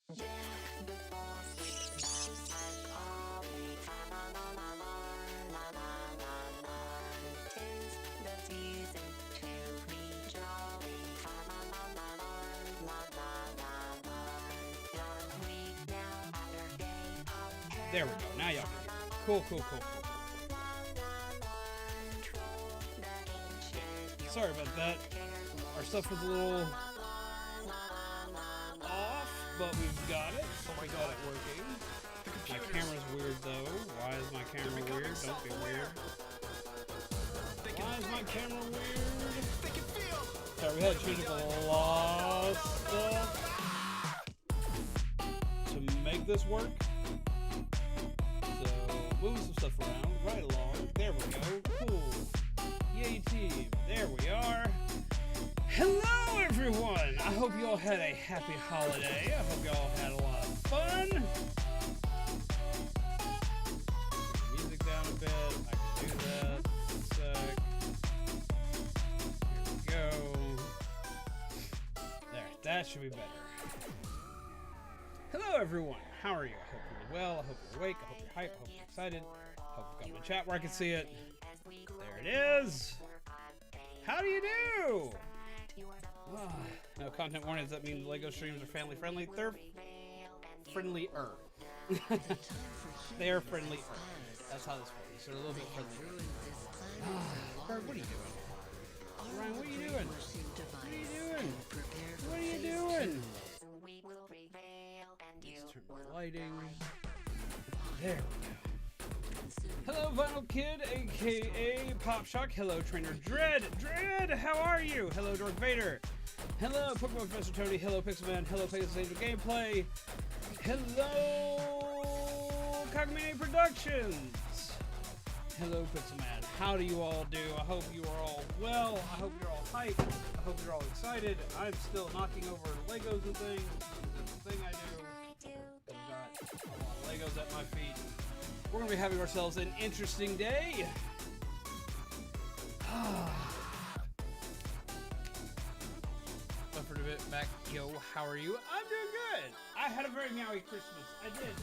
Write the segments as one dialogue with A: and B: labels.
A: There we go. Now y'all can hear me. Cool, cool, cool, cool. Sorry about that. Our stuff was a little off, but we've got it. We got it working. My camera's weird though. Why is my camera weird? Don't be weird. Why is my camera weird? Sorry, we had to change up a lot of stuff to make this work. So, moving some stuff around, right along. There we go. Cool. Yay, team. There we are. Hello, everyone. I hope you all had a happy holiday. I hope you all had a lot of fun. Music down a bit. I can do that. Just a sec. Here we go. There. That should be better. Hello, everyone. How are you? I hope you're well. I hope you're awake. I hope you're hyped. I hope you're excited. I hope you've got my chat where I can see it. There it is. How do you do? Oh, no content warning. Does that mean LEGO streams are family friendly? They're friendlier. They're friendlier. That's how this works. They're a little bit friendlier. Bird, what are you doing? Ryan, what are you doing? What are you doing? What are you doing? Let's turn the lighting. There we go. Hello, Vinyl Kid, aka Pop Shock. Hello, Trainer Dread. Dread, how are you? Hello, Dark Vader. Hello, Pokemon Professor Tony. Hello, Pixelman. Hello, Pegasus Angel Gameplay. Hello, Cogmania Productions. Hello, Pixelman. How do you all do? I hope you are all well. I hope you're all hyped. I hope you're all excited. I'm still knocking over Legos and things. That's the thing I do. I've got a lot of Legos at my feet. We're going to be having ourselves an interesting day. Suffered a bit back. Yo, how are you? I'm doing good. I had a very meowy Christmas. I did.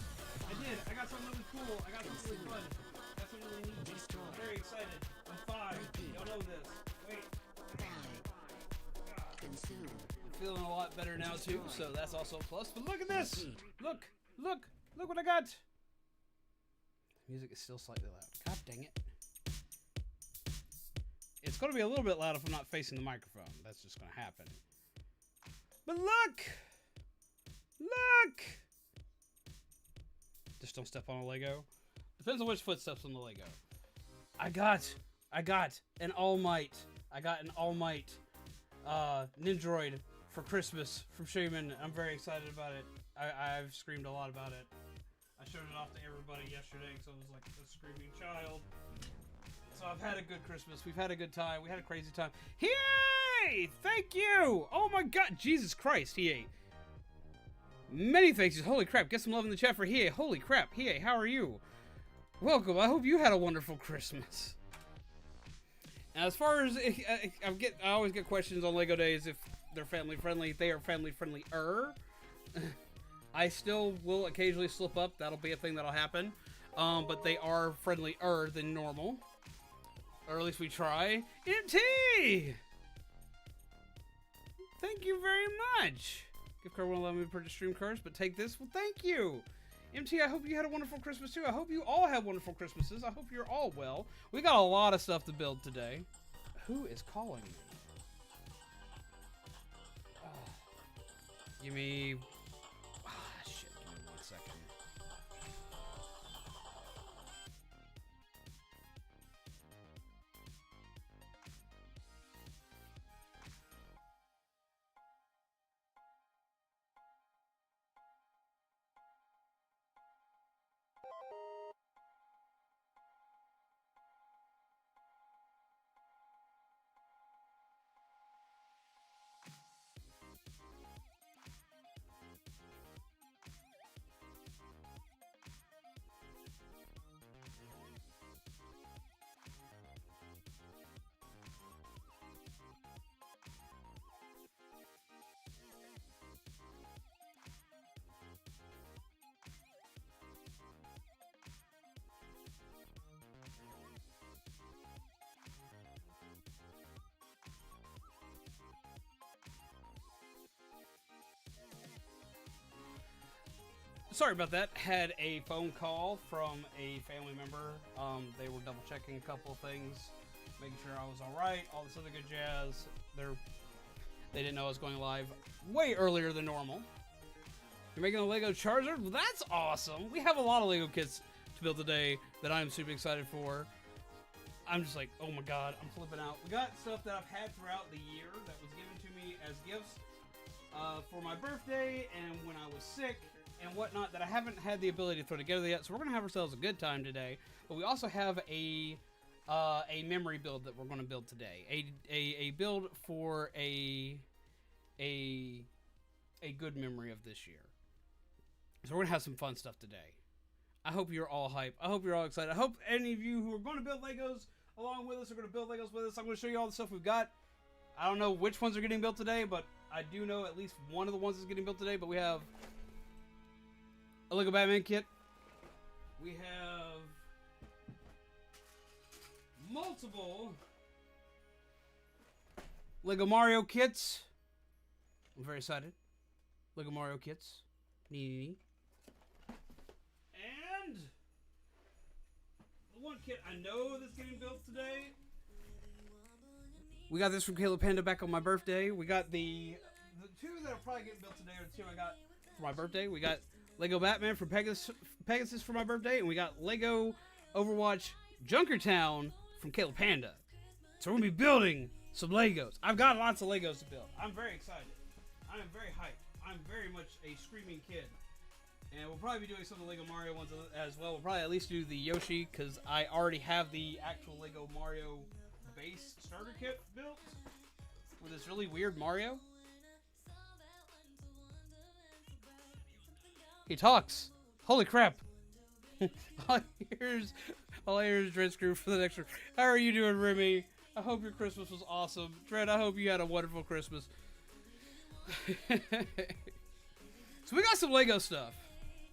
A: I got something really cool. I got something really fun. I got something really neat. I'm very excited. I'm 5. Y'all know this. Wait. I'm feeling a lot better now too, so that's also a plus. But look at this. Look what I got. Music is still slightly loud. God dang it. It's going to be a little bit loud if I'm not facing the microphone. That's just going to happen. But look! Look! Just don't step on a Lego. Depends on which footsteps on the Lego. I got an All Might. I got an All Might Nindroid for Christmas from Shaman. I'm very excited about it. I've screamed a lot about it. I showed it off to everybody yesterday because I was like a screaming child. So I've had a good Christmas. We've had a good time. We had a crazy time. Yay! Thank you! Oh my god, Jesus Christ, Hiei. Many thanks. Holy crap, get some love in the chat for Hiei. Holy crap, Hiei, how are you? Welcome. I hope you had a wonderful Christmas. Now, as far as I always get questions on Lego Days if they're family friendly. They are family friendly-er. I still will occasionally slip up. That'll be a thing that'll happen. But they are friendlier than normal. Or at least we try. MT! Thank you very much. Gift card won't allow me to purchase stream cards, but take this. Well, thank you. MT, I hope you had a wonderful Christmas too. I hope you all have wonderful Christmases. I hope you're all well. We got a lot of stuff to build today. Who is calling me? Give me... shit, give me 1 second. Sorry about that. Had a phone call from a family member. They were double checking a couple of things, making sure I was all right, all this other good jazz. They didn't know I was going live way earlier than normal. You're making a Lego Charizard? Well, that's awesome. We have a lot of Lego kits to build today that I'm super excited for. I'm just like, oh my god, I'm flipping out. We got stuff that I've had throughout the year that was given to me as gifts for my birthday and when I was sick and whatnot that I haven't had the ability to throw together yet. So we're going to have ourselves a good time today. But we also have a memory build that we're going to build today. A build for a good memory of this year. So we're going to have some fun stuff today. I hope you're all hyped. I hope you're all excited. I hope any of you who are going to build Legos along with us are going to build Legos with us. I'm going to show you all the stuff we've got. I don't know which ones are getting built today, but I do know at least one of the ones is getting built today. But we have a Lego Batman kit. We have multiple Lego Mario kits. I'm very excited. Lego Mario kits. And the one kit I know that's getting built today. We got this from Caleb Panda back on my birthday. We got the two that are probably getting built today are the two I got for my birthday. We got Lego Batman from Pegasus for my birthday, and we got Lego Overwatch Junkertown from Caleb Panda. So we're going to be building some Legos. I've got lots of Legos to build. I'm very excited. I am very hyped. I'm very much a screaming kid. And we'll probably be doing some of the Lego Mario ones as well. We'll probably at least do the Yoshi, because I already have the actual Lego Mario base starter kit built with this really weird Mario. He talks. Holy crap. all I hear is Dread Screw for the next one. How are you doing, Remy? I hope your Christmas was awesome. Dread, I hope you had a wonderful Christmas. So we got some Lego stuff.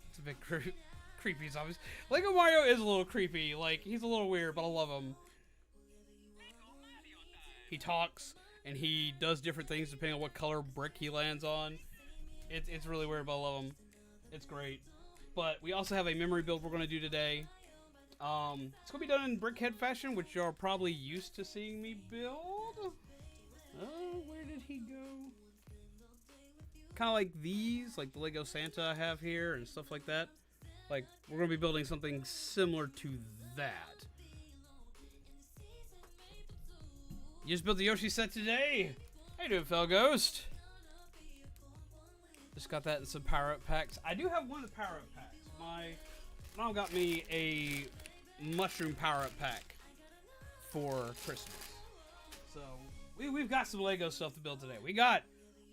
A: It's a bit creepy, as obvious. Lego Mario is a little creepy. Like, he's a little weird, but I love him. He talks, and he does different things depending on what color brick he lands on. It's really weird, but I love him. It's great. But we also have a memory build we're going to do today. It's going to be done in brickhead fashion, which you're probably used to seeing me build. Oh, where did he go? Kind of like these, like the Lego Santa I have here and stuff like that. Like, we're going to be building something similar to that. You just built the Yoshi set today. How you doing, Fell Ghost? Just got that in some power-up packs. I do have one of the power-up packs. My mom got me a mushroom power-up pack for Christmas. So, we've got some Lego stuff to build today. We got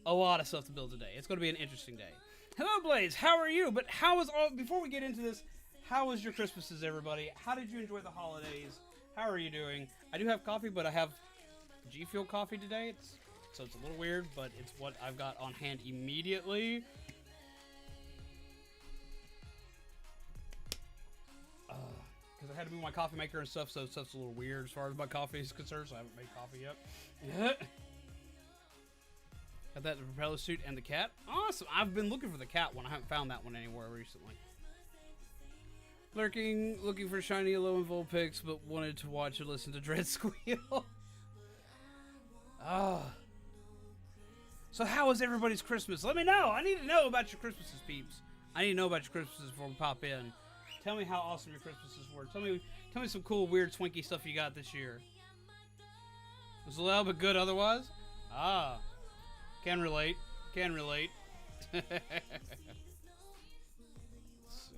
A: a lot of stuff to build today. It's going to be an interesting day. Hello, Blaze. How are you? But how is all... Before we get into this, how was your Christmases, everybody? How did you enjoy the holidays? How are you doing? I do have coffee, but I have G Fuel coffee today. So it's a little weird, but it's what I've got on hand immediately. Because I had to move my coffee maker and stuff, so stuff's a little weird as far as my coffee is concerned, so I haven't made coffee yet. Got that, the propeller suit and the cat. Awesome. I've been looking for the cat one. I haven't found that one anywhere recently. Looking for shiny yellow and Vulpix, but wanted to watch and listen to Dread Squeal. Ah. So how was everybody's Christmas? Let me know. I need to know about your Christmases, peeps. I need to know about your Christmases before we pop in. Tell me how awesome your Christmases were. Tell me some cool, weird, swinky stuff you got this year. Was a little bit good otherwise? Ah. Can relate. Can relate. Let's see.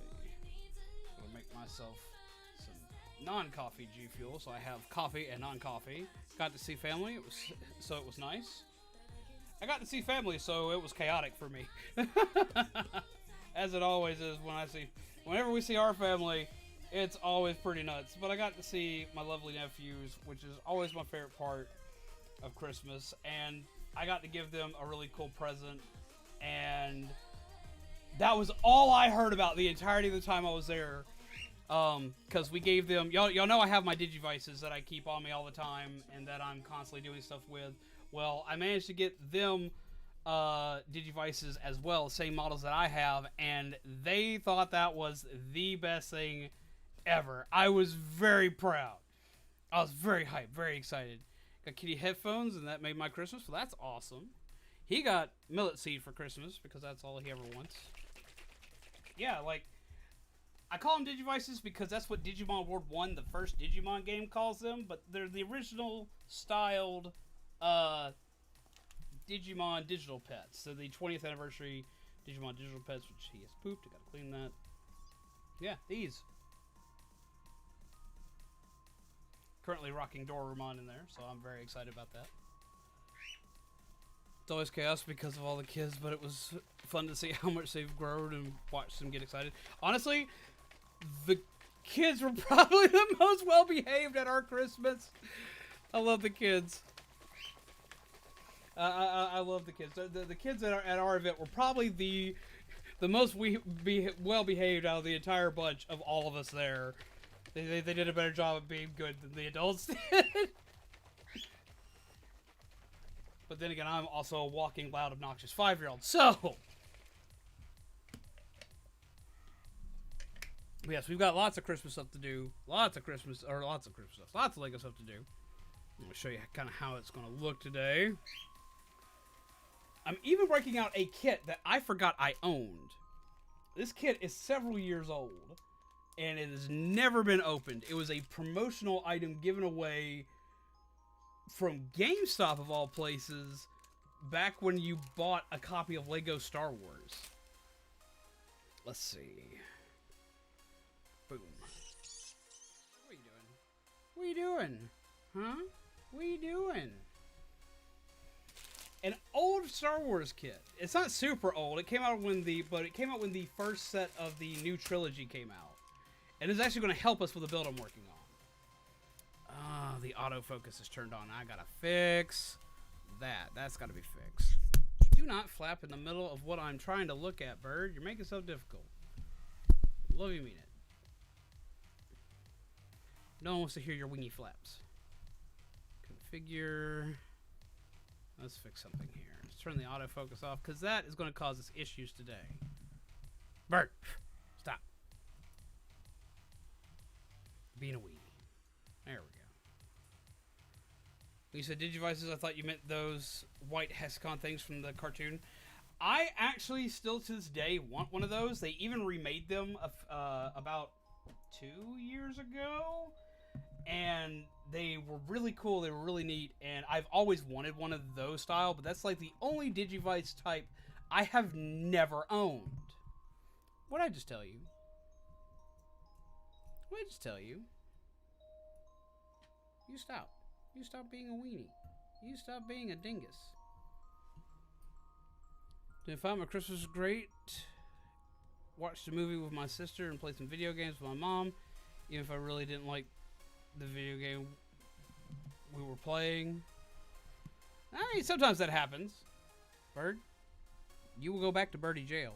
A: I'm gonna make myself some non-coffee G Fuel, so I have coffee and non-coffee. Got to see family. It was nice. I got to see family, so it was chaotic for me. As it always is whenever we see our family, it's always pretty nuts. But I got to see my lovely nephews, which is always my favorite part of Christmas, and I got to give them a really cool present, and that was all I heard about the entirety of the time I was there. Because we gave them, y'all know I have my Digivices that I keep on me all the time and that I'm constantly doing stuff with. Well, I managed to get them Digivices as well, same models that I have, and they thought that was the best thing ever. I was very proud. I was very hyped, very excited. Got Kitty headphones, and that made my Christmas, so that's awesome. He got Millet Seed for Christmas, because that's all he ever wants. Yeah, like, I call them Digivices because that's what Digimon World 1, the first Digimon game, calls them, but they're the original styled Digimon digital pets. So the 20th anniversary Digimon digital pets, which he has pooped. I gotta clean that. Yeah, these. Currently rocking Dorumon in there, so I'm very excited about that. It's always chaos because of all the kids, but it was fun to see how much they've grown and watch them get excited. Honestly, the kids were probably the most well-behaved at our Christmas. I love the kids. I love the kids. The kids at our event were probably the most well-behaved out of the entire bunch of all of us there. They did a better job of being good than the adults did. But then again, I'm also a walking, loud, obnoxious 5-year-old. So, yes, we've got lots of Christmas stuff to do. Lots of Lego stuff to do. I'm going to show you kind of how it's going to look today. I'm even breaking out a kit that I forgot I owned. This kit is several years old, and it has never been opened. It was a promotional item given away from GameStop, of all places, back when you bought a copy of Lego Star Wars. Let's see. Boom. What are you doing? What are you doing? Huh? What are you doing? An old Star Wars kit. It's not super old. It came out when the first set of the new trilogy came out. And it's actually going to help us with the build I'm working on. Ah, the autofocus is turned on. I gotta fix that. That's gotta be fixed. Do not flap in the middle of what I'm trying to look at, bird. You're making it so difficult. Love you mean it. No one wants to hear your wingy flaps. Configure. Let's fix something here. Let's turn the autofocus off, because that is going to cause us issues today. Bert, stop. Being a weenie. There we go. When you said Digivices, I thought you meant those white Hexacon things from the cartoon. I actually still to this day want one of those. They even remade them about 2 years ago. And they were really cool. They were really neat. And I've always wanted one of those style. But that's like the only Digivice type I have never owned. What did I just tell you? What did I just tell you? You stop. You stop being a weenie. You stop being a dingus. Did I find my Christmas was great? Watched a movie with my sister and played some video games with my mom. Even if I really didn't like the video game we were playing. I mean, sometimes that happens. Bird, you will go back to Birdie Jail.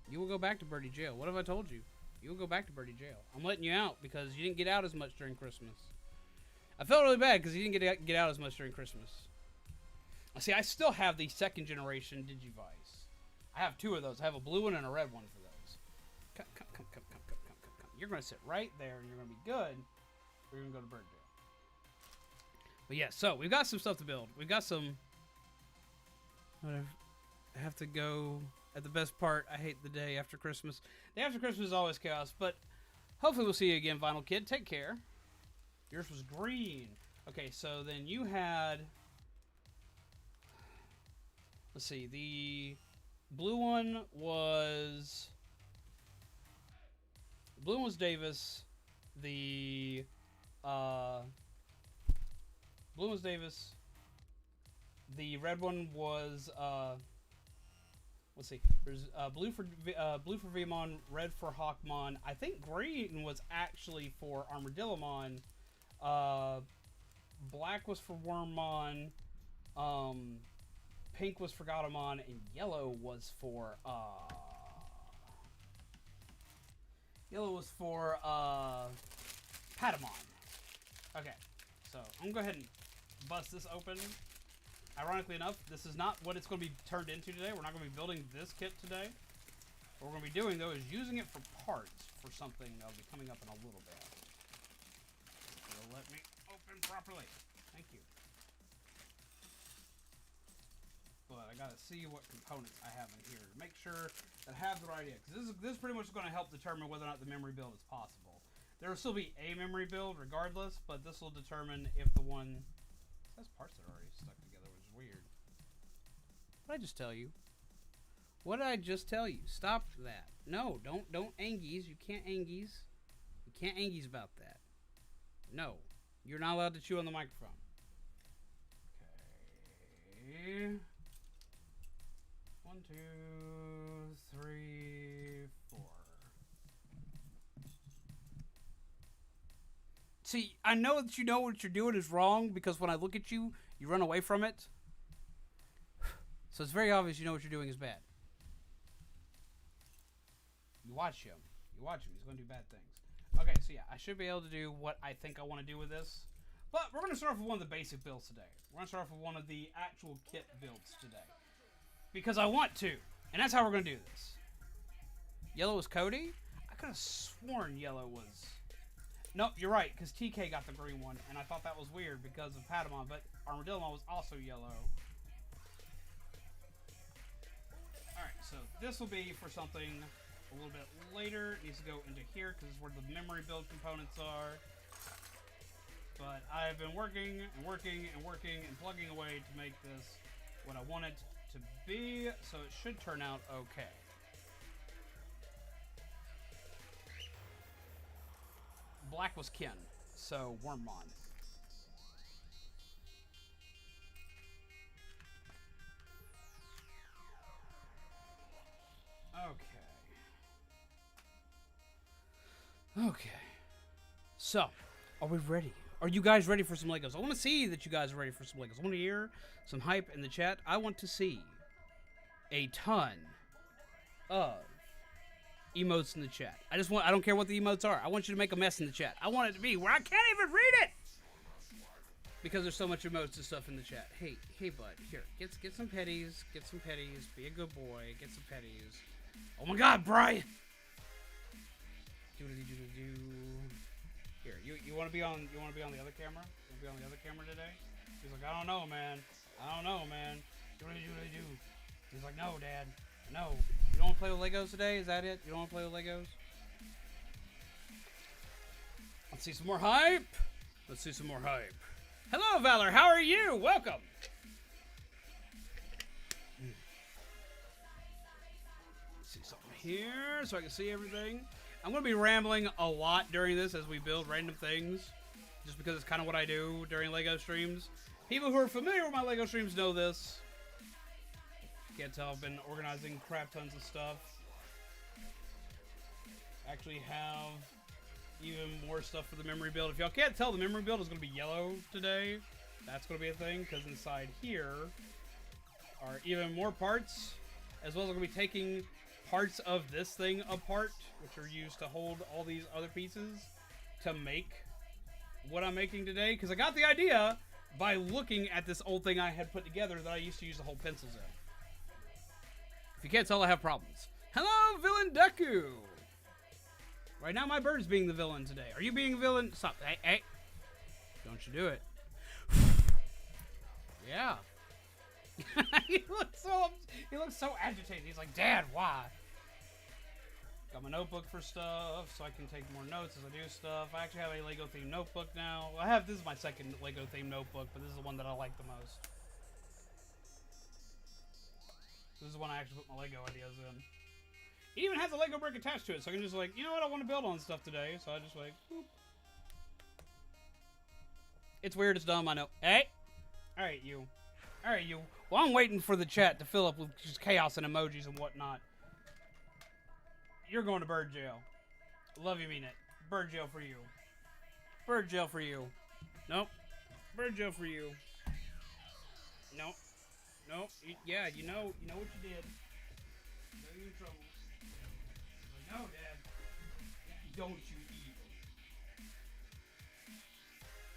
A: You will go back to Birdie Jail. What have I told you? You will go back to Birdie Jail. I'm letting you out because you didn't get out as much during Christmas. I felt really bad because you didn't get out as much during Christmas. See, I still have the second generation Digivice. I have 2 of those. I have a blue one and a red one for those. Come. You're going to sit right there and you're going to be good. We're going to go to Bird Jail. But yeah, so we've got some stuff to build. We've got some... Whatever. I have to go at the best part. I hate the day after Christmas. The day after Christmas is always chaos, but hopefully we'll see you again, Vinyl Kid. Take care. Yours was green. Okay, so then you had... Let's see. The blue one was... The blue one was Davis. The... blue one was Davis. The red one was... let's see. There's blue for Vmon, red for Hawkmon. I think green was actually for Armadillomon. Black was for Wormmon. Pink was for Gatomon, and yellow was for Patamon. Okay, so I'm gonna go ahead and bust this open. ironically enough, this is not what it's going to be turned into today. We're not going to be building this kit today. What we're going to be doing, though, is using it for parts for something that'll be coming up in a little bit. It'll let me open properly. Thank you. But I gotta see what components I have in here to make sure that I have the right idea. Because this is pretty much going to help determine whether or not the memory build is possible. There will still be a memory build regardless, but this will determine if the one... It has parts that are already stuck together, which is weird. What did I just tell you? What did I just tell you? Stop that. No, don't Angies. You can't Angies. You can't Angies about that. No. You're not allowed to chew on the microphone. Okay. 1, 2, 3, 4. See, I know that you know what you're doing is wrong because when I look at you, you run away from it. So it's very obvious you know what you're doing is bad. You watch him. You watch him. He's going to do bad things. Okay, so yeah, I should be able to do what I think I want to do with this. But we're going to start off with one of the basic builds today. We're going to start off with one of the actual kit builds today. Because I want to. And that's how we're going to do this. Yellow is Cody? I could have sworn yellow was... Nope, you're right, because TK got the green one, and I thought that was weird because of Patamon, but Armadillomon was also yellow. Alright, so this will be for something a little bit later. It needs to go into here, because it's where the memory build components are. But I've been working, and working, and working, and plugging away to make this what I want it to be, so it should turn out okay. Black was Ken, so Wormmon. Okay. So, are we ready? Are you guys ready for some Legos? I want to see that you guys are ready for some Legos. I want to hear some hype in the chat. I want to see a ton of emotes in the chat. I don't care what the emotes are. I want you to make a mess in the chat. I want it to be where I can't even read it because there's so much emotes and stuff in the chat. Hey, bud, here, get some petties, be a good boy, get some petties. Oh my God, Brian! Here, you want to be on the other camera? You want to be on the other camera today? He's like, I don't know, man. He's like, no, Dad, no. You don't want to play with Legos today? Is that it? You don't want to play with Legos? Let's see some more hype. Hello, Valor. How are you? Welcome. Let's see something here so I can see everything. I'm going to be rambling a lot during this as we build random things, just because it's kind of what I do during LEGO streams. People who are familiar with my LEGO streams know this. Can't tell, I've been organizing crap tons of stuff. Actually have even more stuff for the memory build. If y'all can't tell, the memory build is going to be yellow today. That's going to be a thing, because inside here are even more parts, as well as I'm going to be taking parts of this thing apart, which are used to hold all these other pieces to make what I'm making today. Because I got the idea by looking at this old thing I had put together that I used to use to hold pencils in. If you can't tell, I have problems. Hello, Villain Deku! Right now, my bird's being the villain today. Are you being a villain? Stop. Hey. Don't you do it. Yeah. He looks so agitated. He's like, Dad, why? Got my notebook for stuff, so I can take more notes as I do stuff. I actually have a Lego themed notebook now. Well, this is my second Lego themed notebook, but this is the one that I like the most. This is the one I actually put my Lego ideas in. It even has a Lego brick attached to it, so I can just like, you know what, I want to build on stuff today, so I just like, boop. It's weird, it's dumb, I know. Hey! Alright, you. Well, I'm waiting for the chat to fill up with just chaos and emojis and whatnot. You're going to bird jail. Love you, mean it. Bird jail for you. Bird jail for you. Nope. Bird jail for you. Nope. Nope. Yeah, you know what you did. You're in trouble. Like, no, Dad. Don't you evil.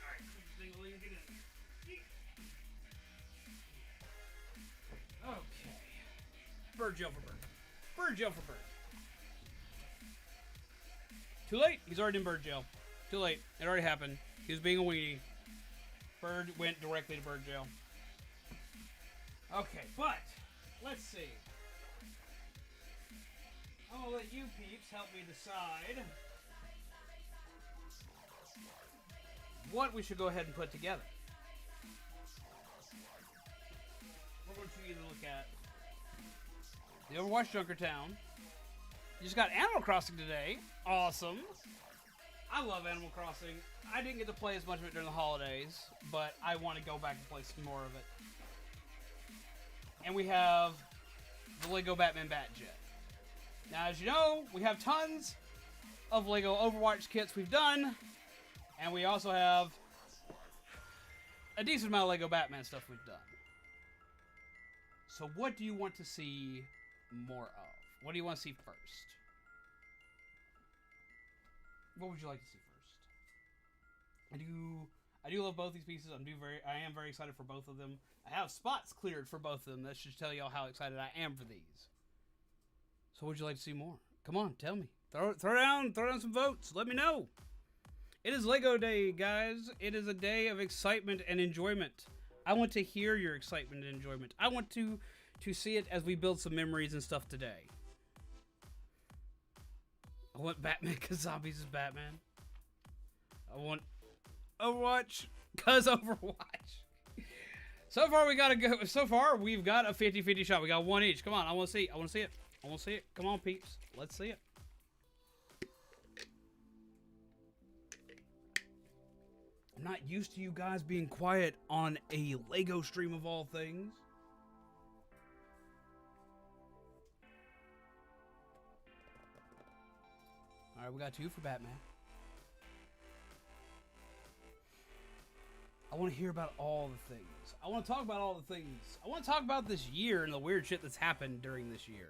A: Alright, get in. bird jail for bird. Bird jail for bird. Too late. He's already in bird jail. Too late. It already happened. He was being a weenie. Bird went directly to bird jail. Okay, but let's see. I'm gonna let you peeps help me decide what we should go ahead and put together. We're going to either look at the Overwatch Junkertown. You just got Animal Crossing today. Awesome. I love Animal Crossing. I didn't get to play as much of it during the holidays, but I want to go back and play some more of it. And we have the Lego Batman Batjet. Now, as you know, we have tons of Lego Overwatch kits we've done, and we also have a decent amount of Lego Batman stuff we've done. So what do you want to see more of? What do you want to see first? What would you like to see first? I do love both these pieces. I am very excited for both of them. I have spots cleared for both of them. That should tell y'all how excited I am for these. So what would you like to see more? Come on, tell me. Throw down some votes. Let me know. It is Lego Day, guys. It is a day of excitement and enjoyment. I want to hear your excitement and enjoyment. I want to see it as we build some memories and stuff today. I want Batman because zombies is Batman. I want Overwatch because Overwatch. So far we've got a 50-50 shot. We got one each. Come on, I want to see it. I want to see it. Come on, peeps. Let's see it. I'm not used to you guys being quiet on a Lego stream of all things. Alright, we got 2 for Batman. I want to hear about all the things. I want to talk about all the things. I want to talk about this year and the weird shit that's happened during this year.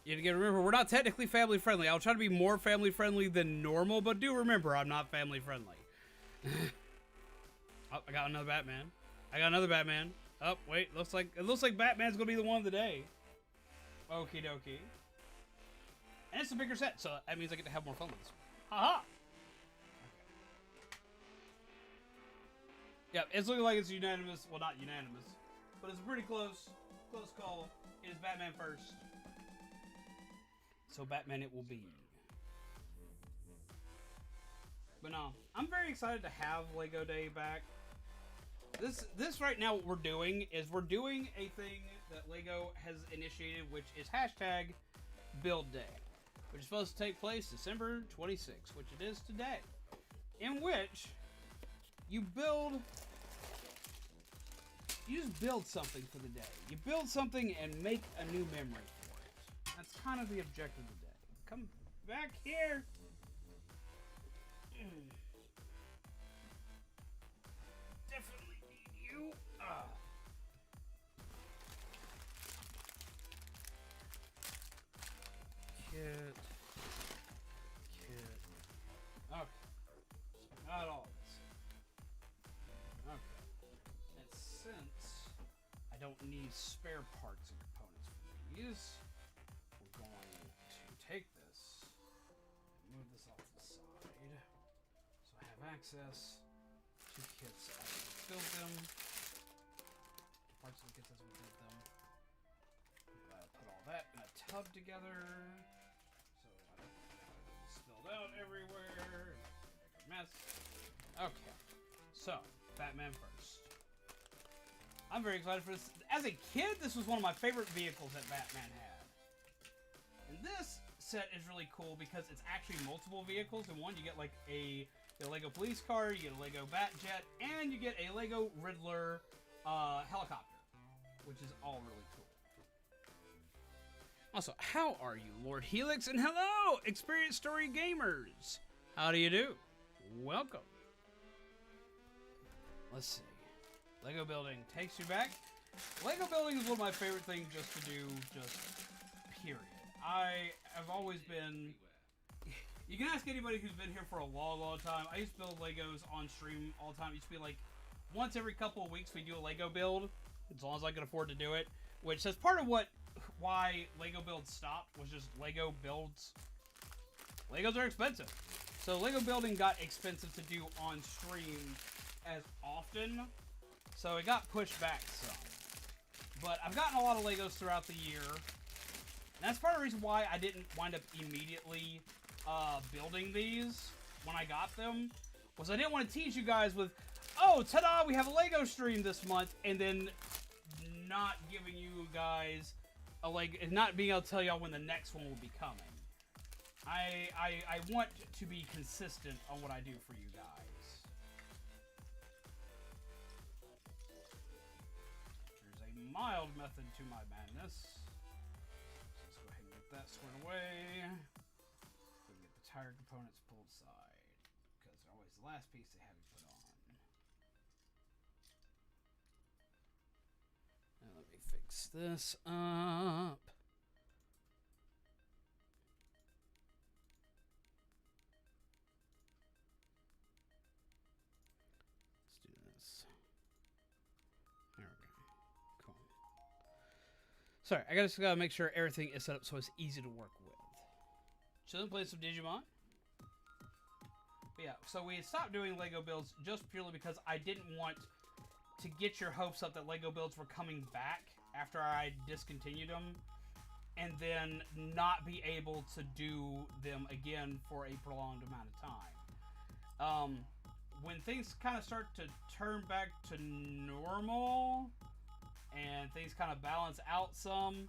A: You gotta remember, we're not technically family friendly. I'll try to be more family friendly than normal, but do remember, I'm not family friendly. Oh, I got another Batman. Oh, wait, it looks like Batman's gonna be the one of the day. Okie dokie. And it's a bigger set, so that means I get to have more fun with this one. Haha! Yeah, it's looking like it's unanimous. Well, not unanimous, but it's a pretty close call. It is Batman first. So Batman it will be. But no, I'm very excited to have Lego Day back. This right now, what we're doing is we're doing a thing that Lego has initiated, which is hashtag Build Day, which is supposed to take place December 26th, which it is today, in which you just build something for the day. You build something and make a new memory for it. That's kind of the objective of the day. Come back here. Definitely need you. Kit. Okay. Not all of this. Okay. And since I don't need spare parts and components for these, we're going to take this and move this off the side. So I have access to kits as we build them. Parts of the kits as we build them. Put all that in a tub together. So it's spilled out everywhere. Make a mess. Okay. So, Batman first. I'm very excited for this. As a kid, this was one of my favorite vehicles that Batman had. And this set is really cool because it's actually multiple vehicles in one. You get like a Lego police car, you get a Lego Batjet, and you get a Lego Riddler helicopter, which is all really cool. Also, how are you, Lord Helix? And hello, Experience Story Gamers. How do you do? Welcome. Let's see. Lego building takes you back. Lego building is one of my favorite things just to do, just period. I have always been... You can ask anybody who's been here for a long time. I used to build Legos on stream all the time. It used to be like once every couple of weeks we do a Lego build. as long as I can afford to do it. Which says part of why Lego builds stopped was just Lego builds. Legos are expensive, so Lego building got expensive to do on stream as often, so it got pushed back some. But I've gotten a lot of Legos throughout the year, and that's part of the reason why I didn't wind up immediately building these when I got them, was I didn't want to tease you guys with, oh, ta-da, we have a Lego stream this month, and then not giving you guys a Lego, and not being able to tell y'all when the next one will be coming. I want to be consistent on what I do for you guys. There's a mild method to my madness. Let's go ahead and get that squared away. We can get the tire components pulled aside, because they're always the last piece they have you put on. Now let me fix this up. Sorry, I just gotta make sure everything is set up so it's easy to work with. Chilling, play some Digimon. But yeah, so we stopped doing Lego builds just purely because I didn't want to get your hopes up that Lego builds were coming back after I discontinued them, and then not be able to do them again for a prolonged amount of time. When things kind of start to turn back to normal, and things kind of balance out some,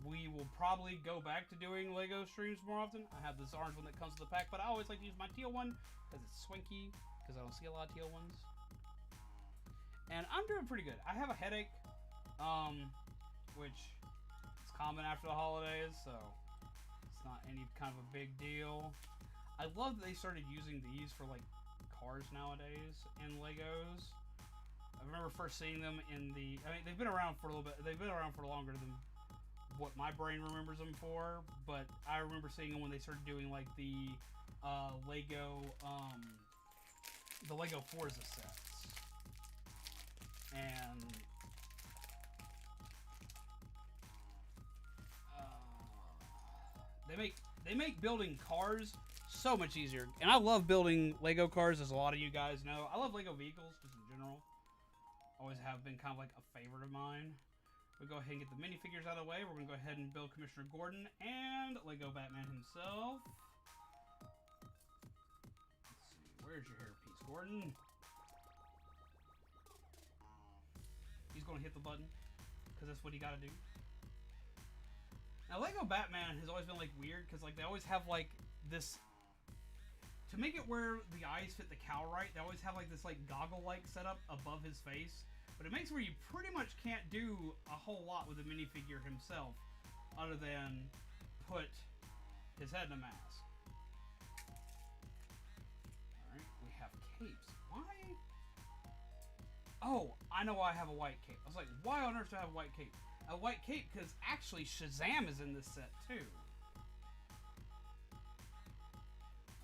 A: we will probably go back to doing Lego streams more often. I have this orange one that comes with the pack, but I always like to use my teal one because it's swanky, because I don't see a lot of teal ones. And I'm doing pretty good. I have a headache, which is common after the holidays, so it's not any kind of a big deal. I love that they started using these for like cars nowadays in Legos. I remember first seeing them in the... I mean, they've been around for a little bit. They've been around for longer than what my brain remembers them for. But I remember seeing them when they started doing, like, the Lego Forza sets. And... they make building cars so much easier. And I love building Lego cars, as a lot of you guys know. I love Lego vehicles, just in general. Always have been kind of like a favorite of mine. We'll go ahead and get the minifigures out of the way. We're going to go ahead and build Commissioner Gordon and Lego Batman himself. Let's see, where's your hairpiece, Gordon? He's going to hit the button, because that's what he got to do. Now, Lego Batman has always been like weird, because like they always have like this... To make it where the eyes fit the cowl right, they always have like this like goggle-like setup above his face. But it makes it where you pretty much can't do a whole lot with the minifigure himself, other than put his head in a mask. Alright, we have capes. Why? Oh, I know why I have a white cape. I was like, why on earth do I have a white cape? A white cape, because actually Shazam is in this set too.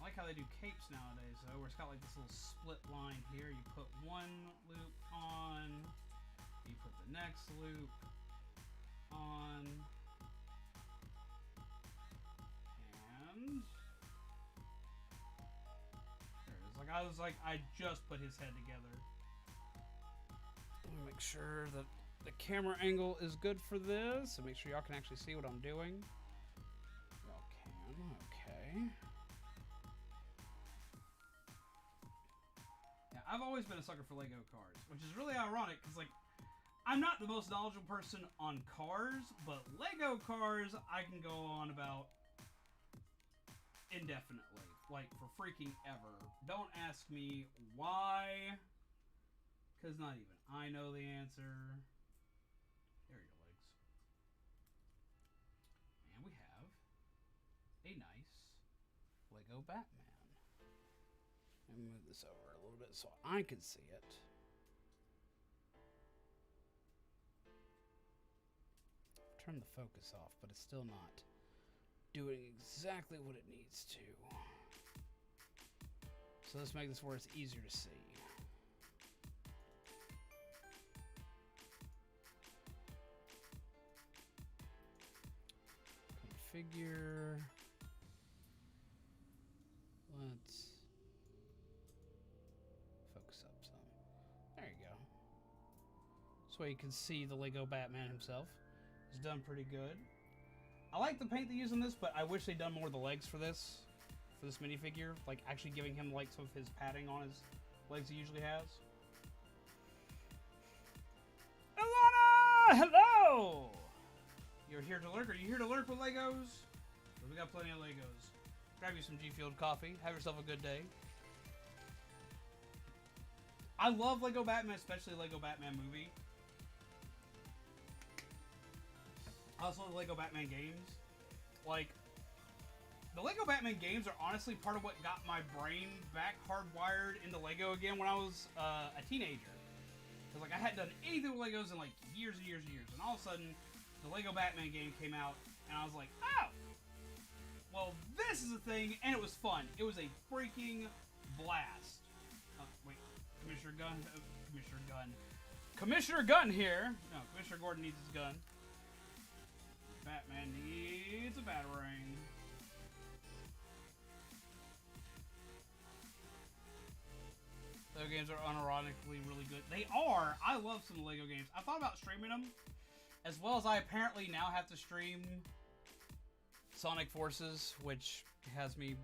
A: I like how they do capes nowadays, though, where it's got like this little split line here. You put one loop on, you put the next loop on, and there it is. Like I just put his head together. Let me make sure that the camera angle is good for this, and make sure y'all can actually see what I'm doing. Y'all can, okay. I've always been a sucker for Lego cars, which is really ironic because, like, I'm not the most knowledgeable person on cars, but Lego cars I can go on about indefinitely, like, for freaking ever. Don't ask me why, because not even I know the answer. There are your legs. And we have a nice Lego Batman. Let me move this over a little bit so I can see it. Turn the focus off, but it's still not doing exactly what it needs to. So let's make this where it's easier to see. figure. Let's focus up some. There you go. This way you can see the Lego Batman himself. He's done pretty good. I like the paint they use on this, but I wish they'd done more of the legs for this minifigure. Like, actually giving him, like, some of his padding on his legs he usually has. Alana! Hello! You're here to lurk? Are you here to lurk with Legos? Well, we got plenty of Legos. Grab you some G-Field coffee. Have yourself a good day. I love Lego Batman, especially Lego Batman movie. I also love the Lego Batman games. Like, the Lego Batman games are honestly part of what got my brain back hardwired into Lego again when I was a teenager. Because, like, I hadn't done anything with Legos in, like, years and years and years. And all of a sudden, the Lego Batman game came out, and I was like, oh! Well, this is a thing, and it was fun. It was a freaking blast. Oh, wait. Commissioner Gunn here. No, Commissioner Gordon needs his gun. Batman needs a batarang. Lego games are unironically really good. They are. I love some Lego games. I thought about streaming them, as well as I apparently now have to stream Sonic Forces, which has me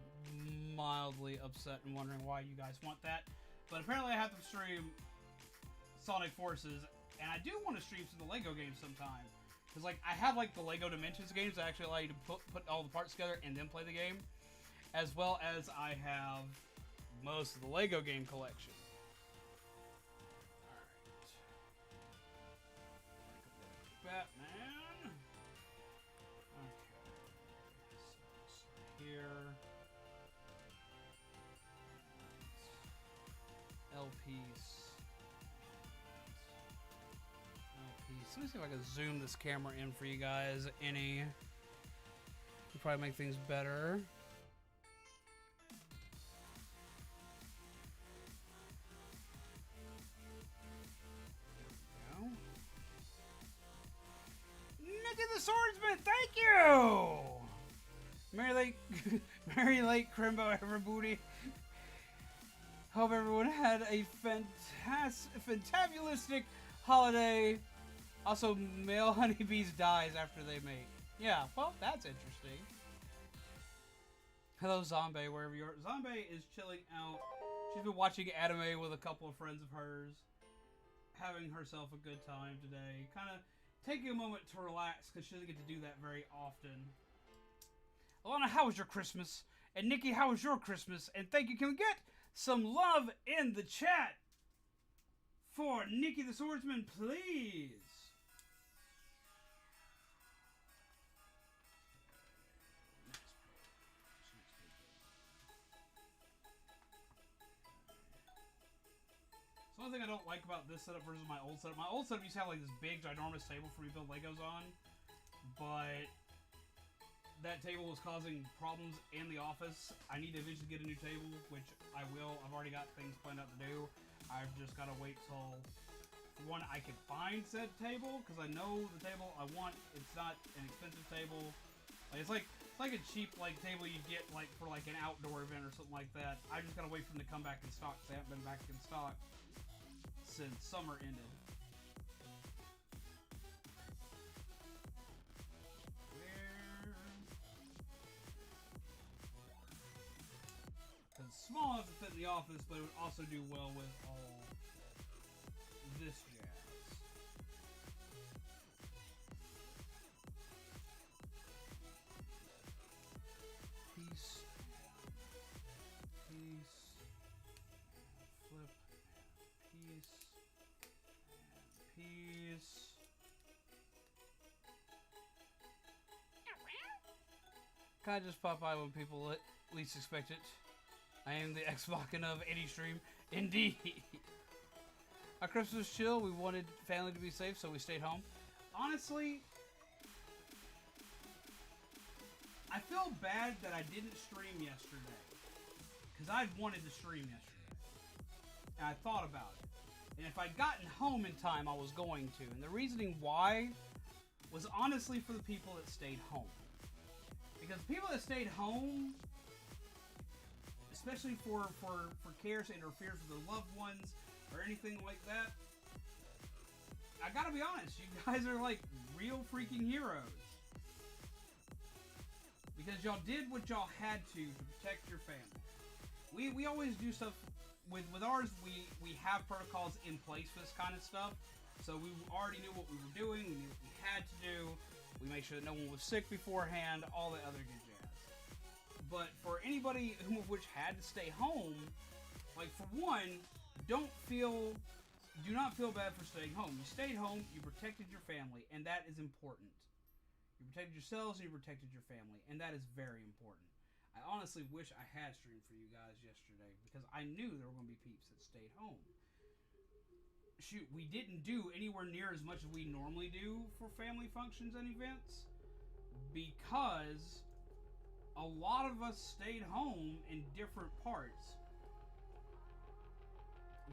A: mildly upset and wondering why you guys want that. But apparently I have to stream Sonic Forces, and I do want to stream some of the Lego games sometime. Because, like, I have, like, the Lego Dimensions games that actually allow you to put all the parts together and then play the game. As well as I have most of the Lego game collection. Alright. Batman. Okay. So here. LPs. Let me see if I can zoom this camera in for you guys. Any. Could probably make things better. There we go. Nicky the Swordsman, thank you! Mary Lake Crimbo, everybody. Hope everyone had a fantabulistic holiday. Also, male honeybees dies after they mate. Yeah, well, that's interesting. Hello, Zombie, wherever you are. Zombie is chilling out. She's been watching anime with a couple of friends of hers. Having herself a good time today. Kind of taking a moment to relax, because she doesn't get to do that very often. Alana, how was your Christmas? And Nikki, how was your Christmas? And thank you. Can we get some love in the chat for Nikki the Swordsman, please? So one thing I don't like about this setup versus my old setup. My old setup used to have like this big, ginormous table for me to build Legos on. But that table was causing problems in the office. I need to eventually get a new table, which I will. I've already got things planned out to do. I've just got to wait till, for one, I can find said table, because I know the table I want. It's not an expensive table. Like, it's like a cheap like table you get like for like an outdoor event or something like that. I just got to wait for them to come back in stock, because they haven't been back in stock since summer ended. It's small enough to fit in the office, but it would also do well with all this jazz. Piece, flip, piece, and piece. Kind of just pop by when people least expect it. I am the ex-machina of any stream. Indeed. Our Christmas was chill. We wanted family to be safe, so we stayed home. Honestly, I feel bad that I didn't stream yesterday. Because I wanted to stream yesterday. And I thought about it. And if I'd gotten home in time, I was going to. And the reasoning why was honestly for the people that stayed home. Because people that stayed home, especially for cares and or fears for their loved ones or anything like that, I gotta be honest, you guys are like real freaking heroes. Because y'all did what y'all had to protect your family. We always do stuff with ours. We have protocols in place for this kind of stuff, so we already knew what we were doing. We knew what we had to do. We made sure that no one was sick beforehand. All that other good jazz. But for anybody whom of which had to stay home, like for one, do not feel bad for staying home. You stayed home. You protected your family, and that is important. You protected yourselves and you protected your family, and that is very important. I honestly wish I had streamed for you guys yesterday because I knew there were going to be peeps that stayed home. Shoot, we didn't do anywhere near as much as we normally do for family functions and events because a lot of us stayed home in different parts.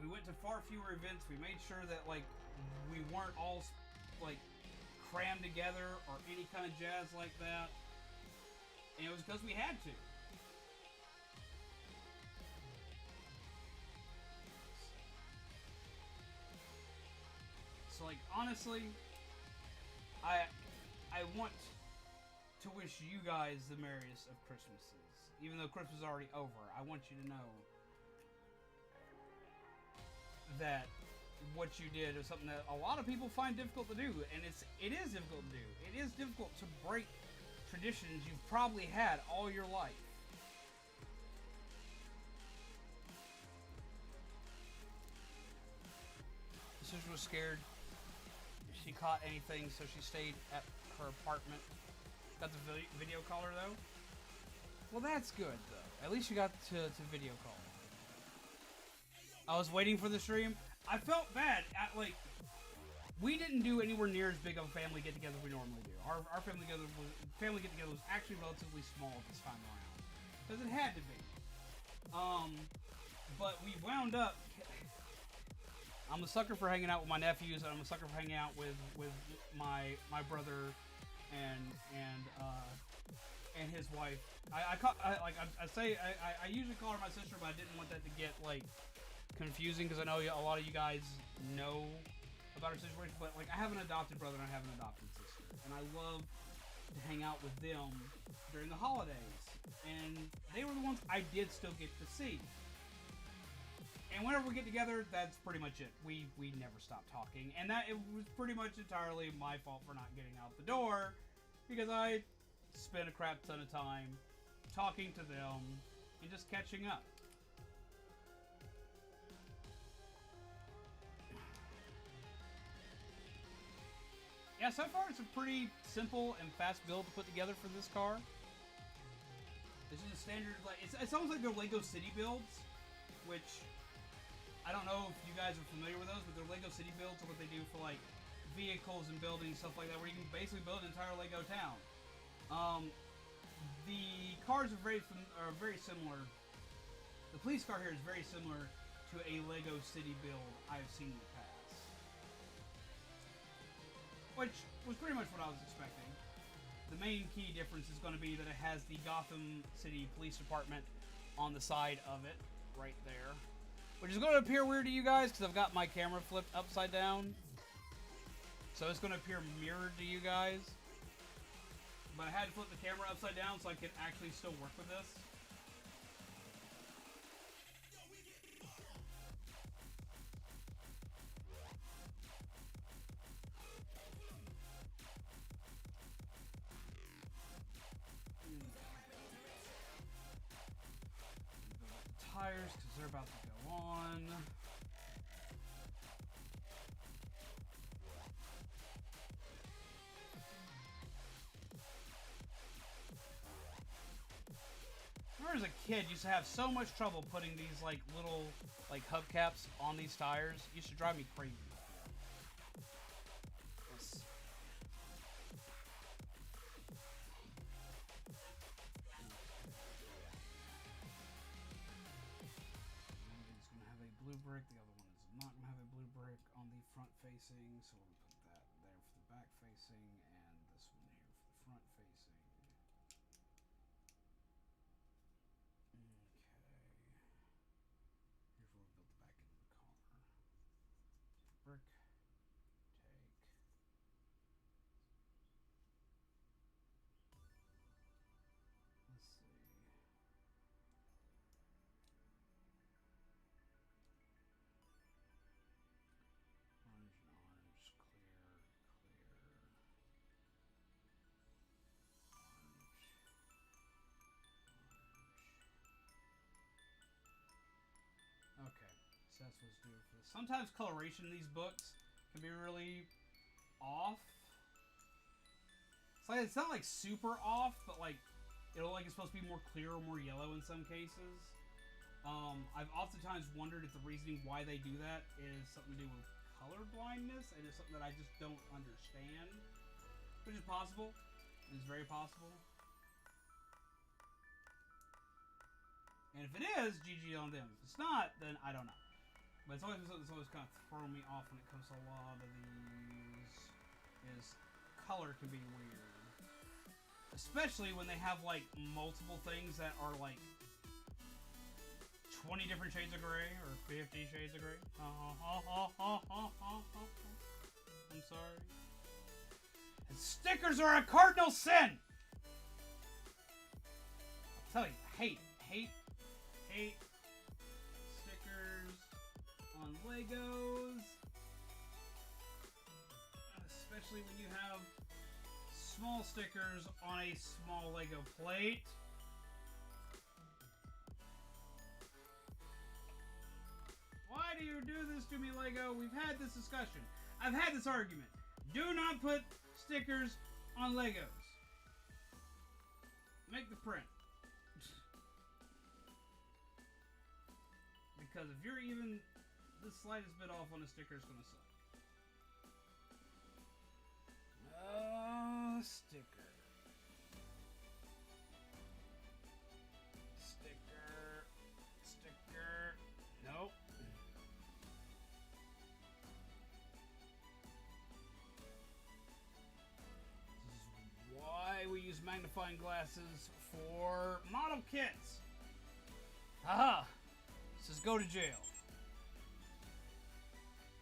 A: We went to far fewer events. We made sure that like we weren't all like crammed together or any kind of jazz like that. And it was because we had to. So like honestly, I want to wish you guys the merriest of Christmases. Even though Christmas is already over, I want you to know that what you did is something that a lot of people find difficult to do, and it is difficult to do. It is difficult to break traditions you've probably had all your life. My sister was scared. She caught anything, so she stayed at her apartment. Got the video caller though. Well, that's good though. At least you got to video call. I was waiting for the stream. I felt bad. We didn't do anywhere near as big of a family get-together as we normally do. Our family get-together was actually relatively small this time around. Because it had to be. But we wound up... I'm a sucker for hanging out with my nephews, and I'm a sucker for hanging out with my brother and his wife. I usually call her my sister, but I didn't want that to get like confusing because I know a lot of you guys know about her situation. But like, I have an adopted brother and I have an adopted sister, and I love to hang out with them during the holidays. And they were the ones I did still get to see. And whenever we get together, that's pretty much it. We never stop talking, and that it was pretty much entirely my fault for not getting out the door, because I spent a crap ton of time talking to them and just catching up. Yeah, so far it's a pretty simple and fast build to put together for this car. This is a standard, like it's almost like their Lego City builds, which I don't know if you guys are familiar with those, but their Lego City builds are what they do for like vehicles and buildings, stuff like that, where you can basically build an entire Lego town. The cars are very similar. The police car here is very similar to a Lego City build I've seen in the past, which was pretty much what I was expecting. The main key difference is going to be that it has the Gotham City Police Department on the side of it, right there. Which is going to appear weird to you guys because I've got my camera flipped upside down. So it's going to appear mirrored to you guys. But I had to flip the camera upside down so I could actually still work with this. Tires because they're about to go on. I remember as a kid, used to have so much trouble putting these like little like hubcaps on these tires. It used to drive me crazy. Brick. The other one is not going to have a blue brick on the front facing, so we're going to put that there for the back facing, and this one here for the front facing. that's what's due for this. Sometimes coloration in these books can be really off. It's not like super off, but like it'll like it's supposed to be more clear or more yellow in some cases. I've oftentimes wondered if the reasoning why they do that is something to do with color blindness, and it's something that I just don't understand, which is possible. It is very possible. And if it is, GG on them. If it's not, then I don't know. But it's always something that's always kind of thrown me off when it comes to a lot of these. Is color can be weird. Especially when they have like multiple things that are like 20 different shades of gray or 50 shades of gray. I'm sorry. And stickers are a cardinal sin! I'll tell you, hate stickers on Legos. Especially when you have small stickers on a small Lego plate. Why do you do this to me, Lego? We've had this discussion. I've had this argument. Do not put stickers on Legos. Make the print. Because if you're even the slightest bit off on a sticker, it's going to suck. Sticker. Nope. This is why we use magnifying glasses for model kits. Haha. Says go to jail.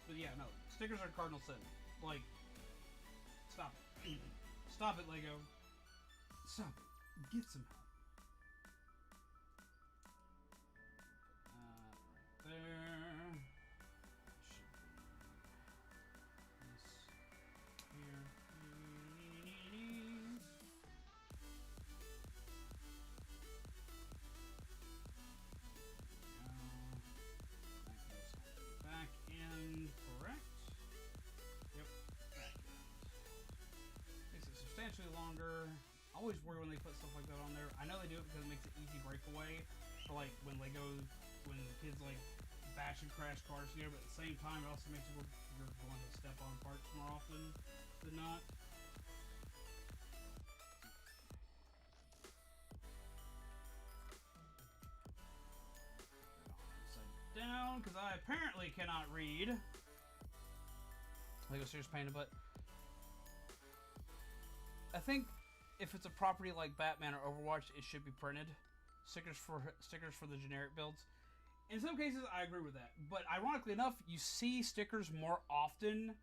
A: But yeah, no. Stickers are cardinal sin. Like, stop it. Stop it, Lego. Stop it. Get some help. Right there. This here. Back in, correct? Yep. Back in. Makes it substantially longer. I always worry when they put stuff like that on there. I know they do it because it makes it easy breakaway for like when kids like bash and crash cars together, but at the same time it also makes it where you're going to step on parts more often than not. Down because I apparently cannot read. Lego Serious Pain, but I think if it's a property like Batman or Overwatch, it should be printed. Stickers for the generic builds. In some cases, I agree with that. But ironically enough, you see stickers more often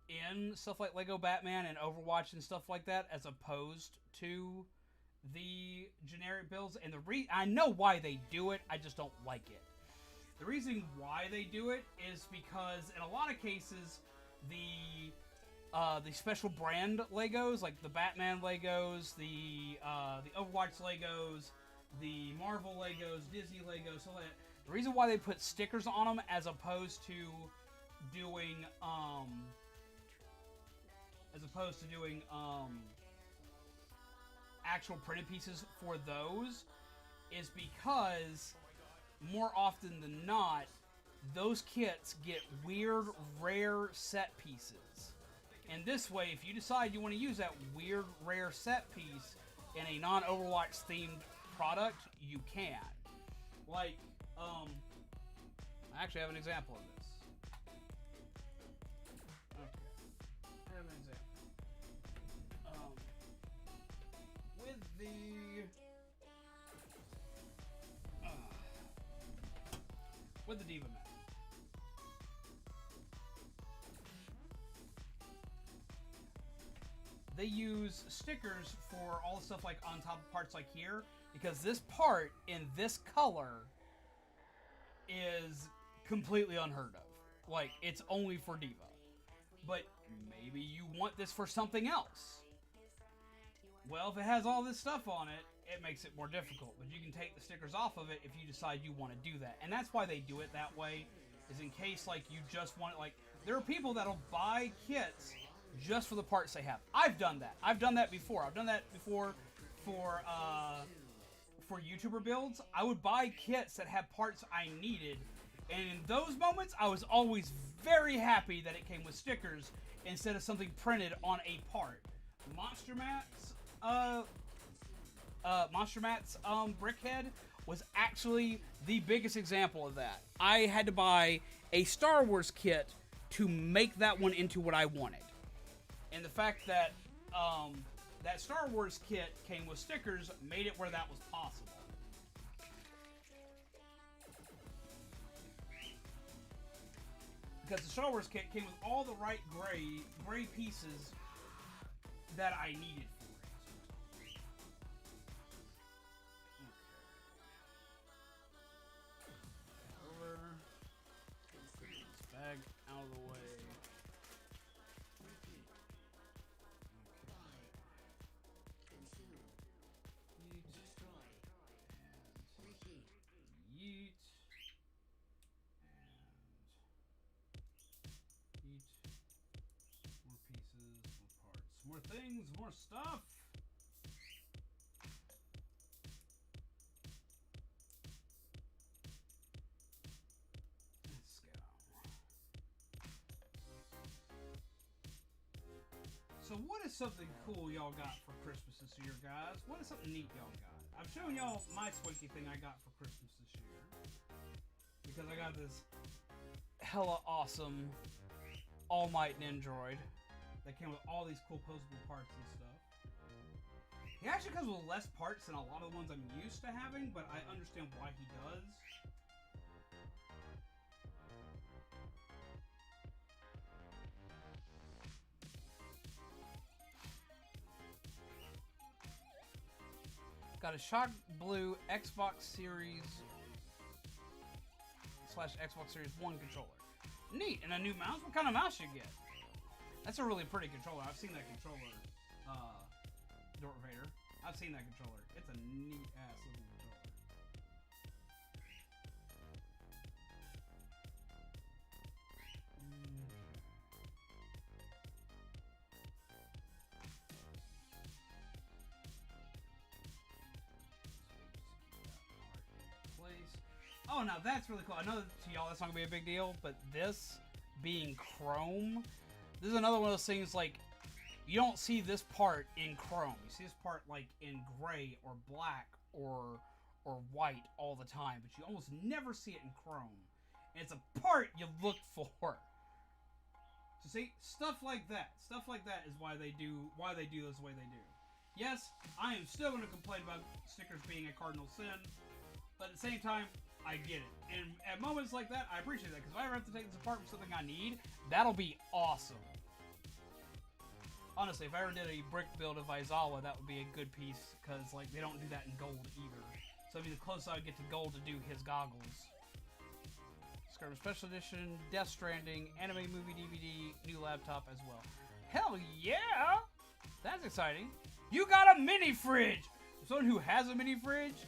A: in stuff like Lego Batman and Overwatch and stuff like that, as opposed to the generic builds. And I know why they do it. I just don't like it. The reason why they do it is because in a lot of cases, the special brand Legos, like the Batman Legos, the Overwatch Legos, the Marvel Legos, Disney Legos, so that the reason why they put stickers on them as opposed to doing actual printed pieces for those is because more often than not, those kits get weird, rare set pieces. And this way, if you decide you want to use that weird, rare set piece in a non-Overwatch themed product, you can. Like, I actually have an example of this. Okay. I have an example. With the Diva map. They use stickers for all the stuff like on top of parts like here, because this part in this color is completely unheard of. Like, it's only for Diva. But maybe you want this for something else. Well, if it has all this stuff on it, it makes it more difficult. But you can take the stickers off of it if you decide you want to do that. And that's why they do it that way. is in case like you just want like there are people that'll buy kits just for the parts they have. I've done that. I've done that before. I've done that before for YouTuber builds. I would buy kits that had parts I needed, and in those moments, I was always very happy that it came with stickers instead of something printed on a part. Monster Matt's Brickhead was actually the biggest example of that. I had to buy a Star Wars kit to make that one into what I wanted. And the fact that that Star Wars kit came with stickers made it where that was possible. Because the Star Wars kit came with all the right gray pieces that I needed for it. Okay. Over. Get this bag out of the way. More things, more stuff. Let's go. So what is something cool y'all got for Christmas this year, guys? What is something neat y'all got? I'm showing y'all my swanky thing I got for Christmas this year. Because I got this hella awesome All Might Nindroid that came with all these cool posable parts and stuff. He actually comes with less parts than a lot of the ones I'm used to having, but I understand why he does. Got a Shock Blue Xbox Series / Xbox Series 1 controller. Neat, and a new mouse? What kind of mouse you get? That's a really pretty controller. I've seen that controller, Darth Vader. I've seen that controller. It's a neat ass looking controller. Oh, now that's really cool. I know to y'all that's not gonna be a big deal, but this being chrome. This is another one of those things, like, you don't see this part in chrome. You see this part, like, in gray or black or white all the time, but you almost never see it in chrome. And it's a part you look for. So see, stuff like that is why they do this the way they do. Yes, I am still going to complain about stickers being a cardinal sin, but at the same time, I get it. And at moments like that, I appreciate that, because if I ever have to take this apart for something I need, that'll be awesome. Honestly, if I ever did a brick build of Aizawa, that would be a good piece, because like they don't do that in gold either. So it'd be the closest I would get to gold to do his goggles. Skyrim Special Edition, Death Stranding, anime movie DVD, new laptop as well. Hell yeah! That's exciting. You got a mini fridge! For someone who has a mini fridge,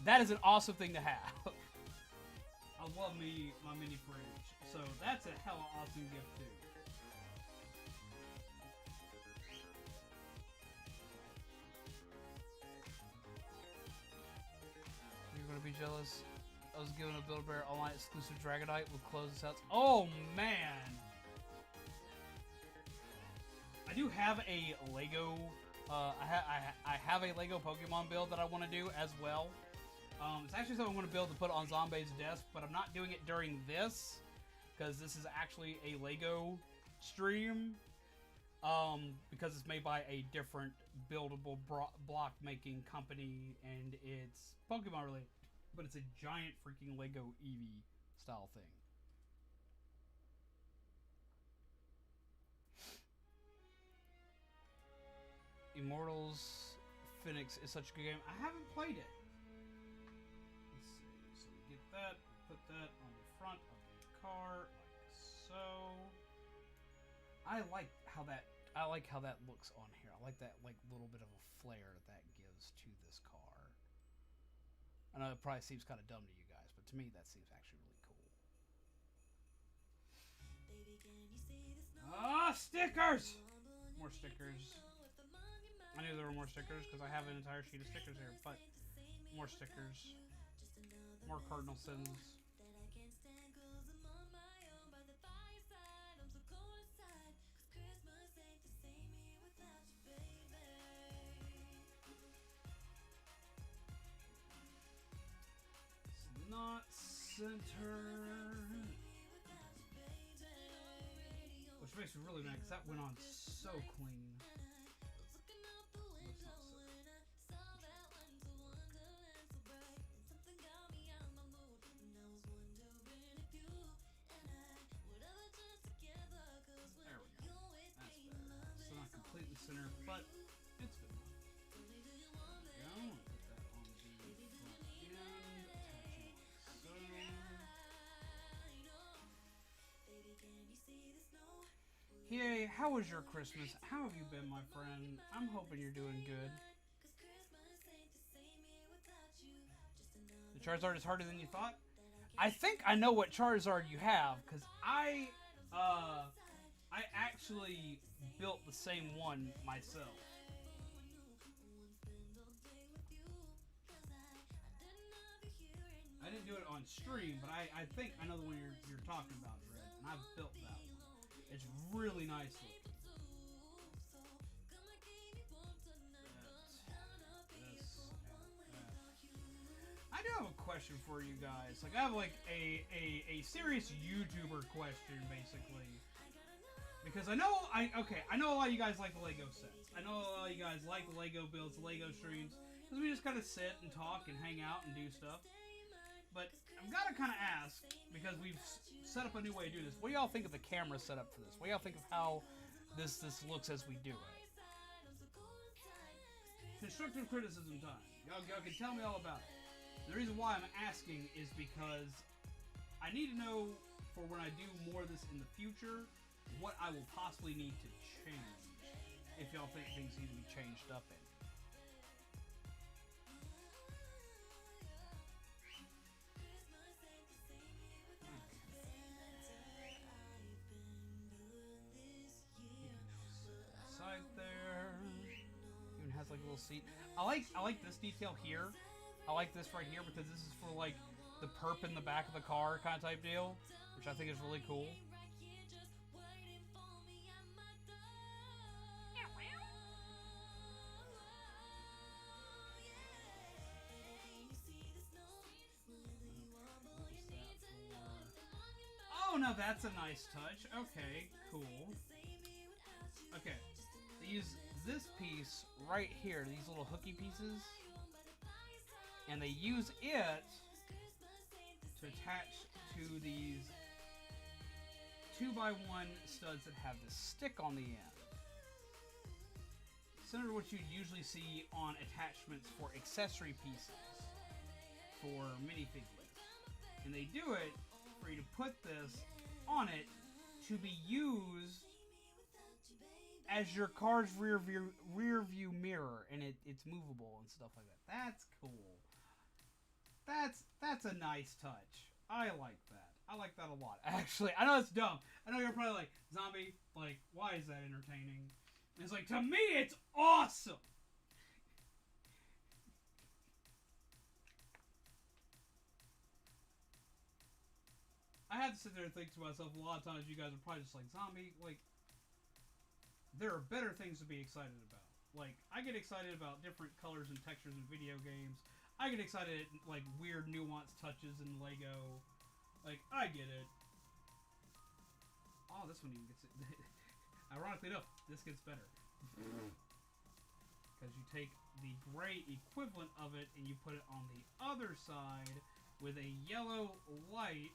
A: that is an awesome thing to have. I love my mini fridge. So that's a hella awesome gift too. You're gonna be jealous. I was given a Build-A-Bear online exclusive Dragonite with closed sets. Oh man! I do have a Lego. I have a Lego Pokemon build that I want to do as well. It's actually something I want to build to put on Zombie's desk, but I'm not doing it during this because this is actually a Lego stream. Because it's made by a different buildable block making company and it's Pokemon related, but it's a giant freaking Lego Eevee style thing. Immortals Phoenix is such a good game. I haven't played it. Let's see. So we get that, put that on the front of the car like so. I like how that looks on here. I like that little bit of a flair that gives to this car. I know it probably seems kind of dumb to you guys, but to me that seems actually really cool. Ah, stickers! More stickers. I knew there were more stickers because I have an entire sheet of stickers here, but more stickers. More cardinal sins. It's not center. Which makes me really mad because that went on so clean. There we go. That's better. It's not completely center, but it's good enough. There we go. Put that on the front end. Attaching like so. Hey, how was your Christmas? How have you been, my friend? I'm hoping you're doing good. The Charizard is harder than you thought? I think I know what Charizard you have, because I actually built the same one myself. I didn't do it on stream, but I think I know the one you're talking about, Red, and I've built that one. It's really nice looking. I do have a question for you guys. Like, I have like a serious YouTuber question, basically. Because I know a lot of you guys like the Lego sets. I know a lot of you guys like the Lego builds, the Lego streams. Because we just kind of sit and talk and hang out and do stuff. But I've got to kind of ask, because we've set up a new way to do this. What do y'all think of the camera setup for this? What do y'all think of how this looks as we do it? Constructive criticism time. Y'all can tell me all about it. The reason why I'm asking is because I need to know for when I do more of this in the future, what I will possibly need to change. If y'all think things need to be changed up in. Side there. Even has like a little seat. I like this detail here. I like this right here because this is for like the perp in the back of the car kind of type deal, which I think is really cool. Oh, no, that's a nice touch. Okay, cool. Okay, they use this piece right here, these little hooky pieces, and they use it to attach to these 2x1 studs that have this stick on the end. Similar to what you'd usually see on attachments for accessory pieces for minifigures. And they do it for you to put this on it to be used as your car's rear view mirror, and it's movable and stuff like that. That's cool. That's a nice touch. I like that. I like that a lot. Actually, I know it's dumb. I know you're probably like, Zombie, like, why is that entertaining? And it's like, to me, it's awesome. I have to sit there and think to myself, a lot of times you guys are probably just like, Zombie, like, there are better things to be excited about. Like, I get excited about different colors and textures in video games. I get excited at, like, weird nuanced touches in Lego. Like, I get it. Oh, this one even gets it. Ironically enough, this gets better. Because you take the gray equivalent of it and you put it on the other side with a yellow light,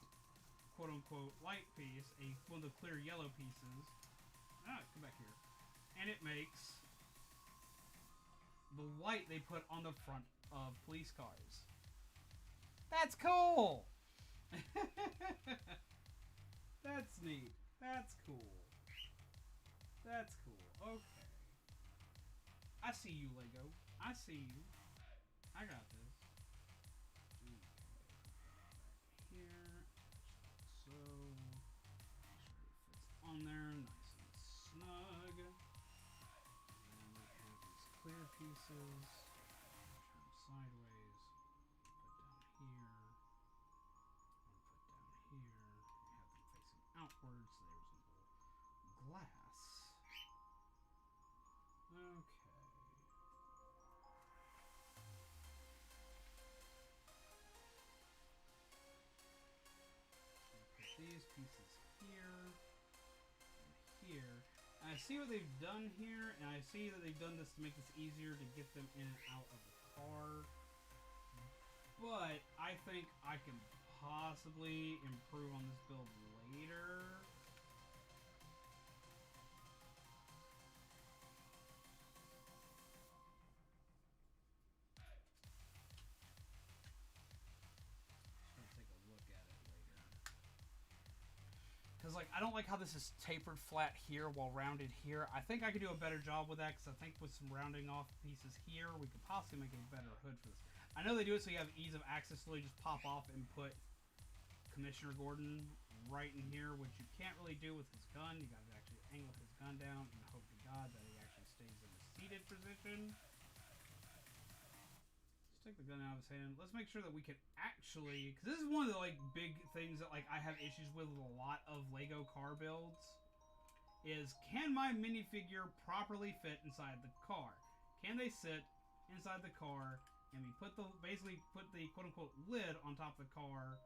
A: quote-unquote, light piece, one of the clear yellow pieces. Ah, come back here. And it makes the light they put on the front of police cars. That's cool! That's neat. That's cool. That's cool. Okay. I see you, Lego. I see you. I got this. Okay. Here. So, make sure it other pieces. Turn sideways. Put down here. And put down here. Have them facing outwards so they resemble glass. Okay. Put these pieces here and here. And I see what they've done here, and I see that they've done this to make this easier to get them in and out of the car. But I think I can possibly improve on this build later. Because, like, I don't like how this is tapered flat here while rounded here. I think I could do a better job with that, because I think with some rounding off pieces here, we could possibly make a better hood for this. I know they do it so you have ease of access, so you just pop off and put Commissioner Gordon right in here, which you can't really do with his gun. You gotta actually angle his gun down and hope to God that he actually stays in a seated position. Take the gun out of his hand. Let's make sure that we can actually, because this is one of the like big things that like I have issues with a lot of Lego car builds, is can my minifigure properly fit inside the car? Can they sit inside the car and we basically put the quote unquote lid on top of the car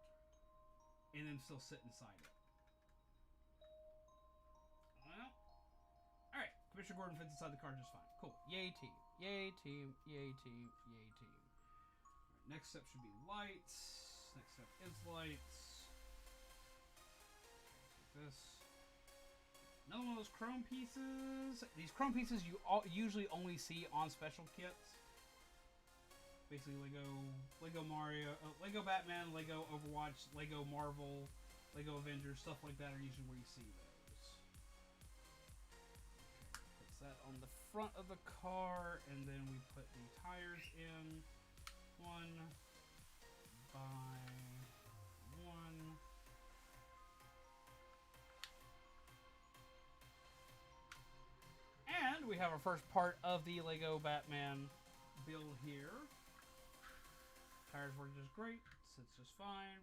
A: and then still sit inside it? Well, alright. Commissioner Gordon fits inside the car just fine. Cool. Yay team. Yay team. Yay team. Yay team. Next step should be lights. Next step is lights. Like this. Another one of those chrome pieces. These chrome pieces you usually only see on special kits. Basically Lego Mario, Lego Batman, Lego Overwatch, Lego Marvel, Lego Avengers, stuff like that are usually where you see those. Puts that on the front of the car, and then we put the tires in. One by one. And we have our first part of the Lego Batman build here. Tires work just great. Sits just fine.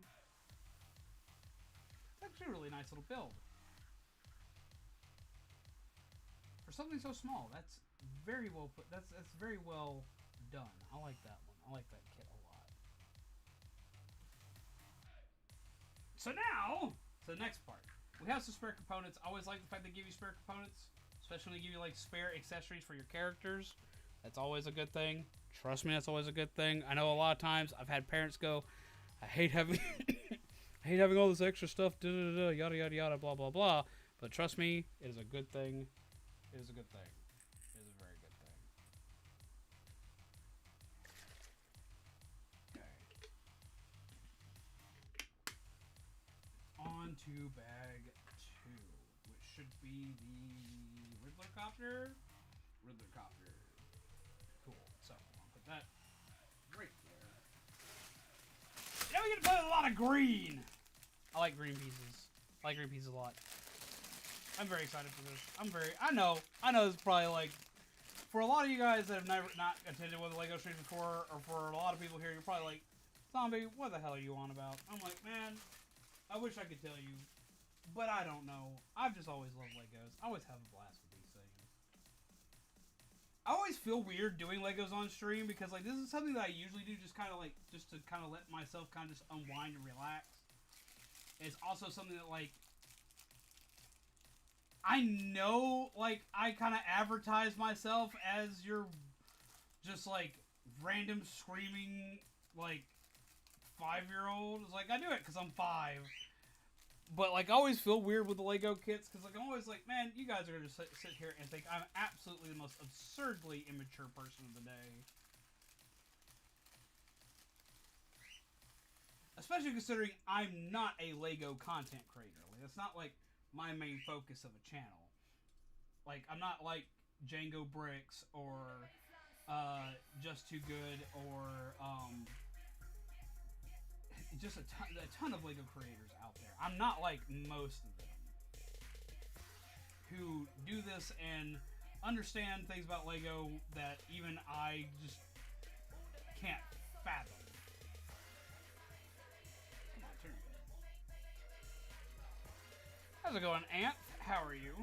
A: It's actually a really nice little build. For something so small, that's very well put. That's very well done. I like that one. I like that kit a lot. So now, to the next part. We have some spare components. I always like the fact they give you spare components, especially when they give you like spare accessories for your characters. That's always a good thing. Trust me, that's always a good thing. I know a lot of times I've had parents go, I hate having I hate having all this extra stuff, yada yada yada, blah blah blah. But trust me, it is a good thing. It is a good thing. It is a very good thing. On to bag 2, which should be the Riddler Copter. Cool. So I'll put that right there. Now we get to put a lot of green. I like green pieces. I like green pieces a lot. I'm very excited for this. I know it's probably like, for a lot of you guys that have not attended one of the Lego streams before, or for a lot of people here, you're probably like, Zombie, what the hell are you on about? I'm like, man, I wish I could tell you, but I don't know. I've just always loved Legos. I always have a blast with these things. I always feel weird doing Legos on stream because like this is something that I usually do just to kind of let myself kind of just unwind and relax. It's also something that like I know like I kind of advertise myself as your just like random screaming like 5-year-old. It's like I do it because I'm 5. But, like, I always feel weird with the Lego kits, because, like, I'm always like, man, you guys are going to sit here and think I'm absolutely the most absurdly immature person of the day. Especially considering I'm not a Lego content creator. Like, that's not, like, my main focus of a channel. Like, I'm not like Django Bricks, or, Just Too Good, or, just a ton of Lego creators out there. I'm not like most of them who do this and understand things about Lego that even I just can't fathom. Come on, turn your head. How's it going, Ant? How are you?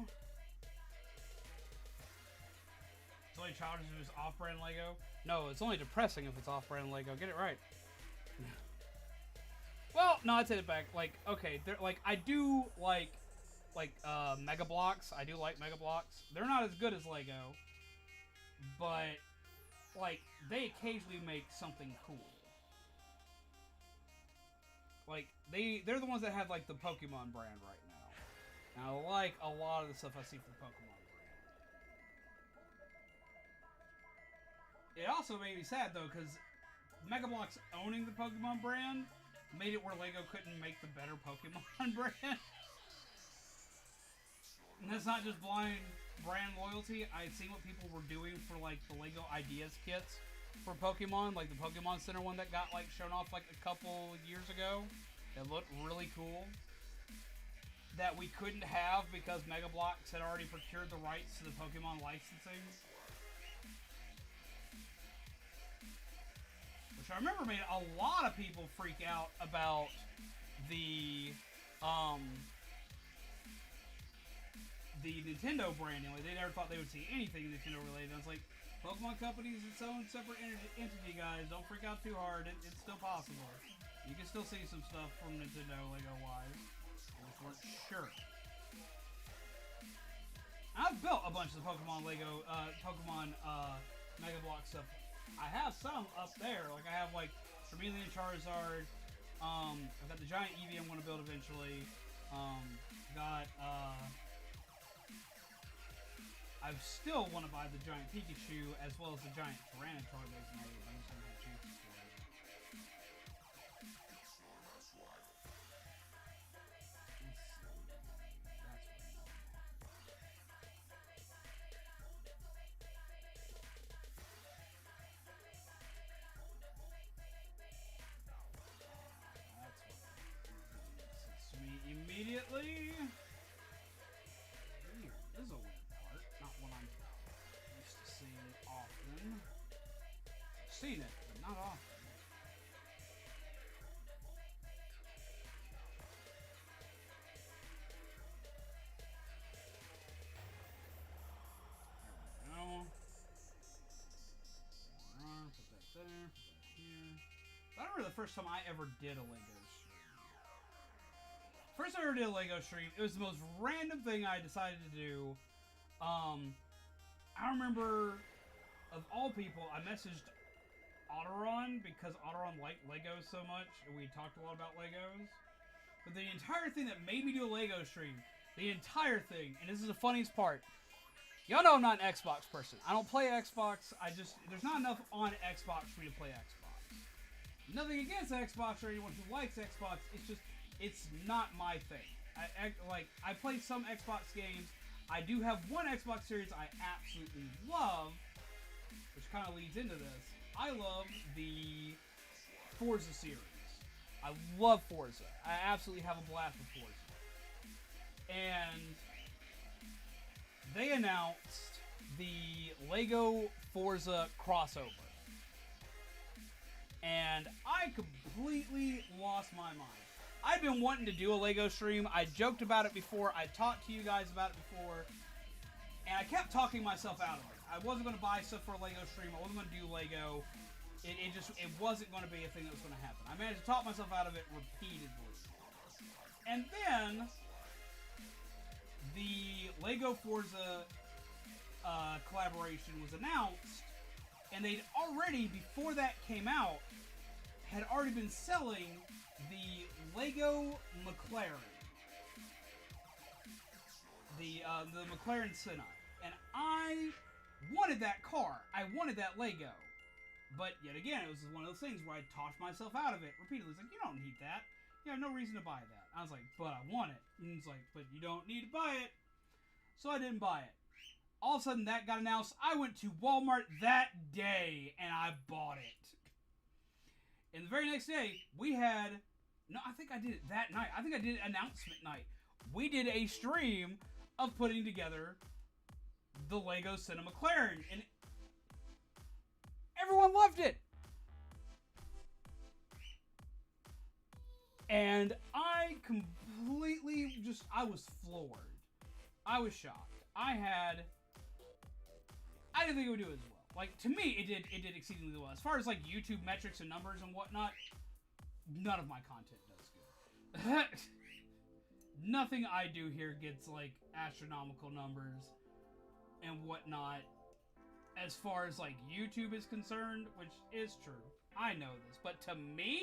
A: It's only childish if it's off-brand Lego. No, it's only depressing if it's off-brand Lego. Get it right. Well, no, I take it back. Like, okay, they're like I do like Mega Bloks. I do like Mega Bloks. They're not as good as Lego, but like they occasionally make something cool. Like they're the ones that have like the Pokemon brand right now. And I like a lot of the stuff I see for the Pokemon brand. It also made me sad though, because Mega Bloks owning the Pokemon brand made it where Lego couldn't make the better Pokemon brand. And that's not just blind brand loyalty. I'd seen what people were doing for like the Lego Ideas kits for Pokemon, like the Pokemon Center one that got like shown off like a couple years ago. It looked really cool. That we couldn't have because Mega Bloks had already procured the rights to the Pokemon licensing. Which I remember made a lot of people freak out about the Nintendo branding. Like, they never thought they would see anything Nintendo related. I was like, Pokemon Company's its own separate entity, guys. Don't freak out too hard. It's still possible. You can still see some stuff from Nintendo Lego-wise. I just weren't sure. I've built a bunch of the Pokemon Lego, Pokemon Mega Bloks stuff. I have some up there. Like, I have, like, Charmeleon, Charizard. I've got the giant Eevee I'm going to build eventually. I still want to buy the giant Pikachu as well as the giant Tyranitar that's made. I just haven't had chances for it. Immediately. Weird. This is a weird part. Not one I'm used to seeing often. I've seen it, but not often. There we go. Put that there. Put that here. I remember the first time I ever did a Lego stream. First time I ever did a Lego stream, it was the most random thing I decided to do. I remember, of all people, I messaged Otteron because Otteron liked Legos so much, and we talked a lot about Legos. But the entire thing that made me do a Lego stream, the entire thing, and this is the funniest part, y'all know I'm not an Xbox person. I don't play Xbox. There's not enough on Xbox for me to play Xbox. Nothing against Xbox or anyone who likes Xbox. It's just, it's not my thing. I play some Xbox games. I do have one Xbox series I absolutely love, which kind of leads into this. I love the Forza series. I love Forza. I absolutely have a blast with Forza. And they announced the Lego Forza crossover. And I completely lost my mind. I've been wanting to do a Lego stream. I joked about it before. I talked to you guys about it before. And I kept talking myself out of it. I wasn't going to buy stuff for a Lego stream. I wasn't going to do Lego. It wasn't going to be a thing that was going to happen. I managed to talk myself out of it repeatedly. And then the Lego Forza collaboration was announced. And they'd already, before that came out, had already been selling the Lego McLaren. The McLaren Senna. And I wanted that car. I wanted that Lego. But yet again, it was one of those things where I talked myself out of it repeatedly. It's like, you don't need that. You have no reason to buy that. I was like, but I want it. And it's like, but you don't need to buy it. So I didn't buy it. All of a sudden, that got announced. I went to Walmart that day, and I bought it. And the very next day, we had... No, I think I did it that night. I think I did it announcement night. We did a stream of putting together the Lego Cinema McLaren, and everyone loved it. And I completely I was floored. I was shocked. I didn't think it would do as well. Like, to me, it did exceedingly well. As far as, like, YouTube metrics and numbers and whatnot, none of my content does good. Nothing I do here gets, like, astronomical numbers and whatnot. As far as, like, YouTube is concerned, which is true. I know this. But to me,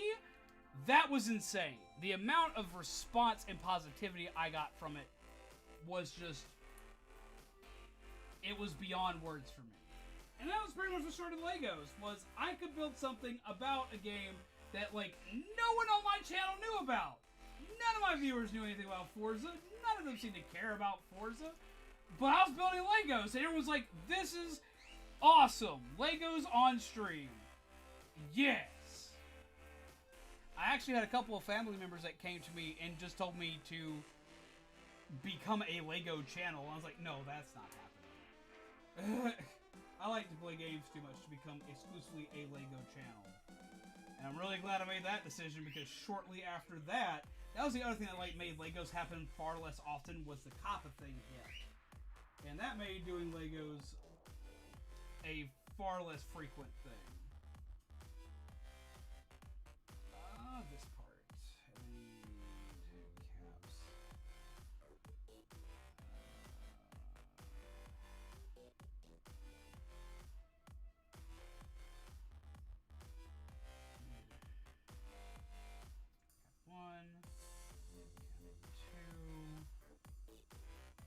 A: that was insane. The amount of response and positivity I got from it was just... It was beyond words for me. And that was pretty much what started Legos, was I could build something about a game that, like, no one on my channel knew about. None of my viewers knew anything about Forza. None of them seemed to care about Forza. But I was building Legos, and everyone was like, this is awesome. Legos on stream. Yes. I actually had a couple of family members that came to me and just told me to become a Lego channel. I was like, no, that's not happening. I like to play games too much to become exclusively a Lego channel. And I'm really glad I made that decision, because shortly after that, that was the other thing that like made Legos happen far less often, was the COPPA thing hit. And that made doing Legos a far less frequent thing. This part. I need caps. One, two,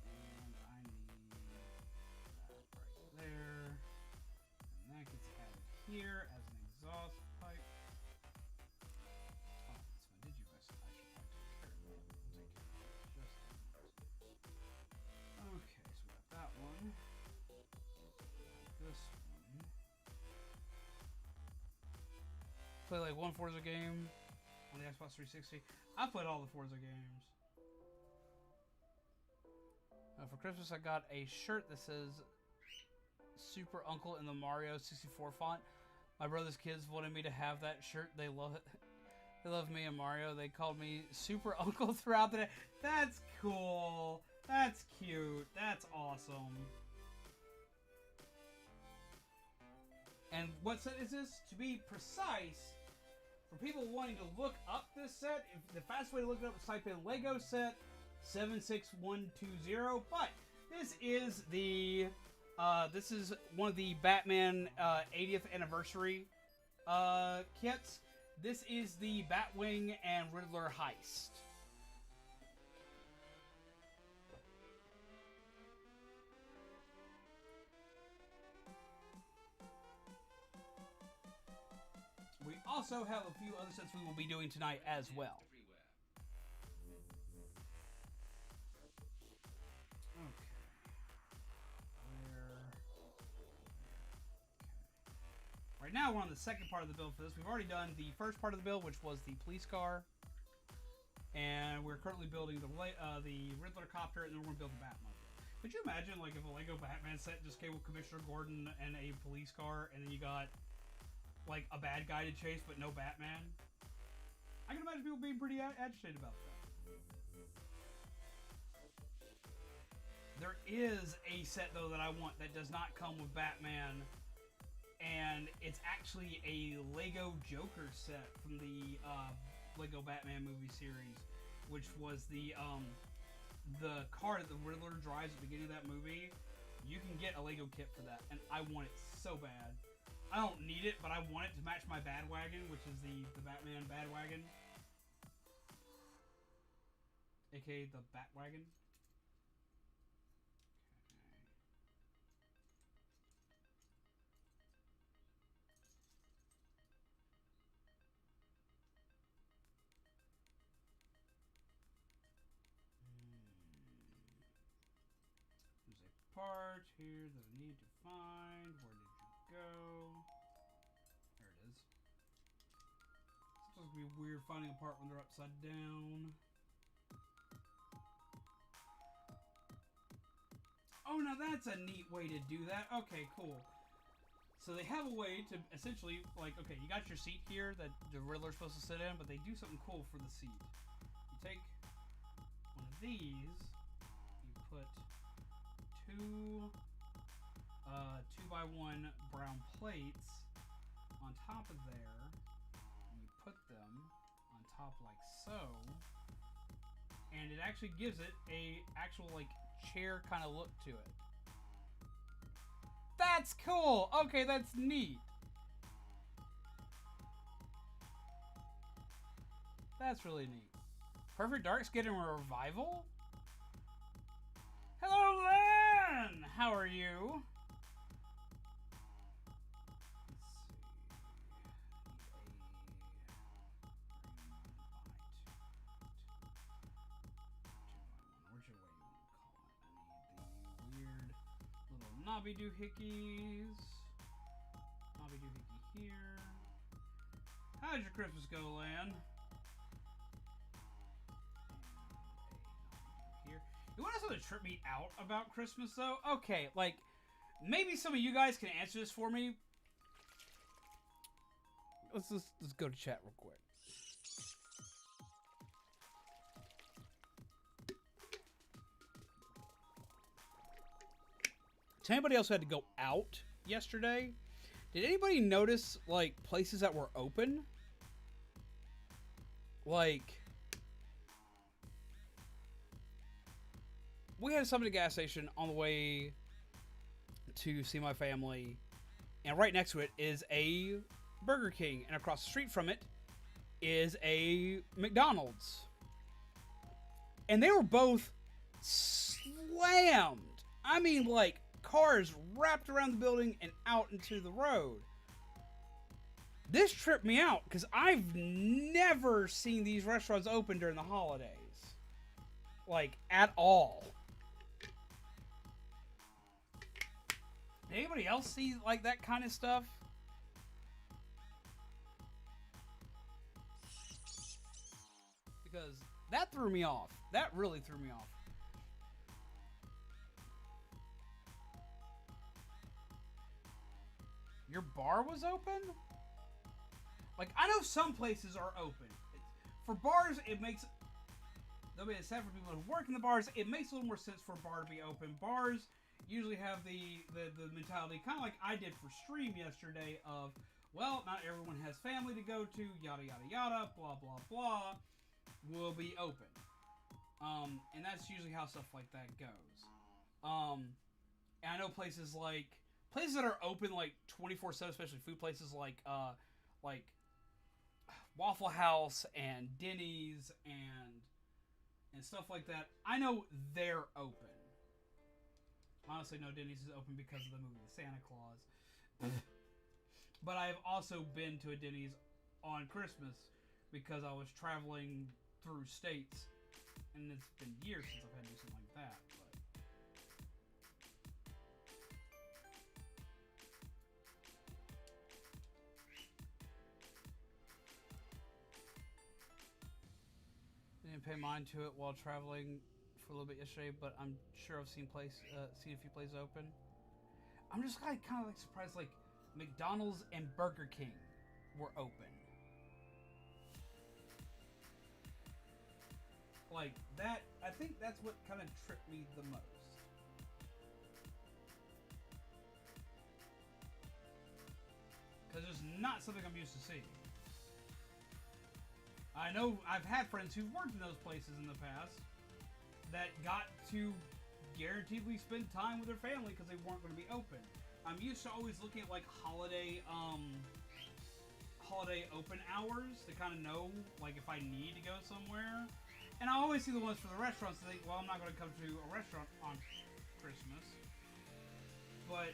A: and I need that right there. And that gets added here as an exhaust pipe. Oh, that's my Digibus. I should probably take care of that. Take care of that just a minute. Okay, so we got that one. This one. Play like one Forza game on the Xbox 360. I played all the Forza games. For Christmas, I got a shirt that says Super Uncle in the Mario 64 font. My brother's kids wanted me to have that shirt. They love it. They love me and Mario. They called me Super Uncle throughout the day. That's cool. That's cute. That's awesome. And what set is this? To be precise, for people wanting to look up this set, the fastest way to look it up is type in Lego set 76120. But this is the this is one of the Batman 80th anniversary kits. This is the Batwing and Riddler heist. We also have a few other sets we will be doing tonight as well. Okay. Right now we're on the second part of the build for this. We've already done the first part of the build, which was the police car. And we're currently building the Riddler copter, and then we're going to build the Batmobile. Could you imagine, like, if a Lego Batman set just came with Commissioner Gordon and a police car, and then you got like a bad guy to chase but no Batman? I can imagine people being pretty agitated about that. There is a set though that I want that does not come with Batman, and it's actually a Lego Joker set from the Lego Batman movie series, which was the car that the Riddler drives at the beginning of that movie. You can get a Lego kit for that, and I want it so bad. I don't need it, but I want it to match my Badwagon, which is the Batman Badwagon. AKA the Batwagon. There's a part here that I need to find. Where did you go? There it is. It's supposed to be weird finding a part when they're upside down. Oh, now that's a neat way to do that. Okay, cool. So they have a way to essentially, like, okay, you got your seat here that the Riddler's supposed to sit in, but they do something cool for the seat. You take one of these, you put two 2x1 brown plates on top of there, and you put them on top like so, and it actually gives it a actual, like, chair kind of look to it. That's cool! Okay, that's neat. That's really neat. Perfect Dark's getting a revival? Hello, Lan! How are you? Nobby doohickeys. Nobby doohickey here. How's your Christmas go, Lan? Here. You want to trip me out about Christmas, though? Okay, like, maybe some of you guys can answer this for me. Let's go to chat real quick. To anybody else who had to go out yesterday, did anybody notice, like, places that were open? Like, we had to stop at a gas station on the way to see my family, and right next to it is a Burger King, and across the street from it is a McDonald's. And they were both slammed. I mean, like, cars wrapped around the building and out into the road. This tripped me out because I've never seen these restaurants open during the holidays. Like, at all. Did anybody else see, like, that kind of stuff? Because that threw me off. That really threw me off. Your bar was open? Like, I know some places are open. For bars, it makes... Though it's sad for people who work in the bars, it makes a little more sense for a bar to be open. Bars usually have the mentality, kind of like I did for stream yesterday, of, well, not everyone has family to go to, yada, yada, yada, blah, blah, blah, will be open. And that's usually how stuff like that goes. And I know places that are open like 24/7, especially food places like Waffle House and Denny's and stuff like that. I know they're open. Honestly, no, Denny's is open because of the movie The Santa Claus. But I have also been to a Denny's on Christmas because I was traveling through states, and it's been years since I've had to do something like that. Didn't pay mind to it while traveling for a little bit yesterday, but I'm sure I've seen a few places open. I'm just kind of like surprised, like McDonald's and Burger King were open. Like that, I think that's what kind of tripped me the most. Because it's not something I'm used to seeing. I know I've had friends who've worked in those places in the past that got to guaranteedly spend time with their family because they weren't going to be open. I'm used to always looking at like holiday open hours to kind of know like if I need to go somewhere. And I always see the ones for the restaurants and think, well, I'm not going to come to a restaurant on Christmas. But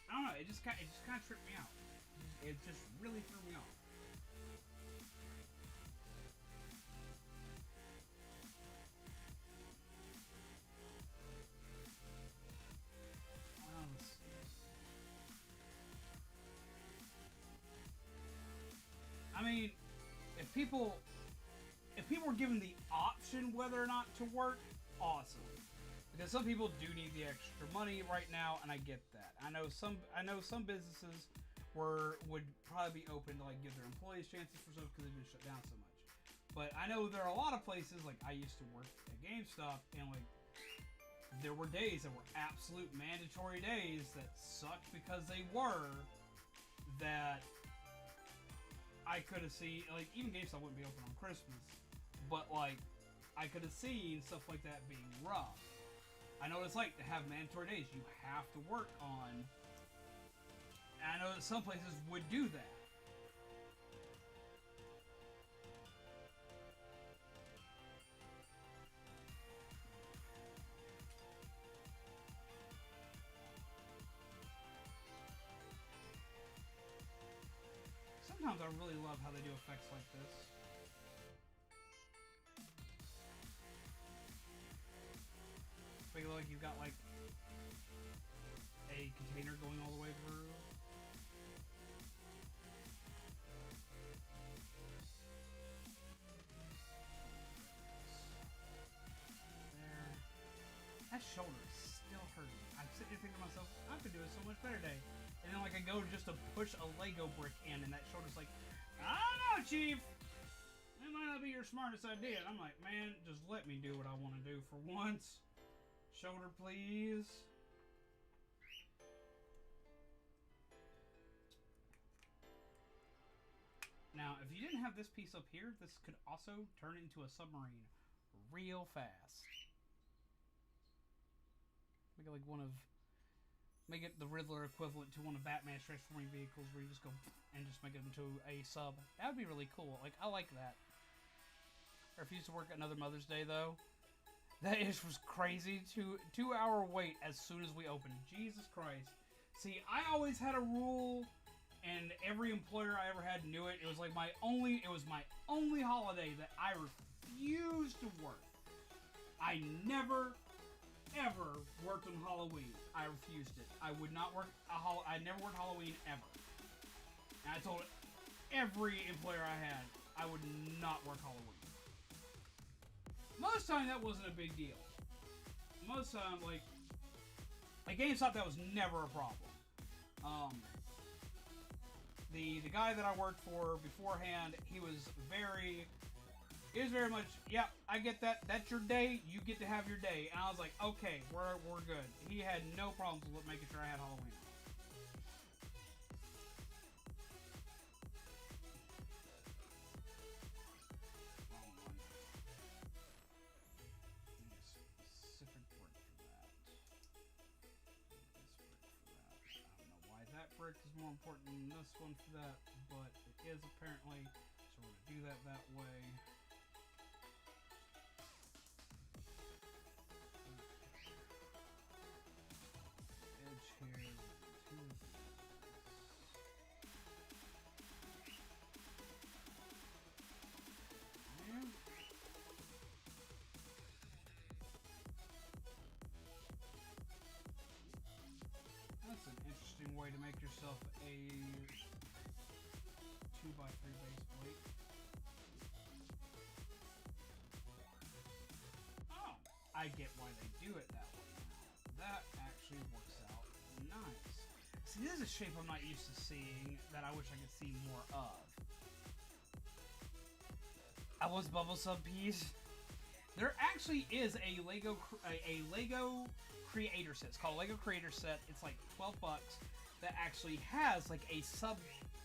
A: I don't know, it just kind of tripped me out. It just really threw me off. I mean, if people were given the option whether or not to work, awesome. Because some people do need the extra money right now, and I get that. I know some businesses would probably be open to like give their employees chances for stuff because they've been shut down so much. But I know there are a lot of places, like I used to work at GameStop, and like there were days that were absolute mandatory days that sucked because they were, that I could have seen, like even GameStop wouldn't be open on Christmas, but like I could have seen stuff like that being rough. I know what it's like to have mandatory days you have to work on. And I know that some places would do that. Sometimes I really love how they do effects like this. Make it look like you've got like a container going all the way through. There. That shoulder is still hurting. I'm sitting here thinking to myself, I could do it so much better today. And then like I go just to push a Lego brick in, and that shoulder's like, I don't know, Chief. That might not be your smartest idea. And I'm like, man, just let me do what I want to do for once. Shoulder, please. Now, if you didn't have this piece up here, this could also turn into a submarine real fast. Make it like make it the Riddler equivalent to one of Batman's transforming vehicles, where you just go and just make it into a sub. That would be really cool. Like, I like that. I refuse to work another Mother's Day, though. That was crazy. 2-hour wait as soon as we opened. Jesus Christ. See, I always had a rule, and every employer I ever had knew it. It was like my only holiday that I refused to work. I never, ever worked on Halloween. I refused it. I would not work I never worked Halloween ever. And I told every employer I had I would not work Halloween. Most time that wasn't a big deal. Most time, like GameStop, that was never a problem. The guy that I worked for beforehand, he was very much, yeah, I get that. That's your day. You get to have your day. And I was like, okay, we're good. He had no problems with making sure I had Halloween. Brick is more important than this one for that, but it is apparently, so we're going to do that way. Edge here, two of these. Yeah. That's an interesting way to make yourself a 2x3 base plate. Oh, I get why they do it that way now. That actually works out nice. See, this is a shape I'm not used to seeing that I wish I could see more of. I was bubble sub piece. There actually is a Lego creator set. It's called a Lego Creator Set. It's like $12 that actually has like a sub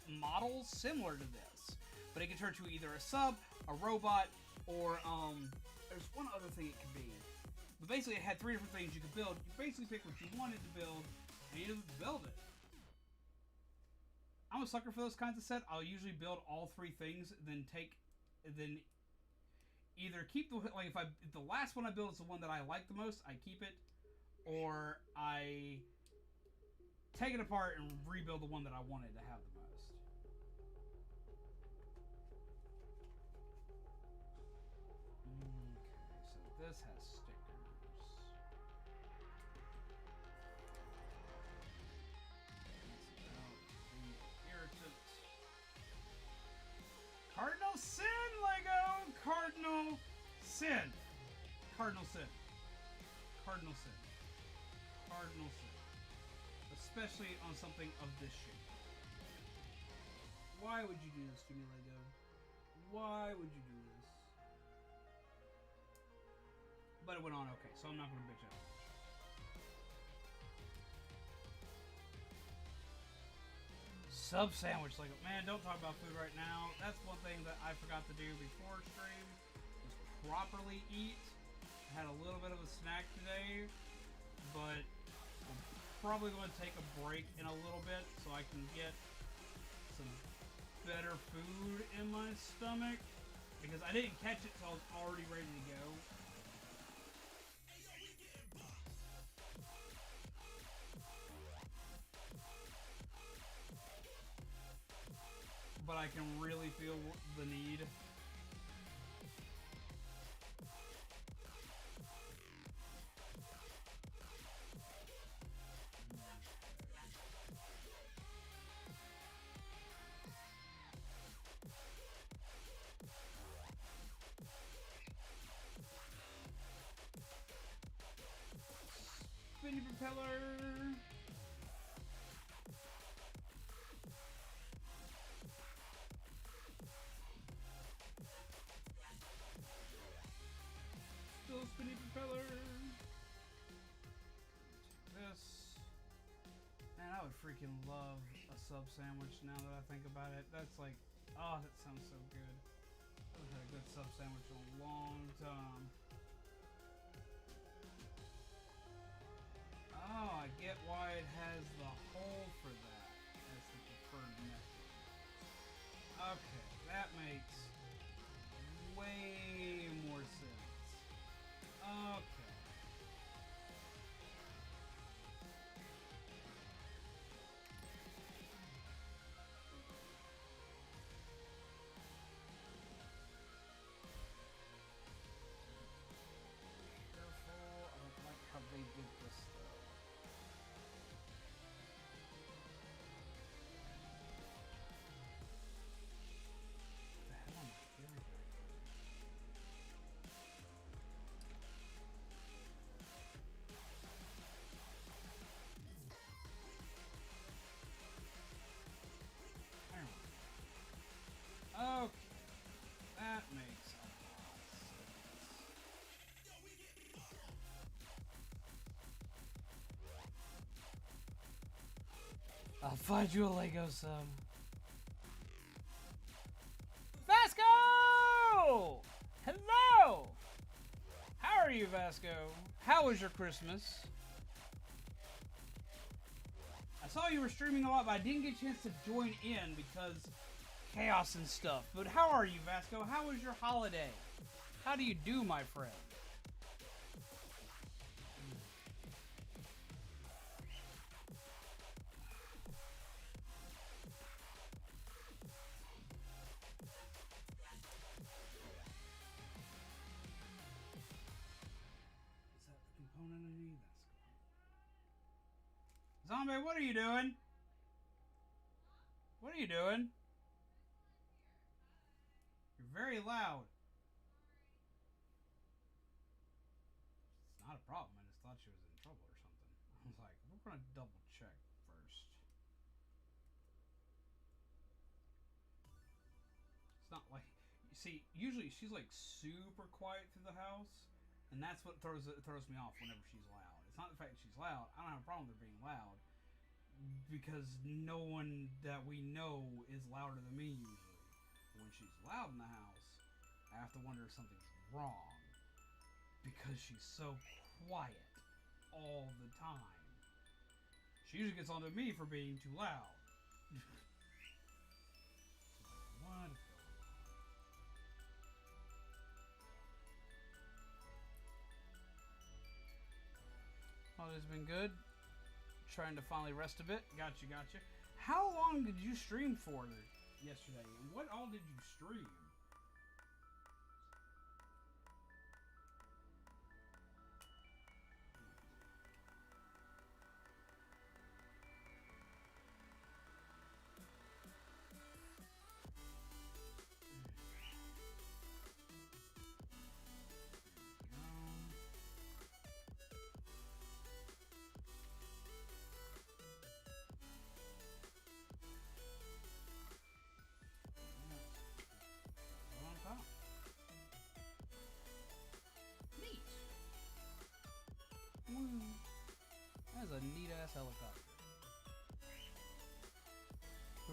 A: model similar to this, but it can turn to either a sub, a robot, or there's one other thing it could be. But basically, it had 3 different things you could build. You basically pick what you wanted to build, and you just build it. I'm a sucker for those kinds of set. I'll usually build all 3 things, then either keep if the last one I build is the one that I like the most, I keep it, or I take it apart and rebuild the one that I wanted to have the most. Okay, so this has stickers. Irritant. Cardinal Sin, Lego! Cardinal Sin. Cardinal Sin. cardinal sin. Cardinal sin. Especially on something of this shape. Why would you do this to me, Lego? Why would you do this? But it went on okay, so I'm not going to bitch out. Sub sandwich, Lego. Man, don't talk about food right now. That's one thing that I forgot to do before stream. Was properly eat. I had a little bit of a snack today, but I'm probably going to take a break in a little bit so I can get some better food in my stomach, because I didn't catch it so I was already ready to go. But I can really feel the need. Spinny propeller. Still spinny propeller. This. Man, I would freaking love a sub sandwich now that I think about it. That's like, oh, that sounds so good. I haven't had a good sub sandwich in a long time. Oh, I get why it has the hole for that as the preferred method. Okay, that makes way more sense. Okay. Careful, I don't like how they did this though. What the hell am I doing? Okay, that makes a lot of sense. I'll find you a Lego sub. Vasco! Hello! How are you, Vasco? How was your Christmas? I saw you were streaming a lot, but I didn't get a chance to join in because chaos and stuff. But how are you, Vasco? How was your holiday? How do you do, my friend? Is that the component I need? That's cool. Zombie, what are you doing? What are you doing? You're very loud. It's not a problem. I just thought she was in trouble or something. I was like, we're gonna double check first. It's not like, you see, usually she's like super quiet through the house, and that's what throws me off whenever she's loud. It's not the fact that she's loud. I don't have a problem with her being loud, because no one that we know is louder than me usually. But when she's loud in the house, I have to wonder if something's wrong, because she's so quiet all the time. She usually gets onto me for being too loud. What is going on? Oh, it's been good. Trying to finally rest a bit. Gotcha. How long did you stream for yesterday? And what all did you stream?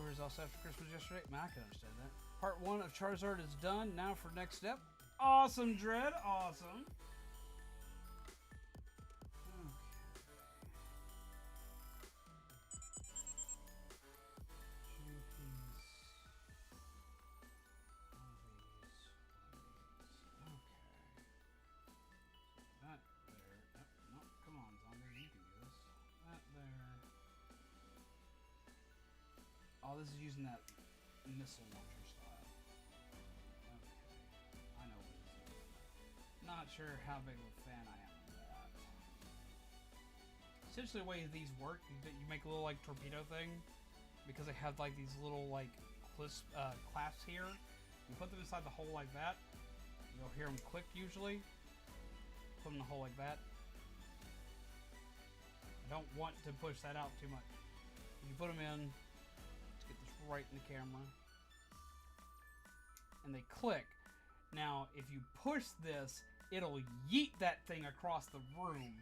A: Whoever's else after Christmas yesterday. Man, I can understand that. Part 1 of Charizard is done. Now for next step. Awesome, Dread. Awesome. That there. No, come on, zombie. You can do this. That there. Oh, this is using that missile launcher style. Okay. I know what it is. Not sure how big of a fan I am of that. Essentially, the way these work, you make a little like torpedo thing because they have like these little like clasps here. You put them inside the hole like that. You'll hear them click usually. Put them in the hole like that. I don't want to push that out too much. You put them in. Let's get this right in the camera. And they click. Now, if you push this, it'll yeet that thing across the room.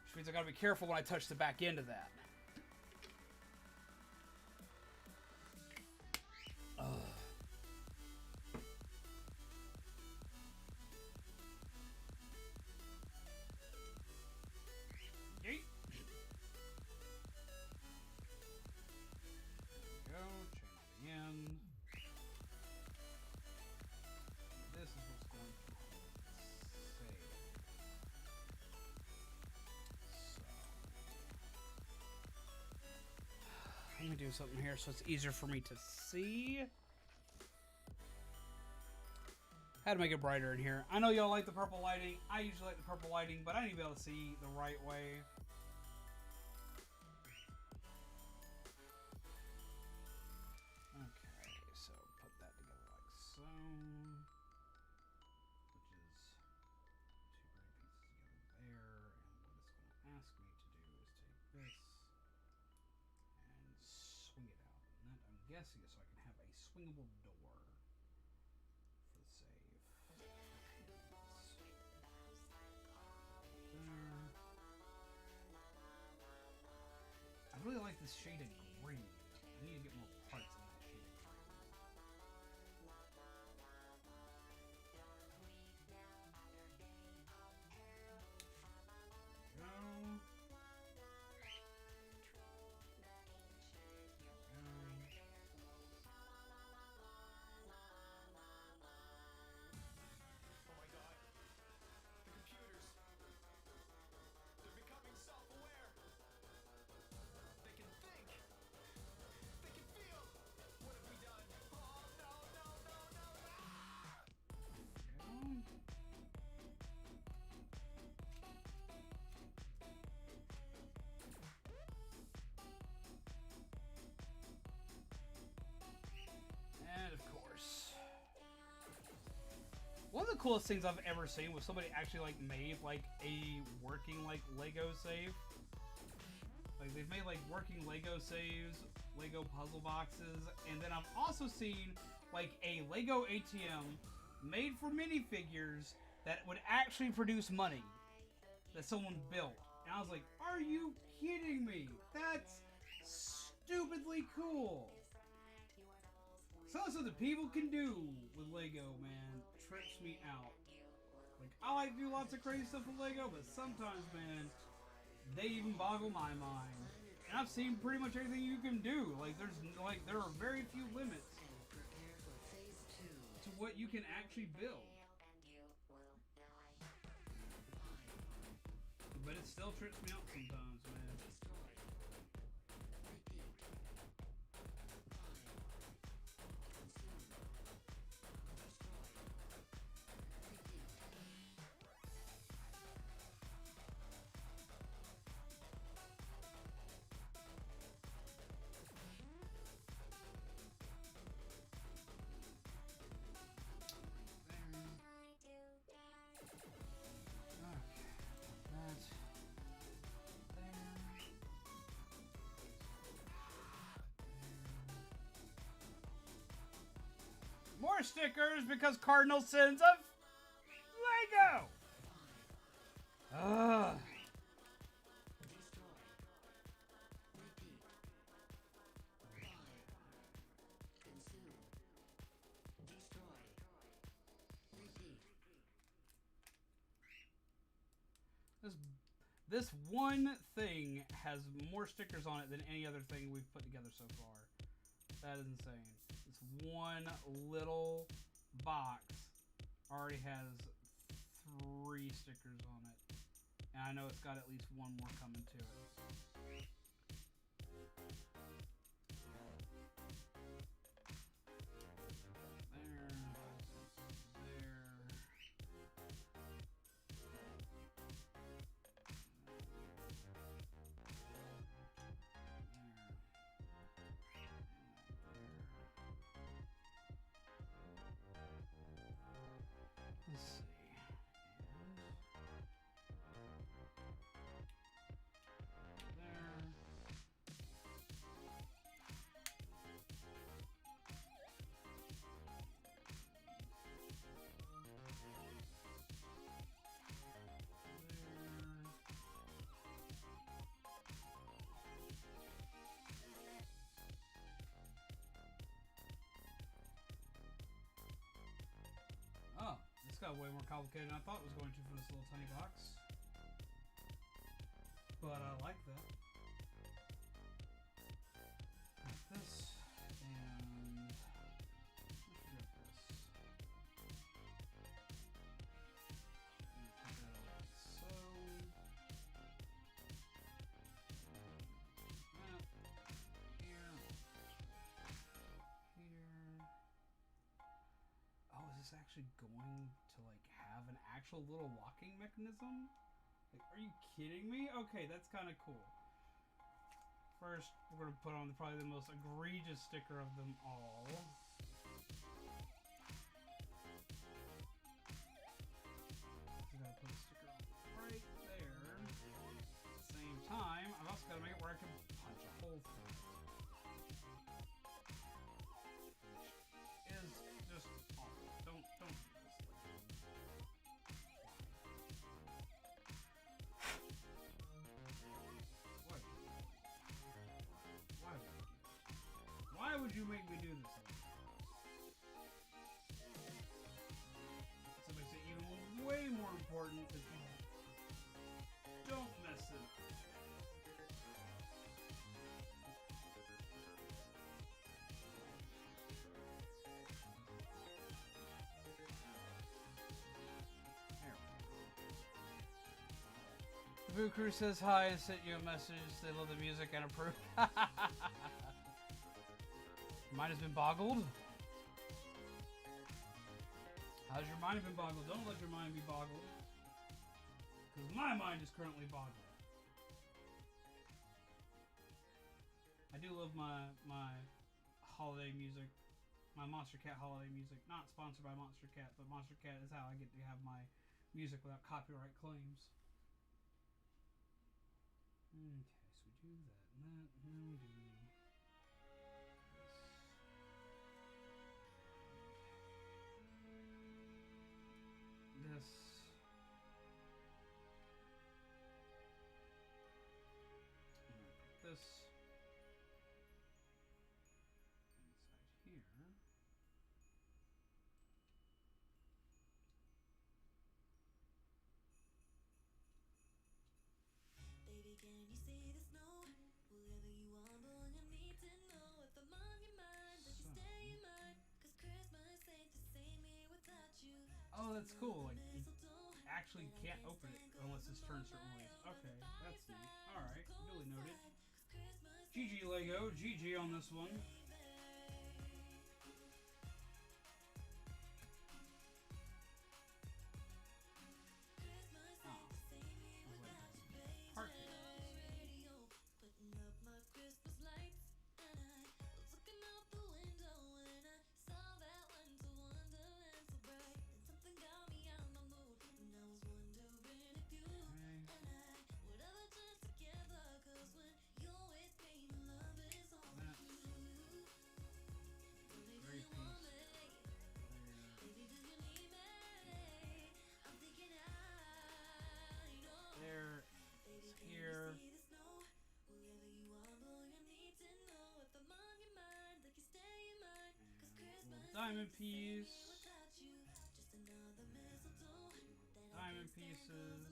A: Which means I gotta be careful when I touch the back end of that. Ugh. Yeet. There we go. Chain it in. This is what's going to save. So let me do something here so it's easier for me to see. How to make it brighter in here. I know y'all like the purple lighting. I usually like the purple lighting, but I need to be able to see the right way. Okay, so put that together like so. Which is 2 pretty pieces together there. And what it's going to ask me to do is take this and swing it out. And that, I'm guessing, is so I can have a swingable door for the save. I really like this shade of green. I need to get more parts in that shade of green. There we go.
B: Oh my god. The computers. They're becoming self-aware. They can think. They can feel. What have we done? Oh no, no, no, no,
A: And of course, one of the coolest things I've ever seen was somebody actually like made like a working like Lego save. Like they've made like working Lego saves, Lego puzzle boxes, and then I've also seen like a Lego ATM made for minifigures that would actually produce money that someone built. And I was like, are you kidding me? That's stupidly cool. Some of the people can do with Lego, man, trips me out. Like, I like to do lots of crazy stuff with Lego, but sometimes, man, they even boggle my mind. And I've seen pretty much everything you can do. Like, there are very few limits to what you can actually build. But it still trips me out sometimes, man. More stickers because Cardinal Sins of Lego! Ugh. This one thing has more stickers on it than any other thing we've put together so far. That is insane. This one little box already has 3 stickers on it. And I know it's got at least one more coming to it. Let's see. There. Oh, this got way more complicated than I thought it was going to for this little tiny box. But I like that. Like this, and let's grab this. And put that like so. Here. Here. Oh, is this actually going to like have an actual little locking mechanism? Like, are you kidding me? Okay, that's kind of cool. First, we're going to put on probably the most egregious sticker of them all. We gotta put a sticker right there. At the same time, I've also got to make it where I can punch a hole through it. Is just awful. Don't do this. Why would you make me do this? So it makes it even way more important that you don't mess it up. The Boo Crew says hi and sent you a message. They love the music and approve. Mind has been boggled. How's your mind been boggled? Don't let your mind be boggled. Because my mind is currently boggled. I do love my holiday music. My Monster Cat holiday music. Not sponsored by Monster Cat, but Monster Cat is how I get to have my music without copyright claims. Okay, so we do that and that, and then we do this. This. Inside here.
C: Baby, can you see the snow? Whatever you want, boy, I need to know if I'm on your mind, that you stay in mind. 'Cause Christmas ain't the same here without you.
A: Oh, that's cool. Like, you actually can't open it unless it's turned certain ways. Okay, that's neat. Alright, duly noted. GG Lego, GG on this one. There, here. Diamond piece. Diamond pieces.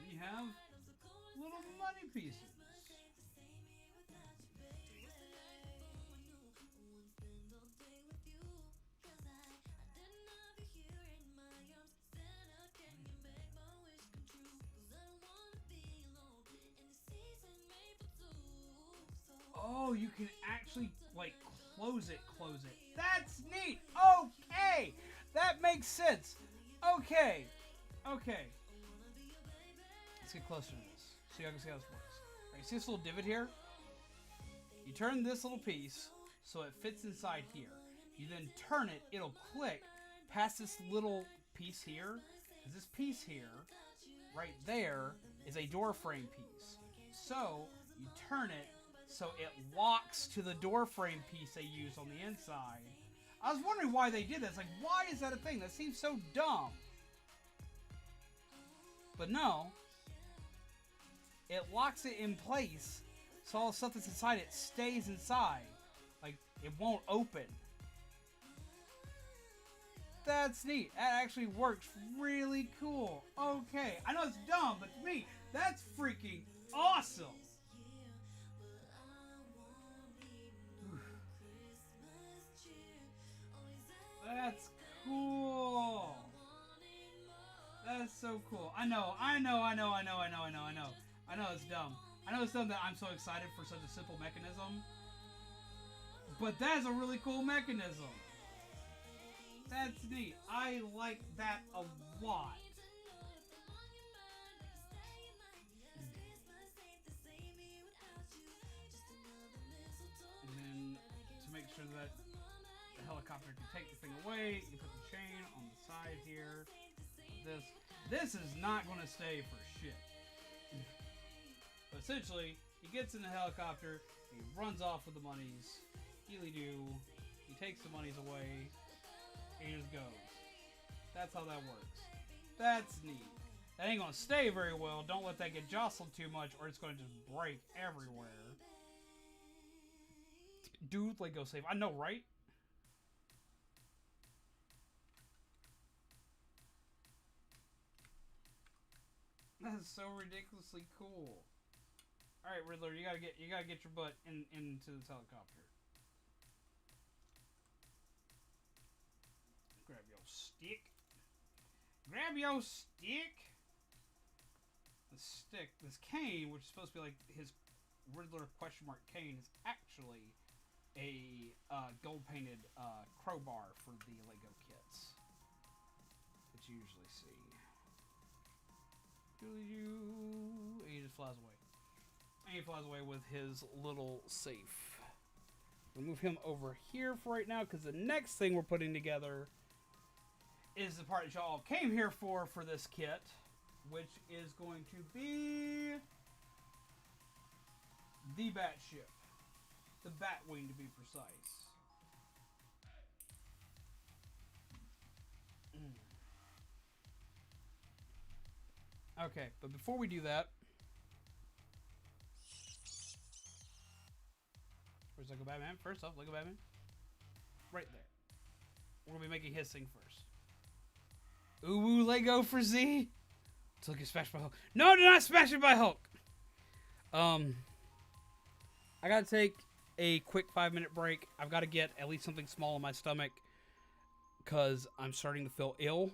A: then you have little money pieces. Oh, you can actually, like, close it. That's neat. Okay. That makes sense. Okay. Let's get closer to this. So y'all can see how this works. Alright, see this little divot here? You turn this little piece so it fits inside here. You then turn it, it'll click past this little piece here. Because this piece here, right there, is a door frame piece. So, you turn it so it locks to the door frame piece they use on the inside. I was wondering why they did that. It's like, why is that a thing? That seems so dumb. But no. It locks it in place so all the stuff that's inside it stays inside. Like, it won't open. That's neat. That actually works really cool. Okay. I know it's dumb, but to me, that's freaking awesome. That's cool. That's so cool. I know it's dumb. I know it's dumb that I'm so excited for such a simple mechanism. But that's a really cool mechanism. That's neat. I like that a lot. And then to make sure that the helicopter can take the thing away, you put the chain on the side here. This is not going to stay for shit. But essentially, he gets in the helicopter, he runs off with the monies, heely-doo, he takes the monies away, and he just goes. That's how that works. That's neat. That ain't going to stay very well. Don't let that get jostled too much, or it's going to just break everywhere. Dude, Lego safe. I know, right? That's so ridiculously cool. All right, Riddler, you gotta get your butt into this helicopter. Grab your stick. Grab your stick. The stick, this cane, which is supposed to be like his Riddler question mark cane, is actually a gold painted crowbar for the Lego kits that you usually see. And he just flies away. And he flies away with his little safe. We'll move him over here for right now, because the next thing we're putting together is the part that y'all came here for this kit, which is going to be the bat ship. The Batwing, to be precise. Okay, but before we do that, where's Lego Batman? First off, Lego Batman. Right there. We're going to be making his thing first. Ooh, Lego for Z. Until it gets smashed by Hulk. No, do not smash it by Hulk. I got to take a quick 5-minute break. I've got to get at least something small in my stomach, because I'm starting to feel ill.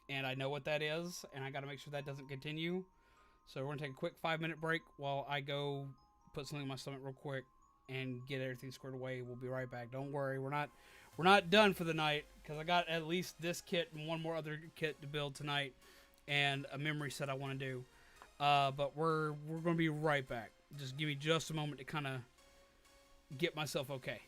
A: And I know what that is, and I got to make sure that doesn't continue. So we're going to take a quick 5-minute break while I go put something in my stomach real quick and get everything squared away. We'll be right back. Don't worry, we're not done for the night, because I got at least this kit and one more other kit to build tonight, and a memory set I want to do. But we're going to be right back. Just give me just a moment to kind of get myself okay.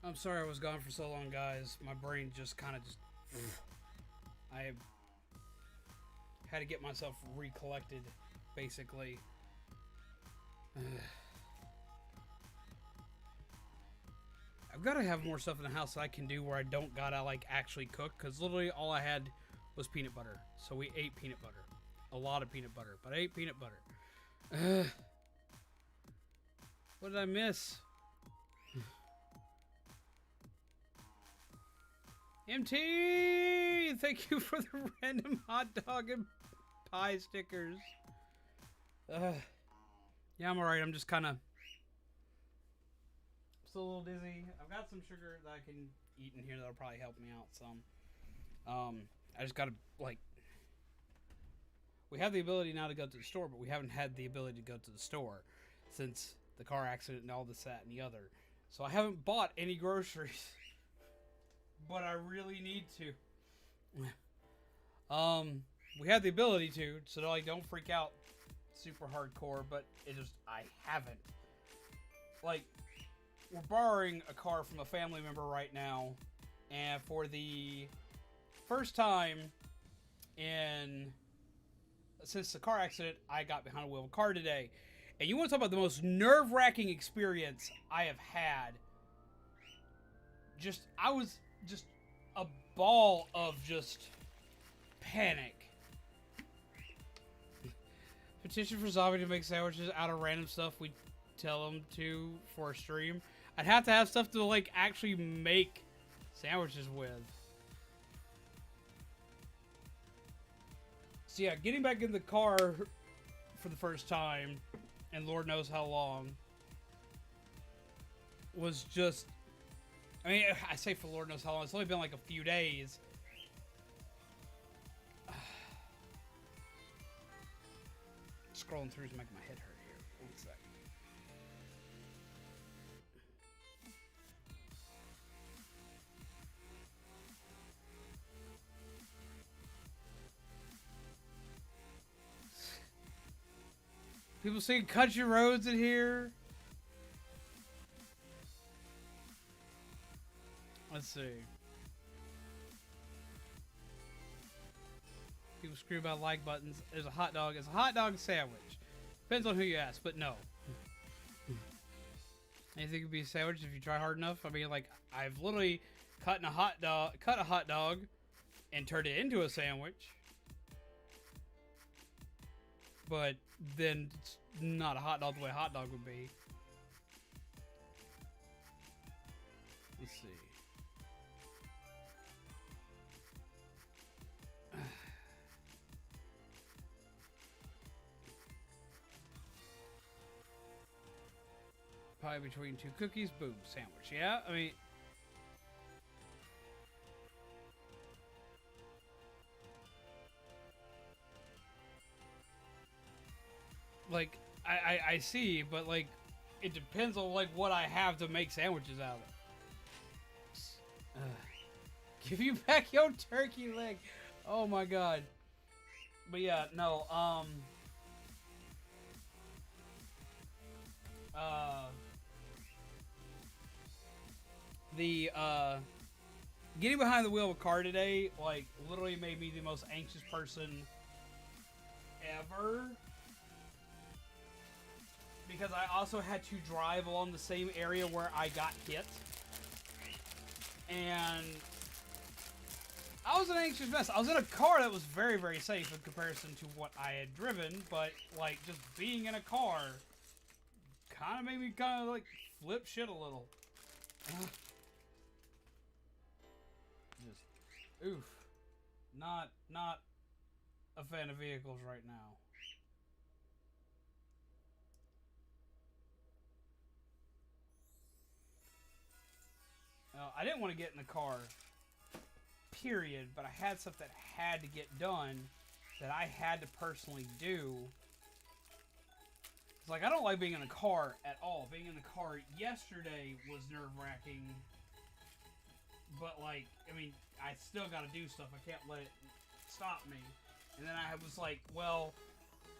A: I'm sorry I was gone for so long, guys. My brain just kind of just... I had to get myself recollected, basically. I've got to have more stuff in the house that I can do where I don't gotta, like, actually cook. Because literally all I had was peanut butter. So we ate peanut butter. A lot of peanut butter. But I ate peanut butter. What did I miss? MT! Thank you for the random hot dog and pie stickers. Yeah, I'm alright. I'm just kind of still a little dizzy. I've got some sugar that I can eat in here that'll probably help me out some. I just gotta, like... We have the ability now to go to the store, but we haven't had the ability to go to the store since the car accident and all this, that, and the other. So I haven't bought any groceries. But I really need to. We have the ability to, so like don't freak out super hardcore, but it just, I haven't. Like, we're borrowing a car from a family member right now, and for the first time since the car accident, I got behind the wheel of a car today. And you want to talk about the most nerve-wracking experience I have had. I was just a ball of just panic. Petition for Zombie to make sandwiches out of random stuff we tell them to for a stream. I'd have to have stuff to, like, actually make sandwiches with. So yeah, getting back in the car for the first time, and Lord knows how long, was just... I mean, I say for Lord knows how long. It's only been like a few days. Scrolling through is making my head hurt here. One sec. People saying country roads in here. Let's see. People scream about like buttons. There's a hot dog. It's a hot dog sandwich. Depends on who you ask, but no. Anything could be a sandwich if you try hard enough. I mean, like, I've literally cut a hot dog and turned it into a sandwich. But then it's not a hot dog the way a hot dog would be. Let's see. Pie between two cookies, boom, sandwich. Yeah, I mean... Like, I see, but, like, it depends on, like, what I have to make sandwiches out of. Give you back your turkey leg. Oh, my God. But, yeah, no, getting behind the wheel of a car today, like, literally made me the most anxious person ever. Because I also had to drive along the same area where I got hit. And I was an anxious mess. I was in a car that was very, very safe in comparison to what I had driven. But, like, just being in a car kind of made me kind of, like, flip shit a little. Just, oof. Not a fan of vehicles right now. I didn't want to get in the car, period, but I had stuff that had to get done that I had to personally do. It's like, I don't like being in a car at all. Being in the car yesterday was nerve-wracking, but, like, I mean, I still got to do stuff. I can't let it stop me. And then I was like, well,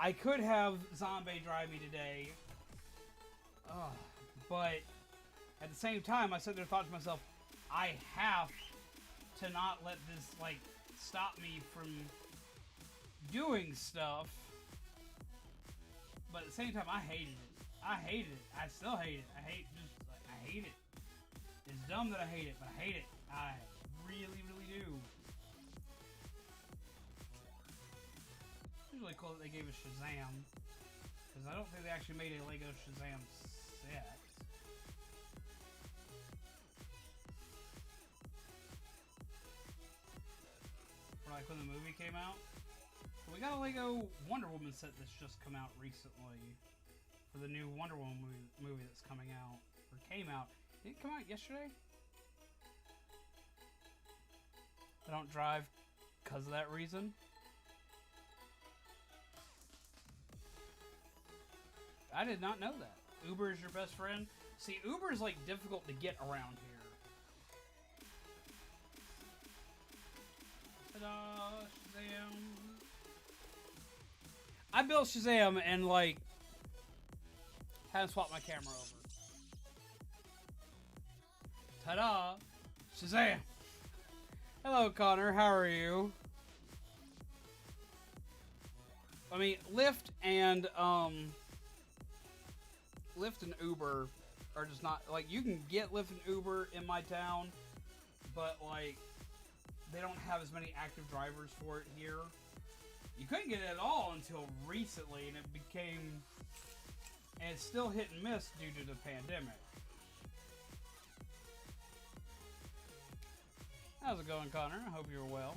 A: I could have Zombie drive me today, but At the same time, I sat there and thought to myself, I have to not let this, like, stop me from doing stuff. But at the same time, I hated it. I hated it. I still hate it. I hate it. It's dumb that I hate it, but I hate it. I really, really do. It's really cool that they gave us Shazam. Because I don't think they actually made a Lego Shazam set. For like when the movie came out. But we got a Lego Wonder Woman set that's just come out recently. For the new Wonder Woman movie that's coming out. Or came out. Did it come out yesterday? I don't drive because of that reason. I did not know that. Uber is your best friend? See, Uber is like difficult to get around here. Ta-da! Shazam! I built Shazam and like haven't swapped my camera over. Ta-da! Shazam! Hello, Connor. How are you? I mean, Lyft and Uber are just not, like, you can get Lyft and Uber in my town, but, like, they don't have as many active drivers for it here. You couldn't get it at all until recently, and it became, and it's still hit and miss due to the pandemic. How's it going, Connor? I hope you're well.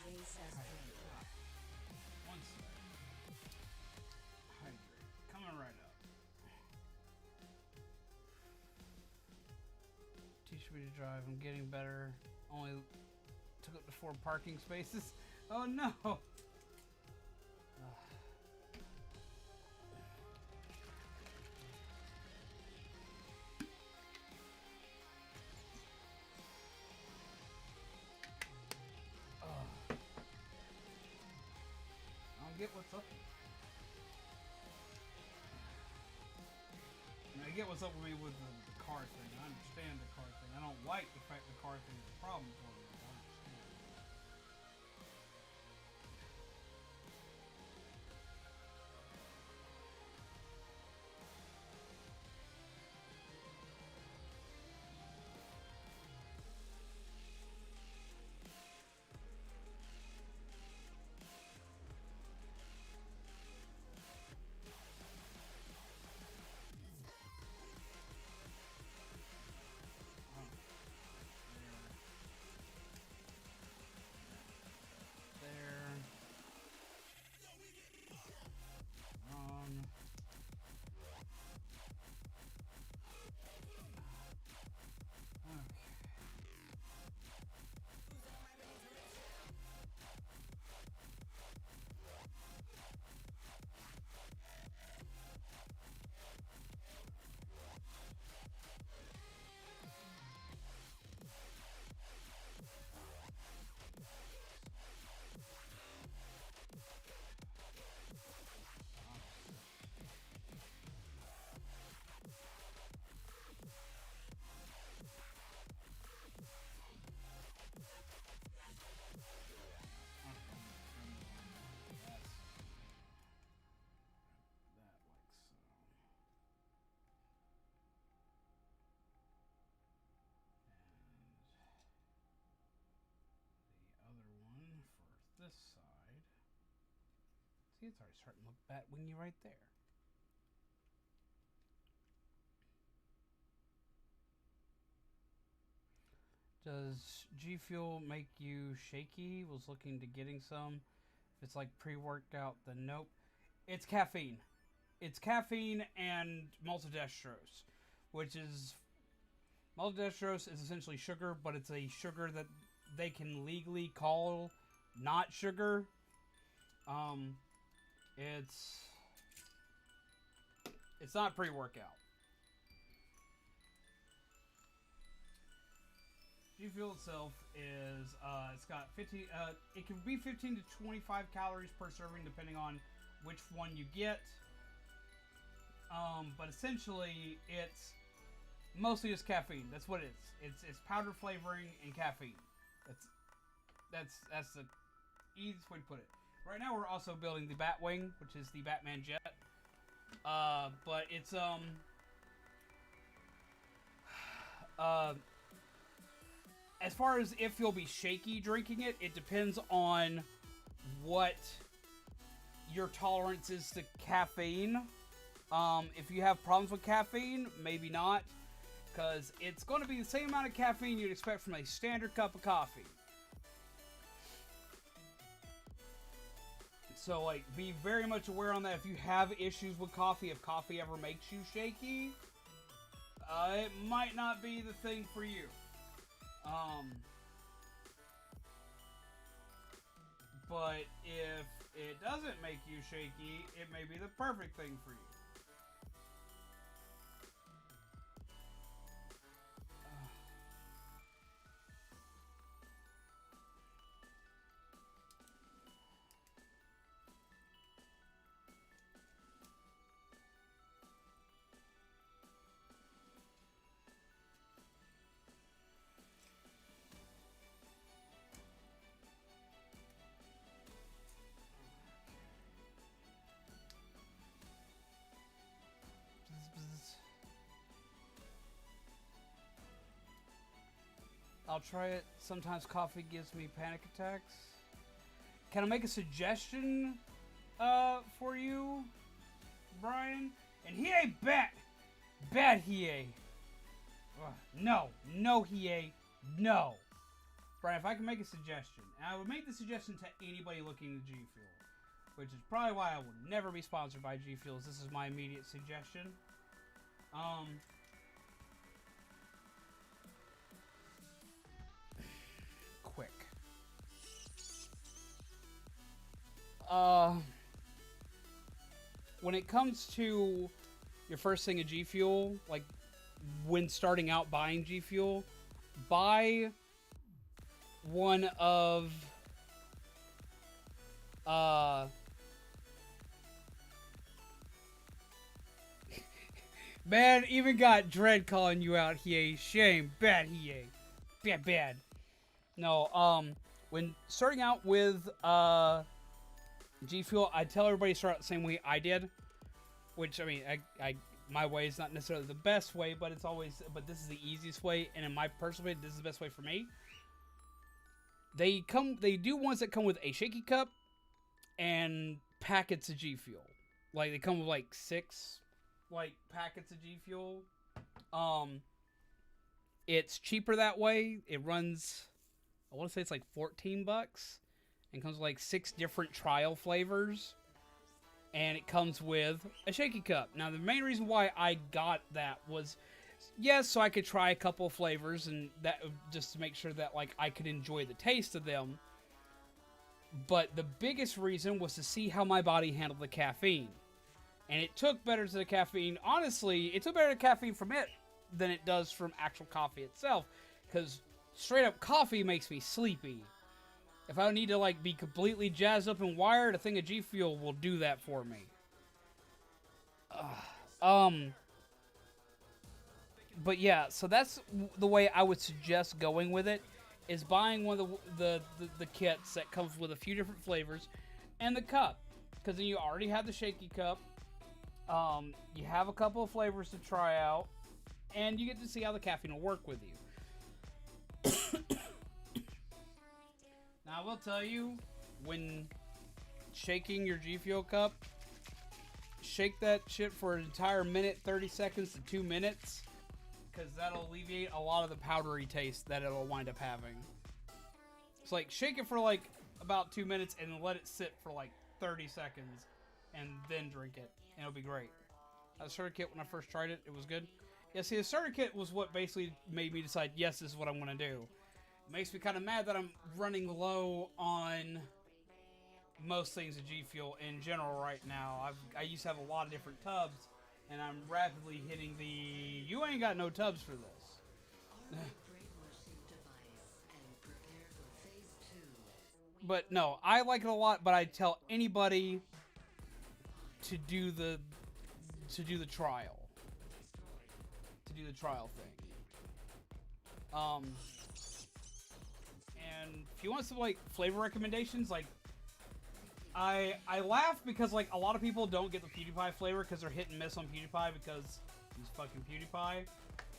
A: One sec. Hydrate. Coming right up. Teach me to drive. I'm getting better. Only took up to 4 parking spaces. Oh no! Get what's up. And I get what's up with me with the car thing. I understand the car thing. I don't like the fact the car thing is a problem for me. I understand. this side. See, it's already starting to look bat wingy right there. Does G Fuel make you shaky? Was looking to getting some. If it's like pre-workout, then nope. It's caffeine. It's caffeine and maltodextrose, which is maltodextrose is essentially sugar, but it's a sugar that they can legally call not sugar. It's not pre-workout. G Fuel itself is it's got 15. It can be 15 to 25 calories per serving, depending on which one you get. But essentially, it's mostly just caffeine. That's what it is. It's powder flavoring and caffeine. That's the easiest way to put it. Right now, we're also building the Batwing, which is the Batman jet. But it's as far as if you'll be shaky drinking it, it depends on what your tolerance is to caffeine. If you have problems with caffeine, maybe not, because it's going to be the same amount of caffeine you'd expect from a standard cup of coffee. So, like, be very much aware on that. If you have issues with coffee, if coffee ever makes you shaky, it might not be the thing for you. But if it doesn't make you shaky, it may be the perfect thing for you. I'll try it. Sometimes coffee gives me panic attacks. Can I make a suggestion for you, Brian? And he ain't bad. Bad he ain't. No, he ain't. No. Brian, if I can make a suggestion, and I would make the suggestion to anybody looking to G Fuel, which is probably why I will never be sponsored by G Fuels. This is my immediate suggestion. Quick. When it comes to your first thing of G Fuel, like when starting out buying G Fuel, buy one of man, even got Dread calling you out. He ain't shame. Bad he ain't. Bad. No, when starting out with G Fuel, I tell everybody to start out the same way I did. Which, I mean, I my way is not necessarily the best way, but this is the easiest way, and in my personal way, this is the best way for me. They do ones that come with a shaky cup and packets of G Fuel. Like, they come with like 6 packets of G Fuel. It's cheaper that way. It runs, I want to say it's like $14, and comes with like 6 different trial flavors. And it comes with a shaky cup. Now, the main reason why I got that was, yes, so I could try a couple of flavors, and that just to make sure that like I could enjoy the taste of them. But the biggest reason was to see how my body handled the caffeine. And it took better to the caffeine. Honestly, it took better to caffeine from it than it does from actual coffee itself. Because straight up coffee makes me sleepy. If I need to like be completely jazzed up and wired, a thing of G Fuel will do that for me. But yeah, so that's the way I would suggest going with it, is buying one of the kits that comes with a few different flavors, and the cup, because then you already have the shaky cup. You have a couple of flavors to try out, and you get to see how the caffeine will work with you. Now, I will tell you, when shaking your G Fuel cup, shake that shit for an entire minute, 30 seconds to 2 minutes, because that'll alleviate a lot of the powdery taste that it'll wind up having. It's like, shake it for like about 2 minutes and let it sit for like 30 seconds and then drink it, and it'll be great. The starter kit, when I first tried it, it was good. Yeah, see, the starter kit was what basically made me decide, yes, this is what I'm going to do. It makes me kind of mad that I'm running low on most things of G Fuel in general right now. I used to have a lot of different tubs, and I'm rapidly hitting the, you ain't got no tubs for this. But no, I like it a lot, but I tell anybody to do the trial. To do the trial thing. And if you want some like flavor recommendations, like I laugh because like a lot of people don't get the PewDiePie flavor because they're hit and miss on PewDiePie because he's fucking PewDiePie.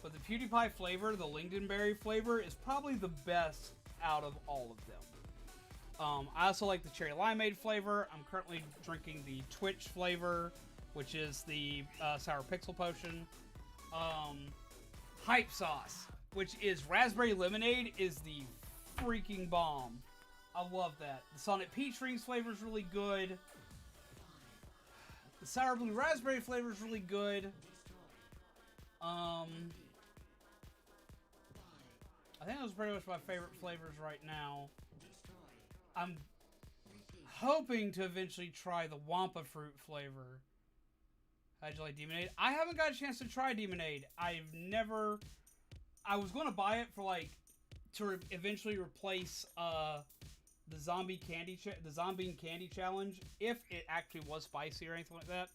A: But the PewDiePie flavor, the lingonberry flavor, is probably the best out of all of them. I also like the cherry limeade flavor. I'm currently drinking the Twitch flavor, which is the sour pixel potion. Hype sauce, which is raspberry lemonade, is the freaking bomb. I love that. The Sonic Peach Rings flavor is really good. The sour blue raspberry flavor is really good. I think those are pretty much my favorite flavors right now. I'm hoping to eventually try the Wampa fruit flavor. How'd you like Demonade? I haven't got a chance to try Demonade. I was going to buy it for like to eventually replace the zombie candy challenge if it actually was spicy or anything like that.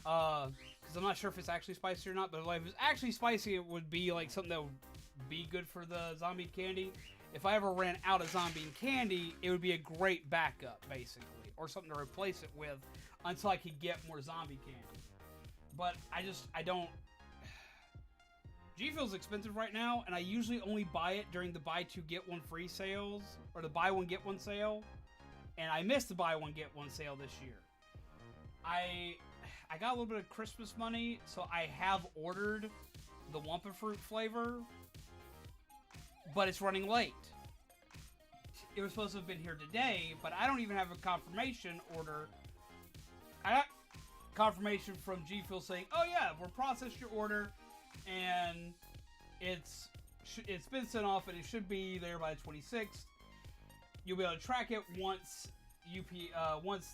A: Because I'm not sure if it's actually spicy or not. But like, if it's actually spicy, it would be like something that would be good for the zombie candy. If I ever ran out of zombie candy, it would be a great backup, basically, or something to replace it with until I could get more zombie candy. But I don't. G Fuel's expensive right now, and I usually only buy it during the buy two get one free sales or the buy one get one sale, and I missed the buy one get one sale this year. I got a little bit of Christmas money, so I have ordered the Wumpa fruit flavor. But it's running late. It was supposed to have been here today, but I don't even have a confirmation order. I got confirmation from G Fuel saying, "Oh yeah, we'll process your order, and it's been sent off, and it should be there by the 26th. You'll be able to track it once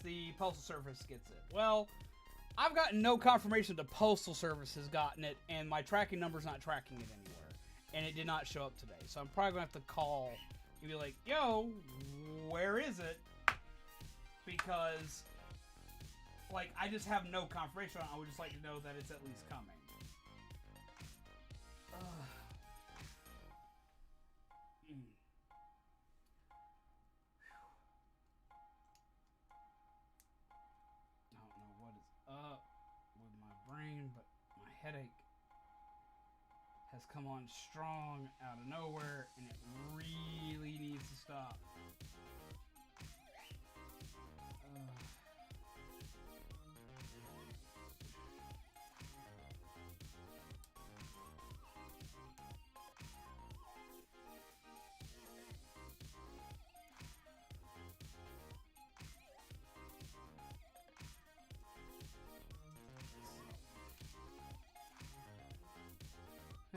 A: the postal service gets it." Well, I've gotten no confirmation the postal service has gotten it, and my tracking number's not tracking it anywhere. And it did not show up today. So I'm probably going to have to call and be like, yo, where is it? Because, like, I just have no confirmation. I would just like to know that it's at least coming. I don't know what is up with my brain, but my headache has come on strong out of nowhere, and it really needs to stop.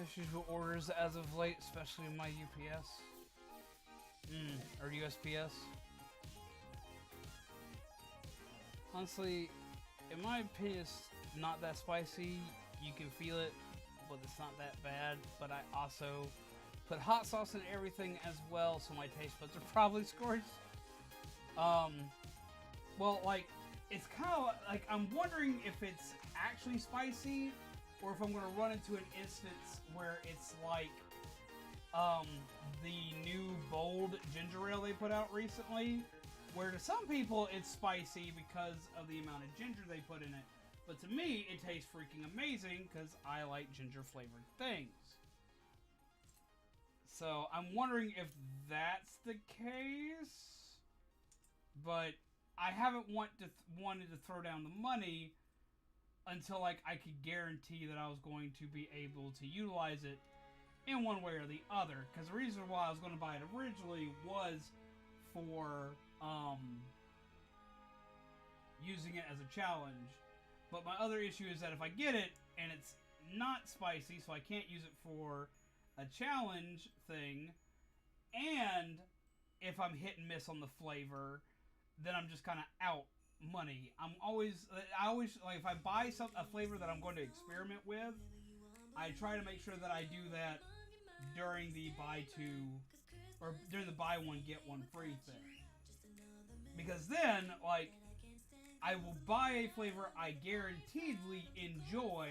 A: Issues with orders as of late, especially in my UPS. Or USPS. Honestly, in my opinion, it's not that spicy. You can feel it, but it's not that bad. But I also put hot sauce in everything as well, so my taste buds are probably scorched. Well, like, it's kind of like, I'm wondering if it's actually spicy, or if I'm going to run into an instance where it's like the new bold ginger ale they put out recently, where to some people it's spicy because of the amount of ginger they put in it. But to me, it tastes freaking amazing because I like ginger flavored things. So I'm wondering if that's the case. but I haven't wanted to throw down the money until like I could guarantee that I was going to be able to utilize it in one way or the other. Because the reason why I was going to buy it originally was for using it as a challenge. But my other issue is that if I get it and it's not spicy, so I can't use it for a challenge thing, and if I'm hit and miss on the flavor, then I'm just kind of out money. I always like if I buy a flavor that I'm going to experiment with, I try to make sure that I do that during the buy two or during the buy one get one free thing. Because then, like, I will buy a flavor I guaranteedly enjoy,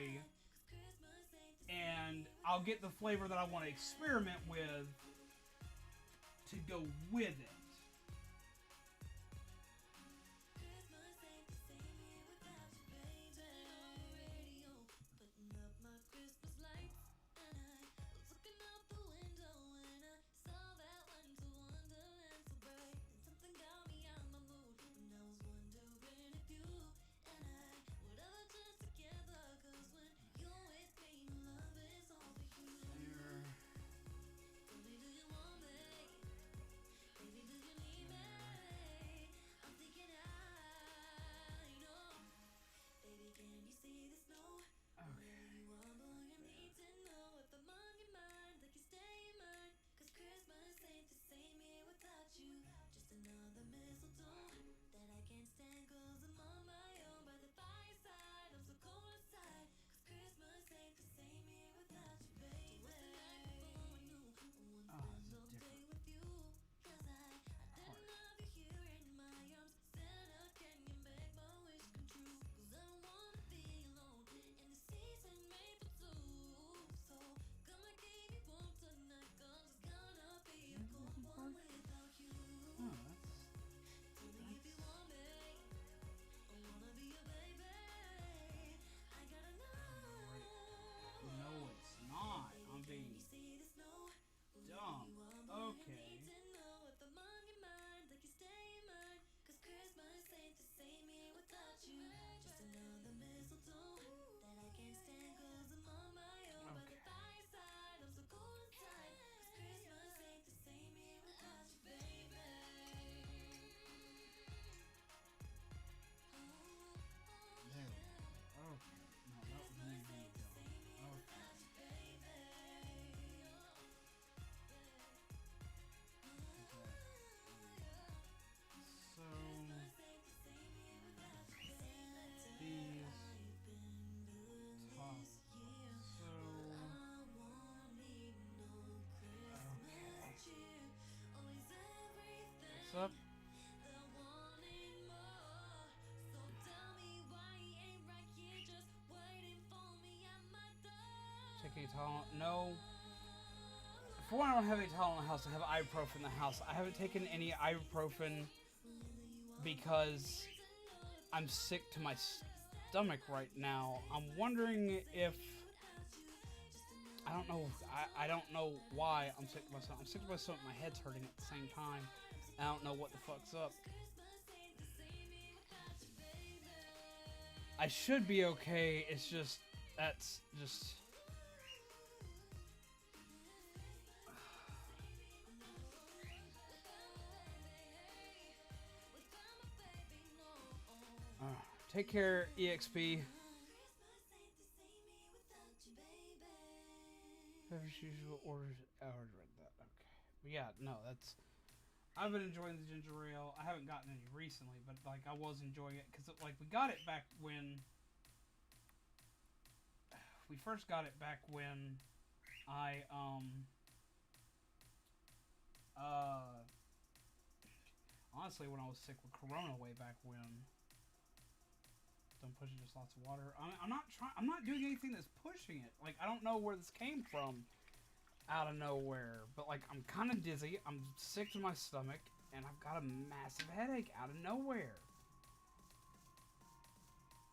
A: and I'll get the flavor that I want to experiment with to go with it. What's up? Taking a Tylenol? No. For one, I don't have any Tylenol in the house. I have ibuprofen in the house. I haven't taken any ibuprofen because I'm sick to my stomach right now. I'm wondering if I don't know. I don't know why I'm sick to my stomach. I'm sick to my stomach. My head's hurting at the same time. I don't know what the fuck's up. I should be okay. It's just that's just. Take care, EXP. As usual, orders. I already read that. Okay. But yeah, no, that's. I've been enjoying the ginger ale. I haven't gotten any recently, but like I was enjoying it because like we got it back when we first got it back when I honestly when I was sick with Corona way back when. Don't push it, just lots of water. I'm not trying. I'm not doing anything that's pushing it. Like I don't know where this came from, out of nowhere. But like I'm kind of dizzy. I'm sick to my stomach, and I've got a massive headache out of nowhere.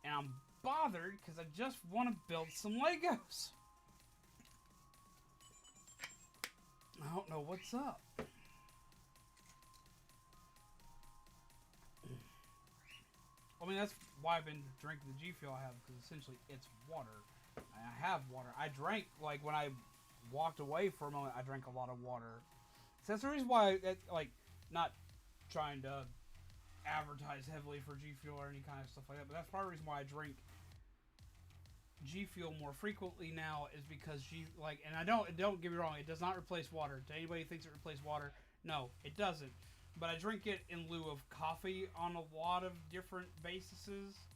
A: And I'm bothered because I just want to build some Legos. I don't know what's up. I mean, that's why I've been drinking the G Fuel I have, because essentially it's water. I have water. I drank, like, when I walked away for a moment, I drank a lot of water. So that's the reason why, not trying to advertise heavily for G Fuel or any kind of stuff like that, but that's part of the reason why I drink G Fuel more frequently now, is because and I don't get me wrong, it does not replace water. To anybody who thinks it replaces water, no, it doesn't. But I drink it in lieu of coffee on a lot of different bases.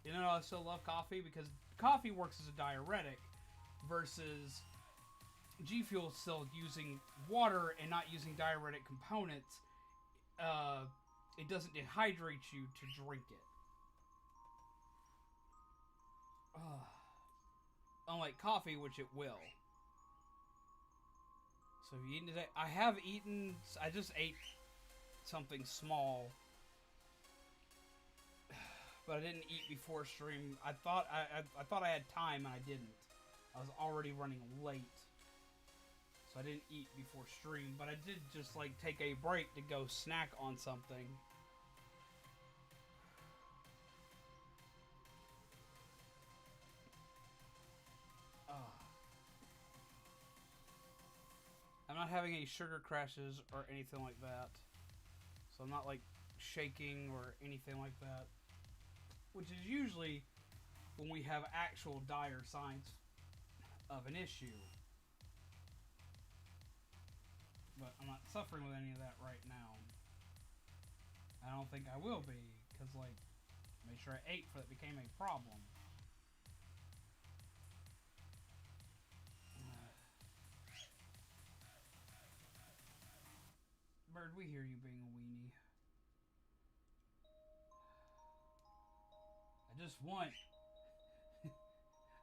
A: You know, I still love coffee because coffee works as a diuretic, versus G Fuel still using water and not using diuretic components. It doesn't dehydrate you to drink it. Unlike coffee, which it will. So if you eat today, I have eaten. I just ate something small, but I didn't eat before stream. I thought I had time, and I didn't. I was already running late, so I didn't eat before stream. But I did just like take a break to go snack on something. I'm not having any sugar crashes or anything like that. So I'm not like shaking or anything like that. Which is usually when we have actual dire signs of an issue. But I'm not suffering with any of that right now. I don't think I will be, because like, make sure I ate before it became a problem. Bird, we hear you being a weenie. I just want...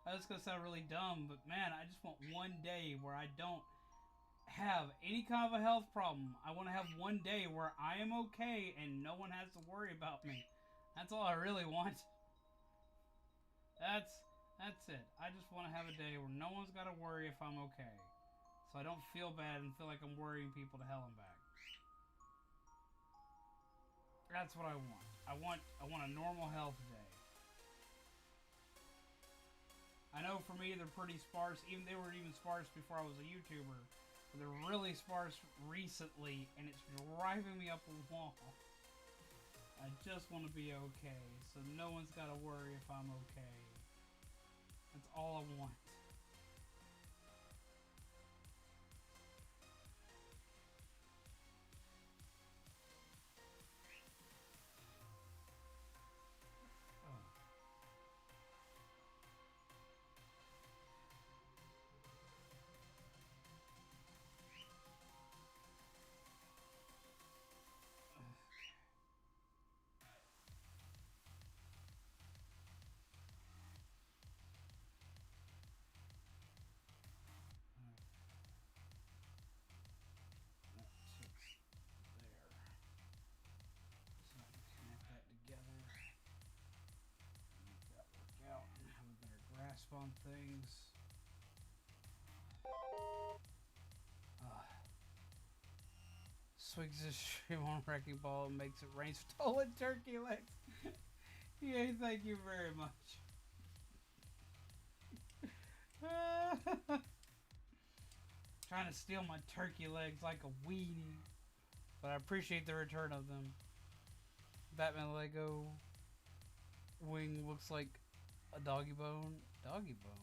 A: I was gonna sound really dumb, but man, I just want one day where I don't have any kind of a health problem. I want to have one day where I am okay and no one has to worry about me. That's all I really want. That's it. I just want to have a day where no one's got to worry if I'm okay. So I don't feel bad and feel like I'm worrying people to hell and back. That's what I want. I want a normal health day. I know for me they're pretty sparse. They were even sparse before I was a YouTuber. But they're really sparse recently, and it's driving me up a wall. I just want to be okay, so no one's got to worry if I'm okay. That's all I want. On things. Swings his stream on Wrecking Ball and makes it rain stolen turkey legs. Yeah, thank you very much. Trying to steal my turkey legs like a weenie. But I appreciate the return of them. Batman Lego wing looks like a doggy bone. Doggy bone?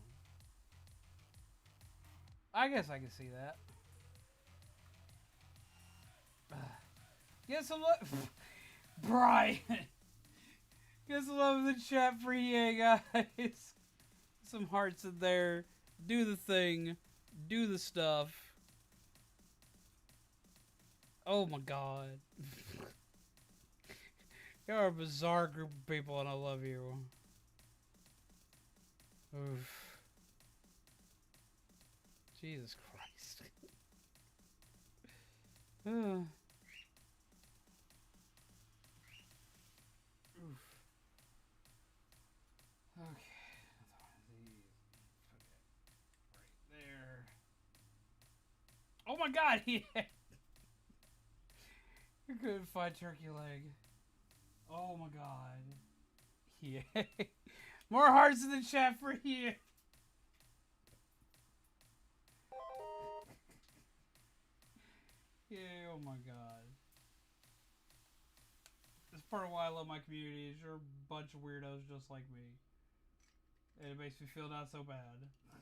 A: I guess I can see that. Get some love. Brian! Get some love in the chat for EA, guys. Some hearts in there. Do the thing. Do the stuff. Oh my god. You're a bizarre group of people and I love you. Oof. Jesus Christ. Oof. Okay. Right there. Oh my god, yeah. You couldn't find turkey leg. Oh my god. Yeah. More hearts in the chat for you. Yeah, oh my god. That's part of why I love my community, is you're a bunch of weirdos just like me. And it makes me feel not so bad. Why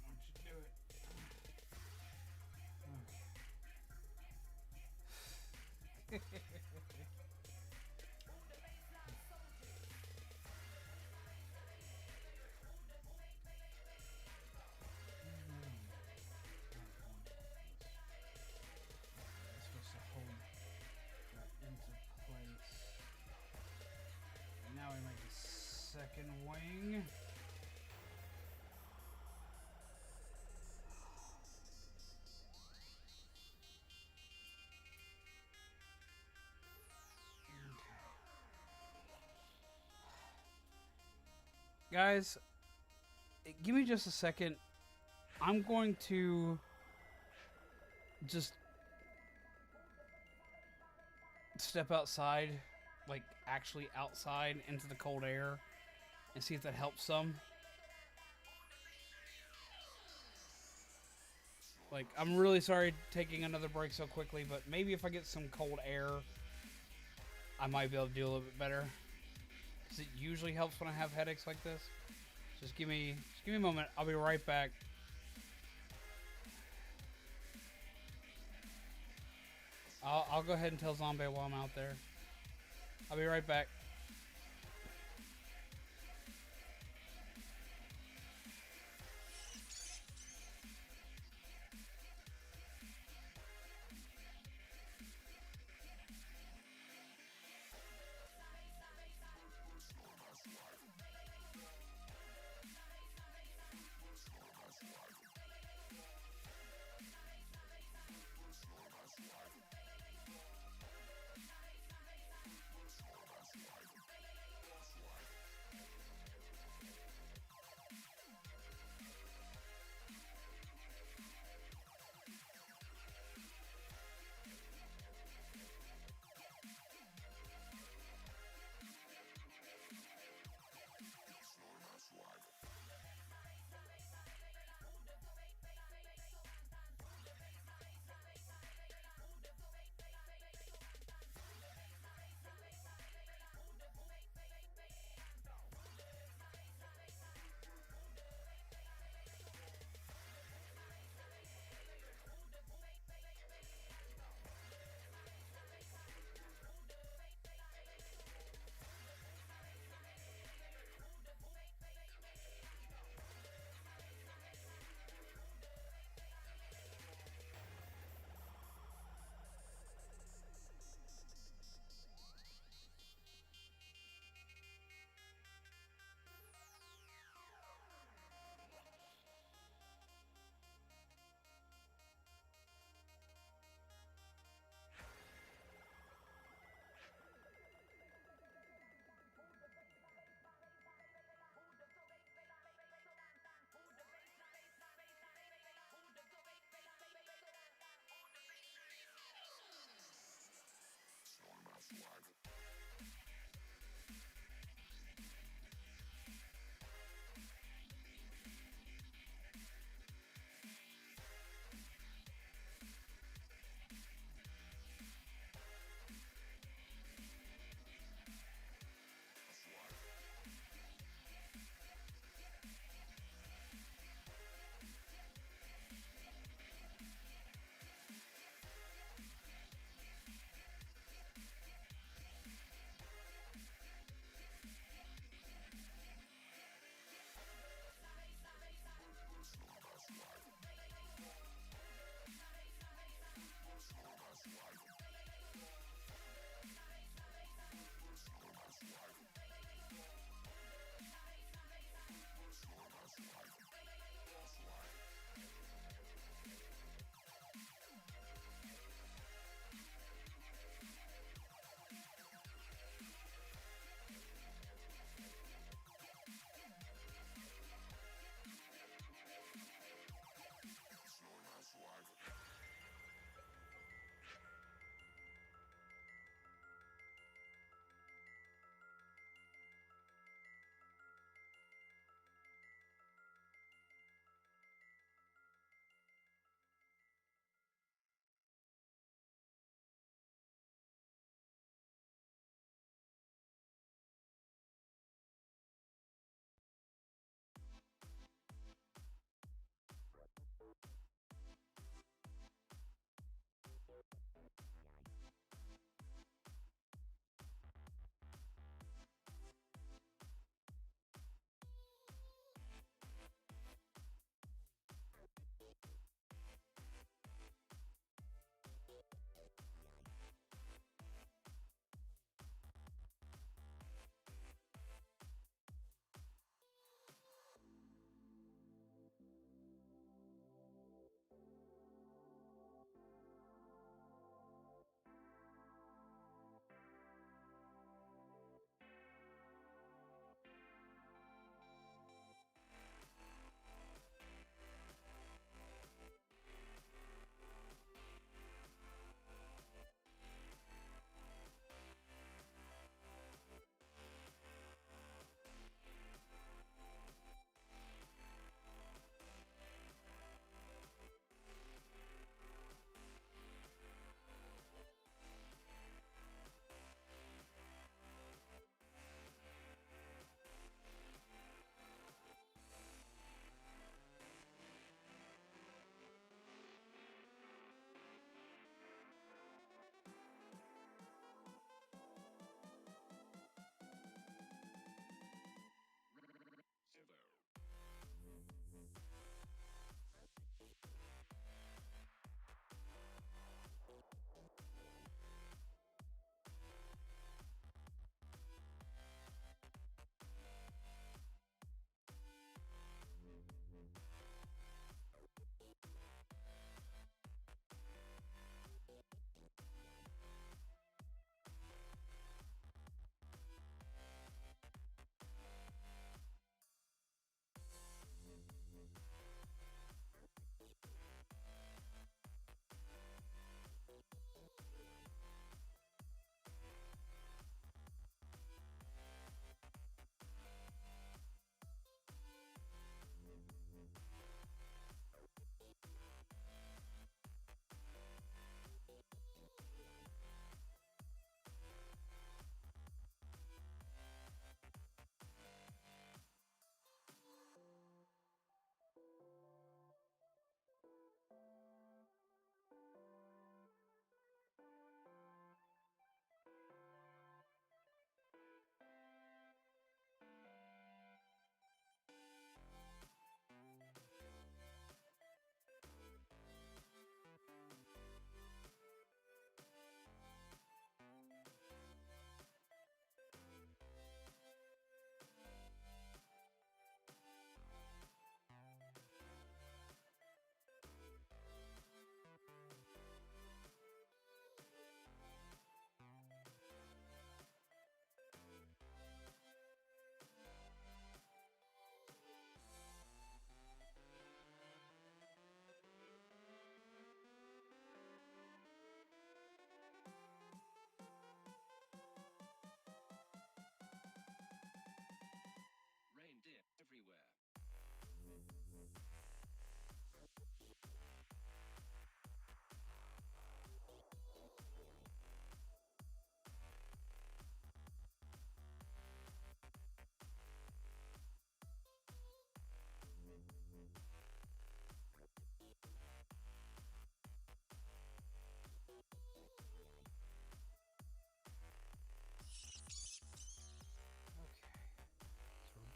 A: don't you do it? Okay. That's supposed to hold that into place. And now we make a second wing. Guys, give me just a second. I'm going to just step outside, like actually outside into the cold air, and see if that helps some. Like, I'm really sorry taking another break so quickly, but maybe if I get some cold air, I might be able to do a little bit better. Because it usually helps when I have headaches like this. Just give me a moment. I'll be right back. I'll go ahead and tell Zombie while I'm out there. I'll be right back.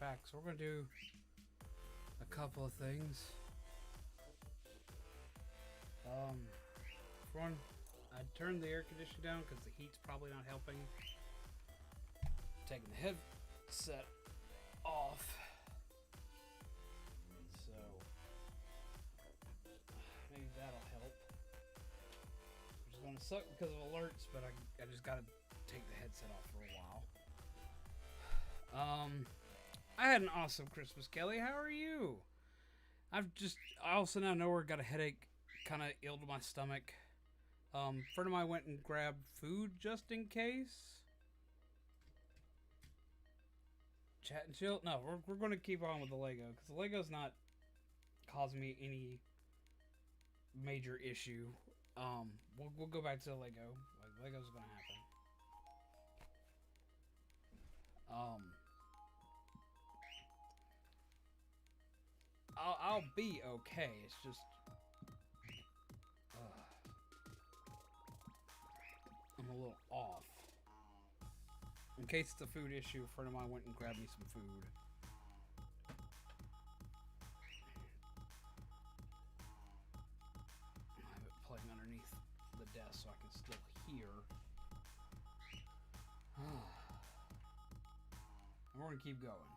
A: back. So we're gonna do a couple of things. For one, I turned the air conditioning down because the heat's probably not helping. Taking the headset off. So maybe that'll help. Which is gonna suck because of alerts, but I just gotta take the headset off for a while. I had an awesome Christmas, Kelly. How are you? I all of a sudden out of nowhere got a headache, kind of ill to my stomach. Friend of mine went and grabbed food just in case. Chat and chill. No, we're going to keep on with the Lego because the Lego's not causing me any major issue. We'll go back to the Lego. Like Lego's going to happen. I'll be okay. It's just I'm a little off. In case it's a food issue, a friend of mine went and grabbed me some food. I have it playing underneath the desk so I can still hear. And we're gonna keep going.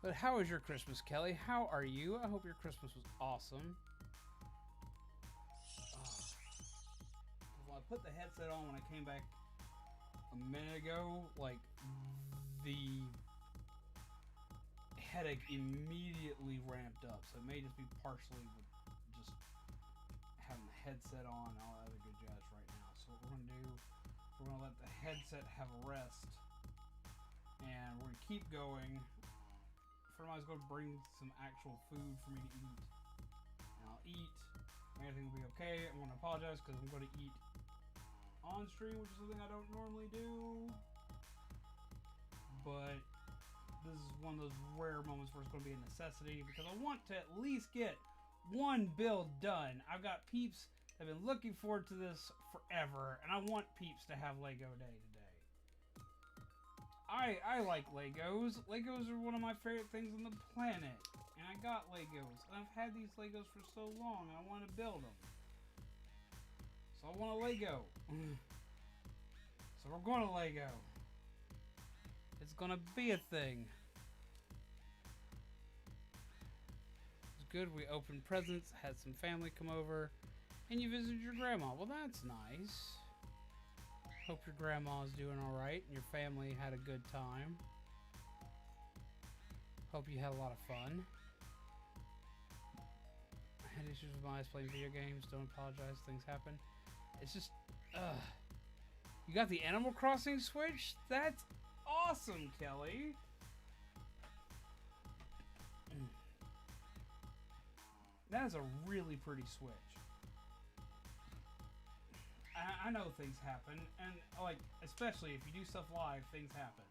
A: But how was your Christmas, Kelly? How are you? I hope your Christmas was awesome. Well, I put the headset on when I came back a minute ago. Like, the headache immediately ramped up. So it may just be partially with just having the headset on and all that other good jazz right now. So what we're going to do, we're going to let the headset have a rest. And we're going to keep going. I was going to bring some actual food for me to eat. And I'll eat. Everything will be okay. I'm going to apologize because I'm going to eat on stream, which is something I don't normally do. But this is one of those rare moments where it's going to be a necessity because I want to at least get one build done. I've got peeps that have been looking forward to this forever, and I want peeps to have Lego Day today. I like Legos. Legos are one of my favorite things on the planet. And I got Legos. And I've had these Legos for so long. I want to build them. So I want a Lego. So we're going to Lego. It's going to be a thing. It's good. We opened presents. Had some family come over. And you visited your grandma. Well, that's nice. Hope your grandma's doing alright and your family had a good time. Hope you had a lot of fun. I had issues with my eyes playing video games. Don't apologize. Things happen. It's just, you got the Animal Crossing Switch? That's awesome, Kelly. That is a really pretty Switch. I know things happen, and like, especially if you do stuff live, things happen.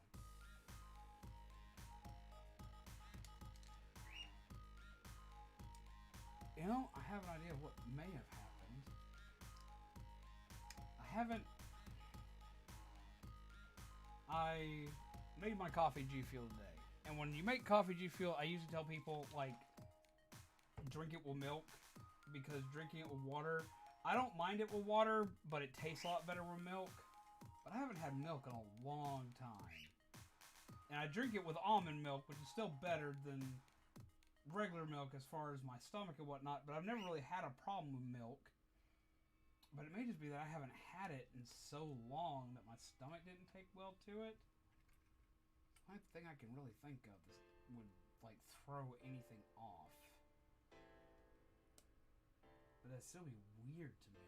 A: You know, I have an idea of what may have happened. I made my coffee G Fuel today, and when you make coffee G Fuel, I usually tell people, like, drink it with milk, because drinking it with water, I don't mind it with water, but it tastes a lot better with milk. But I haven't had milk in a long time. And I drink it with almond milk, which is still better than regular milk as far as my stomach and whatnot. But I've never really had a problem with milk. But it may just be that I haven't had it in so long that my stomach didn't take well to it. The only thing I can really think of is would, like, throw anything off. But that'd still be weird to me.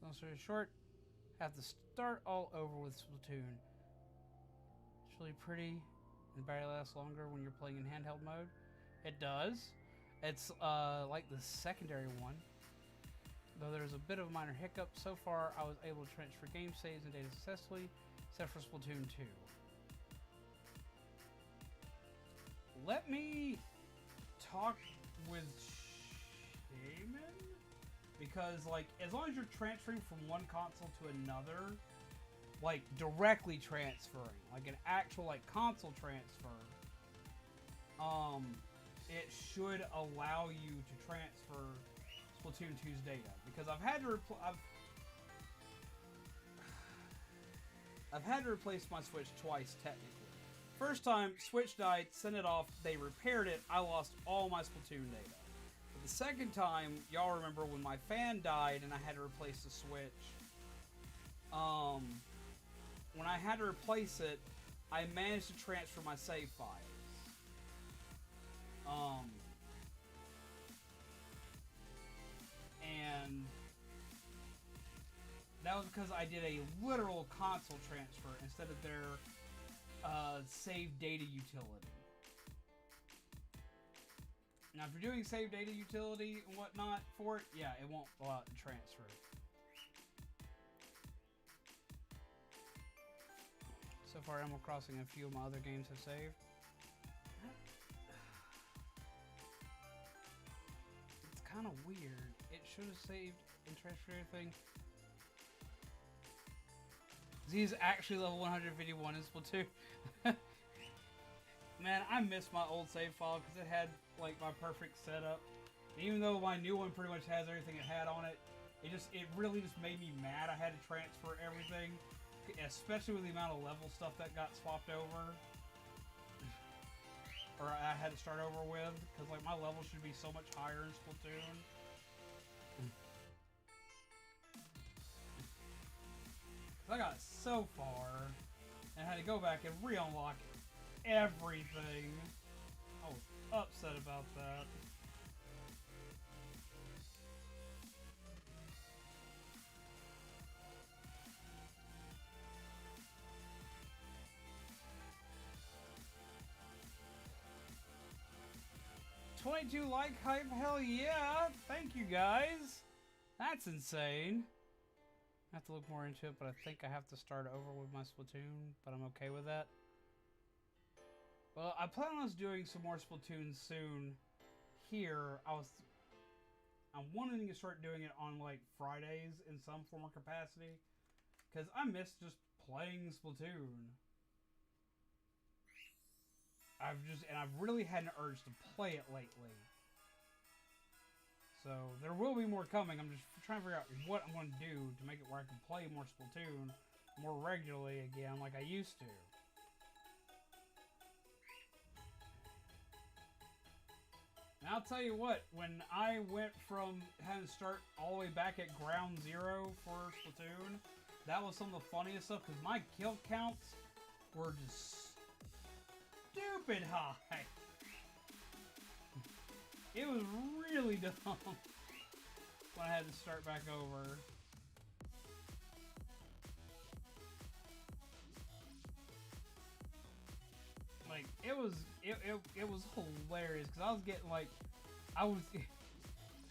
A: Long story short, have to start all over with Splatoon. It's really pretty and the battery lasts longer when you're playing in handheld mode. It does. It's like the secondary one. Though there's a bit of a minor hiccup, so far I was able to transfer game saves and data successfully, except for Splatoon 2. Let me talk with Shaman? Because, like, as long as you're transferring from one console to another, like, directly transferring, like an actual, like, console transfer, it should allow you to transfer Splatoon 2's data. Because I've had to I've had to replace my Switch twice, technically. First time, Switch died, sent it off, they repaired it, I lost all my Splatoon data. But the second time, y'all remember when my fan died and I had to replace the Switch. When I had to replace it, I managed to transfer my save files. And that was because I did a literal console transfer instead of their save data utility. Now, if you're doing save data utility and whatnot for it, yeah, it won't allow it to transfer. So far, Animal Crossing and a few of my other games have saved. It's kind of weird. It should have saved and transferred everything. Z is actually level 151 in Splatoon. Man, I miss my old save file because it had like my perfect setup. And even though my new one pretty much has everything it had on it, it really just made me mad. I had to transfer everything, especially with the amount of level stuff that got swapped over, or I had to start over with, because like my level should be so much higher in Splatoon. I got so far and had to go back and re-unlock everything. I was upset about that. $22 like hype, hell yeah! Thank you guys! That's insane. I have to look more into it, but I think I have to start over with my Splatoon, but I'm okay with that. Well, I plan on us doing some more Splatoon soon. Here, I'm wanting to start doing it on like Fridays in some form or capacity, because I miss just playing Splatoon. I've really had an urge to play it lately. So there will be more coming. I'm just trying to figure out what I'm going to do to make it where I can play more Splatoon more regularly again like I used to. And I'll tell you what, when I went from having to start all the way back at ground zero for Splatoon, that was some of the funniest stuff because my kill counts were just stupid high. It was really dumb when I had to start back over. Like it was hilarious because I was getting like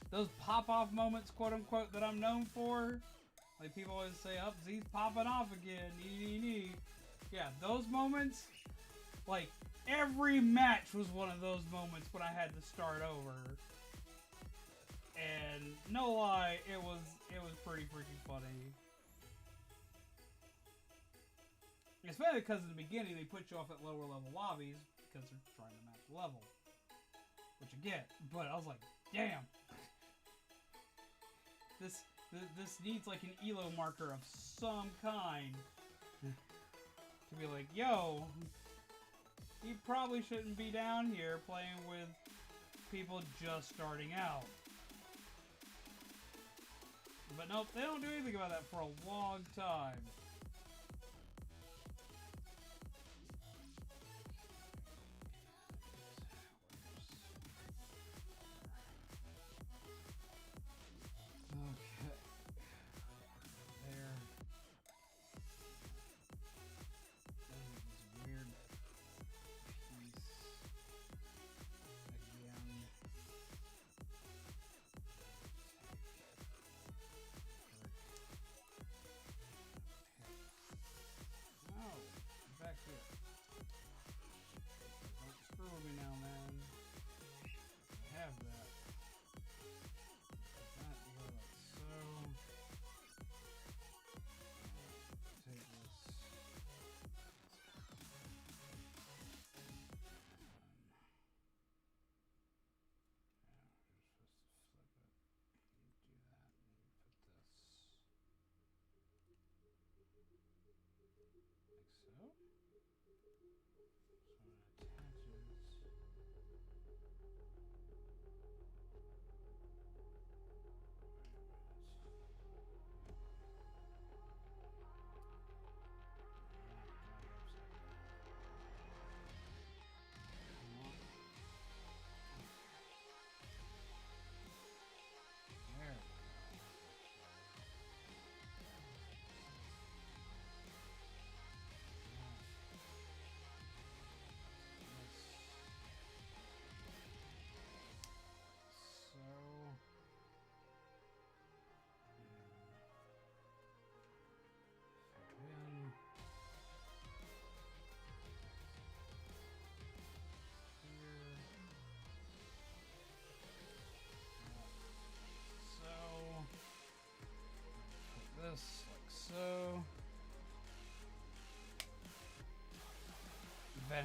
A: those pop-off moments, quote unquote, that I'm known for. Like people always say, "Up, Z's popping off again." Yeah, those moments. Like every match was one of those moments when I had to start over. And no lie, it was pretty freaking funny. Especially because in the beginning they put you off at lower level lobbies because they're trying to match the level. Which I get, but I was like, damn. This needs like an ELO marker of some kind. To be like, yo, you probably shouldn't be down here playing with people just starting out. But nope, they don't do anything about that for a long time. Okay. There. This weird piece again.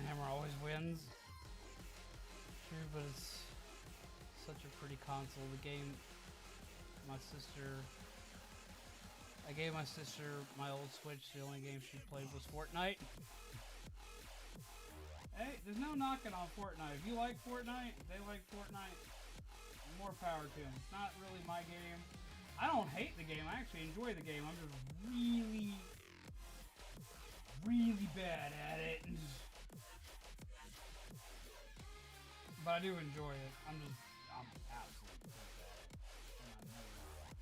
A: Hammer always wins. True, but it's such a pretty console. The game, I gave my sister my old Switch. The only game she played was Fortnite. Hey, there's no knocking on Fortnite. If you like Fortnite, they like Fortnite, more power to them. It's not really my game. I don't hate the game. I actually enjoy the game. I'm just really, really bad at it. But I do enjoy it. I'm absolutely good at it. And I know it.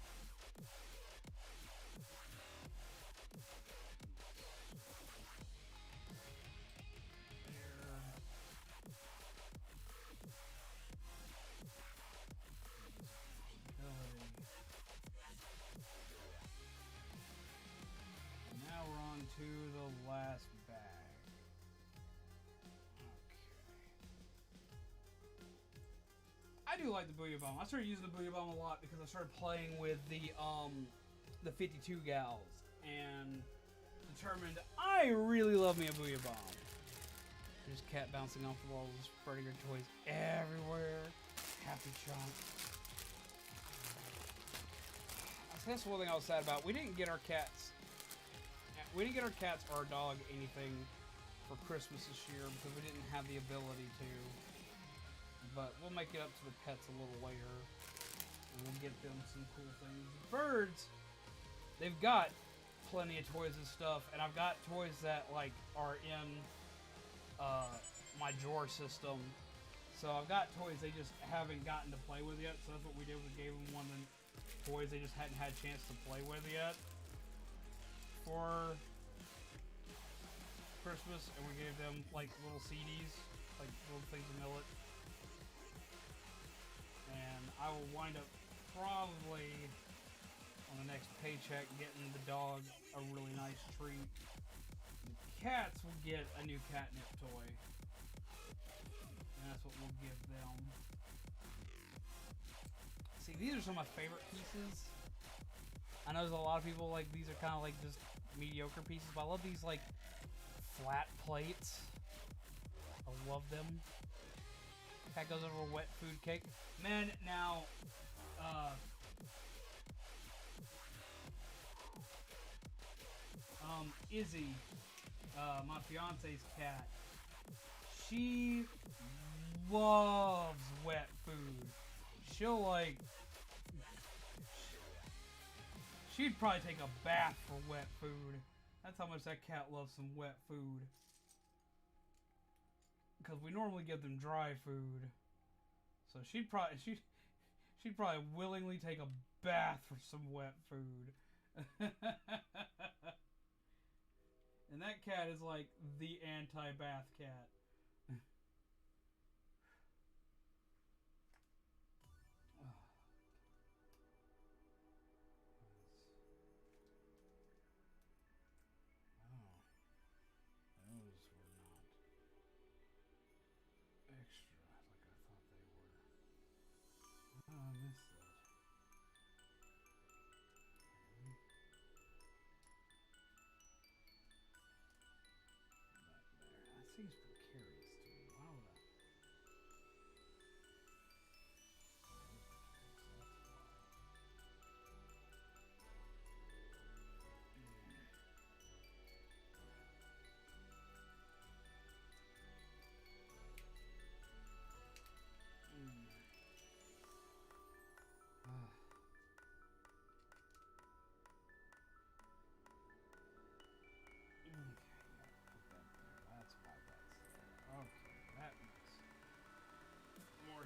A: There. Ability. And now we're on to the last bag. I do like the Booyah Bomb. I started using the Booyah Bomb a lot because I started playing with the 52 gals and determined I really love me a Booyah Bomb. There's cat bouncing off the walls, spreading her toys everywhere. Happy chunk. That's one thing I was sad about. We didn't get our cats. We didn't get our cats or our dog anything for Christmas this year because we didn't have the ability to. But we'll make it up to the pets a little later. And we'll get them some cool things. Birds, they've got plenty of toys and stuff. And I've got toys that like are in my drawer system. So I've got toys they just haven't gotten to play with yet. So that's what we did. We gave them one of the toys they just hadn't had a chance to play with yet for Christmas. And we gave them like little CDs, like little things of millet. And I will wind up probably on the next paycheck getting the dog a really nice treat. The cats will get a new catnip toy. And that's what we'll give them. See, these are some of my favorite pieces. I know there's a lot of people like these are kind of like just mediocre pieces, but I love these like flat plates. I love them. Cat goes over wet food cake. Man, now, Izzy, my fiance's cat, she loves wet food. She'll like, she'd probably take a bath for wet food. That's how much that cat loves some wet food. Because we normally give them dry food, so she'd probably willingly take a bath for some wet food. And that cat is like the anti-bath cat. Seems precarious to me. Why would I?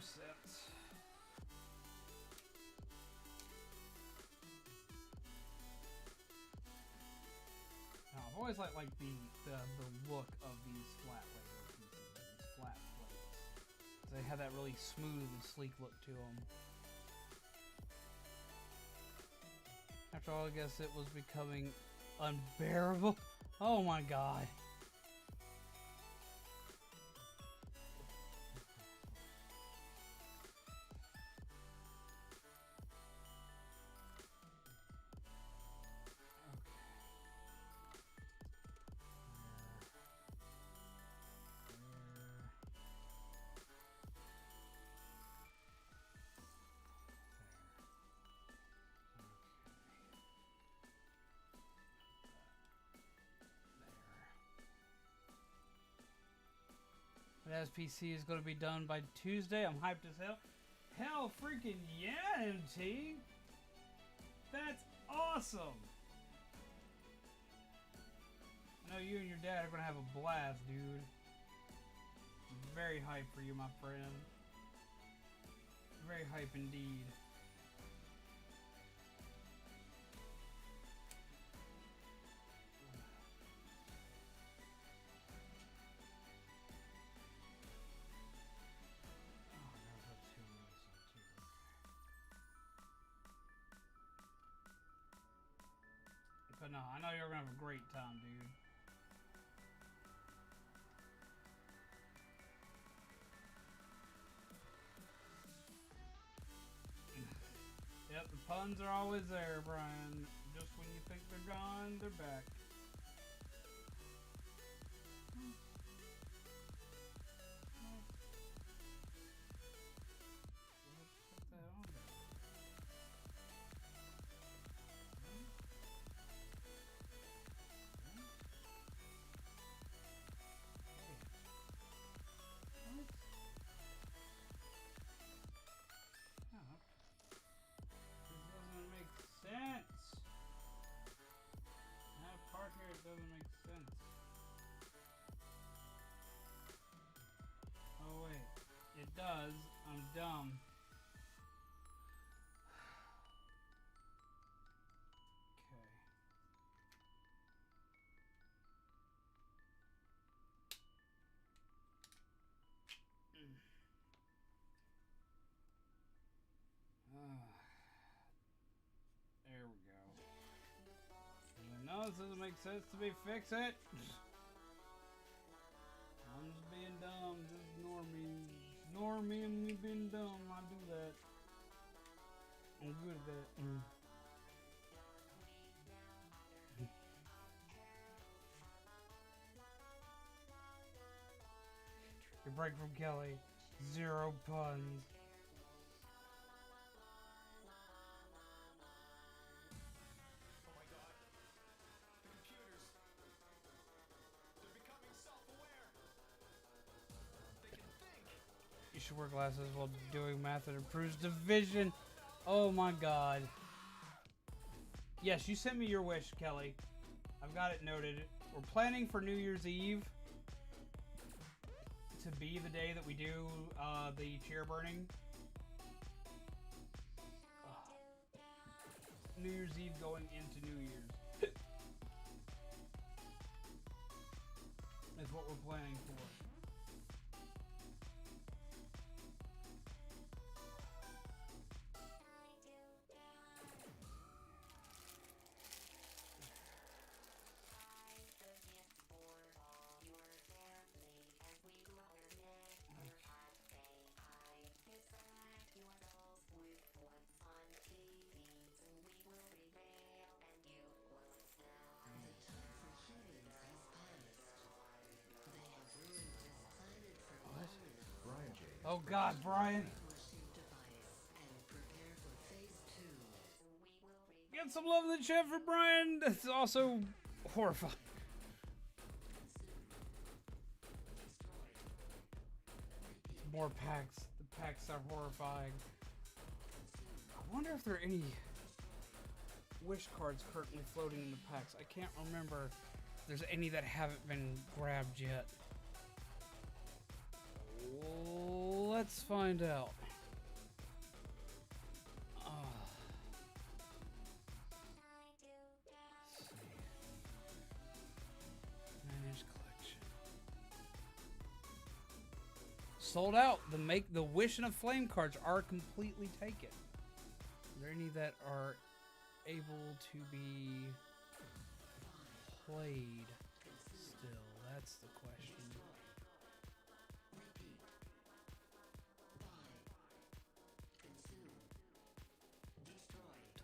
A: Sense. Now, I've always liked like the look of these flat Lego pieces, these flat plates. They have that really smooth and sleek look to them. After all, I guess it was becoming unbearable. Oh my god. SPC is going to be done by Tuesday. I'm hyped as hell. Hell freaking yeah, MT! That's awesome! I know you and your dad are going to have a blast, dude. I'm very hyped for you, my friend. Very hype indeed. But no, I know you're gonna have a great time, dude. Yep, the puns are always there, Brian. Just when you think they're gone, they're back. What the hell? Sense. That part here doesn't make sense. Oh wait, it does. I'm dumb. Okay. There we go. No, this doesn't make sense to me. Fix it. I'm just being dumb. Just ignore me. Ignore me and me being dumb. I do that. I'm good at that. Your break from Kelly. 0 puns.
B: Oh my god. The computers. They're becoming self-aware. They can think.
A: You should wear glasses while doing math that improves division. Oh my god. Yes, you sent me your wish, Kelly. I've got it noted. We're planning for New Year's Eve to be the day that we do the chair burning. New Year's Eve going into New Year's. That's what we're planning for. Oh God, Brian! Get some love in the chat for Brian! That's also horrifying. More packs. The packs are horrifying. I wonder if there are any wish cards currently floating in the packs. I can't remember if there's any that haven't been grabbed yet. Let's find out. Let's see. Manage collection. Sold out. The Wish and a Flame cards are completely taken. Are there any that are able to be played still? That's the question.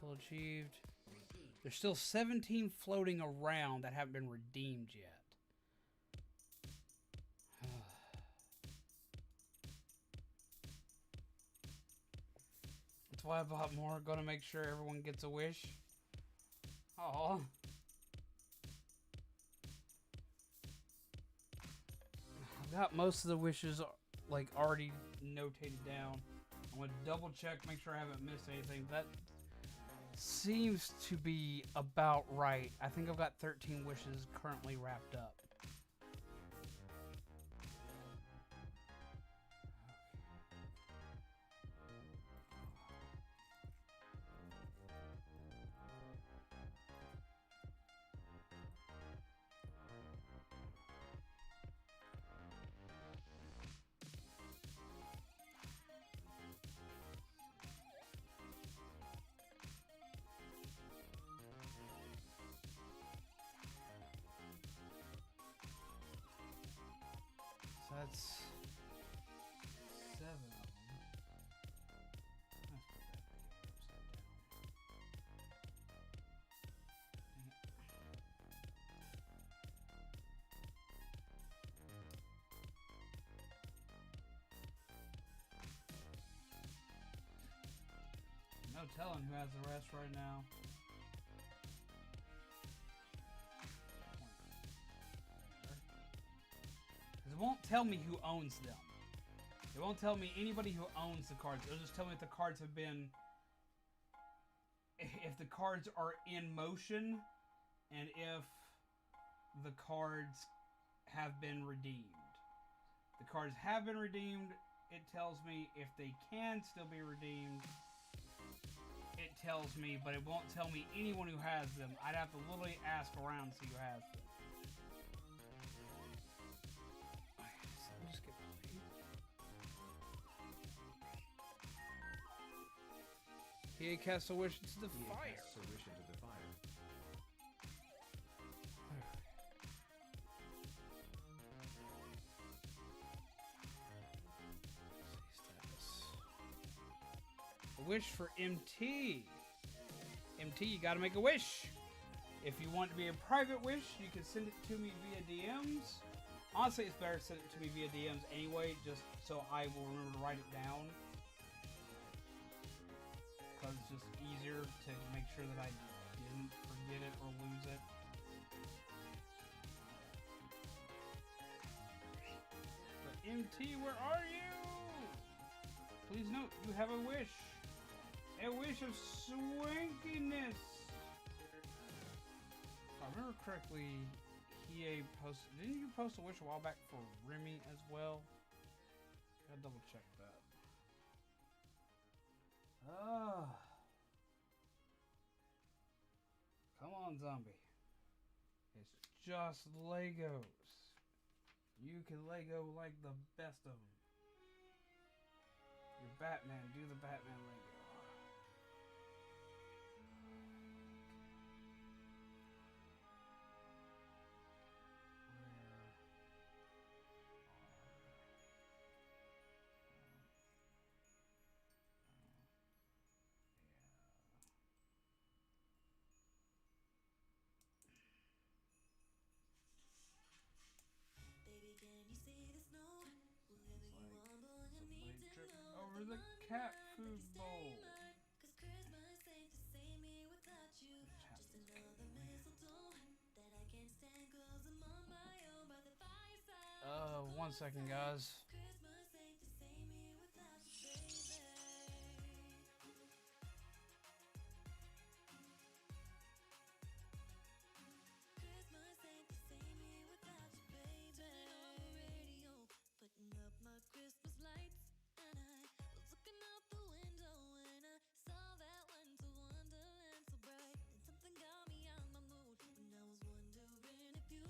A: Total achieved. There's still 17 floating around that haven't been redeemed yet. That's why I bought more. Gonna make sure everyone gets a wish. Aww. got most of the wishes like already notated down. I'm gonna double check, make sure I haven't missed anything. That seems to be about right. I think I've got 13 wishes currently wrapped up. So that's 7 of them. Let's put that back upside down. No telling who has the rest right now. Because it won't tell me who owns them. It won't tell me anybody who owns the cards. It'll just tell me if the cards have been... if the cards are in motion, and if the cards have been redeemed. The cards have been redeemed. It tells me if they can still be redeemed. It tells me, but it won't tell me anyone who has them. I'd have to literally ask around to see who has them. Just get He casts a wish into the fire.
B: Casts a wish into the fire.
A: A wish for MT. MT, you gotta make a wish. If you want to be a private wish, you can send it to me via DMs. Honestly, it's better to send it to me via DMs anyway, just so I will remember to write it down. Because it's just easier to make sure that I didn't forget it or lose it. But MT, where are you? Please note, you have a wish. A wish of swankiness. If I remember correctly, he posted... Didn't you post a wish a while back for Remy as well? Gotta double check that. Come on, zombie. It's just Legos. You can Lego like the best of them. You're Batman. Do the Batman Lego.
C: Baby, can you see the snow? Whatever you want, boy, you need to know.
A: Over the cat food bowl.
C: Cause Christmas ain't the same here without you. Just another mistletoe that I can't stand cause I'm on my own by the fireside.
A: 1 second, guys.
C: Christmas ain't the same here without you, baby. Christmas ain't the same here without you, baby. Turning on the radio, putting up my Christmas lights, and I was looking out the window and I saw that winter wonderland so bright, and something got me out my mood when I was wondering if you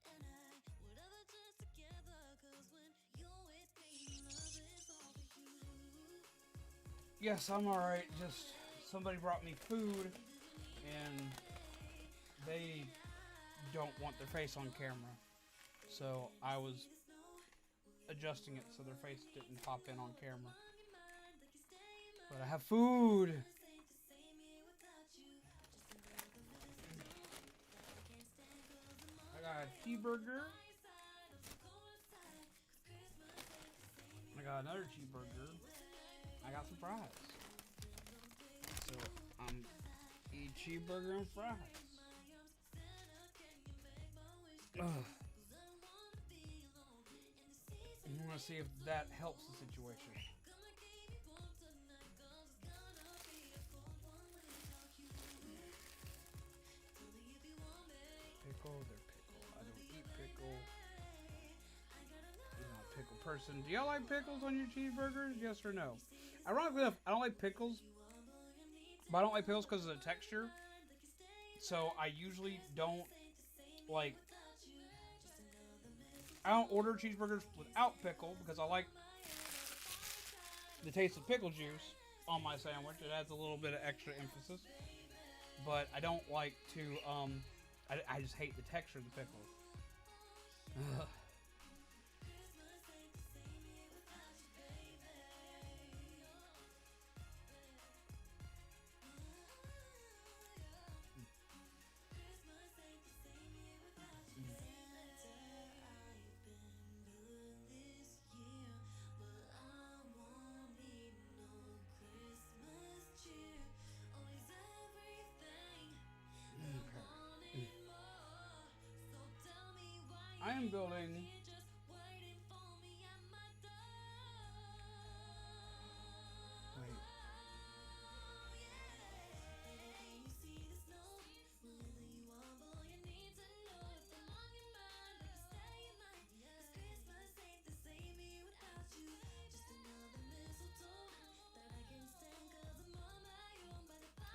C: and I would ever just together. Cause when you're with me, love is all for you.
A: Yes, I'm alright. Just somebody brought me food and they don't want their face on camera. So I was adjusting it so their face didn't pop in on camera. But I have food. I got a cheeseburger. I got another cheeseburger. I got some fries. So I'm eat cheeseburger and fries. Ugh. want to see if that helps the situation. Pickle, they're pickle. I don't eat pickle. I'm not a pickle person. Do y'all like pickles on your cheeseburgers? Yes or no? Ironically enough, I don't like pickles, but I don't like pickles because of the texture. So I usually don't like. I don't order cheeseburgers without pickle because I like the taste of pickle juice on my sandwich. It adds a little bit of extra emphasis. But I don't like to. I just hate the texture of the pickle. Ugh. I am building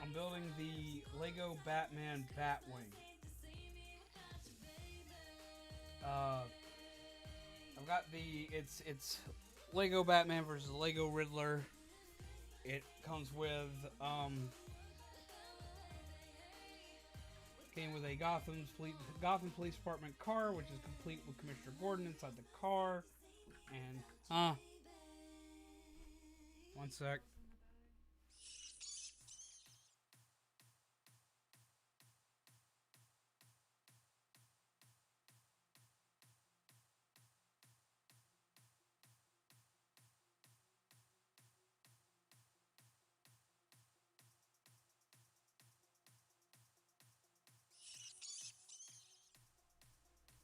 A: I'm building the Lego Batman Batwing. I've got it's Lego Batman versus Lego Riddler. It comes with came with a Gotham Police Department car, which is complete with Commissioner Gordon inside the car. And one sec.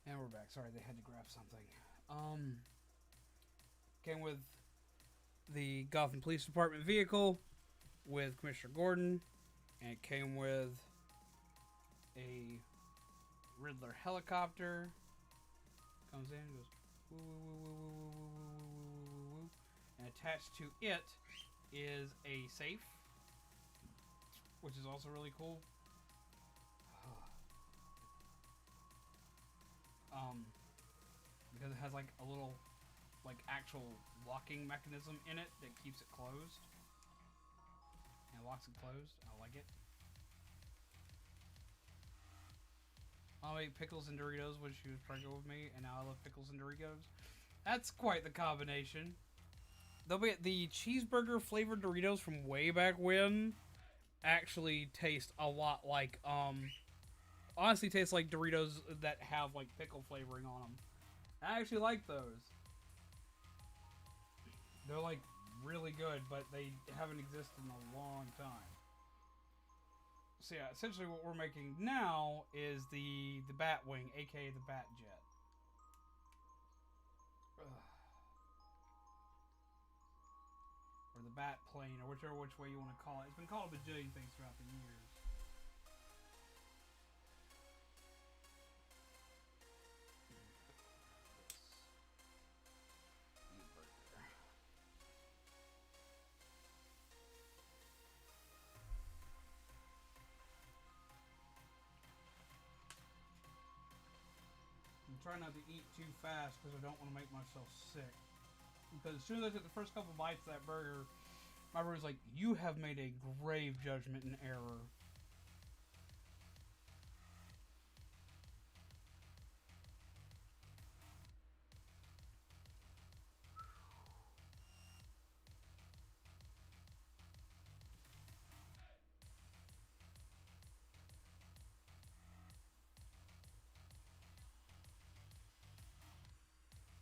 A: And we're back. Sorry, they had to grab something. Came with the Gotham Police Department vehicle with Commissioner Gordon, and it came with a Riddler helicopter. Comes in, goes woo woo woo woo woo woo woo woo woo woo woo, and attached to it is a safe, which is also really cool. Because it has like a little, like actual locking mechanism in it that keeps it closed. And locks it closed. I like it. I'll eat pickles and Doritos when she was pregnant with me, and now I love pickles and Doritos. That's quite the combination. They'll be the cheeseburger flavored Doritos from way back when actually taste a lot like honestly taste like Doritos that have like pickle flavoring on them. I actually like those. They're like really good, but they haven't existed in a long time. So yeah, essentially what we're making now is the Batwing, aka the Bat Jet. Or the Bat Plane, or which way you want to call it. It's been called a bajillion things throughout the years. I'm trying not to eat too fast because I don't want to make myself sick. Because as soon as I took the first couple bites of that burger, my brother's like, "You have made a grave judgment and error."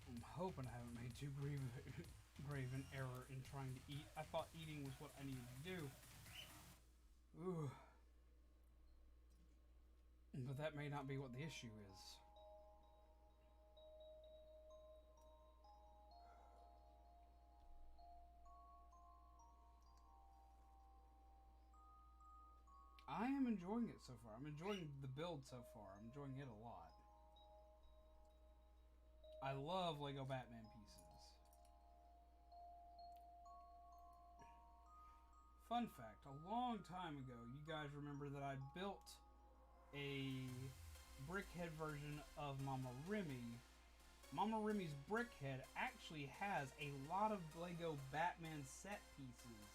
A: I'm hoping I haven't made too grave an error in trying to eat. I thought eating was what I needed to do. Ooh. But that may not be what the issue is. enjoying it so far. I'm enjoying the build so far. I'm enjoying it a lot. I love Lego Batman pieces. Fun fact, a long time ago, you guys remember that I built a brickhead version of Mama Remy. Mama Remy's brickhead actually has a lot of Lego Batman set pieces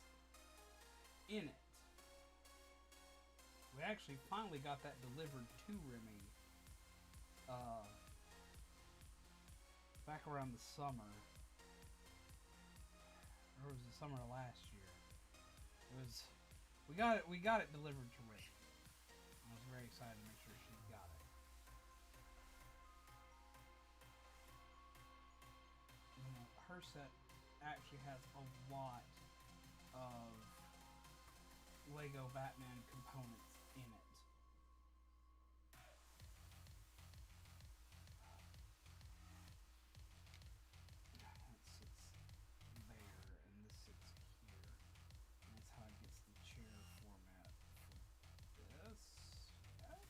A: in it. We actually finally got that delivered to Remy back around the summer. Or it was the summer of last year. We got it delivered to Remy. I was very excited to make sure she got it. You know, her set actually has a lot of Lego Batman components in it. That sits there, and this sits here. And that's how it gets the chair format for this. Yes.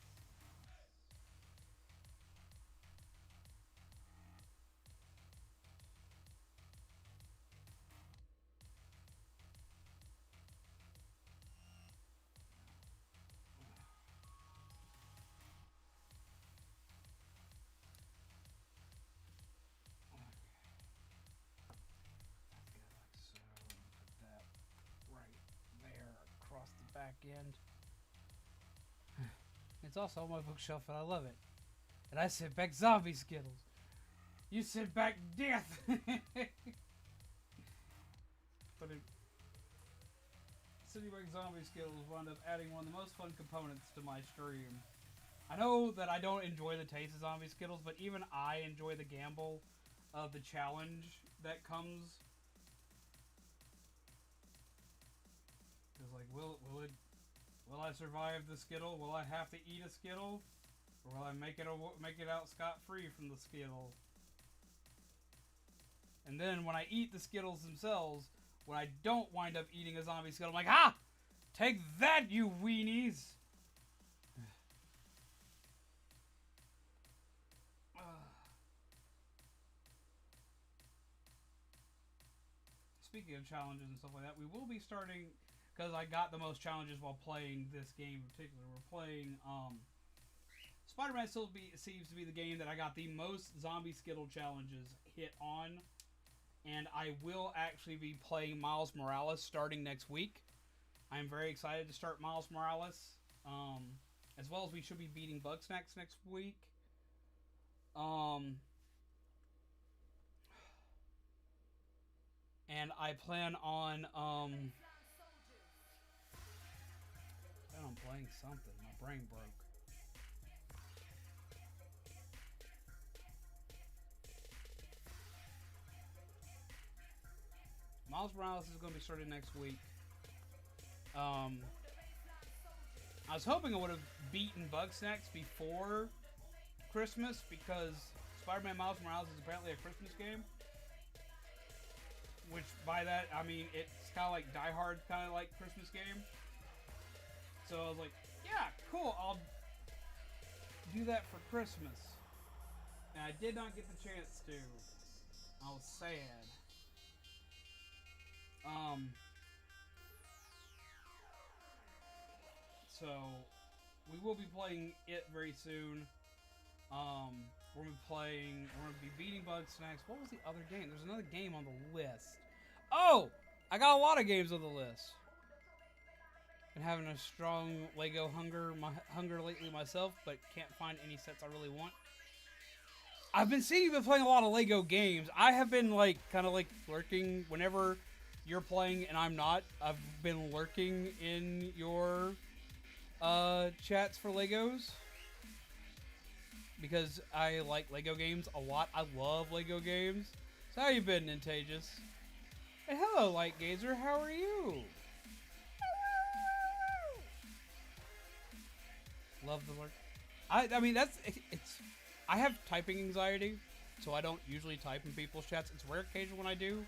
A: Across the back end. It's also on my bookshelf and I love it. And I sit back zombie Skittles. You sit back death. But sitting back zombie Skittles wound up adding one of the most fun components to my stream. I know that I don't enjoy the taste of zombie Skittles, but even I enjoy the gamble of the challenge that comes. It's like, will I survive the Skittle? Will I have to eat a Skittle, or will I make it out scot-free from the Skittle? And then when I eat the Skittles themselves, when I don't wind up eating a zombie Skittle, I'm like, ha! Take that, you weenies! Speaking of challenges and stuff like that, we will be starting, because I got the most challenges while playing this game in particular. We're playing, Spider-Man still seems to be the game that I got the most zombie Skittle challenges hit on. And I will actually be playing Miles Morales starting next week. I'm very excited to start Miles Morales. As well as we should be beating Bugsnax next week. And I plan on playing something. My brain broke. Miles Morales is going to be starting next week. I was hoping I would have beaten Bugsnax before Christmas, because Spider-Man Miles Morales is apparently a Christmas game. Which, by that, I mean, it's kind of like Die Hard, kind of like Christmas game. So I was like, yeah, cool, I'll do that for Christmas. And I did not get the chance to. I was sad. So, we will be playing it very soon. We're gonna be beating Bugsnax. What was the other game? There's another game on the list. Oh! I got a lot of games on the list. Been having a strong Lego hunger lately myself, but can't find any sets I really want. I've been seeing you've been playing a lot of Lego games. I have been kind of lurking whenever you're playing and I'm not. I've been lurking in your chats for Legos. Because I like Lego games a lot. I love Lego games. So how you been, Nintagious? Hey, hello, Light Gazer. How are you? Love the lurk. I mean, it's... I have typing anxiety, so I don't usually type in people's chats. It's rare occasion when I do.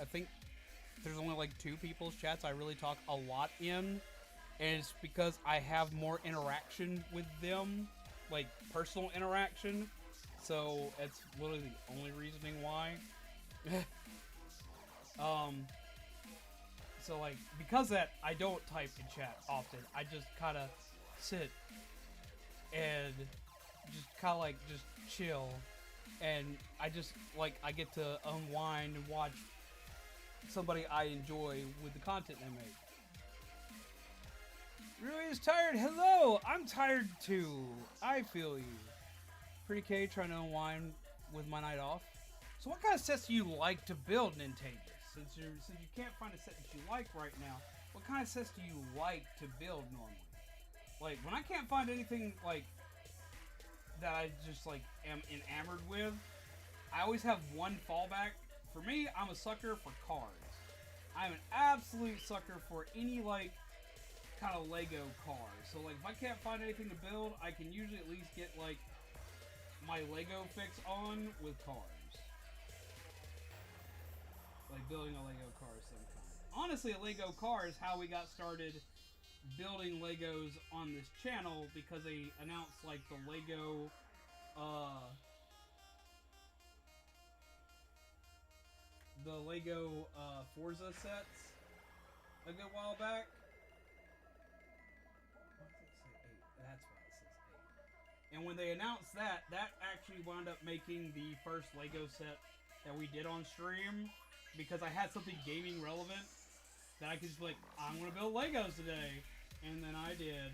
A: I think there's only 2 people's chats I really talk a lot in. and it's because I have more interaction with them, like personal interaction. So it's literally the only reasoning why. um, so like because of that, I don't type in chat often. I just kind of sit and just kind of like just chill, and I just like I get to unwind and watch somebody I enjoy with the content they make. Rui is tired. Hello, I'm tired too. I feel you. Pretty K trying to unwind with my night off. So, what kind of sets do you like to build, Nintendo? Since you can't find a set that you like right now, what kind of sets do you like to build normally? Like when I can't find anything like that I just like am enamored with, I always have one fallback. For me, I'm a sucker for cars. I'm an absolute sucker for any like kind of Lego cars. So like if I can't find anything to build, I can usually at least get like my Lego fix on with cars. Like building a Lego car of some kind. Honestly, a Lego car is how we got started building Legos on this channel, because they announced like the Lego Forza sets a good while back. What does it say? 8. That's why it says 8. And when they announced that, that actually wound up making the first Lego set that we did on stream, because I had something gaming relevant that I could just be like, I'm gonna build Legos today, and then I did.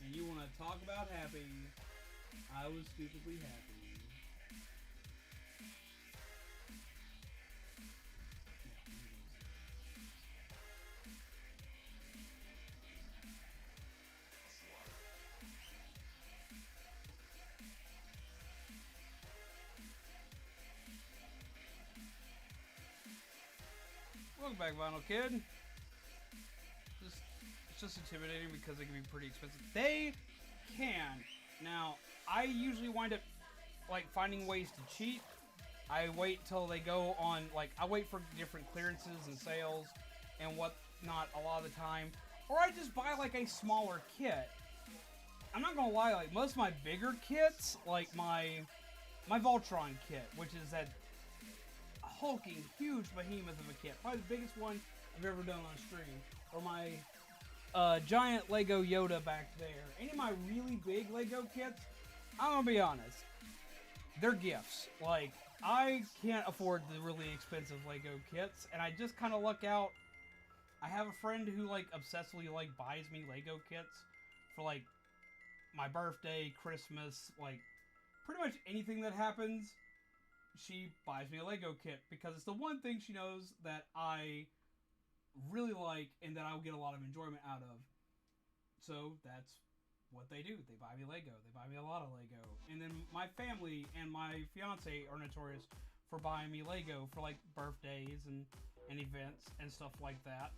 A: And you want to talk about happy? I was stupidly happy. Welcome back, Vinyl Kid. It's just intimidating because they can be pretty expensive. They can. Now, I usually wind up like finding ways to cheat. I wait till they go on, like, I wait for different clearances and sales and whatnot a lot of the time. Or I just buy like a smaller kit. I'm not gonna lie, like most of my bigger kits, like my Voltron kit, which is that hulking, huge behemoth of a kit. Probably the biggest one I've ever done on stream. Or my giant Lego Yoda back there. Any of my really big Lego kits, I'm gonna be honest, they're gifts. Like, I can't afford the really expensive Lego kits, and I just kind of luck out. I have a friend who, like, obsessively, like, buys me Lego kits for, like, my birthday, Christmas, like, pretty much anything that happens. She buys me a Lego kit because it's the one thing she knows that I really like and that I'll get a lot of enjoyment out of. So that's what they do. They buy me Lego. They buy me a lot of Lego. And then my family and my fiance are notorious for buying me Lego for like birthdays and events and stuff like that.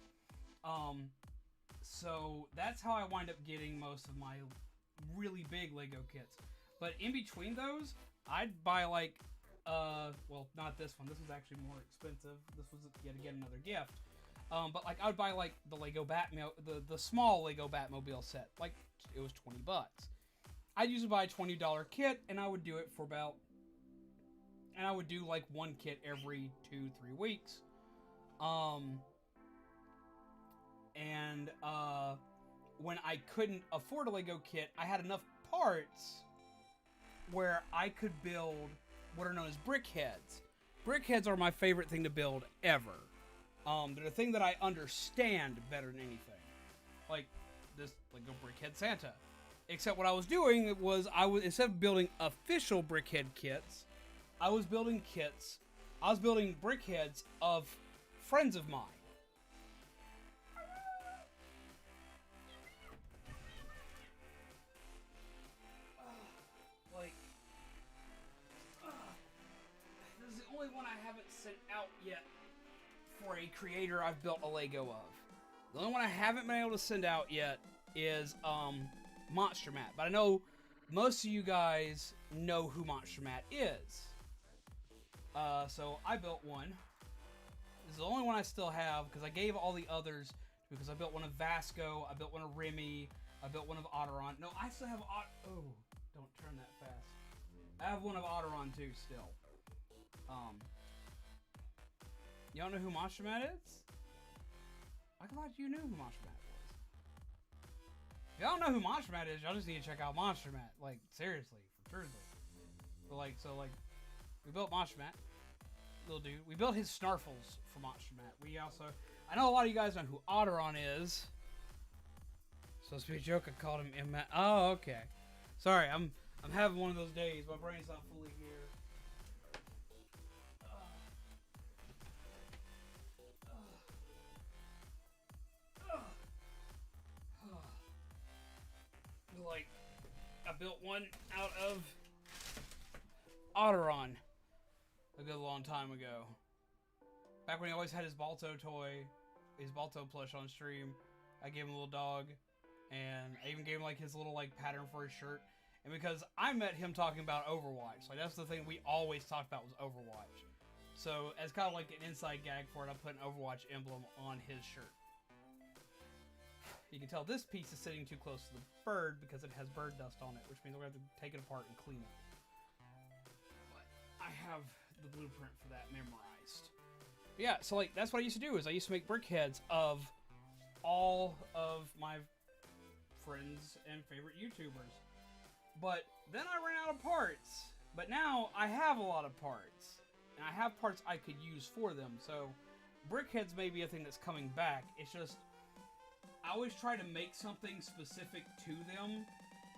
A: So that's how I wind up getting most of my really big Lego kits. But in between those, I'd buy like well, not this one. This was actually more expensive. This was yet again another gift. But like I would buy like the Lego Batmobile, the small Lego Batmobile set. Like it was $20. I'd usually buy a $20 kit, and I would do it for about, and I would do like one kit every 2-3 weeks. When I couldn't afford a Lego kit, I had enough parts where I could build what are known as brickheads. Brickheads are my favorite thing to build ever. They're the thing that I understand better than anything. Like this Lego Brickhead Santa. Except what I was doing was instead of building official brickhead kits, I was building brickheads of friends of mine. This is the only one I haven't sent out yet for a creator I've built a Lego of. The only one I haven't been able to send out yet is Monster Matt. But I know most of you guys know who Monster Matt is. So I built one. This is the only one I still have because I gave all the others because I built one of Vasco, I built one of Remy, I built one of Otteron. No, I still have oh, don't turn that fast. I have one of Otteron too still. Y'all know who Monster Matt is? I thought you knew who Monster Matt was. If y'all know who Monster Matt is, y'all just need to check out Monster Matt. Like, seriously, for truthfully. But like, so like, we built Monster Matt, little dude. We built his Snarfles for Monster Matt. We also, I know a lot of you guys know who Otteron is. Supposed to be a joke. I called him M. Oh, okay. Sorry, I'm having one of those days. My brain's not fully here. Like, I built one out of Otteron a good long time ago. Back when he always had his Balto toy, his Balto plush on stream. I gave him a little dog, and I even gave him like his little like pattern for his shirt. And because I met him talking about Overwatch, like that's the thing we always talked about was Overwatch. So as kind of like an inside gag for it, I put an Overwatch emblem on his shirt. You can tell this piece is sitting too close to the bird because it has bird dust on it, which means we're going to have to take it apart and clean it. But I have the blueprint for that memorized. But yeah, so like that's what I used to do is I used to make brick heads of all of my friends and favorite YouTubers. But then I ran out of parts. But now I have a lot of parts. And I have parts I could use for them. So brickheads may be a thing that's coming back. It's just I always try to make something specific to them,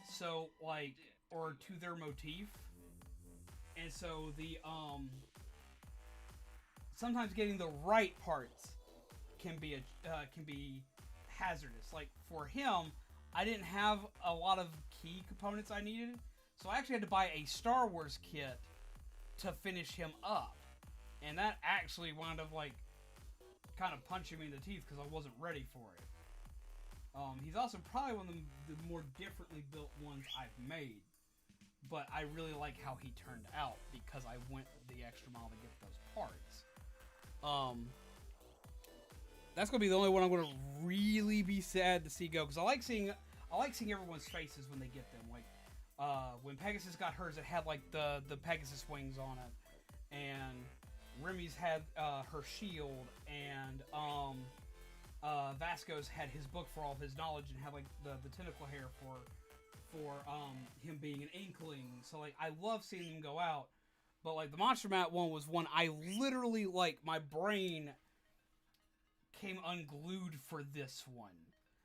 A: so like, or to their motif, and so the sometimes getting the right parts can be hazardous. Like for him, I didn't have a lot of key components I needed, so I actually had to buy a Star Wars kit to finish him up, and that actually wound up like kind of punching me in the teeth because I wasn't ready for it. He's also probably one of the more differently built ones I've made. But I really like how he turned out because I went the extra mile to get those parts. That's gonna be the only one I'm gonna really be sad to see go because I like seeing everyone's faces when they get them. Like when Pegasus got hers, it had like the Pegasus wings on it, and Remy's had her shield, and Vasco's had his book for all of his knowledge and had like the tentacle hair for him being an inkling. So like I love seeing them go out, but like the Monster Mat one was one I literally like my brain came unglued for this one.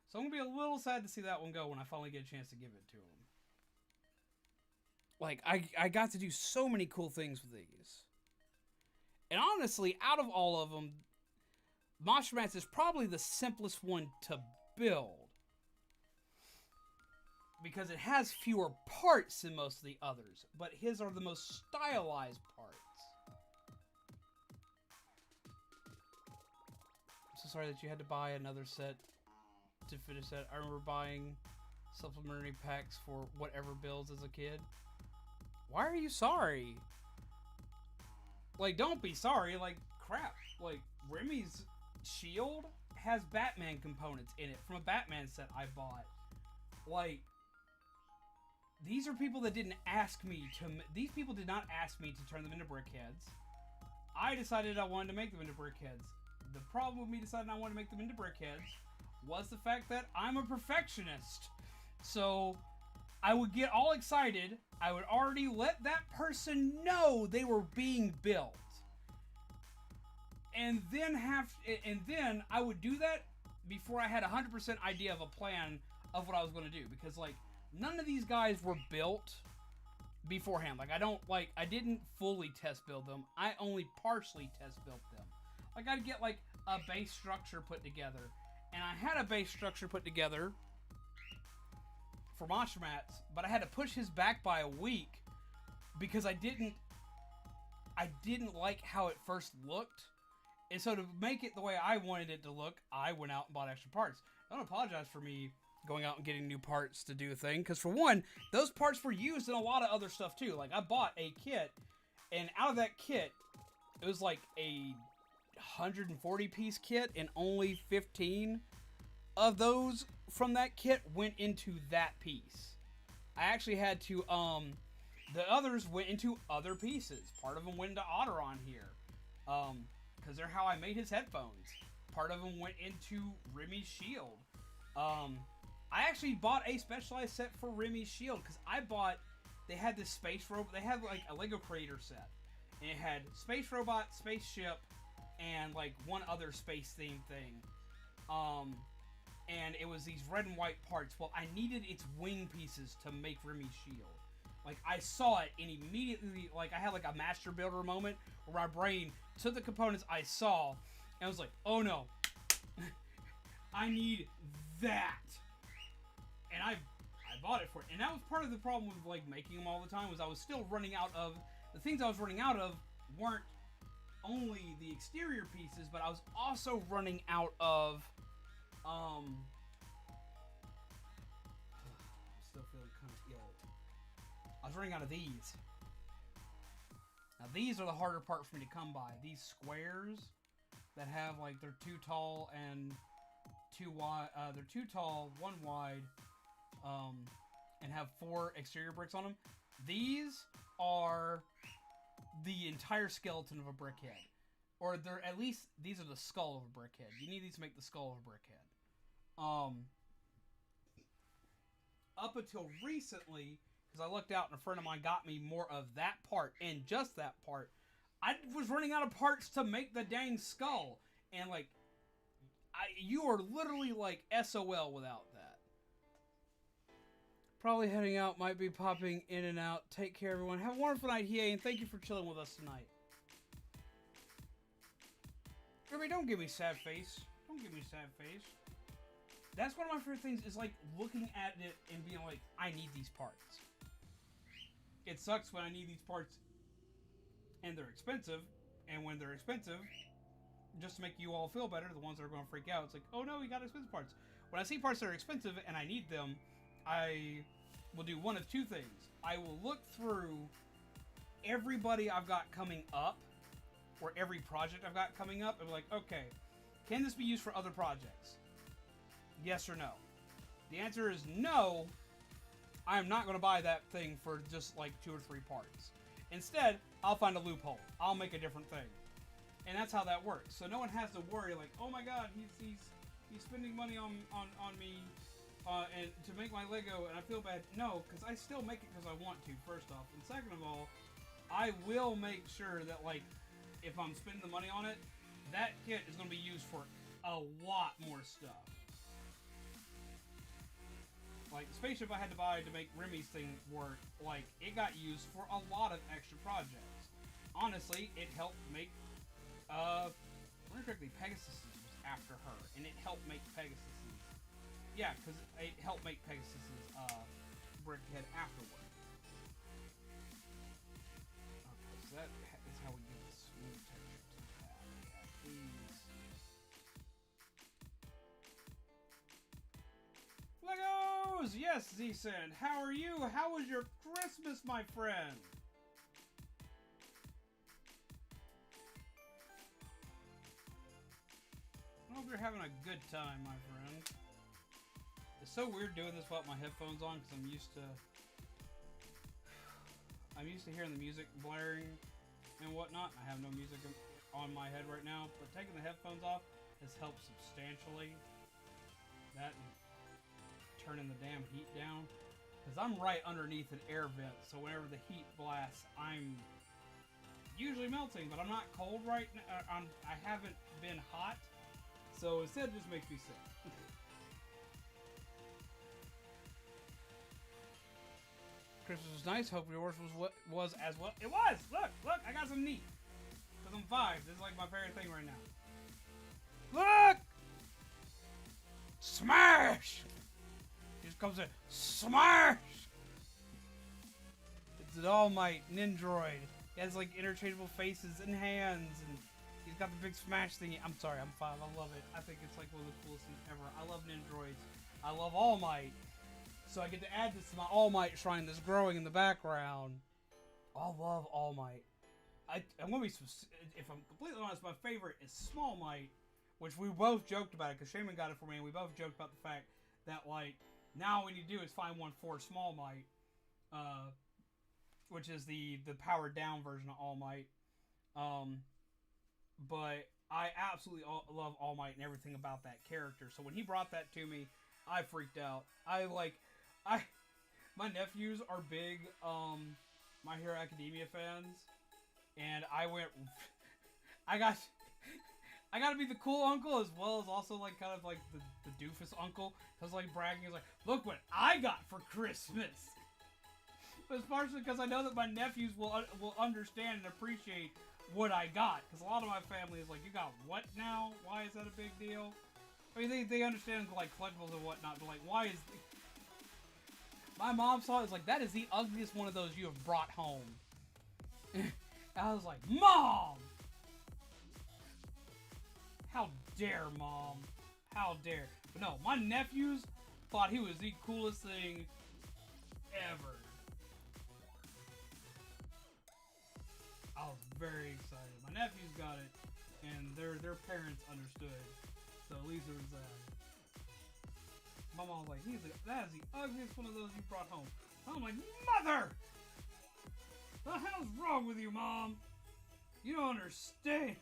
A: So I'm gonna be a little sad to see that one go when I finally get a chance to give it to him. Like I got to do so many cool things with these, and honestly, out of all of them, Monster Mats is probably the simplest one to build because it has fewer parts than most of the others, but his are the most stylized parts. I'm so sorry that you had to buy another set to finish that. I remember buying supplementary packs for whatever builds as a kid. Why are you sorry? Like, don't be sorry. Like, crap. Like, Remy's shield has Batman components in it from a Batman set I bought. Like, these are people that didn't ask me to. These people did not ask me to turn them into brickheads. I decided I wanted to make them into brickheads. The problem with me deciding I wanted to make them into brickheads was the fact that I'm a perfectionist. So I would get all excited. I would already let that person know they were being built. And then I would do that before I had 100% idea of a plan of what I was going to do. Because, like, none of these guys were built beforehand. Like, I didn't fully test build them. I only partially test built them. Like, I'd get, like, a base structure put together. And I had a base structure put together for Monster Mats, but I had to push his back by a week because I didn't like how it first looked. And so to make it the way I wanted it to look, I went out and bought extra parts. I don't apologize for me going out and getting new parts to do a thing, because for one, those parts were used in a lot of other stuff too. Like, I bought a kit, and out of that kit, it was like a 140 piece kit, and only 15 of those from that kit went into that piece. I actually had to, the others went into other pieces. Part of them went into Otteron here, because they're how I made his headphones. Part of them went into Remy's shield. I actually bought a specialized set for Remy's shield, because they had this space robot, they had like a Lego Creator set. And it had space robot, spaceship, and like one other space themed thing. And it was these red and white parts. Well, I needed its wing pieces to make Remy's shield. Like, I saw it and immediately, like, I had like a master builder moment where my brain took the components I saw and I was like, oh no, I need that. And I bought it for it. And that was part of the problem with like making them all the time, was I was still running out of, the things I was running out of weren't only the exterior pieces, but I was also running out of, still feeling kind of ill. I was running out of these. Now these are the harder part for me to come by. These squares that have like, they're too tall and too wide, they're too tall, one wide, and have 4 exterior bricks on them. These are the entire skeleton of a brick head. Or they're at least, these are the skull of a brick head. You need these to make the skull of a brick head. Up until recently, because I looked out and a friend of mine got me more of that part, and just that part, I was running out of parts to make the dang skull. And like, you are literally like SOL without that. Probably heading out, might be popping in and out. Take care, everyone. Have a wonderful night, Hiei, and thank you for chilling with us tonight. Everybody, don't give me sad face. Don't give me sad face. That's one of my favorite things, is like looking at it and being like, I need these parts. It sucks when I need these parts and they're expensive, and when they're expensive, just to make you all feel better, the ones that are going to freak out, it's like, oh no, we got expensive parts. When I see parts that are expensive and I need them, I will do one of two things. I will look through everybody I've got coming up, or every project I've got coming up, and be like, okay, can this be used for other projects? Yes or no? The answer is no. I am not going to buy that thing for just like 2 or 3 parts. Instead, I'll find a loophole. I'll make a different thing. And that's how that works. So no one has to worry like, oh my god, he's spending money on me and to make my Lego, and I feel bad. No, because I still make it because I want to, first off. And second of all, I will make sure that, like, if I'm spending the money on it, that kit is going to be used for a lot more stuff. Like, the spaceship I had to buy to make Remy's thing work, like, it got used for a lot of extra projects. Honestly, it helped make, Pegasus was after her, and it helped make Pegasus. Yeah, because it helped make Pegasus' brickhead afterward. Okay, so that is how we get the smooth texture to that. Yeah, please. Legos! Yes, Z-Send. How are you? How was your Christmas, my friend? I hope you're having a good time, my friend. It's so weird doing this without my headphones on, because I'm used to hearing the music blaring and whatnot. I have no music on my head right now, but taking the headphones off has helped substantially. That and turning the damn heat down, because I'm right underneath an air vent, so whenever the heat blasts, I'm usually melting, but I'm not cold right now. I haven't been hot, so instead it just makes me sick. Christmas was nice. Hope yours was as well. It was! Look! I got some neat. Because I'm 5. This is like my favorite thing right now. Look! Smash! He just comes in. Smash! It's an All Might Nindroid. He has like interchangeable faces and hands, and he's got the big smash thingy. I'm sorry, I'm 5. I love it. I think it's like one of the coolest things ever. I love Nindroids. I love All Might. So I get to add this to my All Might shrine that's growing in the background. I love All Might. I'm gonna be, if I'm completely honest, my favorite is Small Might, which we both joked about it because Shaman got it for me, and we both joked about the fact that like now what we need to do is find one for Small Might, which is the powered down version of All Might. But I absolutely love All Might and everything about that character. So when he brought that to me, I freaked out. My nephews are big My Hero Academia fans, and I gotta be the cool uncle as well as also like kind of like the doofus uncle. I was like bragging, like, look what I got for Christmas. But it's partially because I know that my nephews will understand and appreciate what I got. Because a lot of my family is like, you got what now? Why is that a big deal? I mean, they understand like collectibles and whatnot, but like, why is... My mom saw it, was like, that is the ugliest one of those you have brought home. I was like, Mom! How dare, Mom? How dare. But no, my nephews thought he was the coolest thing ever. I was very excited. My nephews got it, and their parents understood. So at least there was that. My mom was like, that is the ugliest one of those you brought home. I'm like, Mother! The hell's wrong with you, Mom? You don't understand.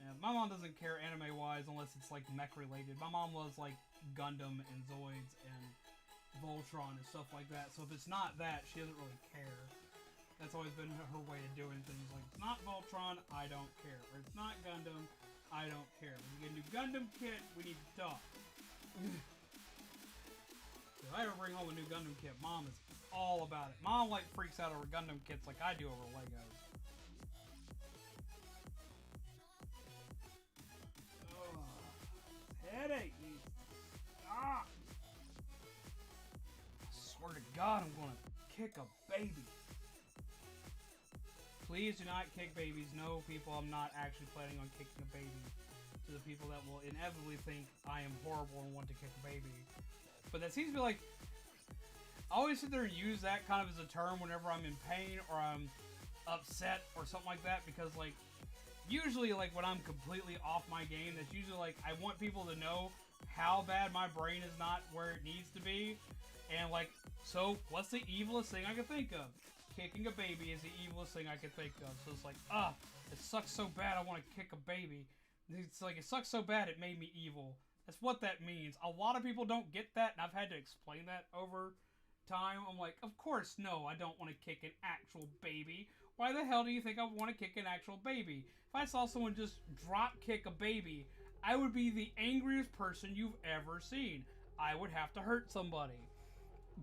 A: Yeah, my mom doesn't care anime-wise unless it's like mech-related. My mom loves like Gundam and Zoids and Voltron and stuff like that. So if it's not that, she doesn't really care. That's always been her way of doing things. Like, it's not Voltron, I don't care. Or it's not Gundam, I don't care. When you get a new Gundam kit, we need to talk. If I ever bring home a new Gundam kit, Mom is all about it. Mom like freaks out over Gundam kits like I do over Legos. Headache. Ah! I swear to God, I'm gonna kick a baby. Please do not kick babies. No, people, I'm not actually planning on kicking a baby. To the people that will inevitably think I am horrible and want to kick a baby. But that seems to be like... I always sit there and use that kind of as a term whenever I'm in pain or I'm upset or something like that, because like usually like when I'm completely off my game, that's usually like I want people to know how bad my brain is not where it needs to be, and like, so what's the evilest thing I can think of? Kicking a baby is the evilest thing I can think of. So it's like, it sucks so bad I want to kick a baby. It's like, it sucks so bad it made me evil. That's what that means. A lot of people don't get that, and I've had to explain that over time. I'm like, of course, no, I don't want to kick an actual baby. Why the hell do you think I want to kick an actual baby? If I saw someone just drop kick a baby, I would be the angriest person you've ever seen. I would have to hurt somebody.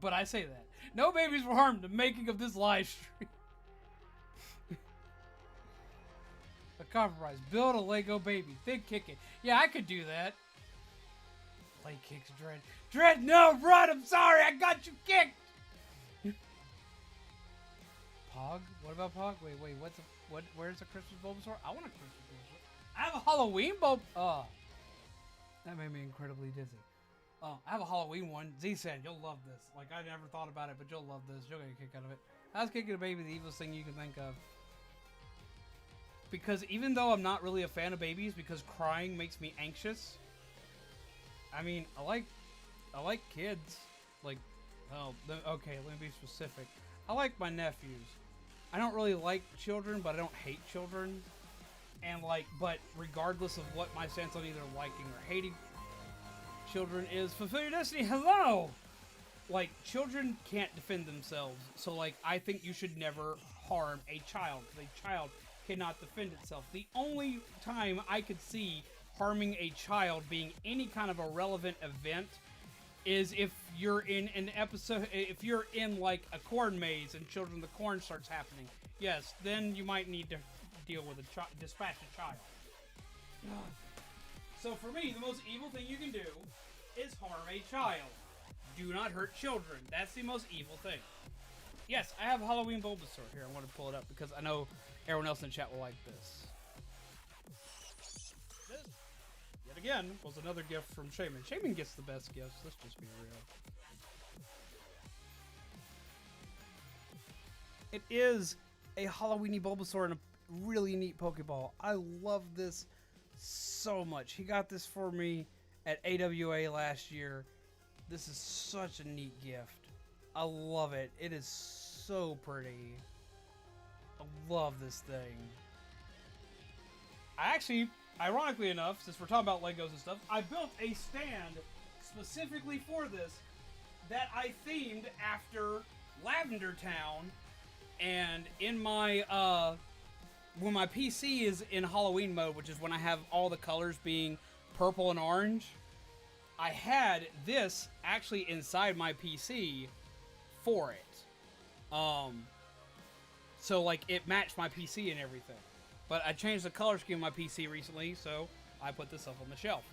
A: But I say that. No babies were harmed in the making of this live stream. A compromise. Build a Lego baby. Then kick it. Yeah, I could do that. Play kicks Dread. Dread, no, run! I'm sorry, I got you kicked! Pog? What about Pog? Wait, where's a Christmas Bulbasaur? I want a Christmas Bulbasaur. I have a Halloween that made me incredibly dizzy. I have a Halloween one. Z-San, you'll love this. Like, I never thought about it, but you'll love this. You'll get a kick out of it. How's kicking a baby the evilest thing you can think of? Because even though I'm not really a fan of babies, because crying makes me anxious, I mean, I like kids. Like, okay, let me be specific. I like my nephews. I don't really like children, but I don't hate children. And like, but regardless of what my stance on either liking or hating children is, fulfill your destiny, hello! Like, children can't defend themselves. So like, I think you should never harm a child. A child cannot defend itself. The only time I could see harming a child being any kind of a relevant event is if you're in an episode, if you're in like a corn maze and Children of the Corn starts happening. Yes, then you might need to deal with dispatch a child. So for me, the most evil thing you can do is harm a child. Do not hurt children. That's the most evil thing. Yes, I have a Halloween Bulbasaur here. I want to pull it up because I know everyone else in chat will like this. This, yet again, was another gift from Shaman. Shaman gets the best gifts. Let's just be real. It is a Halloweeny Bulbasaur really neat Pokeball. I love this so much. He got this for me at AWA last year. This is such a neat gift. I love it. It is so pretty. I love this thing. I actually, ironically enough, since we're talking about Legos and stuff, I built a stand specifically for this that I themed after Lavender Town. And in my, when my PC is in Halloween mode, which is when I have all the colors being purple and orange, I had this actually inside my PC for it. So like it matched my PC and everything. But I changed the color scheme of my PC recently, so I put this up on the shelf.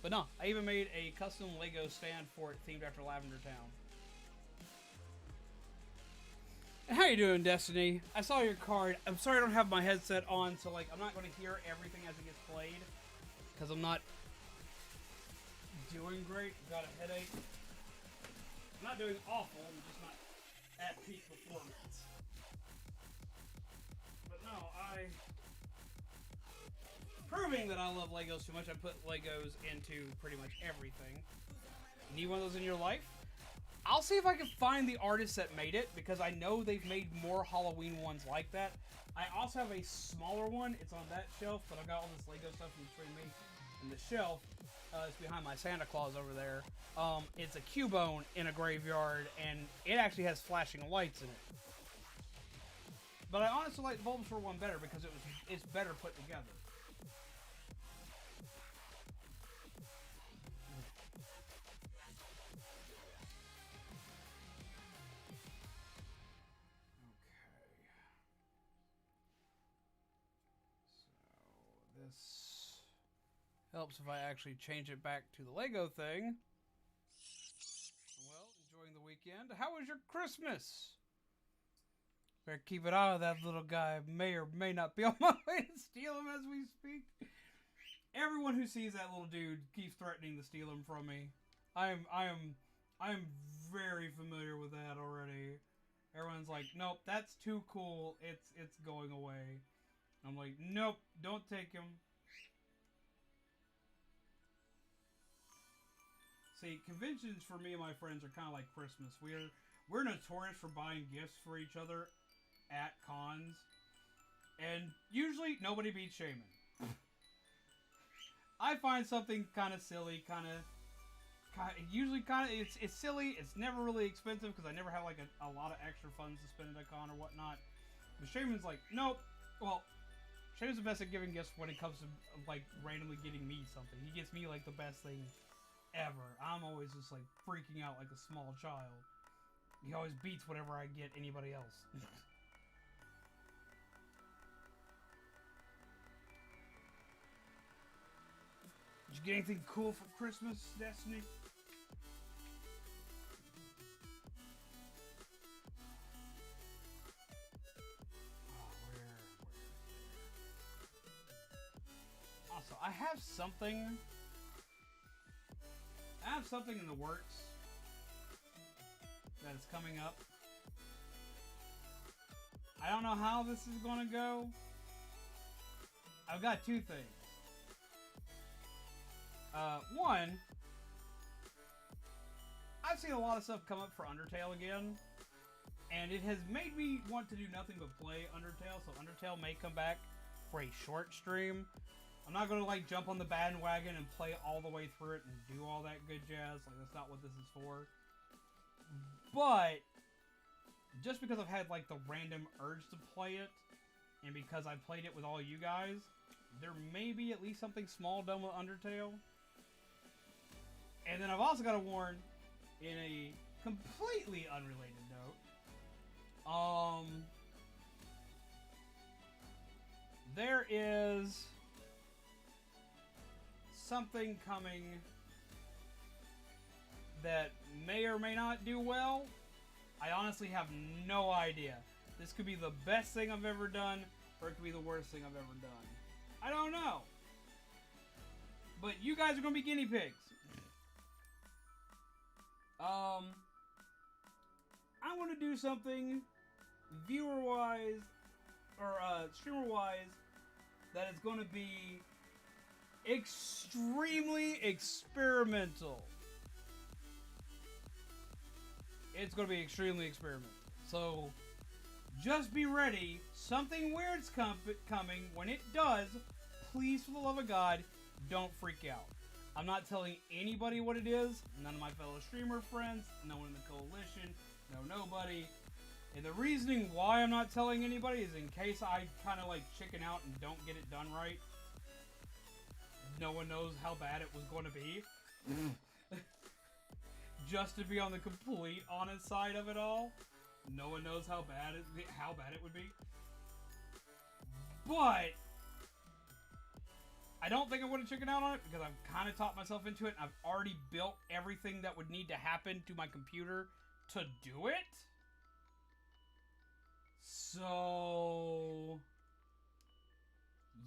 A: But no, I even made a custom Lego stand for it themed after Lavender Town. And how you doing, Destiny? I saw your card. I'm sorry I don't have my headset on, so like I'm not going to hear everything as it gets played. Because I'm not doing great. Got a headache. I'm not doing awful, I'm just not at peak performance. But no, proving that I love Legos too much, I put Legos into pretty much everything. Need one of those in your life? I'll see if I can find the artist that made it, because I know they've made more Halloween ones like that. I also have a smaller one. It's on that shelf, but I've got all this Lego stuff in between me and the shelf. It's behind my Santa Claus over there. It's a Cubone in a graveyard, and it actually has flashing lights in it. But I honestly like the Bulbasaur one better because it's better put together. This helps if I actually change it back to the Lego thing. Well, enjoying the weekend. How was your Christmas? Better keep it out of that little guy. May or may not be on my way to steal him as we speak. Everyone who sees that little dude keeps threatening to steal him from me. I am very familiar with that already. Everyone's like, nope, that's too cool. It's going away. I'm like, nope, don't take him. See, conventions for me and my friends are kind of like Christmas. We're notorious for buying gifts for each other at cons, and usually nobody beats Shaman. I find something kind of silly, it's silly. It's never really expensive because I never have like a lot of extra funds to spend at a con or whatnot. But Shaman's like, nope. Well, Shaman's the best at giving gifts when it comes to like randomly getting me something. He gets me like the best thing ever. I'm always just like freaking out like a small child. He always beats whatever I get anybody else. Did you get anything cool for Christmas, Destiny? Also, I have something in the works that is coming up. I don't know how this is gonna go. I've got two things. One, I've seen a lot of stuff come up for Undertale again, and it has made me want to do nothing but play Undertale, so Undertale may come back for a short stream. I'm not gonna like jump on the bandwagon and play all the way through it and do all that good jazz. Like, that's not what this is for. But just because I've had like the random urge to play it, and because I played it with all you guys, there may be at least something small done with Undertale. And then I've also got to warn, in a completely unrelated note, there is something coming that may or may not do well. I honestly have no idea. This could be the best thing I've ever done, or it could be the worst thing I've ever done. I don't know. But you guys are going to be guinea pigs. I want to do something viewer-wise or streamer-wise, that it's going to be extremely experimental. It's going to be extremely experimental. So, just be ready. Something weird's coming. When it does, please, for the love of God, don't freak out. I'm not telling anybody what it is. None of my fellow streamer friends. No one in the coalition. No nobody. And the reasoning why I'm not telling anybody is in case I kind of like chicken out and don't get it done right. No one knows how bad it was going to be. Just to be on the complete honest side of it all. No one knows how bad it would be. But I don't think I'm going to chicken out on it because I've kind of taught myself into it. And I've already built everything that would need to happen to my computer to do it. So,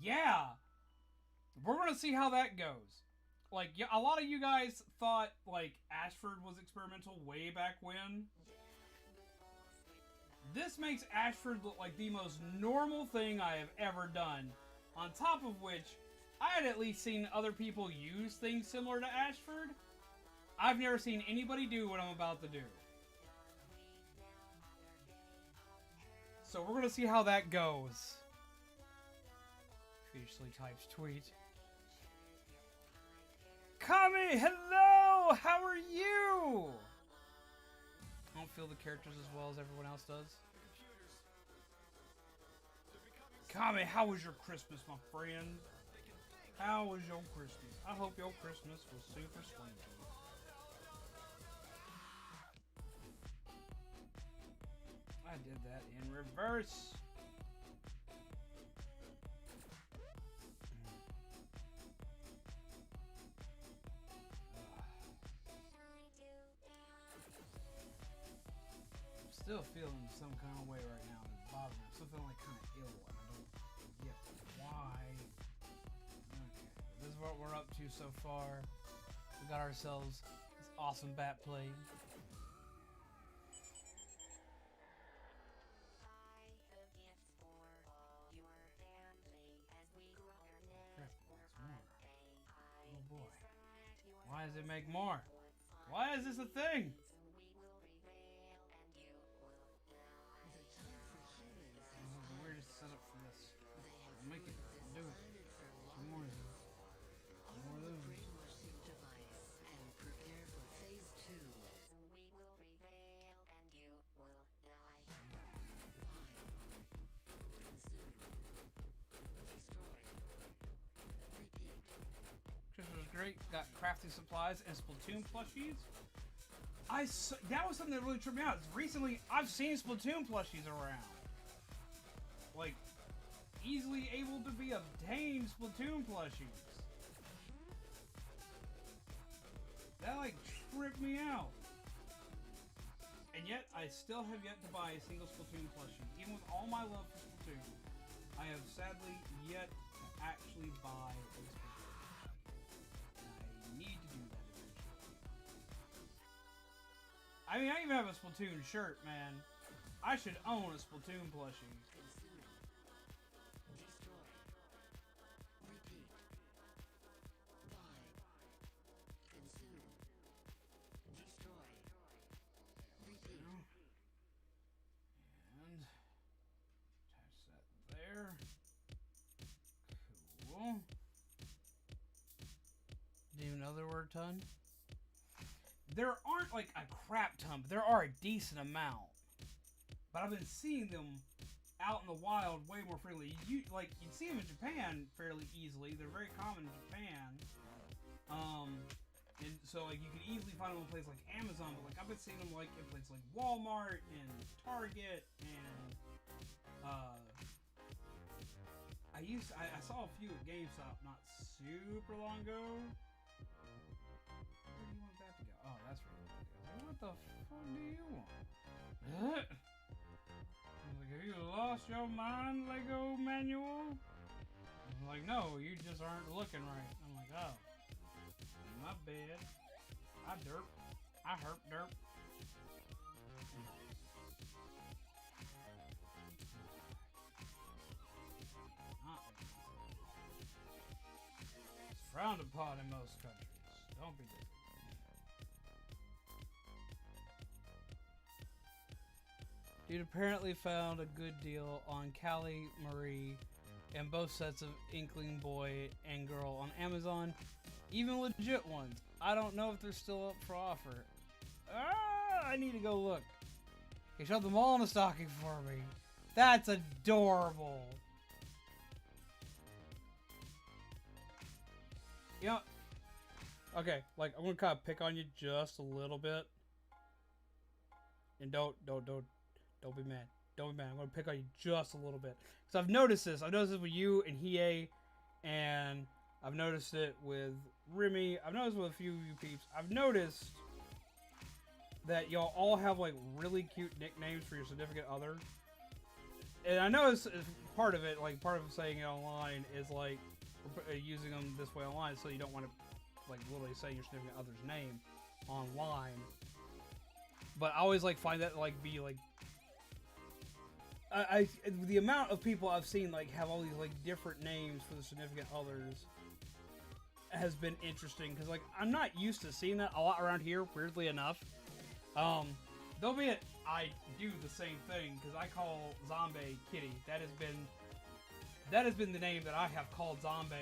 A: yeah. We're going to see how that goes. Like, yeah, a lot of you guys thought, like, Ashford was experimental way back when. This makes Ashford look like the most normal thing I have ever done. On top of which, I had at least seen other people use things similar to Ashford. I've never seen anybody do what I'm about to do. So we're going to see how that goes. Fiercely types tweet. Kami, hello! How are you? I don't feel the characters as well as everyone else does. Kami, how was your Christmas, my friend? How was your Christmas? I hope your Christmas was super swanky. I did that in reverse. I'm still feeling some kind of way right now. It's bothering me. I'm still feeling like kind of ill. And I don't get why. Okay. This is what we're up to so far. We got ourselves this awesome bat play. Why does it make more? Why is this a thing? This is the weirdest setup for this. I'll make it. I'll do it. Some more of these. More of those. Christmas was great. Got crafting supplies and Splatoon plushies. That was something that really tripped me out. Recently, I've seen Splatoon plushies around. Like, easily able to be obtained Splatoon plushies. That, like, tripped me out. And yet, I still have yet to buy a single Splatoon plushie. Even with all my love for Splatoon, I have sadly yet to actually buy a Splatoon. Need to do that eventually. I mean, I even have a Splatoon shirt, man. I should own a Splatoon plushie. And attach that there. Cool. Do you know there were a ton? There aren't like a crap ton, but there are a decent amount. But I've been seeing them out in the wild way more freely. You'd see them in Japan fairly easily. They're very common in Japan. And so like you can easily find them in places like Amazon, but like I've been seeing them like in places like Walmart and Target and I saw a few at GameStop not super long ago. Where do you want that to go? Oh, that's where it goes. What the fuck do you want? I was like, have you lost your mind, Lego manual? I was like, no, you just aren't looking right. I'm like, oh, my bad. I herp derp. It's frowned upon in most countries. Don't be different. Dude apparently found a good deal on Callie Marie and both sets of Inkling Boy and Girl on Amazon. Even legit ones. I don't know if they're still up for offer. I need to go look. He shoved them all in a stocking for me. That's adorable. You know, okay, like I'm gonna kind of pick on you just a little bit, and don't be mad. Don't be mad. I'm gonna pick on you just a little bit because I've noticed this. I've noticed this with you and Hiei, and I've noticed it with Remy. I've noticed with a few of you peeps. I've noticed that y'all all have like really cute nicknames for your significant other. And I know it's part of it, like part of saying it online is like using them this way online, so you don't want to like literally say your significant other's name online. But I always like find that like be like I the amount of people I've seen like have all these like different names for the significant others has been interesting because like I'm not used to seeing that a lot around here. Weirdly enough, though be it I do the same thing because I call Zombie Kitty. That has been the name that I have called Zombie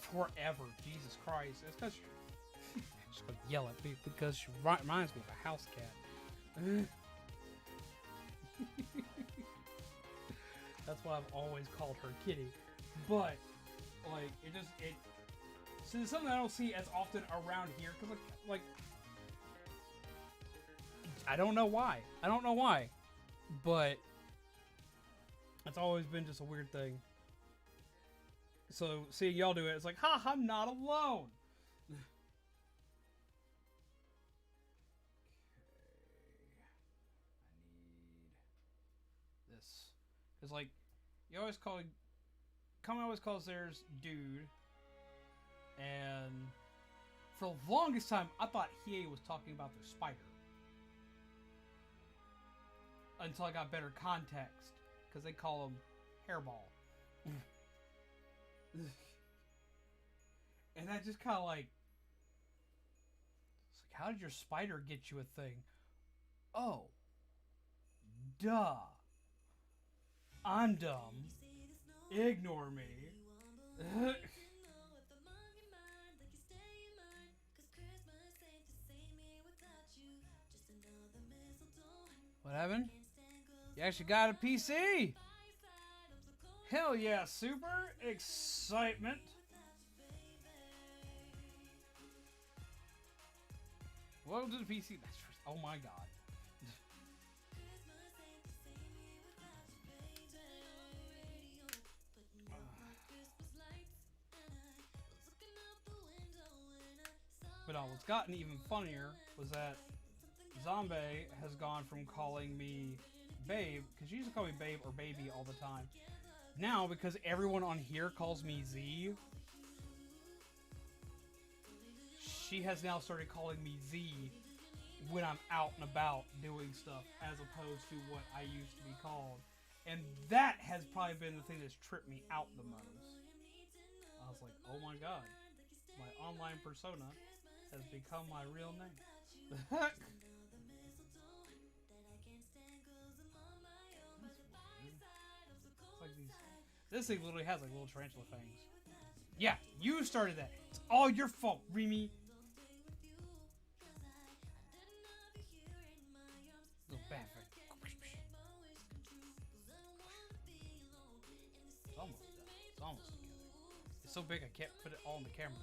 A: forever. Jesus Christ! It's because she's gonna yell at me because she reminds me of a house cat. That's why I've always called her Kitty. But like since it's something I don't see as often around here because like I don't know why. But it's always been just a weird thing. So seeing y'all do it, it's like, ha, I'm not alone. Okay. I need this. It's like, Common always calls theirs dude. And for the longest time, I thought Hiei was talking about their spider. Until I got better context. Because they call him Hairball. And that just kind of like... It's like, how did your spider get you a thing? Oh. Duh. I'm dumb. Ignore me. What happened? You actually got a PC! Hell yeah, super excitement! Welcome to the PC. Oh my god. But no, what's gotten even funnier was that Zombie has gone from calling me Babe, because she used to call me Babe or Baby all the time. Now, because everyone on here calls me Z, she has now started calling me Z when I'm out and about doing stuff, as opposed to what I used to be called. And that has probably been the thing that's tripped me out the most. I was like, oh my god, my online persona has become my real name. Like this thing literally has like little tarantula fangs. Yeah, you started that. It's all your fault, Remy. Little bad thing. It's almost done. It's almost together. It's so big I can't put it all in the camera.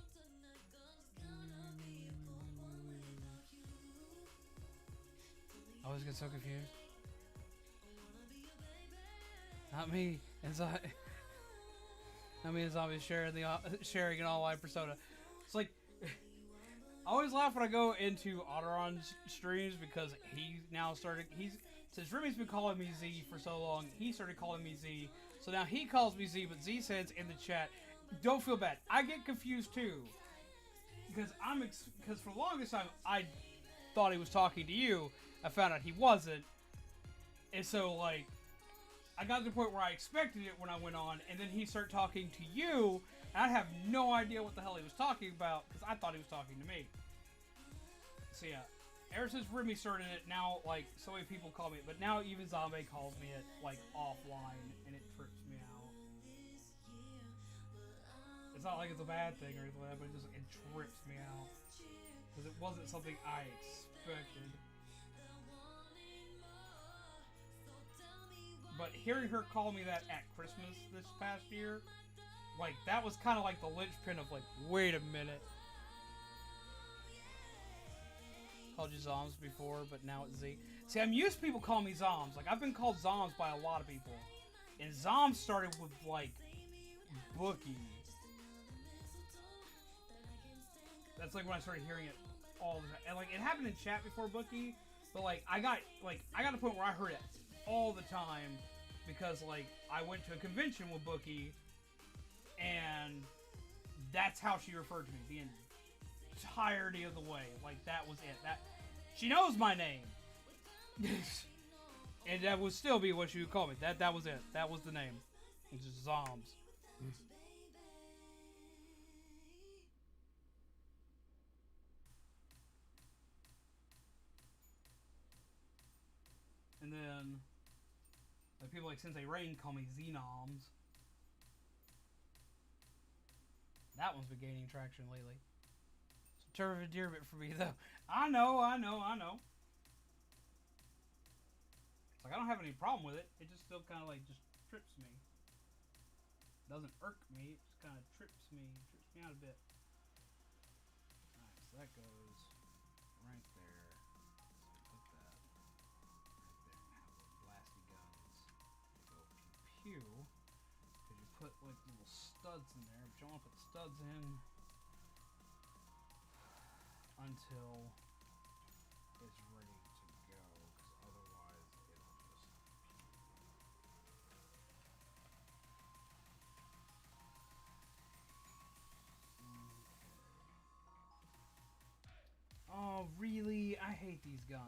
A: I always get so confused. Not me. Not me and Zombie sharing an online persona. It's like I always laugh when I go into Otteron's streams because he now started. Since Remy's been calling me Z for so long, he started calling me Z. So now he calls me Z, but Z says in the chat, "Don't feel bad. I get confused too because because for the longest time I thought he was talking to you. I found out he wasn't, and so like." I got to the point where I expected it when I went on, and then he started talking to you, and I have no idea what the hell he was talking about, because I thought he was talking to me. So yeah, ever since Remy started it, now, like, so many people call me it, but now even Zombie calls me it, like, offline, and it trips me out. It's not like it's a bad thing or anything like that, but it trips me out. Because it wasn't something I expected. But hearing her call me that at Christmas this past year, like, that was kind of like the linchpin of, like, wait a minute. Called you Zoms before, but now it's Z. See, I'm used to people calling me Zoms. Like, I've been called Zoms by a lot of people. And Zoms started with, like, Bookie. That's, like, when I started hearing it all the time. And, like, it happened in chat before Bookie, but, like, I got to the point where I heard it all the time because, like, I went to a convention with Bookie, and that's how she referred to me the entirety of the way. Like, that was it. She knows my name. And that would still be what she would call me. That was it. That was the name. It's just Zoms. And then, like, people like Sensei Rain call me Zenoms. That one's been gaining traction lately. It's a term of endearment for me, though. I know. It's like, I don't have any problem with it. It just still kind of, like, just trips me. It doesn't irk me. It just kind of trips me out a bit. Alright, so that goes right there. So put that right there and have the blasty guns. Go pew. Because you put, like, little studs in there. But you don't want to put the studs in until it's ready to go. Because otherwise it'll just Oh, really? I hate these guns.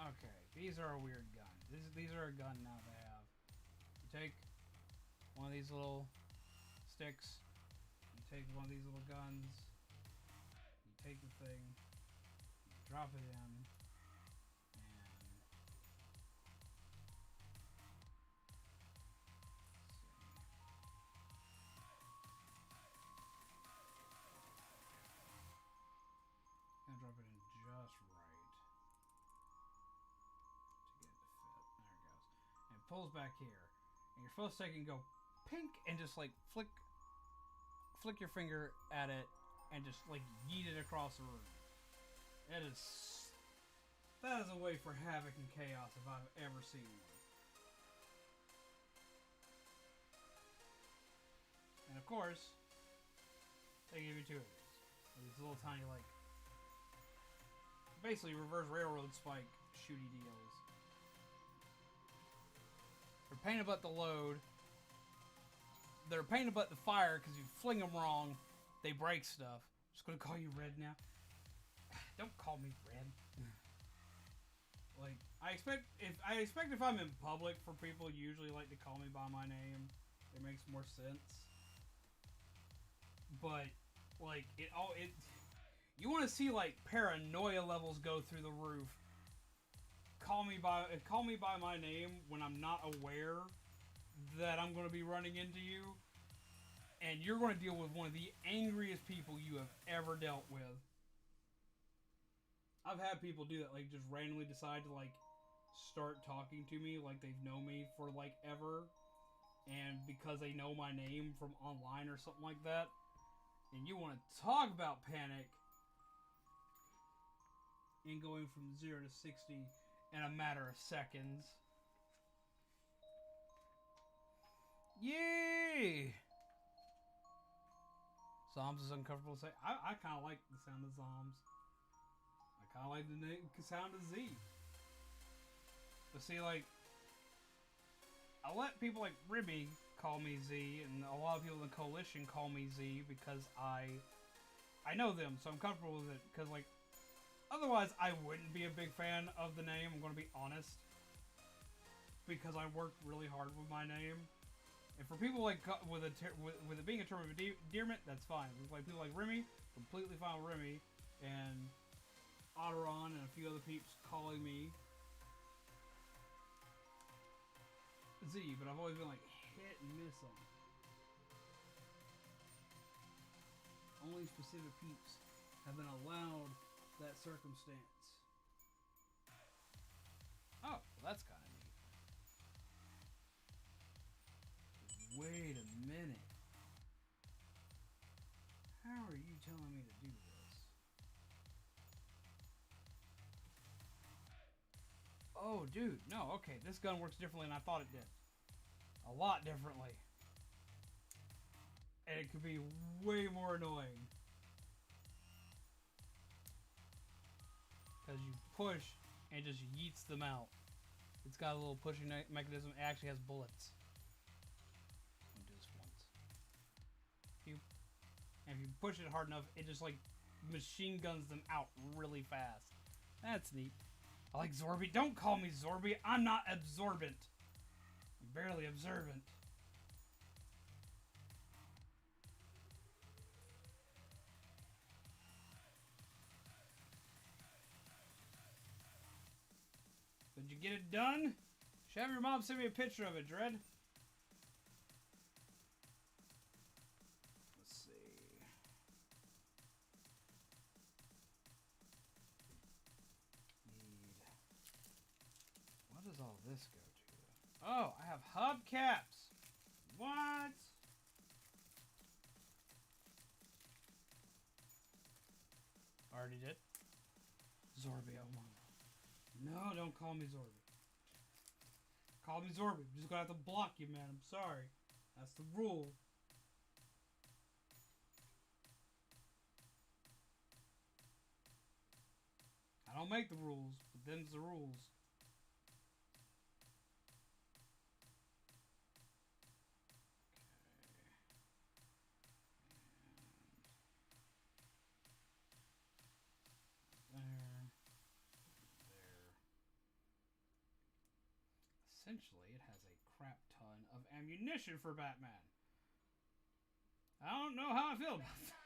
A: Okay, these are a weird gun. These are a gun now they have. You take one of these little sticks, you take one of these little guns, you take the thing, you drop it in, and gonna drop it in just right to get it to fit. There it goes. And it pulls back here. And you're supposed to take and go pink and just like flick your finger at it and just like yeet it across the room. That is a way for havoc and chaos if I've ever seen one. And of course, they give you two of these. These little tiny, like, basically reverse railroad spike shooty deals. They're pain in the butt to load. They're a pain in the butt to fire because you fling them wrong, they break stuff. I'm just gonna call you Red now. Don't call me Red. Like, I expect if I'm in public for people usually like to call me by my name. It makes more sense. But like you want to see like paranoia levels go through the roof. Call me by my name when I'm not aware that I'm going to be running into you, and you're going to deal with one of the angriest people you have ever dealt with. I've had people do that, like, just randomly decide to, like, start talking to me like they've known me for, like, ever, and because they know my name from online or something like that, and you want to talk about panic and going from 0 to 60 in a matter of seconds. Yay! Zoms is uncomfortable to say. I kind of like the sound of Zoms. I kind of like the sound of Z. But see, like, I let people like Ribby call me Z, and a lot of people in the coalition call me Z because I know them, so I'm comfortable with it. Because, like, otherwise I wouldn't be a big fan of the name, I'm going to be honest. because I worked really hard with my name. And for people like with it being a term of endearment, that's fine. Like people like Remy, completely fine with Remy, and Otteron and a few other peeps calling me Z, but I've always been like hit and miss on it. Only specific peeps have been allowed that circumstance. Oh, well, that's kind of neat. Wait a minute. How are you telling me to do this? Oh, dude. No, okay. This gun works differently than I thought it did. A lot differently. And it could be way more annoying. Because you push and it just yeets them out. It's got a little pushing mechanism. It actually has bullets. Let me do this once. If you push it hard enough, it just like machine guns them out really fast. That's neat. I like Zorby. Don't call me Zorby. I'm not absorbent. I'm barely observant. Did you get it done? Should have your mom send me a picture of it, Dread. Let's see. What does all this go to? Oh, I have hubcaps. What? Already did. Zorby, oh my. No, don't call me Zorby. Call me Zorby. I'm just gonna have to block you, man. I'm sorry. That's the rule. I don't make the rules, but them's the rules. Essentially, it has a crap ton of ammunition for Batman. I don't know how I feel about that.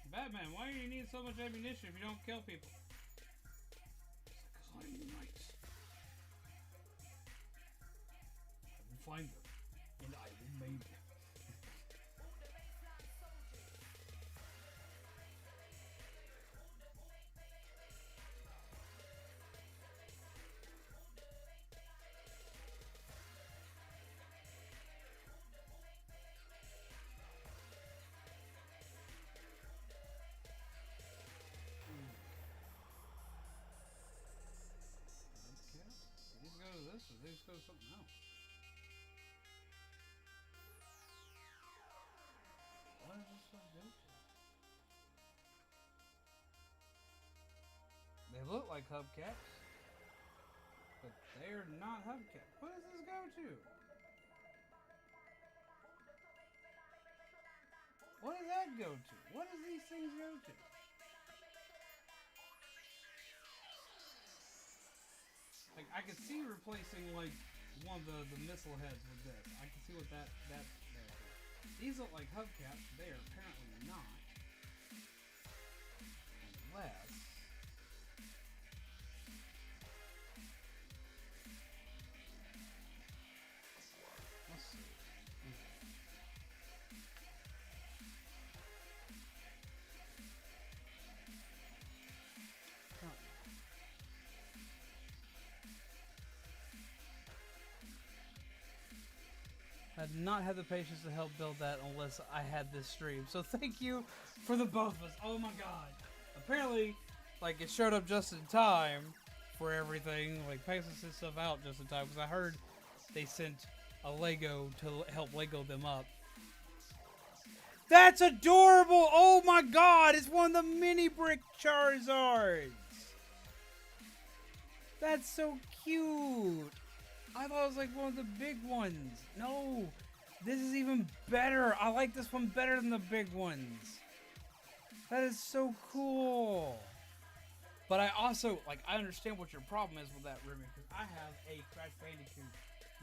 A: Batman, why do you need so much ammunition if you don't kill people? Because I'm right. I will find them, and I will maim them. This or these go to something else. What is this supposed to go to? They look like hubcaps, but they're not hubcaps. What does this go to? What does that go to? What does these things go to? Like, I could see replacing, like, one of the missile heads with this. I can see what that there. These look like hubcaps. They are apparently not. Unless... Let's see. I did not have the patience to help build that unless I had this stream. So thank you for the both of us. Oh my god. Apparently, like, it showed up just in time for everything. Like, Pegasus sent stuff out just in time. Because I heard they sent a Lego to help Lego them up. That's adorable! Oh my god! It's one of the mini brick Charizards! That's so cute! I thought it was like one of the big ones. No, this is even better. I like this one better than the big ones. That is so cool. But I also, like, I understand what your problem is with that, Remy, because I have a Crash Bandicoot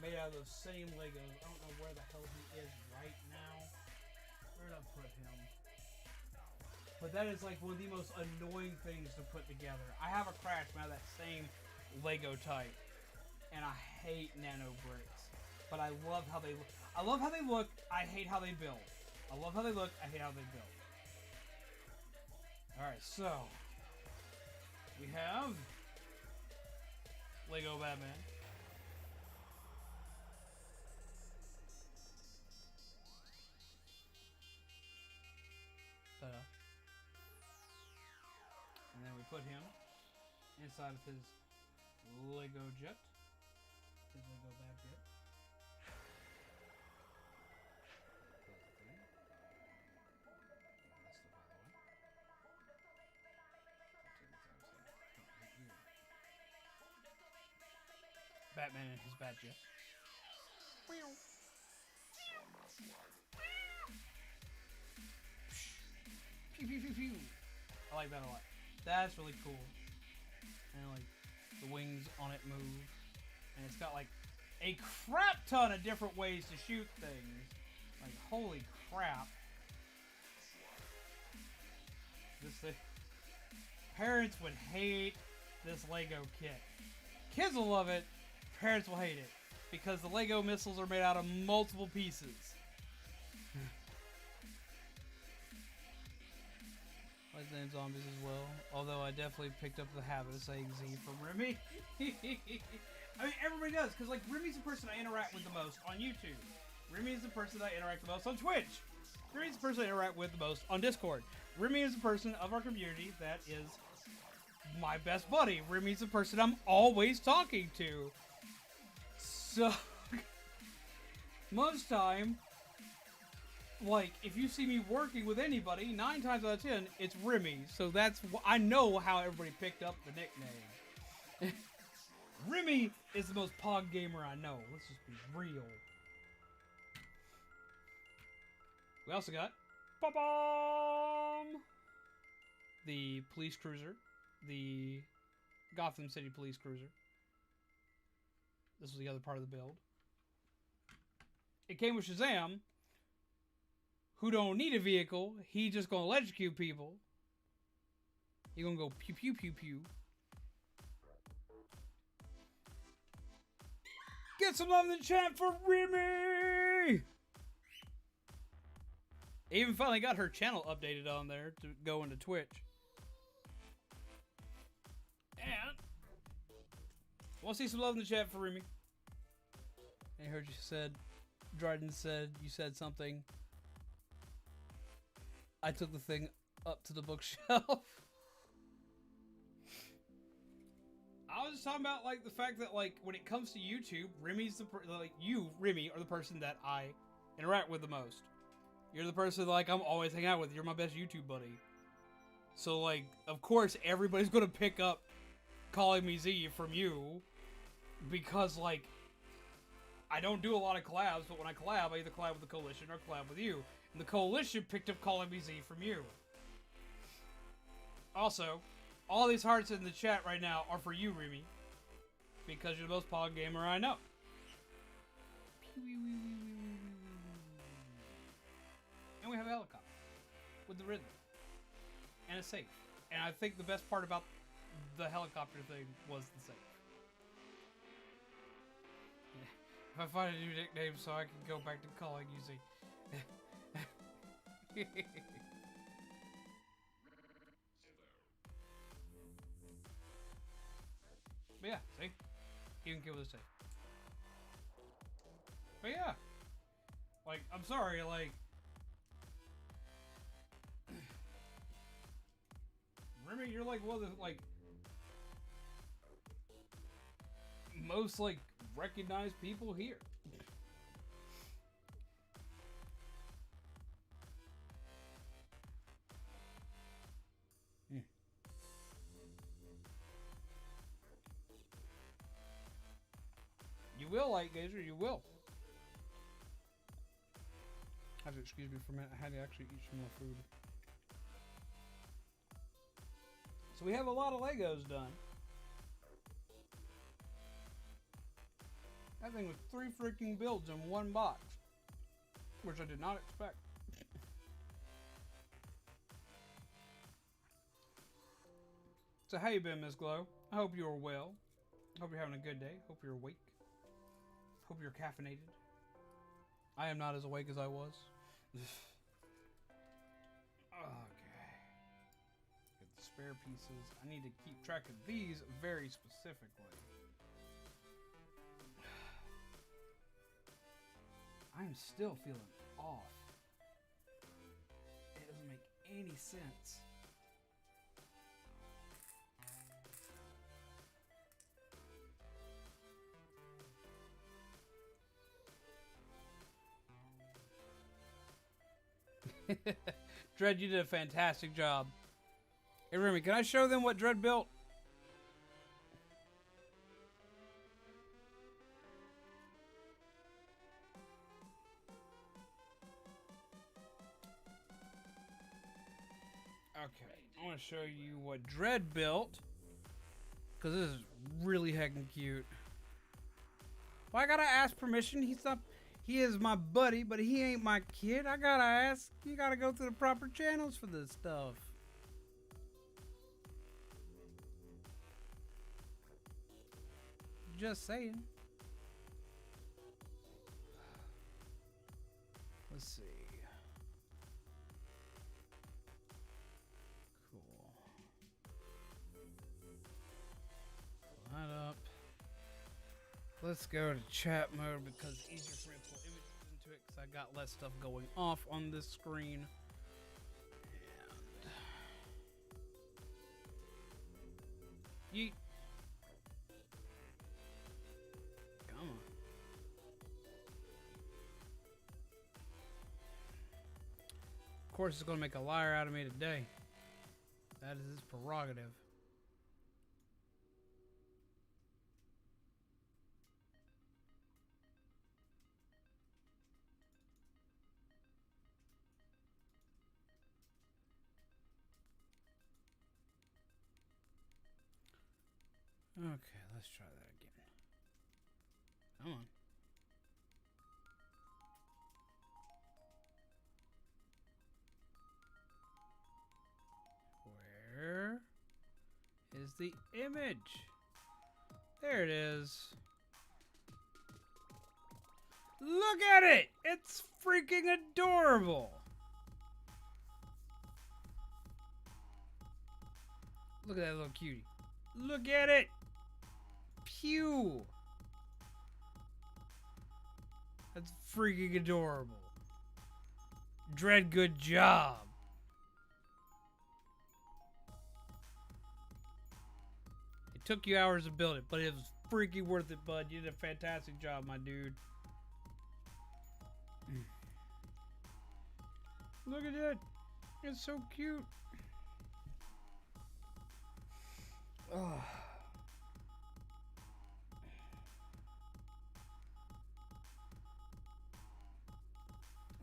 A: made out of those same Legos. I don't know where the hell he is right now. Where did I put him? But that is, like, one of the most annoying things to put together. I have a Crash made out of that same Lego type, and I hate nano bricks. But I love how they look. I love how they look. I hate how they build. I love how they look. I hate how they build. Alright, so we have Lego Batman. Ta-da. And then we put him inside of his Lego jet. His Lego Bat jet. Batman and his bat jet. Pew, pew, pew, pew. I like that a lot. That's really cool. And like the wings on it move. And it's got like a crap ton of different ways to shoot things. Like holy crap. This thing. Parents would hate this Lego kit. Kids will love it. Parents will hate it. Because the Lego missiles are made out of multiple pieces. I like the name Zombies as well. Although I definitely picked up the habit of saying Z from Remy. I mean, everybody does. Because, like, Remy's the person I interact with the most on YouTube. Remy is the person that I interact the most on Twitch. Remy's the person I interact with the most on Discord. Remy is the person of our community that is my best buddy. Remy's the person I'm always talking to. So, most time, like, if you see me working with anybody, 9 times out of 10, it's Remy. So that's, I know how everybody picked up the nickname. Remy is the most pog gamer I know. Let's just be real. We also got ba-bam! The police cruiser. The Gotham City police cruiser. This was the other part of the build. It came with Shazam, who don't need a vehicle. He just gonna electrocute people. He gonna go pew pew pew pew. Get some love in the chat for Remy! I even finally got her channel updated on there to go into Twitch. And want to see some love in the chat for Remy. I heard you said, Dryden said, you said something. I took the thing up to the bookshelf. I was just talking about, like, the fact that, like, when it comes to YouTube, Remy's the, you, Remy, are the person that I interact with the most. You're the person, like, I'm always hanging out with. You're my best YouTube buddy. So, like, of course, everybody's gonna pick up calling me Z from you. Because, like, I don't do a lot of collabs, but when I collab, I either collab with the Coalition or collab with you. And the Coalition picked up calling me Z from you. Also, all these hearts in the chat right now are for you, Remy. Because you're the most pog gamer I know. And we have a helicopter. With the Riddler. And a safe. And I think the best part about the helicopter thing was the safe. If I find a new nickname so I can go back to calling you Z. But yeah, see? You can kill this safe. But yeah. Like, I'm sorry, like... Remy, you're like one of the, like... most, like, recognized people here. You will, Light Gazer, you will. Have to excuse me for a minute. I had to actually eat some more food. So we have a lot of Legos done. That thing was 3 freaking builds in one box, which I did not expect. So how you been, Miss Glow? I hope you are well. Hope you're having a good day. Hope you're awake. Hope you're caffeinated. I am not as awake as I was. Okay. Get the spare pieces. I need to keep track of these very specifically. I'm still feeling off. It doesn't make any sense. Dread, you did a fantastic job. Hey, Remy, can I show them what Dread built? Okay, I want to show you what Dread built, because this is really heckin' cute. Why gotta ask permission? He is my buddy, but he ain't my kid. I gotta ask. You gotta go through the proper channels for this stuff. Just saying. Let's see. Cool. Pull that up. Let's go to chat mode because it's easier for me to pull images into it because I got less stuff going off on this screen. And yeet. Come on. Of course, it's going to make a liar out of me today. That is his prerogative. Okay, let's try that again. Come on. Where is the image? There it is. Look at it! It's freaking adorable! Look at that little cutie. Look at it! Pew! That's freaking adorable. Dread, good job. It took you hours to build it, but it was freaking worth it, bud. You did a fantastic job, my dude. Look at that. It's so cute. Oh.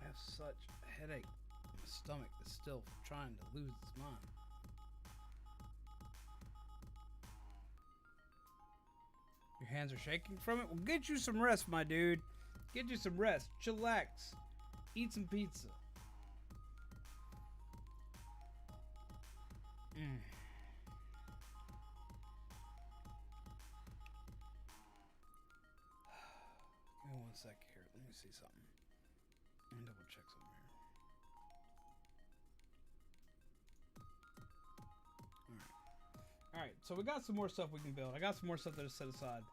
A: I have such a headache. My stomach is still trying to lose its mind. Your hands are shaking from it? Well, get you some rest, my dude. Get you some rest. Chillax. Eat some pizza. Give me one sec here. Let me see something. Let me double check something here. Alright, so we got some more stuff we can build. I got some more stuff that is set aside.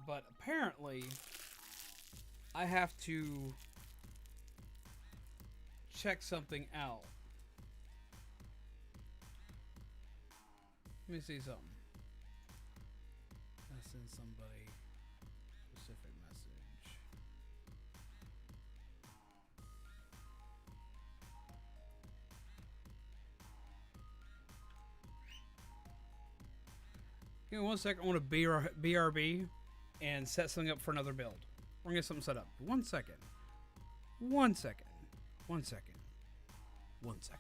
A: But apparently, I have to check something out. Let me see something. I send somebody a specific message. Give me one second. I want to BRB and set something up for another build. We're gonna get something set up. 1 second. 1 second. 1 second. 1 second.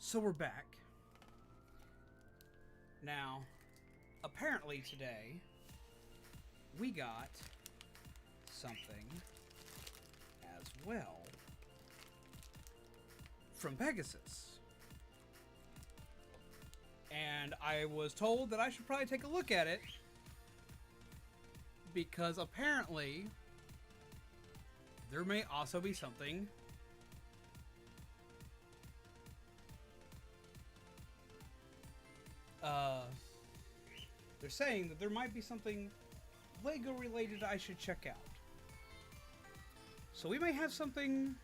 A: So we're back. Now, apparently today, we got something as well from Pegasus. And I was told that I should probably take a look at it because apparently there may also be something they're saying that there might be something Lego related I should check out. So we may have something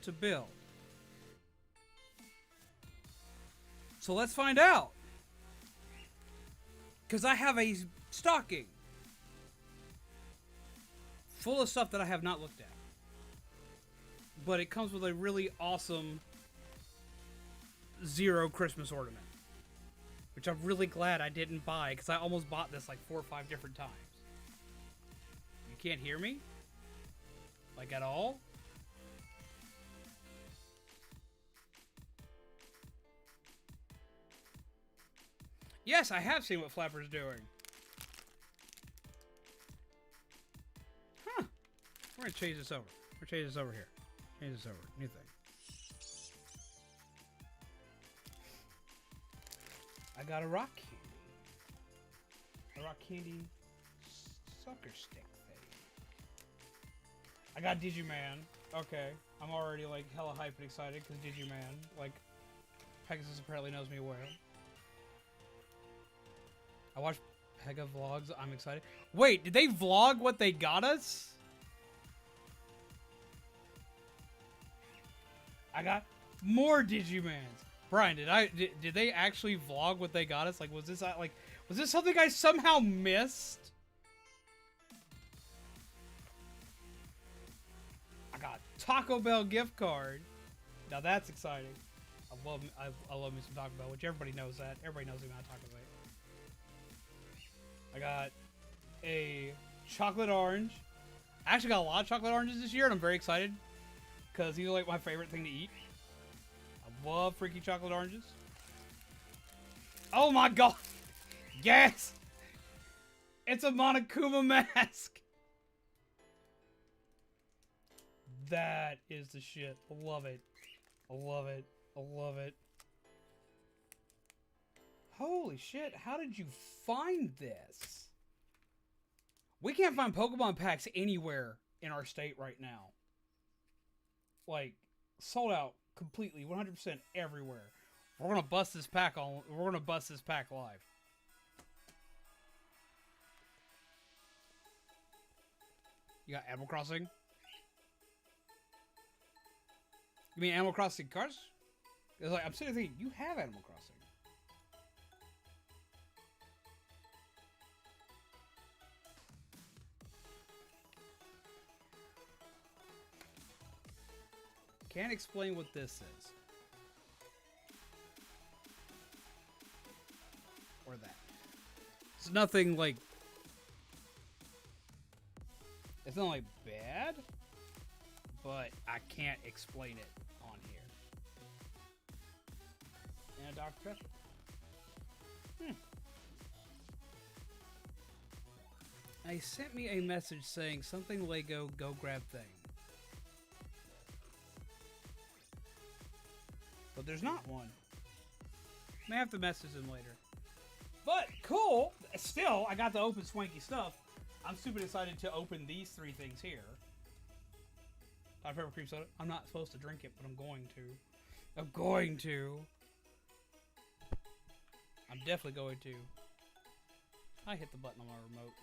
A: to build. So let's find out. Because I have a stocking full of stuff that I have not looked at. But it comes with a really awesome Zero Christmas ornament. Which I'm really glad I didn't buy, because I almost bought this like 4 or 5 different times. You can't hear me? Like at all? Yes, I have seen what Flapper's doing. Huh. We're gonna change this over. We're gonna change this over here. Change this over. New thing. I got a rock candy. A rock candy sucker stick thing. I got Digiman. Okay. I'm already like hella hyped and excited because Digiman, like, Pegasus apparently knows me well. I watch Pega vlogs. I'm excited. Wait, did they vlog what they got us? I got more Digimans. Brian, did they actually vlog what they got us? Like, was this something I somehow missed? I got a Taco Bell gift card. Now that's exciting. I love me some Taco Bell, which everybody knows that. Everybody knows me about Taco Bell. I got a chocolate orange. I actually got a lot of chocolate oranges this year, and I'm very excited because these are like my favorite thing to eat. I love freaky chocolate oranges. Oh my god! Yes! It's a Monokuma mask! That is the shit. I love it. I love it. I love it. Holy shit, how did you find this? We can't find Pokemon packs anywhere in our state right now. Like, sold out completely, 100% everywhere. We're gonna bust this pack live. You got Animal Crossing? You mean Animal Crossing cars? It's like, I'm sitting there thinking, you have Animal Crossing. Can't explain what this is. Or that. It's nothing like... It's not like bad, but I can't explain it on here. And a Dr. Pepper. They sent me a message saying something Lego, go grab thing. But there's not one. May have to message them later. But cool. Still, I got to open swanky stuff. I'm super excited to open these 3 things here. Dr. Pepper cream soda. I'm not supposed to drink it, but I'm going to. I'm going to. I'm definitely going to. I hit the button on my remote.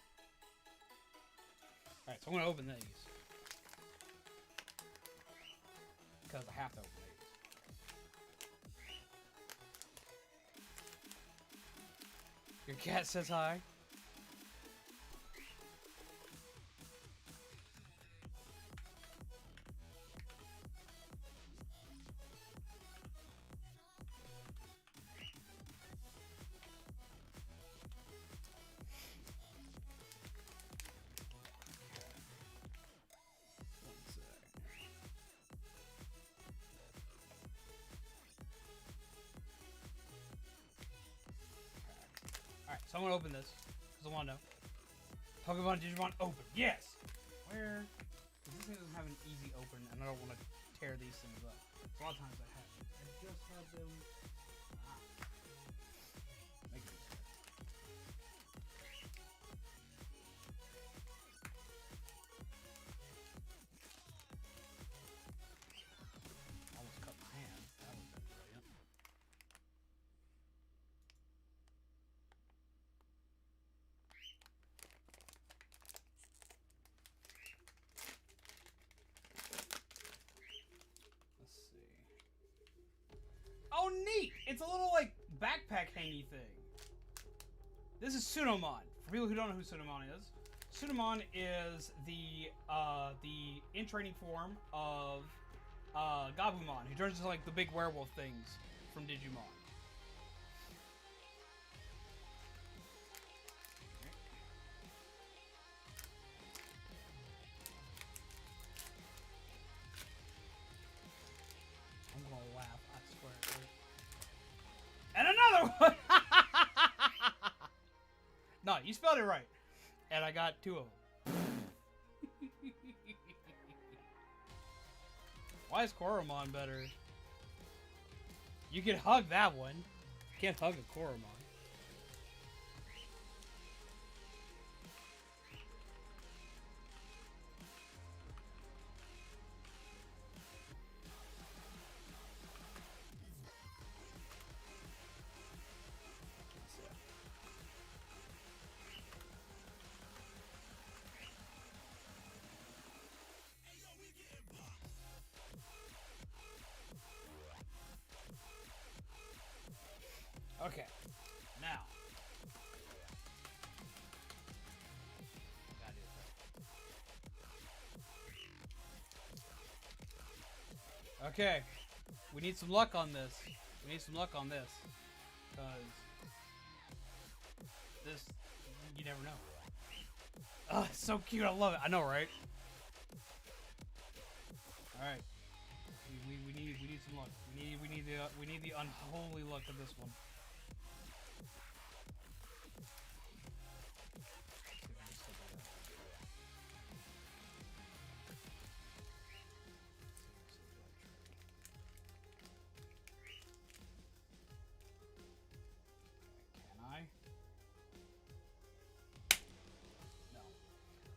A: Alright, so I'm going to open these. Because I have to open these. Your cat says hi. Someone open this, because I want to know. Pokemon Digimon open. Yes! Where? Because this thing doesn't have an easy open, and I don't want to tear these things up. A lot of times I have. I just had them. Make it easier. Almost cut my hand. That would have been brilliant. Let's see. Oh, neat! It's a little, like, backpack hangy thing. This is Sunomon. For people who don't know who Sunomon is, Sunomon is the in-training form of Gabumon, who turns into, like, the big werewolf things from Digimon. I'm gonna laugh, I swear. And another one! No, you spelled it right. And I got 2 of them. Why is Koromon better? You can hug that one. You can't hug a Koromon. Okay, now. Gotta do this. Okay, we need some luck on this. We need some luck on this. Because this, you never know. Oh, it's so cute. I love it. I know, right? Alright. We need some luck. We need the unholy luck of this one.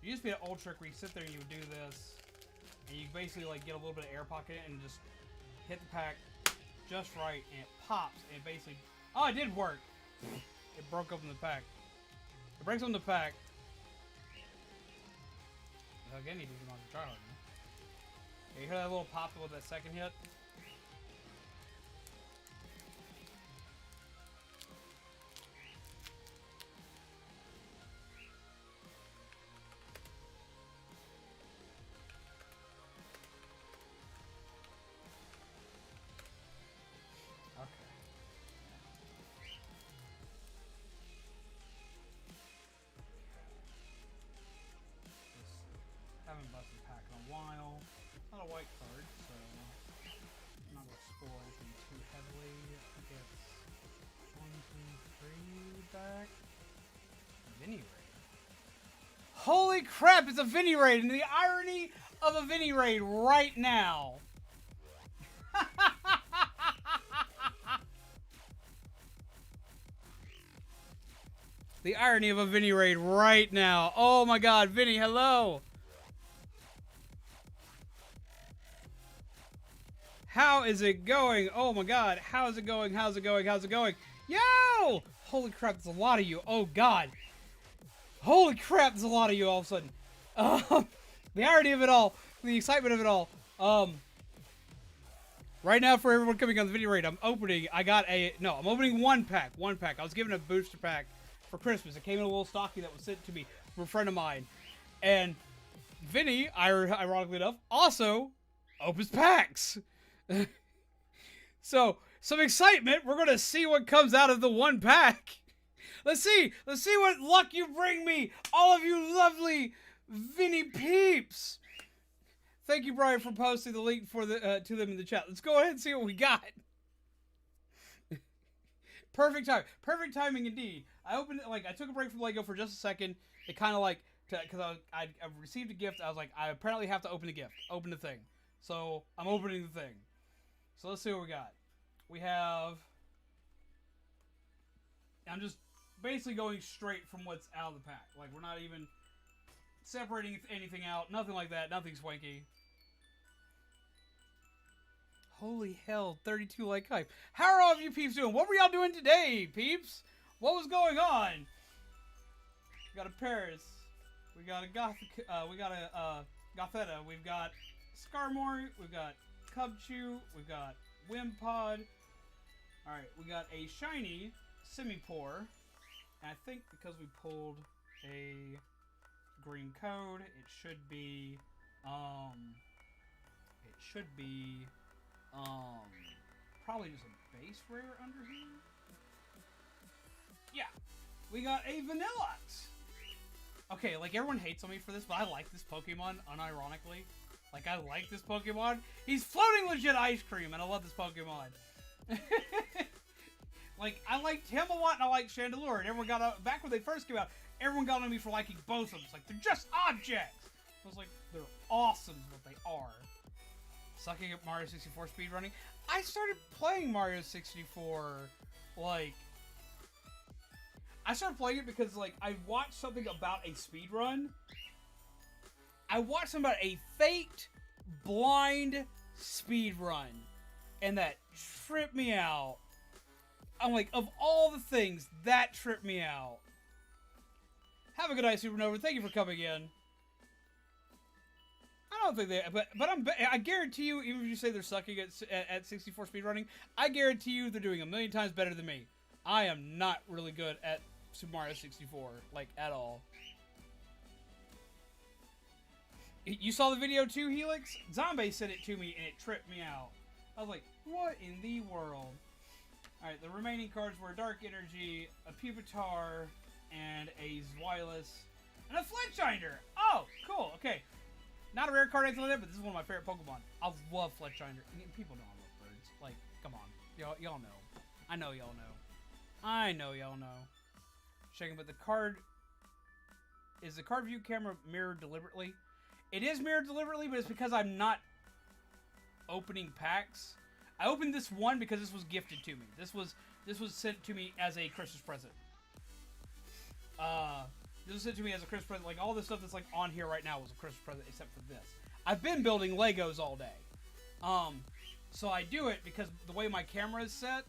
A: You used to be an old trick where you sit there and you would do this, and you basically like get a little bit of air pocket and just hit the pack just right, and it pops, and it basically, oh, it did work. It broke open the pack. It breaks open the pack. Again, you do want to try hard now. Okay, you hear that little pop with that second hit? Haven't busted a pack in a while. It's not a white card, so I'm not going to spoil anything too heavily. I think it's 1, 2, 3 back. Vinny Raid. Holy crap, it's a Vinny Raid! And the irony of a Vinny Raid right now. The irony of a Vinny Raid right now. Oh my god, Vinny, hello! How is it going? Oh my god. How's it going? How's it going? How's it going? Yo! Holy crap, there's a lot of you. Oh god. Holy crap, there's a lot of you all of a sudden. The irony of it all. The excitement of it all. Right now for everyone coming on the video rate, I'm opening one pack. One pack. I was given a booster pack for Christmas. It came in a little stocking that was sent to me from a friend of mine. And Vinny, ironically enough, also opens packs. So, some excitement. We're going to see what comes out of the one pack. Let's see what luck you bring me, all of you lovely Vinny peeps. Thank you, Brian, for posting the link for the to them in the chat. Let's go ahead and see what we got. Perfect time. Perfect timing indeed. I opened it, like, I took a break from Lego for just a second. It kind of like, because I received a gift. I was like, I apparently have to open the gift. Open the thing. So, I'm opening the thing. So, let's see what we got. We have... I'm just basically going straight from what's out of the pack. Like, we're not even separating anything out. Nothing like that. Nothing swanky. Holy hell, 32 like hype. How are all of you peeps doing? What were y'all doing today, peeps? What was going on? We got a Paris. We got a Gothetta. We've got Skarmory. We've got Cubchoo. We've got Wimpod. Alright, we got a shiny Simipour. And I think because we pulled a green code, it should be probably just a base rare under here. Yeah, we got a Vanilluxe. Okay, like everyone hates on me for this, but I like this Pokemon unironically. Like I like this Pokemon. He's floating legit ice cream, and I love this Pokemon. Like I liked him a lot, and I liked Chandelure, and everyone got back when they first came out. Everyone got on me for liking both of them. It's like they're just objects. I was like, they're awesome, is what they are. Sucking at Mario 64 speedrunning. I started playing Mario 64, like... I started playing it because, like, I watched something about a speedrun. I watched something about a faked, blind speedrun. And that tripped me out. I'm like, of all the things, that tripped me out. Have a good night, Supernova. Thank you for coming in. I don't think they, but I guarantee you, even if you say they're sucking at 64 speedrunning, I guarantee you they're doing a million times better than me. I am not really good at Super Mario 64, like, at all. You saw the video too, Helix? Zombie sent it to me, and it tripped me out. I was like, what in the world? Alright, the remaining cards were Dark Energy, a Pupitar, and a Zweilous, and a Fletchinder! Oh, cool, okay. Not a rare card or anything like that, but this is one of my favorite Pokemon. I love Fletchinder. People know I love birds. Like, come on. Y'all know. I know y'all know. I know y'all know. Checking, but the card... Is the card view camera mirrored deliberately? It is mirrored deliberately, but it's because I'm not opening packs. I opened this one because this was gifted to me. This was sent to me as a Christmas present. This was sent to me as a Christmas present. Like, all this stuff that's, like, on here right now was a Christmas present, except for this. I've been building Legos all day. So I do it because the way my camera is set,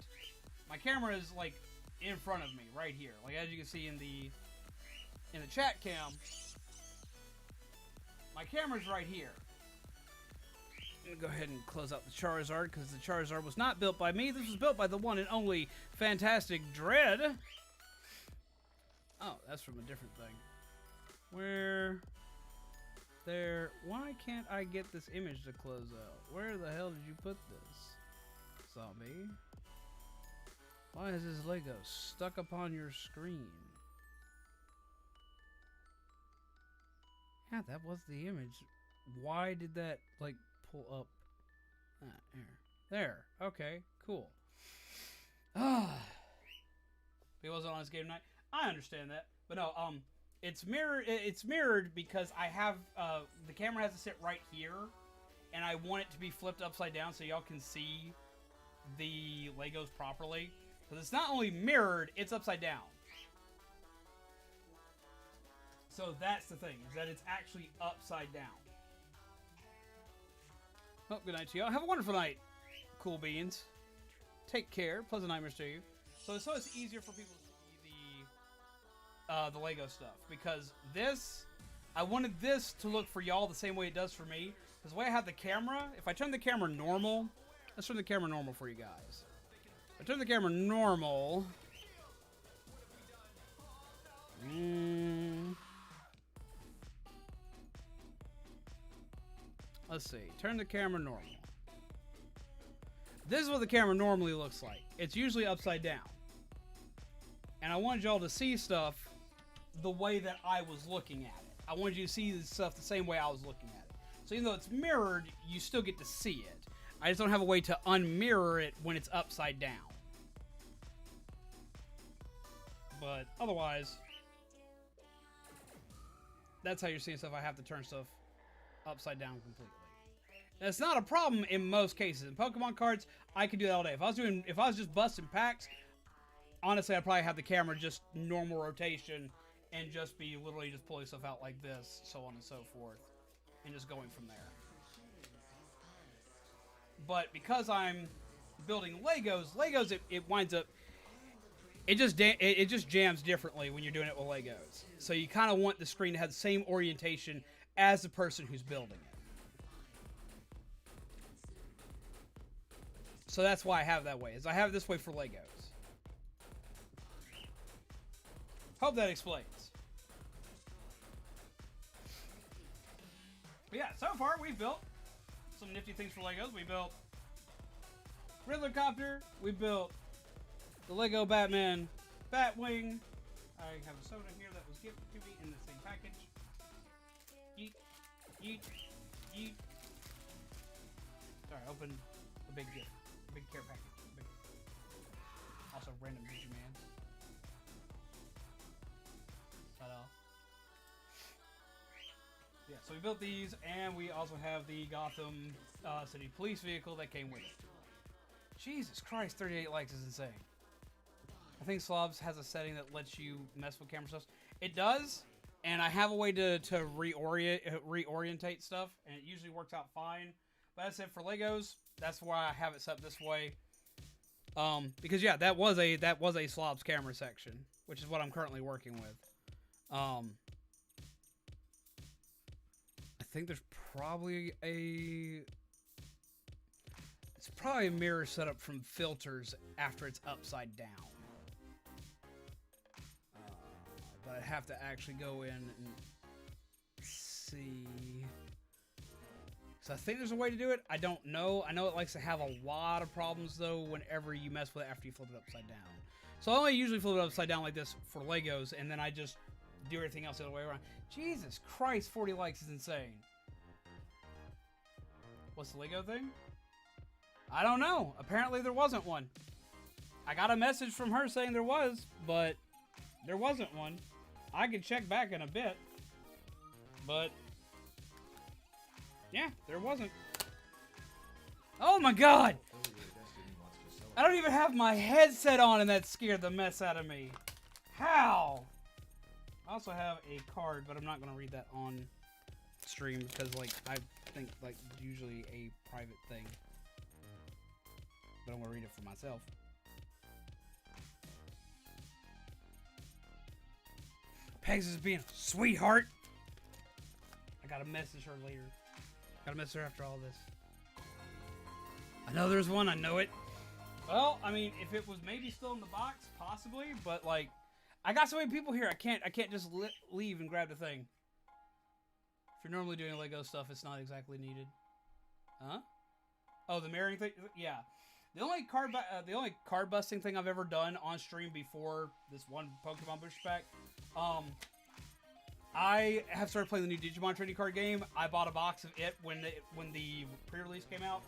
A: my camera is, like, in front of me, right here. Like, as you can see in the chat cam, my camera's right here. I'm gonna go ahead and close out the Charizard, because the Charizard was not built by me. This was built by the one and only Fantastic Dread. Oh, that's from a different thing. Where? There. Why can't I get this image to close out? Where the hell did you put this, zombie? Why is this Lego stuck upon your screen? Yeah, that was the image. Why did that, like, pull up? There. Okay, cool. He wasn't on his game night. I understand that, but no. It's mirrored. It's mirrored because I have the camera has to sit right here, and I want it to be flipped upside down so y'all can see the Legos properly. Because it's not only mirrored, it's upside down. So that's the thing, is that it's actually upside down. Well, good night to y'all. Have a wonderful night, cool beans. Take care. Pleasant nightmares to you. So it's easier for people to see the Lego stuff. Because this, I wanted this to look for y'all the same way it does for me. Because the way I have the camera, if I turn the camera normal, let's turn the camera normal for you guys. If I turn the camera normal. Let's see. Turn the camera normal. This is what the camera normally looks like. It's usually upside down. And I wanted y'all to see stuff the way that I was looking at it. I wanted you to see the stuff the same way I was looking at it. So even though it's mirrored, you still get to see it. I just don't have a way to unmirror it when it's upside down. But otherwise, that's how you're seeing stuff. I have to turn stuff upside down completely. That's not a problem in most cases. In Pokemon cards, I could do that all day. If I was just busting packs, honestly, I'd probably have the camera just normal rotation and just be literally just pulling stuff out like this, so on and so forth, and just going from there. But because I'm building Legos, it winds up, it just jams differently when you're doing it with Legos. So you kind of want the screen to have the same orientation as the person who's building it. So that's why I have it that way. Is I have it this way for Legos. Hope that explains. But yeah, so far we've built some nifty things for Legos. We built Riddler Copter. We built the Lego Batman Batwing. I have a soda here that was gifted to me in the same package. Yeet, yeet, yeet. Sorry, I opened a big gift. A big care package. Also random Digimon. Ta-da. Yeah, so we built these, and we also have the Gotham City Police vehicle that came with it. Jesus Christ, 38 likes is insane. I think Slobs has a setting that lets you mess with camera stuff. It does, and I have a way to reorientate stuff, and it usually works out fine. But as I said, for Legos, that's why I have it set this way. Because yeah, that was a Slobs camera section, which is what I'm currently working with. I think there's probably it's probably a mirror setup from filters after it's upside down. But I have to actually go in and see. So I think there's a way to do it. I don't know. I know it likes to have a lot of problems though whenever you mess with it after you flip it upside down. So I only usually flip it upside down like this for Legos, and then I just do everything else the other way around. Jesus Christ, 40 likes is insane. What's the Lego thing? I don't know. Apparently there wasn't one. I got a message from her saying there was, but there wasn't one. I can check back in a bit. But yeah, there wasn't. Oh my god! I don't even have my headset on and that scared the mess out of me. How? I also have a card, but I'm not going to read that on stream because, like, I think, like, usually a private thing. But I'm going to read it for myself. Pegs is being a sweetheart. I got to message her later. Got to message her after all this. I know there's one. I know it. Well, I mean, if it was maybe still in the box, possibly, but, like, I got so many people here, I can't just leave and grab the thing. If you're normally doing Lego stuff, it's not exactly needed. Huh? Oh, the mirroring thing? Yeah. The only card busting thing I've ever done on stream before this one Pokemon booster pack, I have started playing the new Digimon trading card game. I bought a box of it when the pre-release came out.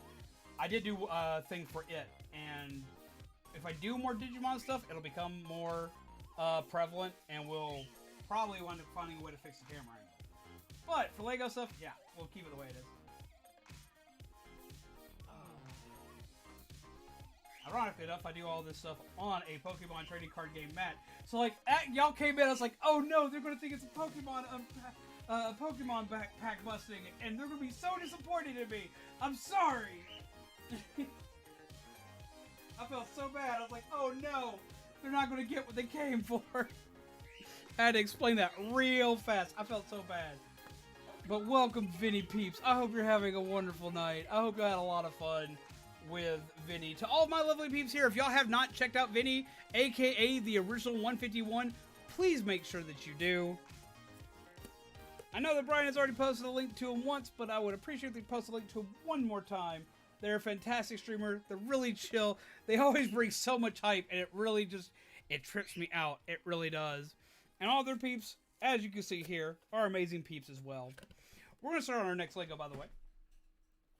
A: I did do a thing for it, and if I do more Digimon stuff, it'll become more prevalent, and we'll probably wind up finding a way to fix the camera angle. But for Lego stuff, yeah, we'll keep it the way it is. Ironically enough, I do all this stuff on a Pokemon trading card game mat. So like, y'all came in, I was like, oh no, they're gonna think it's a Pokemon backpack busting, and they're gonna be so disappointed in me. I'm sorry. I felt so bad. I was like, oh no, they're not gonna get what they came for. I had to explain that real fast. I felt so bad. But welcome, Vinny Peeps. I hope you're having a wonderful night. I hope you had a lot of fun with Vinny. To all of my lovely peeps here, if y'all have not checked out Vinny, aka the original 151, please make sure that you do. I know that Brian has already posted a link to him once, but I would appreciate if they post a link to him one more time. They're a fantastic streamer. They're really chill. They always bring so much hype, and it really just, it trips me out. It really does. And all their peeps, as you can see here, are amazing peeps as well. We're going to start on our next Lego, by the way.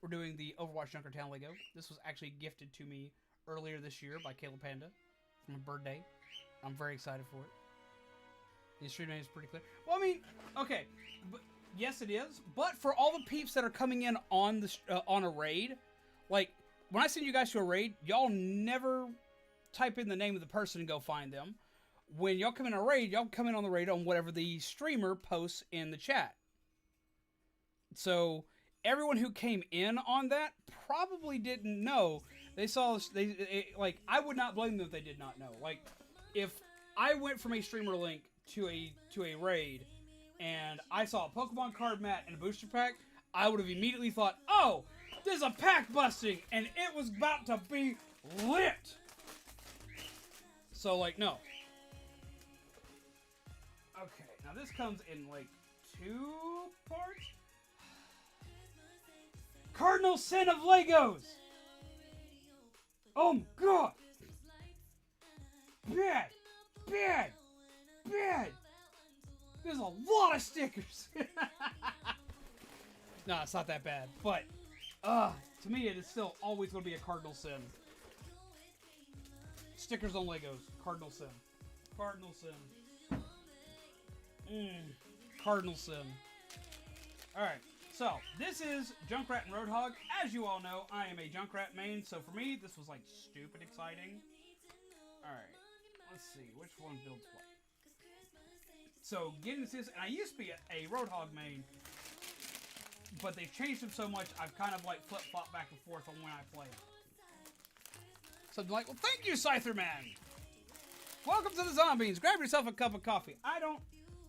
A: We're doing the Overwatch Junkertown Lego. This was actually gifted to me earlier this year by Caleb Panda from a birthday. I'm very excited for it. The stream name is pretty clear. Well, I mean, okay, but yes, it is. But for all the peeps that are coming in on the on a raid, like when I send you guys to a raid, y'all never type in the name of the person and go find them. When y'all come in a raid, y'all come in on the raid on whatever the streamer posts in the chat. So everyone who came in on that probably didn't know. They saw like I would not blame them if they did not know. Like if I went from a streamer link to a raid and I saw a Pokemon card mat and a booster pack, I would have immediately thought, "Oh, there's a pack busting," and it was about to be lit. So like no. Okay, now this comes in like 2 parts. Cardinal Sin of Legos! Oh my god! Bad! Bad! Bad! There's a lot of stickers! No, it's not that bad. But, to me it is still always going to be a Cardinal Sin. Stickers on Legos. Cardinal Sin. Cardinal Sin. Cardinal Sin. Alright. So, this is Junkrat and Roadhog. As you all know, I am a Junkrat main, so for me, this was like stupid exciting. Alright, let's see, which one builds what? So, getting this, and I used to be a Roadhog main, but they've changed him so much, I've kind of like flip-flop back and forth on when I play him. So I'm like, well, thank you, Scyther Man! Welcome to the Zombies! Grab yourself a cup of coffee. I don't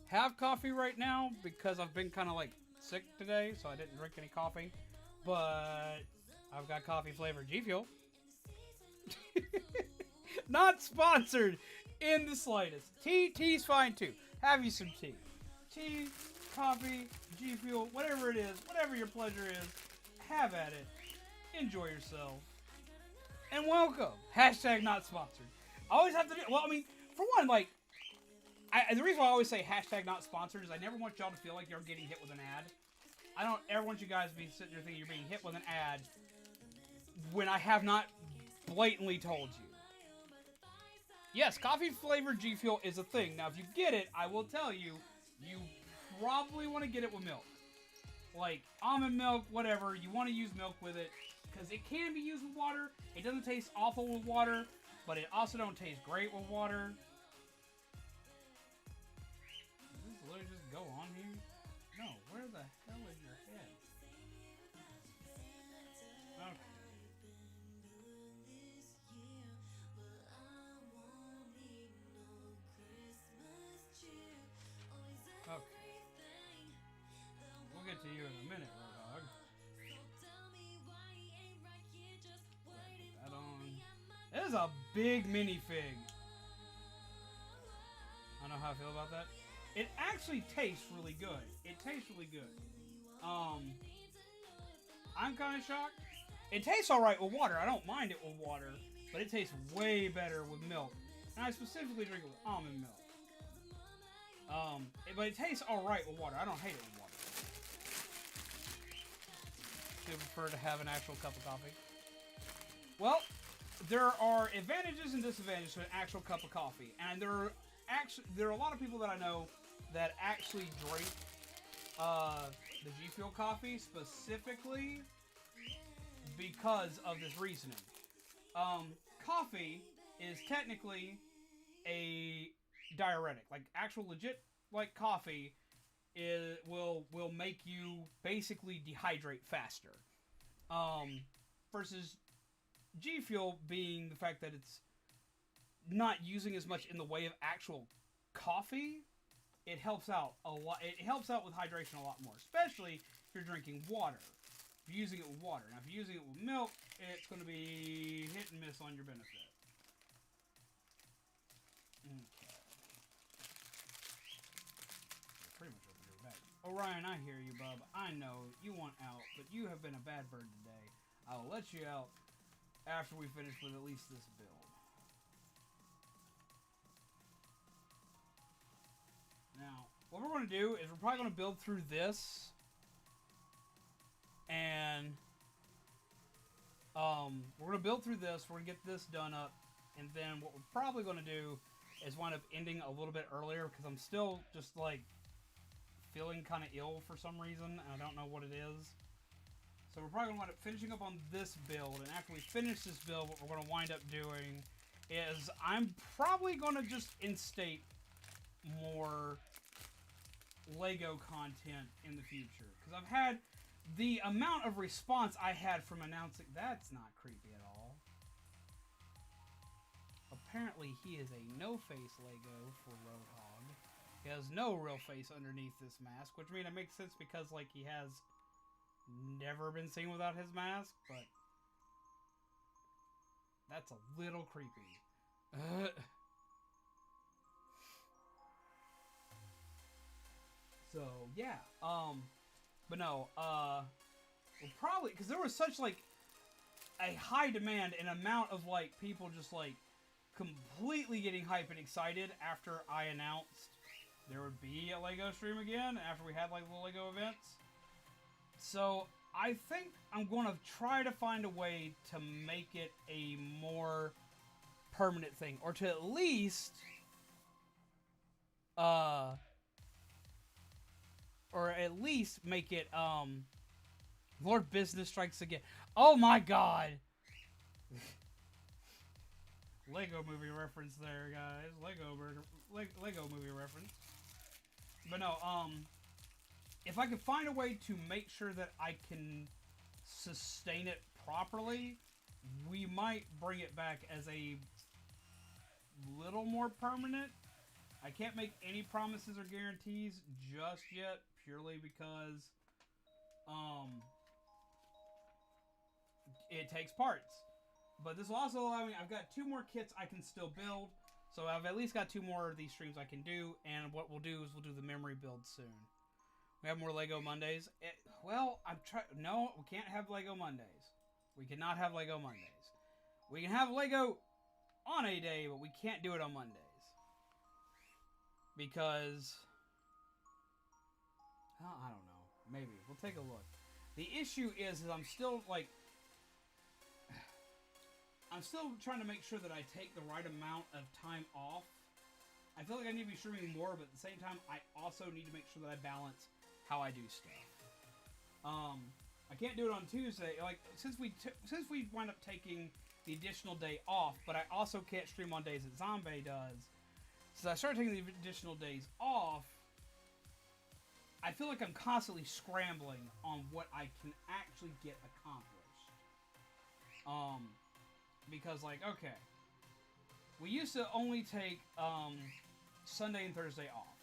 A: have coffee right now because I've been kind of like sick today, so I didn't drink any coffee, but I've got coffee flavored G Fuel. Not sponsored in the slightest. Tea's fine too. Have you some tea. Tea, coffee, G Fuel, whatever it is, whatever your pleasure is, have at it. Enjoy yourself. And welcome. Hashtag not sponsored. I always have to do, well, I mean, for one, like, the reason why I always say hashtag not sponsored is I never want y'all to feel like you're getting hit with an ad. I don't ever want you guys to be sitting there thinking you're being hit with an ad when I have not blatantly told you. Yes, coffee flavored G Fuel is a thing. Now, if you get it, I will tell you, you probably want to get it with milk. Like, almond milk, whatever. You want to use milk with it because it can be used with water. It doesn't taste awful with water, but it also don't taste great with water. Literally just go on here? No, where the hell is your head? Okay. Okay. We'll get to you in a minute, Roadhog. Put that on. That is a big minifig. I don't know how I feel about that. It actually tastes really good. It tastes really good. I'm kind of shocked. It tastes alright with water. I don't mind it with water, but it tastes way better with milk. And I specifically drink it with almond milk. But it tastes alright with water. I don't hate it with water. Do you prefer to have an actual cup of coffee? Well, there are advantages and disadvantages to an actual cup of coffee. And there are a lot of people that I know that actually drink the G Fuel coffee specifically because of this reasoning. Coffee is technically a diuretic. Like actual legit like coffee will make you basically dehydrate faster. Versus G Fuel being the fact that it's not using as much in the way of actual coffee, it helps out a lot. It helps out with hydration a lot more, especially if you're drinking water. If you're using it with water. Now, if you're using it with milk, it's going to be hit and miss on your benefit. Okay. Pretty much open your bag. Orion, I hear you, bub. I know you want out, but you have been a bad bird today. I will let you out after we finish with at least this build. Now, what we're going to do is we're probably going to build through this. And we're going to build through this. We're going to get this done up. And then what we're probably going to do is wound up ending a little bit earlier because I'm still just like feeling kind of ill for some reason, and I don't know what it is. So we're probably going to wind up finishing up on this build, and after we finish this build, what we're going to wind up doing is I'm probably going to just instate more Lego content in the future. Because I've had the amount of response I had from announcing... That's not creepy at all. Apparently he is a no-face Lego for Roadhog. He has no real face underneath this mask, which means it makes sense because, like, he has never been seen without his mask, but that's a little creepy. So, yeah. But no, well, probably, because there was such, like, a high demand and amount of, like, people just, like, completely getting hype and excited after I announced there would be a Lego stream again, after we had, like, the Lego events. So, I think I'm going to try to find a way to make it a more permanent thing, or to at least, make it, Lord Business Strikes Again. Oh my god! Lego movie reference there, guys. Lego movie reference. But no, if I can find a way to make sure that I can sustain it properly, we might bring it back as a little more permanent. I can't make any promises or guarantees just yet, purely because it takes parts. But this will also allow me, I've got 2 more kits I can still build, so I've at least got 2 more of these streams I can do, and what we'll do is we'll do the memory build soon. We have more Lego Mondays. No, we can't have Lego Mondays. We cannot have Lego Mondays. We can have Lego on a day, but we can't do it on Mondays. Because, I don't know. Maybe. We'll take a look. The issue is I'm still, like, I'm still trying to make sure that I take the right amount of time off. I feel like I need to be streaming more, but at the same time, I also need to make sure that I balance how I do stuff. I can't do it on Tuesday. Like, since we wind up taking the additional day off, but I also can't stream on days that Zombie does. So I started taking the additional days off. I feel like I'm constantly scrambling on what I can actually get accomplished. Because, like, okay, we used to only take Sunday and Thursday off.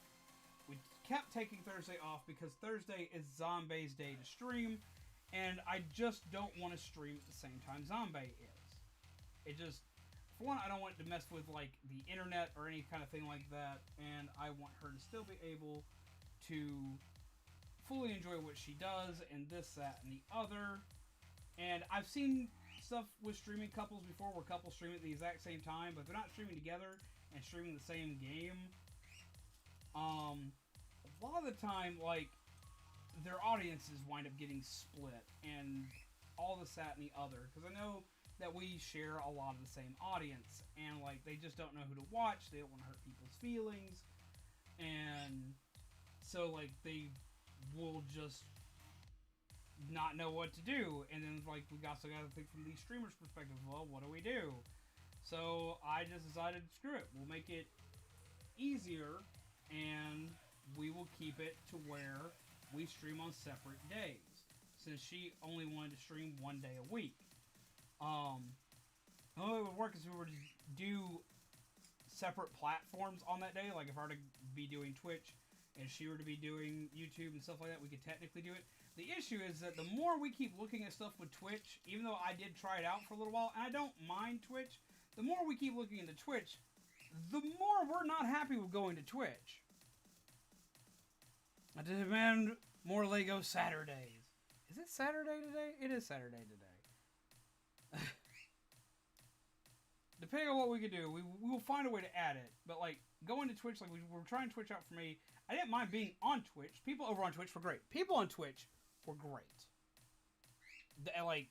A: We kept taking Thursday off because Thursday is Zombie's day to stream, and I just don't want to stream at the same time Zombie is. It just, for one, I don't want it to mess with, like, the internet or any kind of thing like that, and I want her to still be able to fully enjoy what she does, and this, that, and the other. And I've seen stuff with streaming couples before where couples stream at the exact same time, but they're not streaming together and streaming the same game. A lot of the time, like, their audiences wind up getting split, and all this, that, and the other, because I know that we share a lot of the same audience, and, like, they just don't know who to watch, they don't want to hurt people's feelings, and so, like, they will just not know what to do, and then, like, we also got to think from the streamer's perspective, well, what do we do? So I just decided, screw it, we'll make it easier, and we will keep it to where we stream on separate days, since she only wanted to stream 1 day a week. The only way it would work is if we were to do separate platforms on that day, like if I were to be doing Twitch and she were to be doing YouTube and stuff like that, we could technically do it. The issue is that the more we keep looking at stuff with Twitch, even though I did try it out for a little while, and I don't mind Twitch, the more we keep looking into Twitch, the more we're not happy with going to Twitch. I demand more Lego Saturdays. Is it Saturday today? It is Saturday today. Depending on what we could do, we will find a way to add it. But, like, going to Twitch, like, we're trying Twitch out for me. I didn't mind being on Twitch. People over on Twitch were great. People on Twitch were great. Like,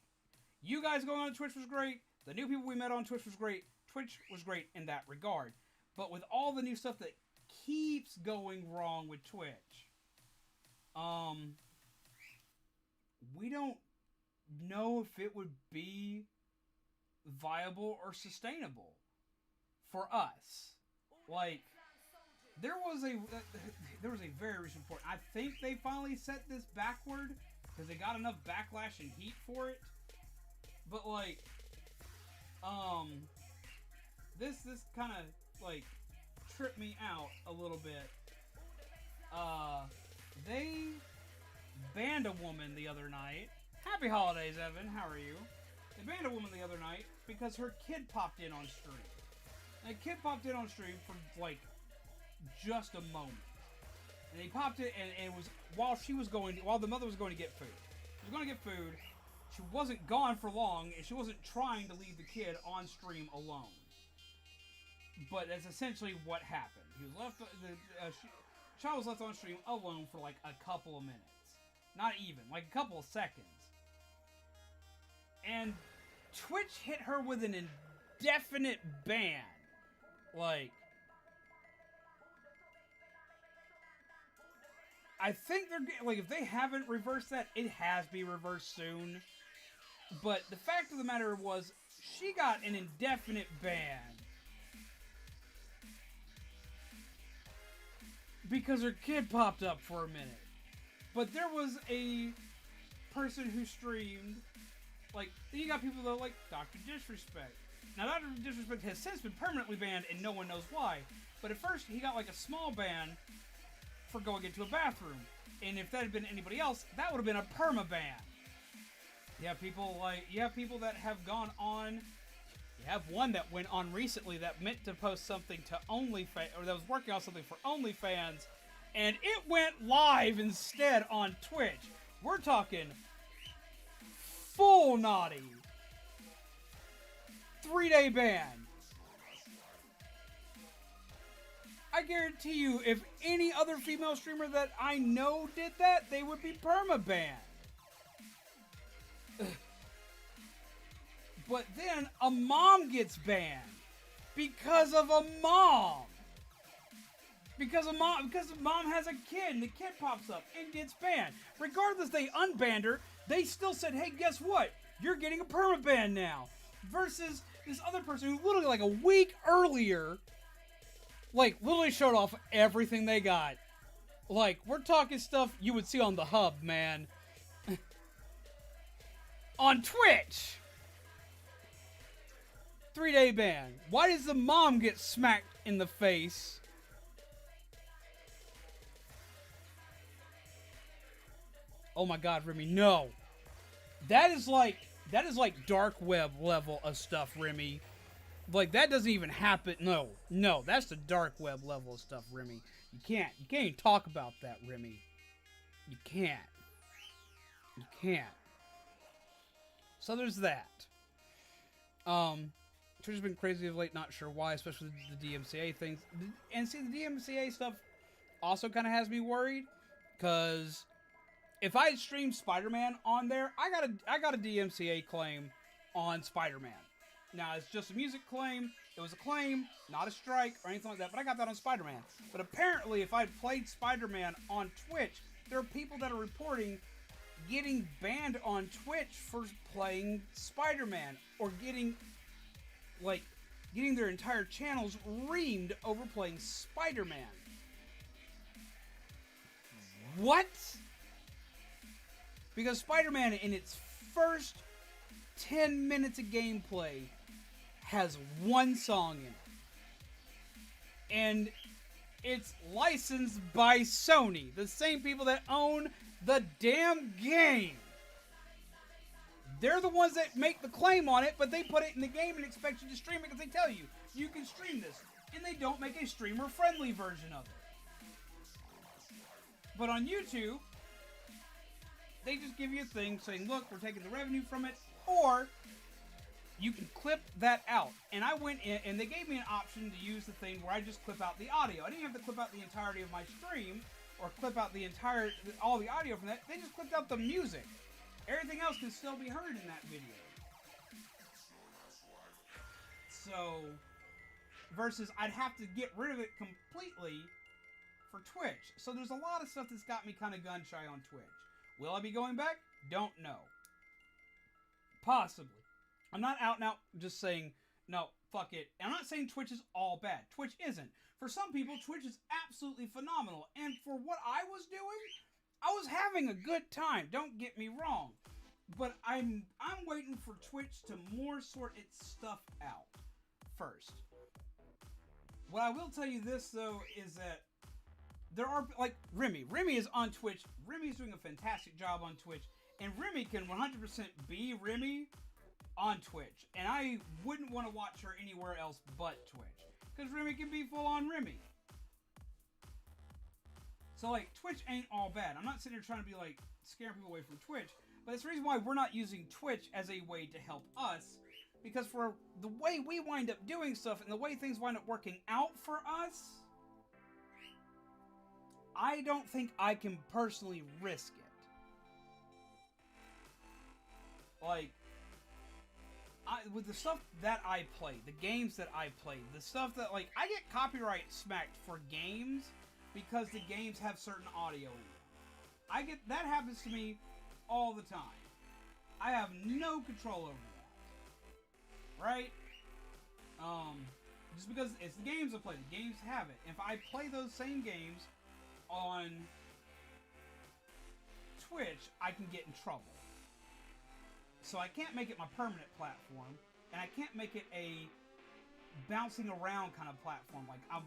A: you guys going on Twitch was great. The new people we met on Twitch was great. Twitch was great in that regard. But with all the new stuff that keeps going wrong with Twitch, we don't know if it would be viable or sustainable for us. Like, there was a very recent report. I think they finally set this backward because they got enough backlash and heat for it. But like, this kind of like tripped me out a little bit. They banned a woman the other night. Happy holidays, Evan. How are you? They banned a woman the other night because her kid popped in on stream. And the kid popped in on stream for like just a moment. And he popped it, and it was while the mother was going to get food. She was going to get food. She wasn't gone for long, and she wasn't trying to leave the kid on stream alone. But that's essentially what happened. He was left. The child was left on stream alone for like a couple of minutes. Not even, like a couple of seconds. And Twitch hit her with an indefinite ban. Like, I think they're like, if they haven't reversed that, it has to be reversed soon. But the fact of the matter was, she got an indefinite ban because her kid popped up for a minute. But there was a person who streamed, like, you got people that are like Dr. Disrespect. Now, Dr. Disrespect has since been permanently banned, and no one knows why. But at first, he got like a small ban for going into a bathroom. And if that had been anybody else, that would have been a perma-ban. You have people that have gone on. You have one that went on recently that meant to post something to OnlyFans, or that was working on something for OnlyFans, and it went live instead on Twitch. We're talking full naughty. 3-day ban. I guarantee you, if any other female streamer that I know did that, they would be perma-banned. But then a mom gets banned because of a mom. Because mom has a kid and the kid pops up and gets banned. Regardless, they unbanned her. They still said, "Hey, guess what? You're getting a permaban now." Versus this other person who literally like a week earlier, like literally showed off everything they got. Like, we're talking stuff you would see on the hub, man. On Twitch. 3-day ban. Why does the mom get smacked in the face? Oh my God, Remy, no. That is like dark web level of stuff, Remy. Like, that doesn't even happen. No, that's the dark web level of stuff, Remy. You can't even talk about that, Remy. You can't. So there's that. Twitter's been crazy of late, not sure why, especially the DMCA things. And see, the DMCA stuff also kind of has me worried, because if I had streamed Spider-Man on there, I got a DMCA claim on Spider-Man. Now, it's just a music claim. It was a claim, not a strike or anything like that, but I got that on Spider-Man. But apparently, if I had played Spider-Man on Twitch, there are people that are reporting getting banned on Twitch for playing Spider-Man, or getting their entire channels reamed over playing Spider-Man. What? Because Spider-Man, in its first 10 minutes of gameplay, has one song in it. And it's licensed by Sony, the same people that own the damn game. They're the ones that make the claim on it, but they put it in the game and expect you to stream it because they tell you, you can stream this. And they don't make a streamer-friendly version of it. But on YouTube, they just give you a thing saying, look, we're taking the revenue from it, or you can clip that out. And I went in, and they gave me an option to use the thing where I just clip out the audio. I didn't have to clip out the entirety of my stream, or clip out all the audio from that. They just clipped out the music. Everything else can still be heard in that video. So, versus I'd have to get rid of it completely for Twitch. So there's a lot of stuff that's got me kind of gun shy on Twitch. Will I be going back? Don't know. Possibly. I'm not out and out just saying, no, fuck it. I'm not saying Twitch is all bad. Twitch isn't. For some people, Twitch is absolutely phenomenal. And for what I was doing, I was having a good time. Don't get me wrong. But I'm waiting for Twitch to more sort its stuff out first. What I will tell you this, though, is that there are, like, Remy. Remy is on Twitch. Remy's doing a fantastic job on Twitch. And Remy can 100% be Remy on Twitch. And I wouldn't want to watch her anywhere else but Twitch. Because Remy can be full-on Remy. So, like, Twitch ain't all bad. I'm not sitting here trying to be, like, scaring people away from Twitch. But it's the reason why we're not using Twitch as a way to help us. Because for the way we wind up doing stuff and the way things wind up working out for us, I don't think I can personally risk it. Like, with the stuff that I play, the games that I play, the stuff that, like, I get copyright smacked for games because the games have certain audio in them. That happens to me all the time. I have no control over that. Right? Just because it's the games I play, the games have it. If I play those same games on Twitch, I can get in trouble. So I can't make it my permanent platform, and I can't make it a bouncing around kind of platform. Like, I'm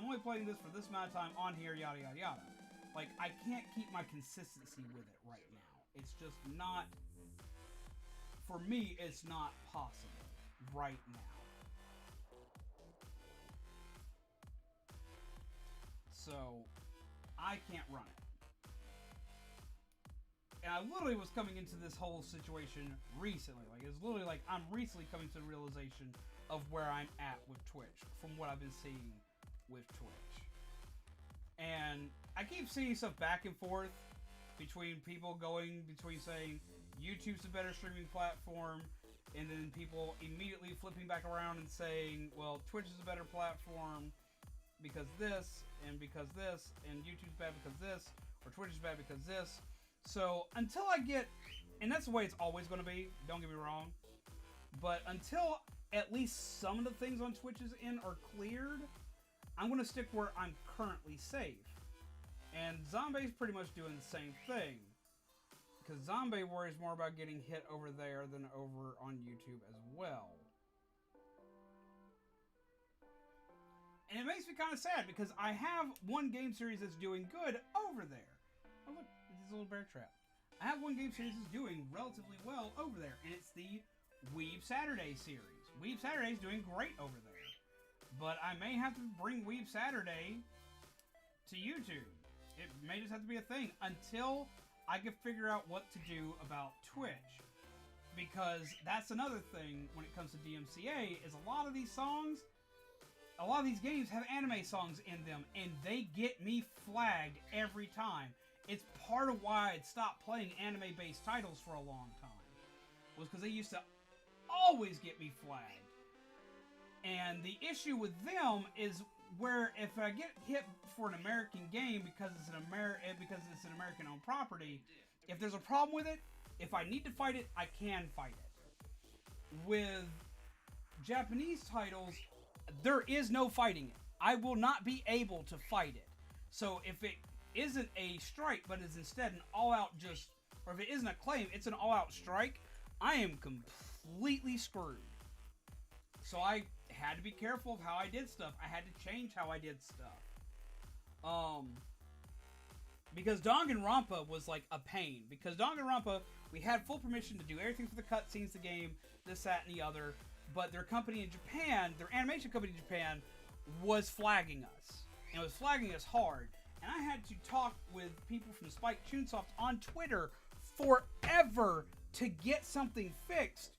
A: only playing this for this amount of time on here, yada yada yada. Like, I can't keep my consistency with it right now. It's just not, for me, it's not possible right now. So, I can't run it. And I literally was coming into this whole situation recently. Like, it's literally like I'm recently coming to the realization of where I'm at with Twitch from what I've been seeing with Twitch. And I keep seeing stuff back and forth between people between saying YouTube's a better streaming platform, and then people immediately flipping back around and saying, well, Twitch is a better platform because this, and because this, and YouTube's bad because this, or Twitch is bad because this. So, until I get, and that's the way it's always going to be, don't get me wrong, but until at least some of the things on Twitch's end are cleared, I'm going to stick where I'm currently safe. And Zombie's pretty much doing the same thing. Because Zombie worries more about getting hit over there than over on YouTube as well. And it makes me kind of sad because I have one game series that's doing good over there. Oh look, it's a little bear trap. I have one game series that's doing relatively well over there, and it's the Weeb Saturday series. Weeb Saturday is doing great over there. But I may have to bring Weeb Saturday to YouTube. It may just have to be a thing until I can figure out what to do about Twitch. Because that's another thing when it comes to DMCA, is a lot of these songs, a lot of these games have anime songs in them, and they get me flagged every time. It's part of why I'd stopped playing anime-based titles for a long time. Was because they used to always get me flagged. And the issue with them is where if I get hit for an American game because it's an American-owned property, if there's a problem with it, if I need to fight it, I can fight it. With Japanese titles, there is no fighting it. I will not be able to fight it. So if it isn't a strike, but is instead an all-out or if it isn't a claim, it's an all-out strike, I am completely screwed. So I had to be careful of how I did stuff. I had to change how I did stuff. Because Danganronpa was like a pain. Because Danganronpa, we had full permission to do everything for the cutscenes, the game, this, that, and the other. But their company in Japan, their animation company in Japan, was flagging us. And was flagging us hard. And I had to talk with people from Spike Chunsoft on Twitter forever to get something fixed.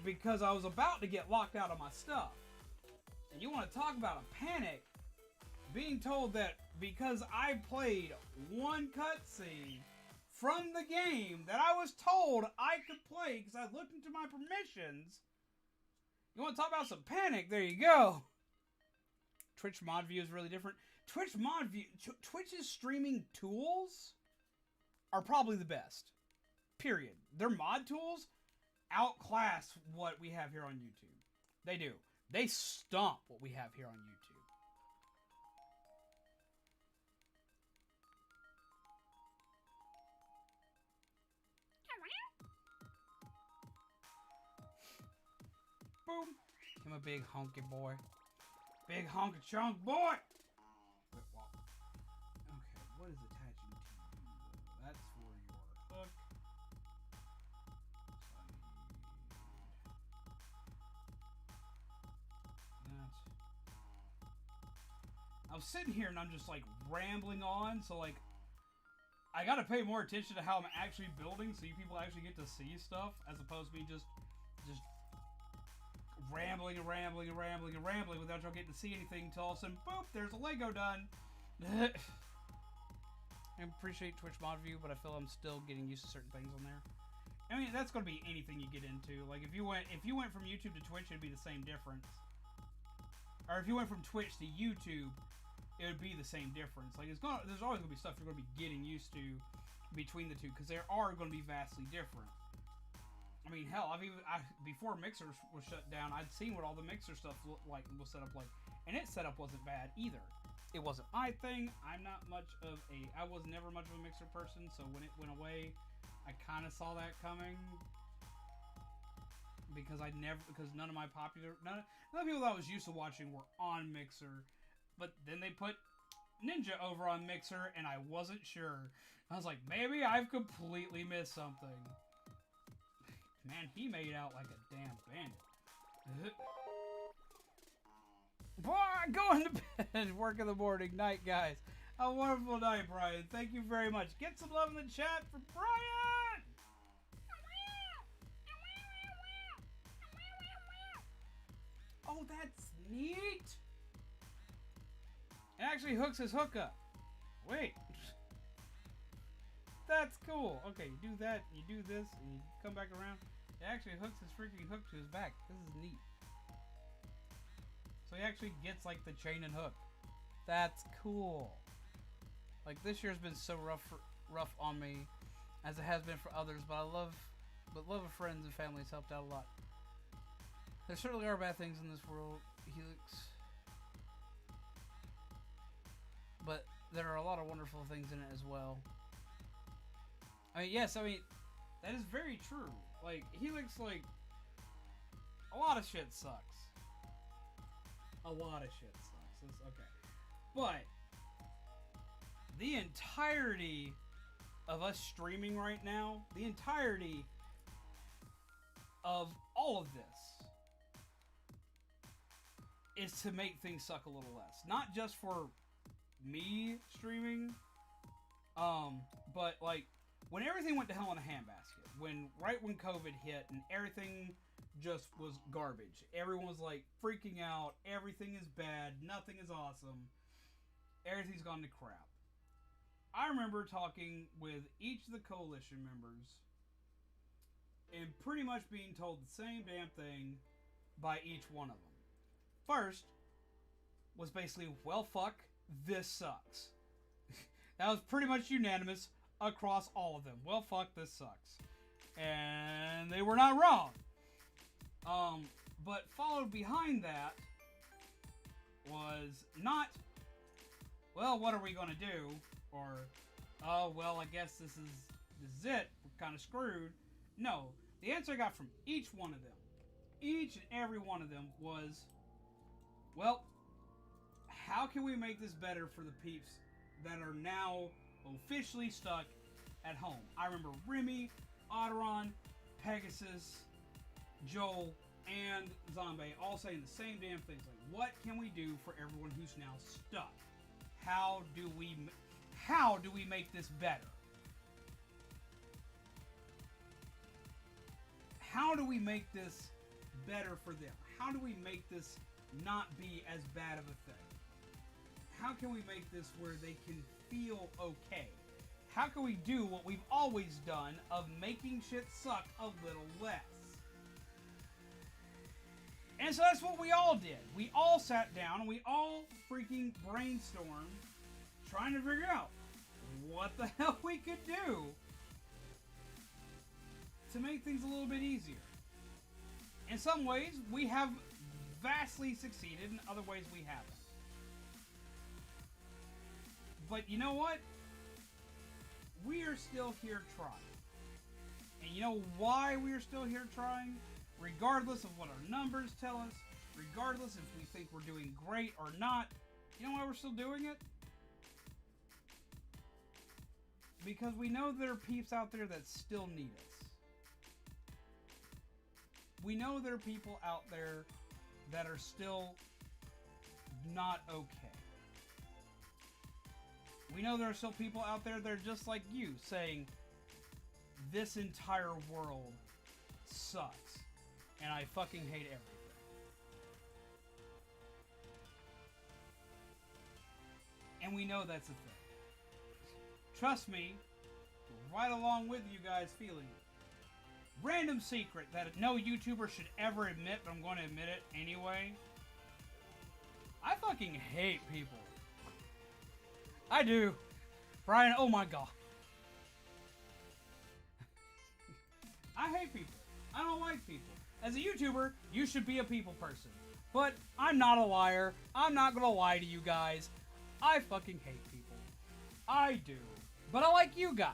A: Because I was about to get locked out of my stuff. And you want to talk about a panic. Being told that because I played one cutscene from the game that I was told I could play because I looked into my permissions. You want to talk about some panic? There you go. Twitch mod view is really different. Twitch's streaming tools are probably the best. Period. Their mod tools outclass what we have here on YouTube. They do. They stomp what we have here on YouTube. Boom. I'm a big honky boy. Big honky chunk boy! Okay, what is attaching to you? That's for your hook. So I was sitting here and I'm just like rambling on, so like I gotta pay more attention to how I'm actually building so you people actually get to see stuff as opposed to me just rambling without y'all getting to see anything until all of a sudden, boop, there's a Lego done. I appreciate Twitch mod view, but I feel I'm still getting used to certain things on there. I mean, that's gonna be anything you get into. Like if you went from YouTube to Twitch, it'd be the same difference. Or if you went from Twitch to YouTube, it would be the same difference. Like there's always gonna be stuff you're gonna be getting used to between the two because they are gonna be vastly different. I mean, hell, before Mixer was shut down, I'd seen what all the Mixer stuff looked like and was set up like, and its setup wasn't bad either. It wasn't my thing. I was never much of a Mixer person, so when it went away, I kind of saw that coming because none of the people that I was used to watching were on Mixer, but then they put Ninja over on Mixer, and I wasn't sure. I was like, maybe I've completely missed something. Man, he made out like a damn bandit. Boy, going to bed. Work in the morning. Night, guys. A wonderful night, Brian. Thank you very much. Get some love in the chat for Brian! Oh, that's neat! It actually hooks his hook up. Wait. That's cool. Okay, you do that, you do this, and you come back around. It actually hooks his freaking hook to his back. This is neat. So he actually gets like the chain and hook. That's cool. Like this year's been so rough on me, as it has been for others. But love of friends and family has helped out a lot. There certainly are bad things in this world, Helix, but there are a lot of wonderful things in it as well. I mean, yes, I mean, that is very true. Like, Helix, like, a lot of shit sucks. A lot of shit sucks. It's okay. But, the entirety of us streaming right now, the entirety of all of this, is to make things suck a little less. Not just for me streaming, but, like, when everything went to hell in a handbasket, right when COVID hit and everything just was garbage, everyone was like freaking out, everything is bad, nothing is awesome, everything's gone to crap. I remember talking with each of the coalition members and pretty much being told the same damn thing by each one of them. First was basically, well, fuck, this sucks. That was pretty much unanimous across all of them. Well, fuck, this sucks. And they were not wrong. But followed behind that was not, well, what are we going to do? Or, oh, well, I guess this is it. We're kind of screwed. No. The answer I got from each one of them, each and every one of them was, well, how can we make this better for the peeps that are now officially stuck at home? I remember Remy, Otteron, Pegasus, Joel, and Zombie all saying the same damn things. Like, what can we do for everyone who's now stuck? How do we make this better? How do we make this better for them? How do we make this not be as bad of a thing? How can we make this where they can feel okay? How can we do what we've always done of making shit suck a little less? And so that's what we all did. We all sat down and we all freaking brainstormed trying to figure out what the hell we could do to make things a little bit easier. In some ways, we have vastly succeeded. In other ways, we haven't. But you know what? We are still here trying. And you know why we are still here trying? Regardless of what our numbers tell us, regardless if we think we're doing great or not, you know why we're still doing it? Because we know there are peeps out there that still need us. We know there are people out there that are still not okay. We know there are still people out there that are just like you, saying, this entire world sucks, and I fucking hate everything. And we know that's a thing. Trust me, right along with you guys feeling it. Random secret that no YouTuber should ever admit, but I'm going to admit it anyway. I fucking hate people. I do. Brian, oh my god. I hate people. I don't like people. As a YouTuber, you should be a people person. But I'm not a liar. I'm not gonna lie to you guys. I fucking hate people. I do. But I like you guys.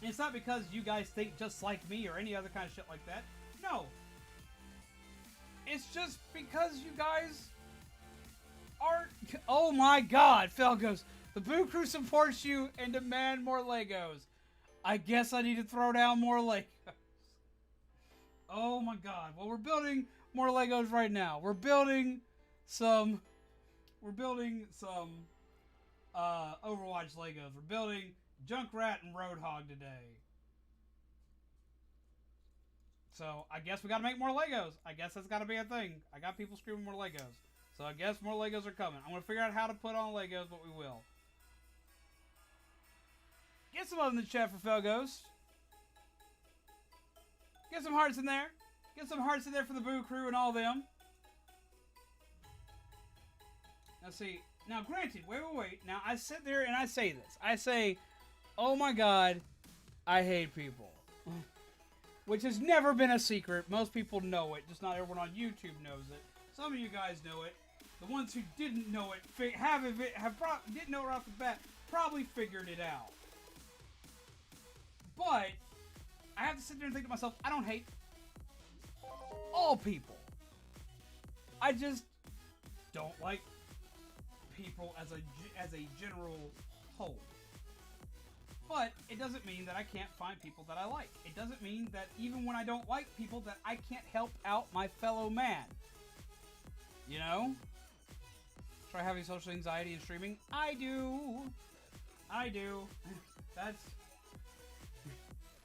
A: And it's not because you guys think just like me or any other kind of shit like that. No. It's just because you guys are... Oh my god, Phil goes, the Boo Crew supports you and demand more Legos. I guess I need to throw down more Legos. Oh my god. Well, we're building more Legos right now. We're building some Overwatch Legos. We're building Junkrat and Roadhog today. So, I guess we gotta make more Legos. I guess that's gotta be a thing. I got people screaming more Legos. So, I guess more Legos are coming. I'm gonna figure out how to put on Legos, but we will. Get some love in the chat for Felghost. Get some hearts in there. Get some hearts in there for the Boo Crew and all them. Now see, now granted, wait. Now I sit there and I say this. I say, oh my god, I hate people. Which has never been a secret. Most people know it. Just not everyone on YouTube knows it. Some of you guys know it. The ones who didn't know it, didn't know it right off the bat, probably figured it out. But I have to sit there and think to myself, I don't hate all people. I just don't like people as a general whole. But it doesn't mean that I can't find people that I like. It doesn't mean that even when I don't like people that I can't help out my fellow man. You know? Try having social anxiety and streaming? I do. That's...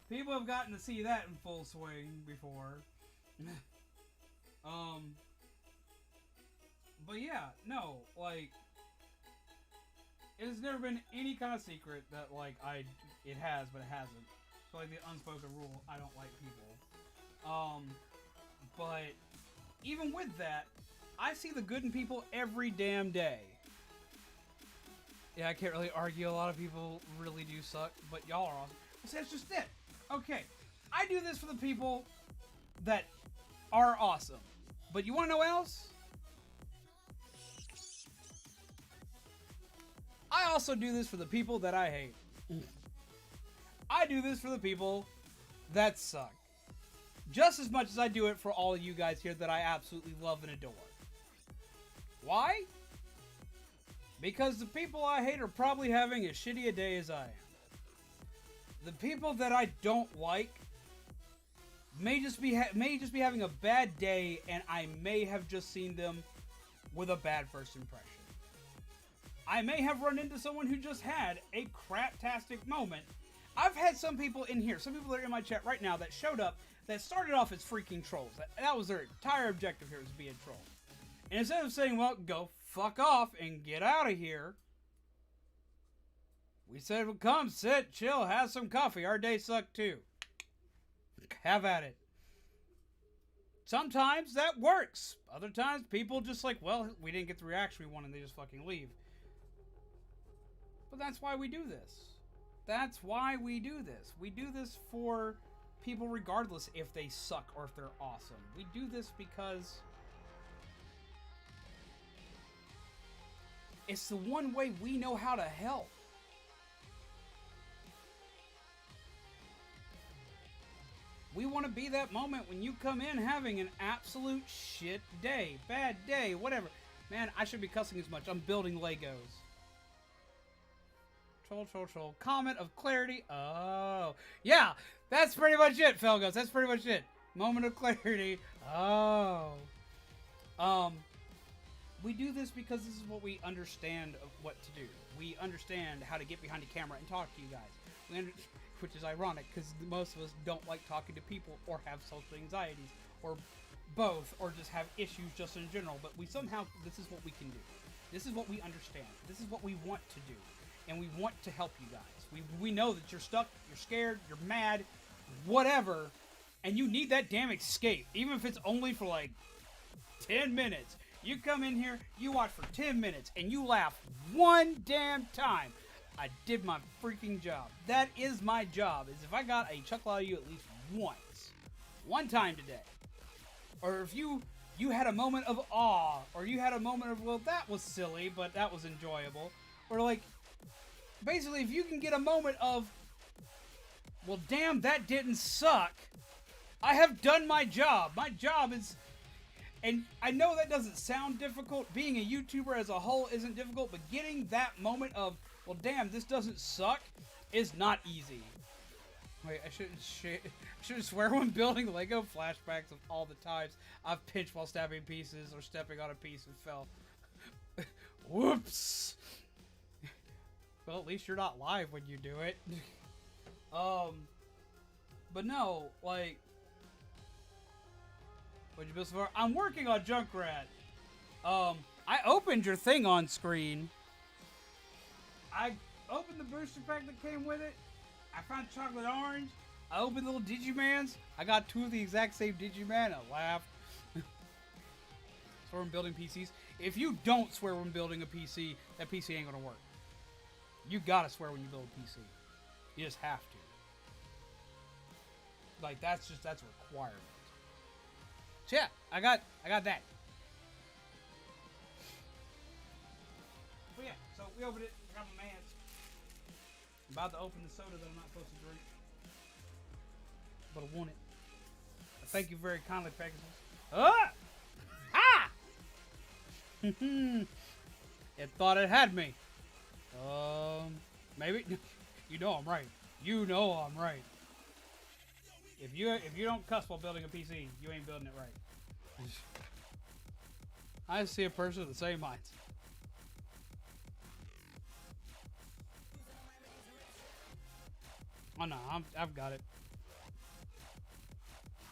A: People have gotten to see that in full swing before. But yeah, no, like, it has never been any kind of secret that, like, it has, but it hasn't. So, like, the unspoken rule, I don't like people. But even with that, I see the good in people every damn day. Yeah, I can't really argue. A lot of people really do suck, but y'all are awesome. So that's just it. Okay, I do this for the people that are awesome. But you want to know what else? I also do this for the people that I hate. I do this for the people that suck. Just as much as I do it for all of you guys here that I absolutely love and adore. Why? Because the people I hate are probably having as shitty a day as I am. The people that I don't like may just be having a bad day, and I may have just seen them with a bad first impression. I may have run into someone who just had a craptastic moment. I've had some people in here, some people that are in my chat right now that showed up that started off as freaking trolls. That was their entire objective here, was to be a troll. And instead of saying, well, go fuck off and get out of here, we said, well, come, sit, chill, have some coffee. Our day sucked too. Have at it. sometimes that works. Other times people just like, well, we didn't get the reaction we wanted, and they just fucking leave. But that's why we do this. That's why we do this. We do this for people regardless if they suck or if they're awesome. We do this because it's the one way we know how to help. We want to be that moment when you come in having an absolute shit day, bad day, whatever. Man, I should be cussing as much. I'm building Legos. Troll. Comment of clarity. Oh. Yeah, that's pretty much it, Felgos. That's pretty much it. Moment of clarity. Oh. We do this because this is what we understand of what to do. We understand how to get behind the camera and talk to you guys. Which is ironic, because most of us don't like talking to people or have social anxieties, or both, or just have issues just in general. But we somehow, this is what we can do. This is what we understand. This is what we want to do. And we want to help you guys. We know that you're stuck, you're scared, you're mad, whatever, and you need that damn escape, even if it's only for like 10 minutes. You come in here, you watch for 10 minutes, and you laugh one damn time. I did my freaking job. That is my job, is if I got a chuckle out of you at least once. One time today. Or if you had a moment of awe, or you had a moment of, well, that was silly, but that was enjoyable. Or like, basically, if you can get a moment of, well, damn, that didn't suck, I have done my job. My job is, and I know that doesn't sound difficult. Being a YouTuber as a whole isn't difficult, but getting that moment of, well, damn, this doesn't suck, is not easy. Wait, I shouldn't swear when building Lego. Flashbacks of all the times I've pinched while stabbing pieces or stepping on a piece and fell. Whoops! Well, at least you're not live when you do it. But no, like, what'd you build so far? I'm working on Junkrat. I opened your thing on screen. I opened the booster pack that came with it. I found chocolate orange. I opened the little Digimans. I got 2 of the exact same Digiman. I laughed. Swear when building PCs. If you don't swear when building a PC, that PC ain't gonna work. You gotta swear when you build a PC. You just have to. Like, that's a requirement. So yeah, I got that. But yeah, so we opened it. I got my hands. I'm about to open the soda that I'm not supposed to drink. But I want it. Thank you very kindly, Pegasus. Ah! Ah! It thought it had me. Maybe. You know I'm right. You know I'm right. If you don't cuss while building a PC, you ain't building it right. I see a person with the same mindset. Oh no, I've got it.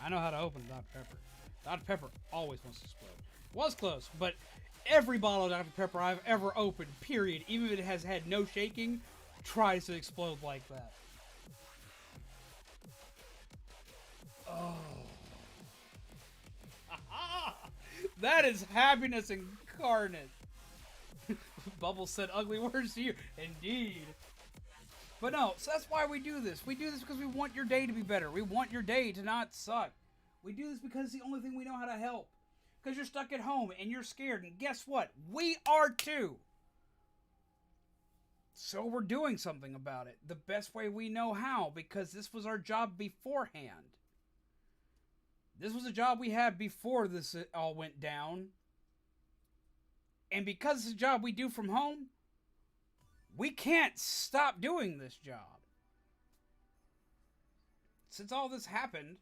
A: I know how to open Dr. Pepper. Dr. Pepper always wants to explode. Was close, but every bottle of Dr. Pepper I've ever opened, period, even if it has had no shaking, tries to explode like that. Oh. That is happiness incarnate. Bubbles said ugly words to you. Indeed. But no, so that's why we do this. We do this because we want your day to be better. We want your day to not suck. We do this because it's the only thing we know how to help. Because you're stuck at home and you're scared. And guess what? We are too. So we're doing something about it. The best way we know how. Because this was our job beforehand. This was a job we had before this all went down. And because it's a job we do from home, we can't stop doing this job. Since all this happened,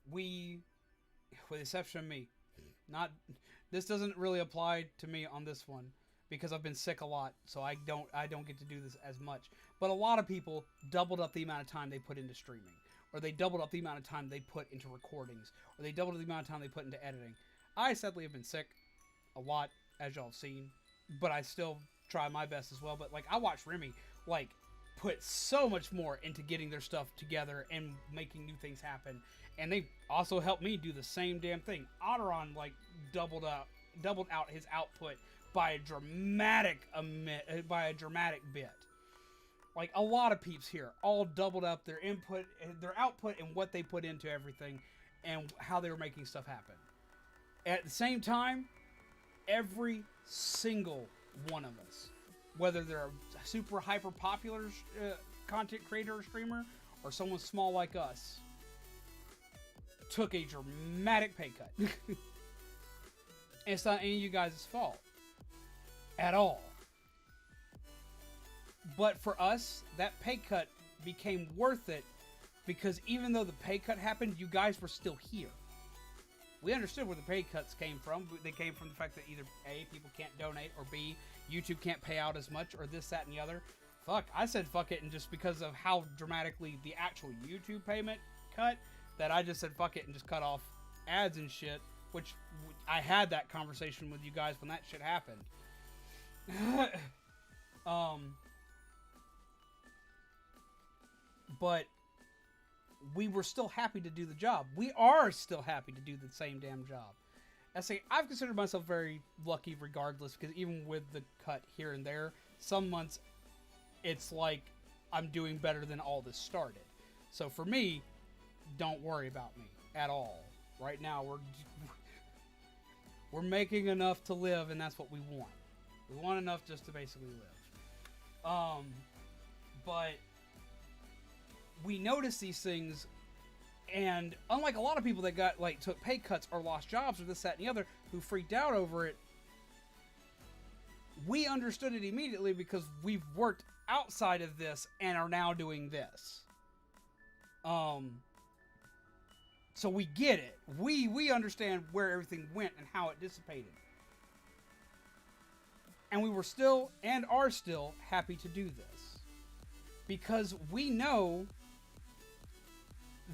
A: we, with the exception of me, this doesn't really apply to me on this one because I've been sick a lot, so I don't get to do this as much. But a lot of people doubled up the amount of time they put into streaming, or they doubled up the amount of time they put into recordings, or they doubled up the amount of time they put into editing. I sadly have been sick a lot, as y'all have seen, but I still try my best as well. But like, I watched Remy like put so much more into getting their stuff together and making new things happen. And they also helped me do the same damn thing. Otteron like doubled out his output by a dramatic bit. Like a lot of peeps here all doubled up their output, and what they put into everything, and how they were making stuff happen. At the same time, every single one of us, whether they're a super hyper popular content creator or streamer, or someone small like us, took a dramatic pay cut. And it's not any of you guys' fault at all. But for us, that pay cut became worth it, because even though the pay cut happened, you guys were still here. We understood where the pay cuts came from. They came from the fact that either A, people can't donate, or B, YouTube can't pay out as much, or this, that, and the other. Fuck, I said fuck it, and just because of how dramatically the actual YouTube payment cut, that I just said fuck it and just cut off ads and shit, which I had that conversation with you guys when that shit happened. But we were still happy to do the job. We are still happy to do the same damn job. I say I've considered myself very lucky regardless, because even with the cut here and there, some months it's like I'm doing better than all this started. So for me, don't worry about me at all. Right now we're making enough to live, and that's what we want. We want enough just to basically live. But we notice these things, and unlike a lot of people that got took pay cuts or lost jobs or this, that, and the other, who freaked out over it, we understood it immediately because we've worked outside of this and are now doing this. So we get it. We understand where everything went and how it dissipated. And we were still, and are still, happy to do this. Because we know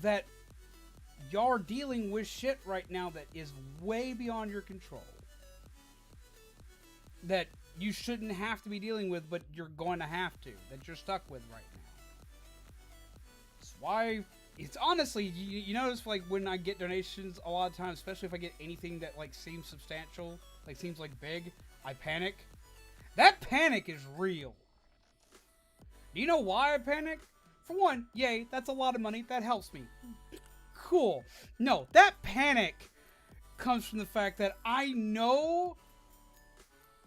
A: that y'all are dealing with shit right now that is way beyond your control. That you shouldn't have to be dealing with, but you're going to have to. That you're stuck with right now. That's why, it's honestly, you notice when I get donations a lot of times, especially if I get anything that seems substantial, seems big, I panic. That panic is real. Do you know why I panic? For one, yay, that's a lot of money. That helps me. Cool. No, that panic comes from the fact that I know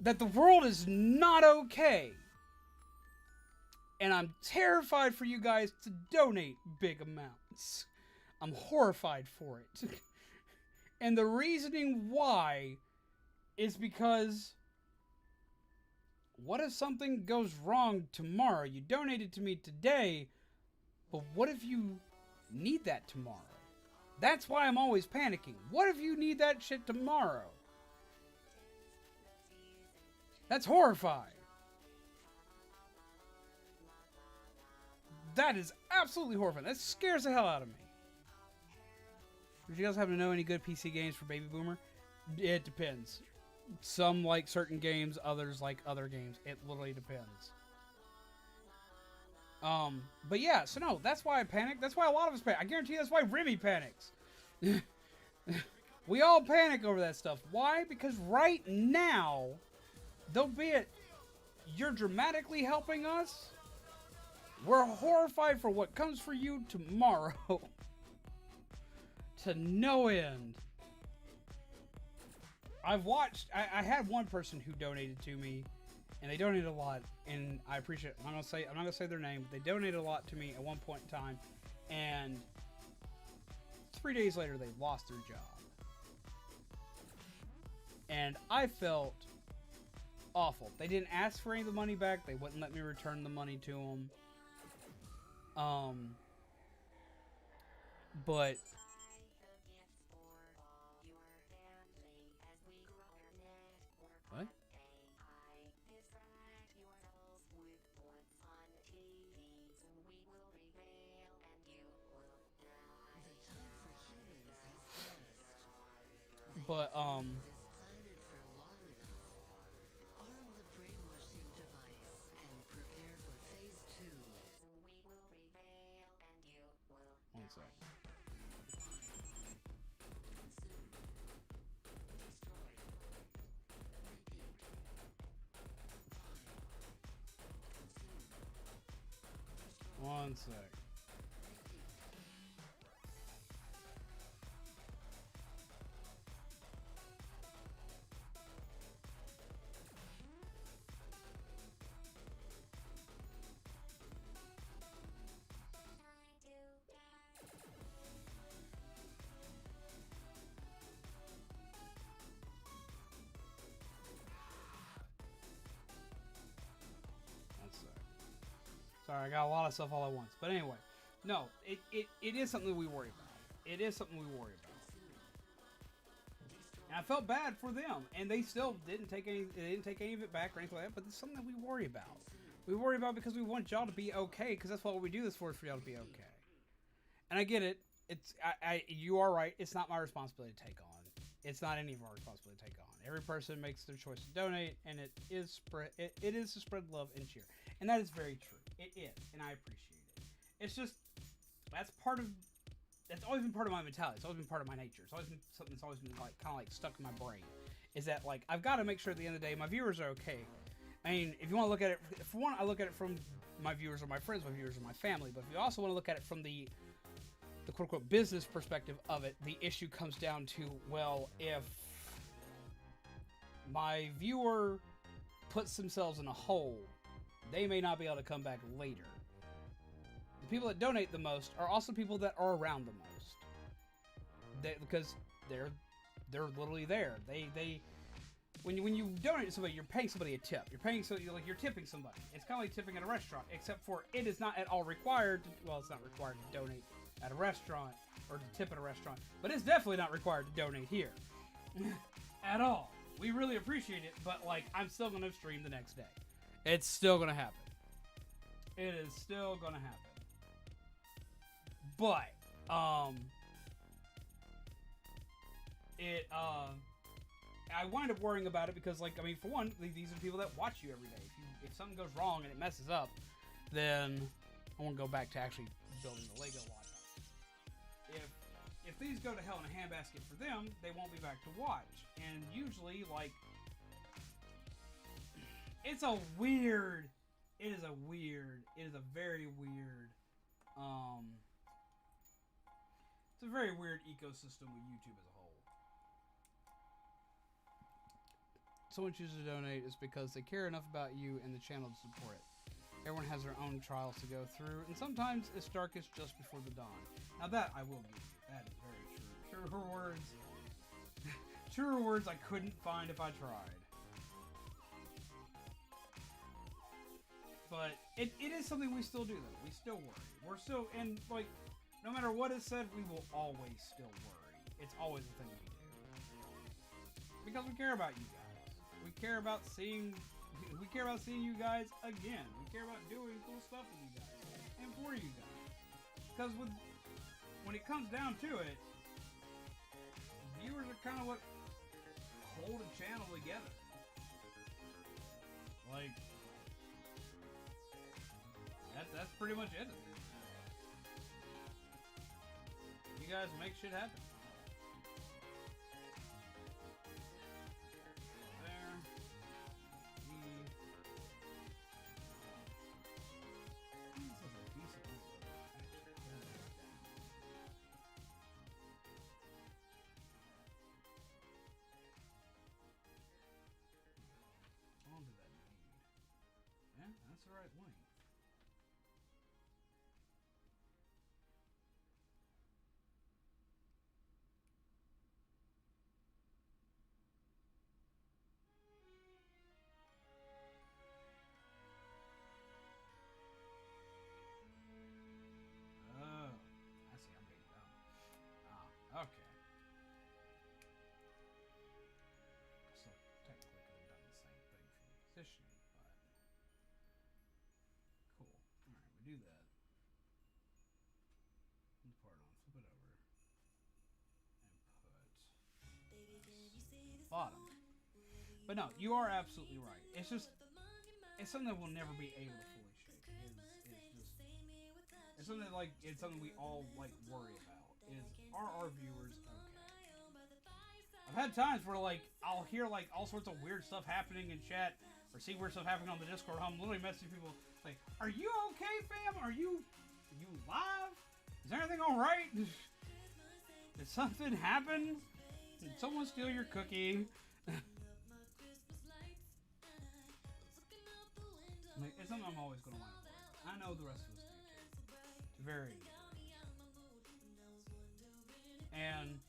A: that the world is not okay. And I'm terrified for you guys to donate big amounts. I'm horrified for it. And the reasoning why is because, what if something goes wrong tomorrow? You donated to me today, but what if you need that tomorrow? That's why I'm always panicking. What if you need that shit tomorrow? That's horrifying. That is absolutely horrifying. That scares the hell out of me. Would you guys happen to know any good PC games for Baby Boomer? It depends. Some like certain games, others like other games. It literally depends. But yeah, so no, that's why I panic. That's why a lot of us panic. I guarantee that's why Remy panics. We all panic over that stuff. Why? Because right now, though be it you're dramatically helping us, we're horrified for what comes for you tomorrow. To no end. I've watched, I had one person who donated to me, and they donated a lot, and I appreciate it. I'm not gonna say their name, but they donated a lot to me at one point in time, and 3 days later they lost their job. And I felt awful. They didn't ask for any of the money back. They wouldn't let me return the money to them. But what? But One sec. One sec. Sorry, I got a lot of stuff all at once. But anyway, no, it is something we worry about. It is something we worry about. And I felt bad for them, and they still didn't take any. They didn't take any of it back or anything like that. But it's something that we worry about. We worry about because we want y'all to be okay. Because that's what we do this for, is for y'all to be okay. And I get it. It's you are right. It's not my responsibility to take on. It's not any of our responsibility to take on. Every person makes their choice to donate, and it is to spread love and cheer, and that is very true. It is, and I appreciate it. It's just that's always been part of my mentality. It's always been part of my nature. It's always been something that's always been like kind of like stuck in my brain. Is that like I've got to make sure at the end of the day my viewers are okay. I mean, if you want to look at it, for one, I look at it from my viewers or my friends, my viewers or my family. But if you also want to look at it from the quote unquote business perspective of it, the issue comes down to, well, if my viewer puts themselves in a hole, they may not be able to come back later. The people that donate the most are also people that are around the most. Because they're literally there. They when you donate to somebody, you're paying somebody a tip. You're tipping somebody. It's kind of like tipping at a restaurant, except for it is not at all required. It's not required to donate at a restaurant or to tip at a restaurant, but it's definitely not required to donate here at all. We really appreciate it, but like I'm still gonna stream the next day. It's still gonna happen. It is still gonna happen. But I wind up worrying about it because, like, I mean, for one, these are people that watch you every day. If something goes wrong and it messes up, then I won't go back to actually building the Lego watch. If these go to hell in a handbasket for them, they won't be back to watch. And usually, like, it is a very weird, it's a very weird ecosystem with YouTube as a whole. Someone chooses to donate is because they care enough about you and the channel to support it. Everyone has their own trials to go through, and sometimes it's darkest just before the dawn. Now that I will give you. That is very true. Truer words. Truer words I couldn't find if I tried. But it is something we still do, though. We still worry. We're still, and like, no matter what is said, we will always still worry. It's always a thing we do. Because we care about you guys. We care about seeing you guys again. We care about doing cool stuff with you guys and for you guys. Because when it comes down to it, viewers are kind of what hold a channel together. Like, that's pretty much it. You guys make shit happen. That's the right length. Oh, I see. I'm being dumb. Okay. So technically could have done the same thing for the positioning, but cool. All right, we do that. Part on, flip it over, and put bottom. But no, you are absolutely right. It's just, it's something that we'll never be able to fully shake. It's something like, it's something we all like worry about. Are our viewers okay? I've had times where like I'll hear like all sorts of weird stuff happening in chat, or see weird stuff happening on the Discord. I'm literally messaging people like, "Are you okay, fam? Are you you live? Is everything alright? Did something happen? Did someone steal your cookie? Like, it's something I'm always going to want to play. I know the rest of us do too. It's very and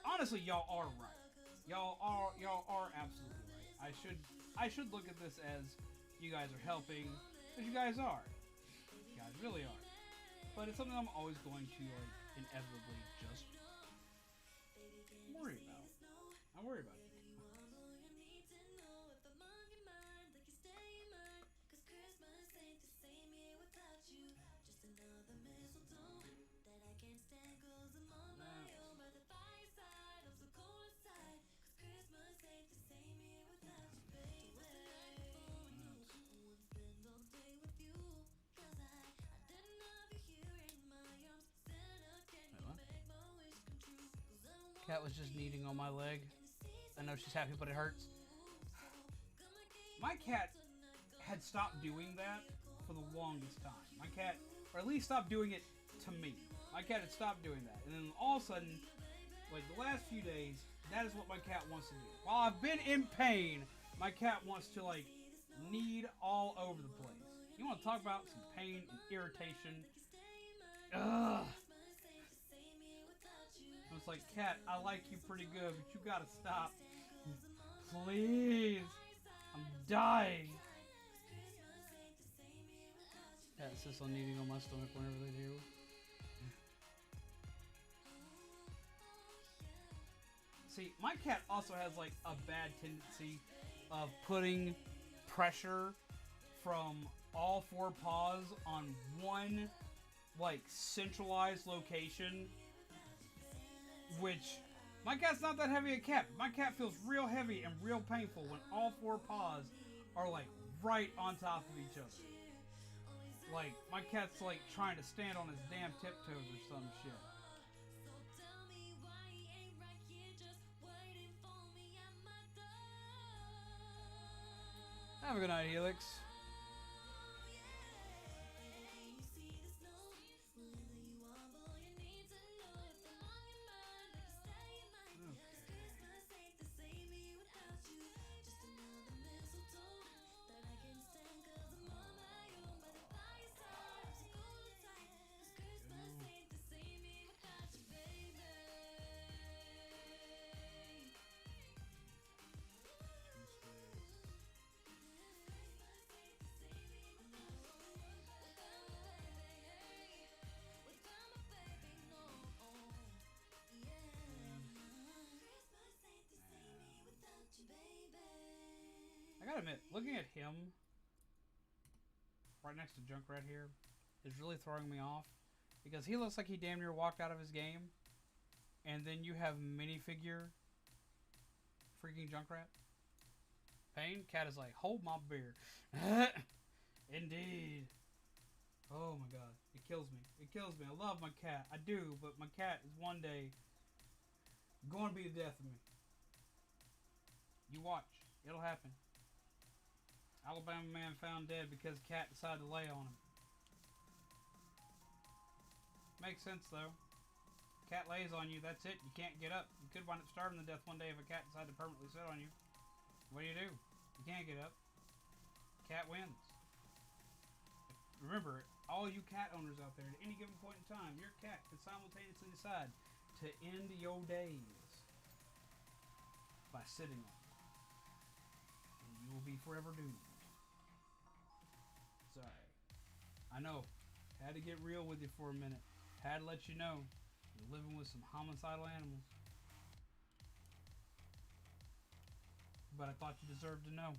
A: honestly, y'all are right. Y'all are absolutely right. I should look at this as you guys are helping, because you guys are. You guys really are. But it's something I'm always going to like inevitably just worry about. I worry about it. Cat was just kneading on my leg. I know she's happy, but it hurts. My cat had stopped doing that for the longest time. My cat, or at least stopped doing it to me. My cat had stopped doing that. And then all of a sudden, like the last few days, that is what my cat wants to do. While I've been in pain, my cat wants to like knead all over the place. You want to talk about some pain and irritation? Ugh. I was like, cat, I like you pretty good, but you gotta stop. Please. I'm dying. Cat insists on kneading on my stomach whenever they do. See, my cat also has like a bad tendency of putting pressure from all four paws on one like centralized location, which my cat's not that heavy a cat. My cat feels real heavy and real painful when all four paws are like right on top of each other. Like my cat's like trying to stand on his damn tiptoes or some shit. Have a good night, Helix. I gotta admit, looking at him right next to Junkrat here is really throwing me off, because he looks like he damn near walked out of his game, and then you have minifigure freaking Junkrat. Pain? Cat is like, hold my beer. Indeed. Oh my god. It kills me. It kills me. I love my cat. I do, but my cat is one day going to be the death of me. You watch. It'll happen. Alabama man found dead because cat decided to lay on him. Makes sense though. Cat lays on you, that's it. You can't get up. You could wind up starving to death one day if a cat decided to permanently sit on you. What do? You can't get up. Cat wins. Remember, all you cat owners out there, at any given point in time, your cat can simultaneously decide to end your days by sitting on you. And you will be forever doomed. Sorry. I know. Had to get real with you for a minute. Had to let you know you're living with some homicidal animals. But I thought you deserved to know.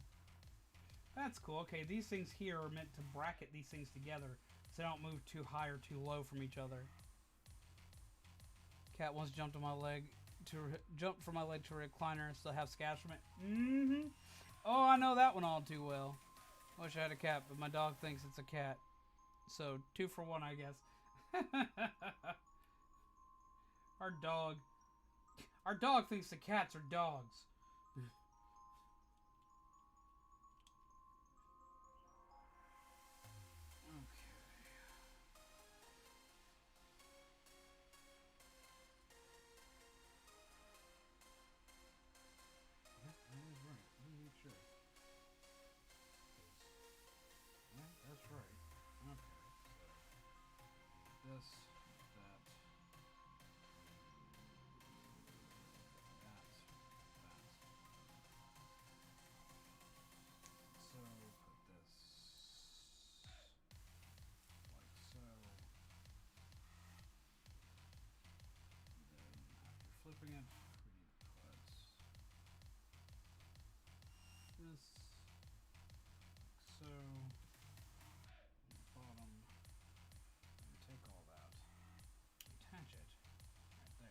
A: That's cool. Okay, these things here are meant to bracket these things together so they don't move too high or too low from each other. Cat once jumped on my leg jumped from my leg to a recliner and still have scabs from it. Mm-hmm. Oh, I know that one all too well. Wish I had a cat, but my dog thinks it's a cat. So, 2 for 1, I guess. Our dog thinks the cats are dogs. Okay. this, that, that. So put this like so. Then after flipping it, we need to put this like so on the bottom, and take all that, attach it right there.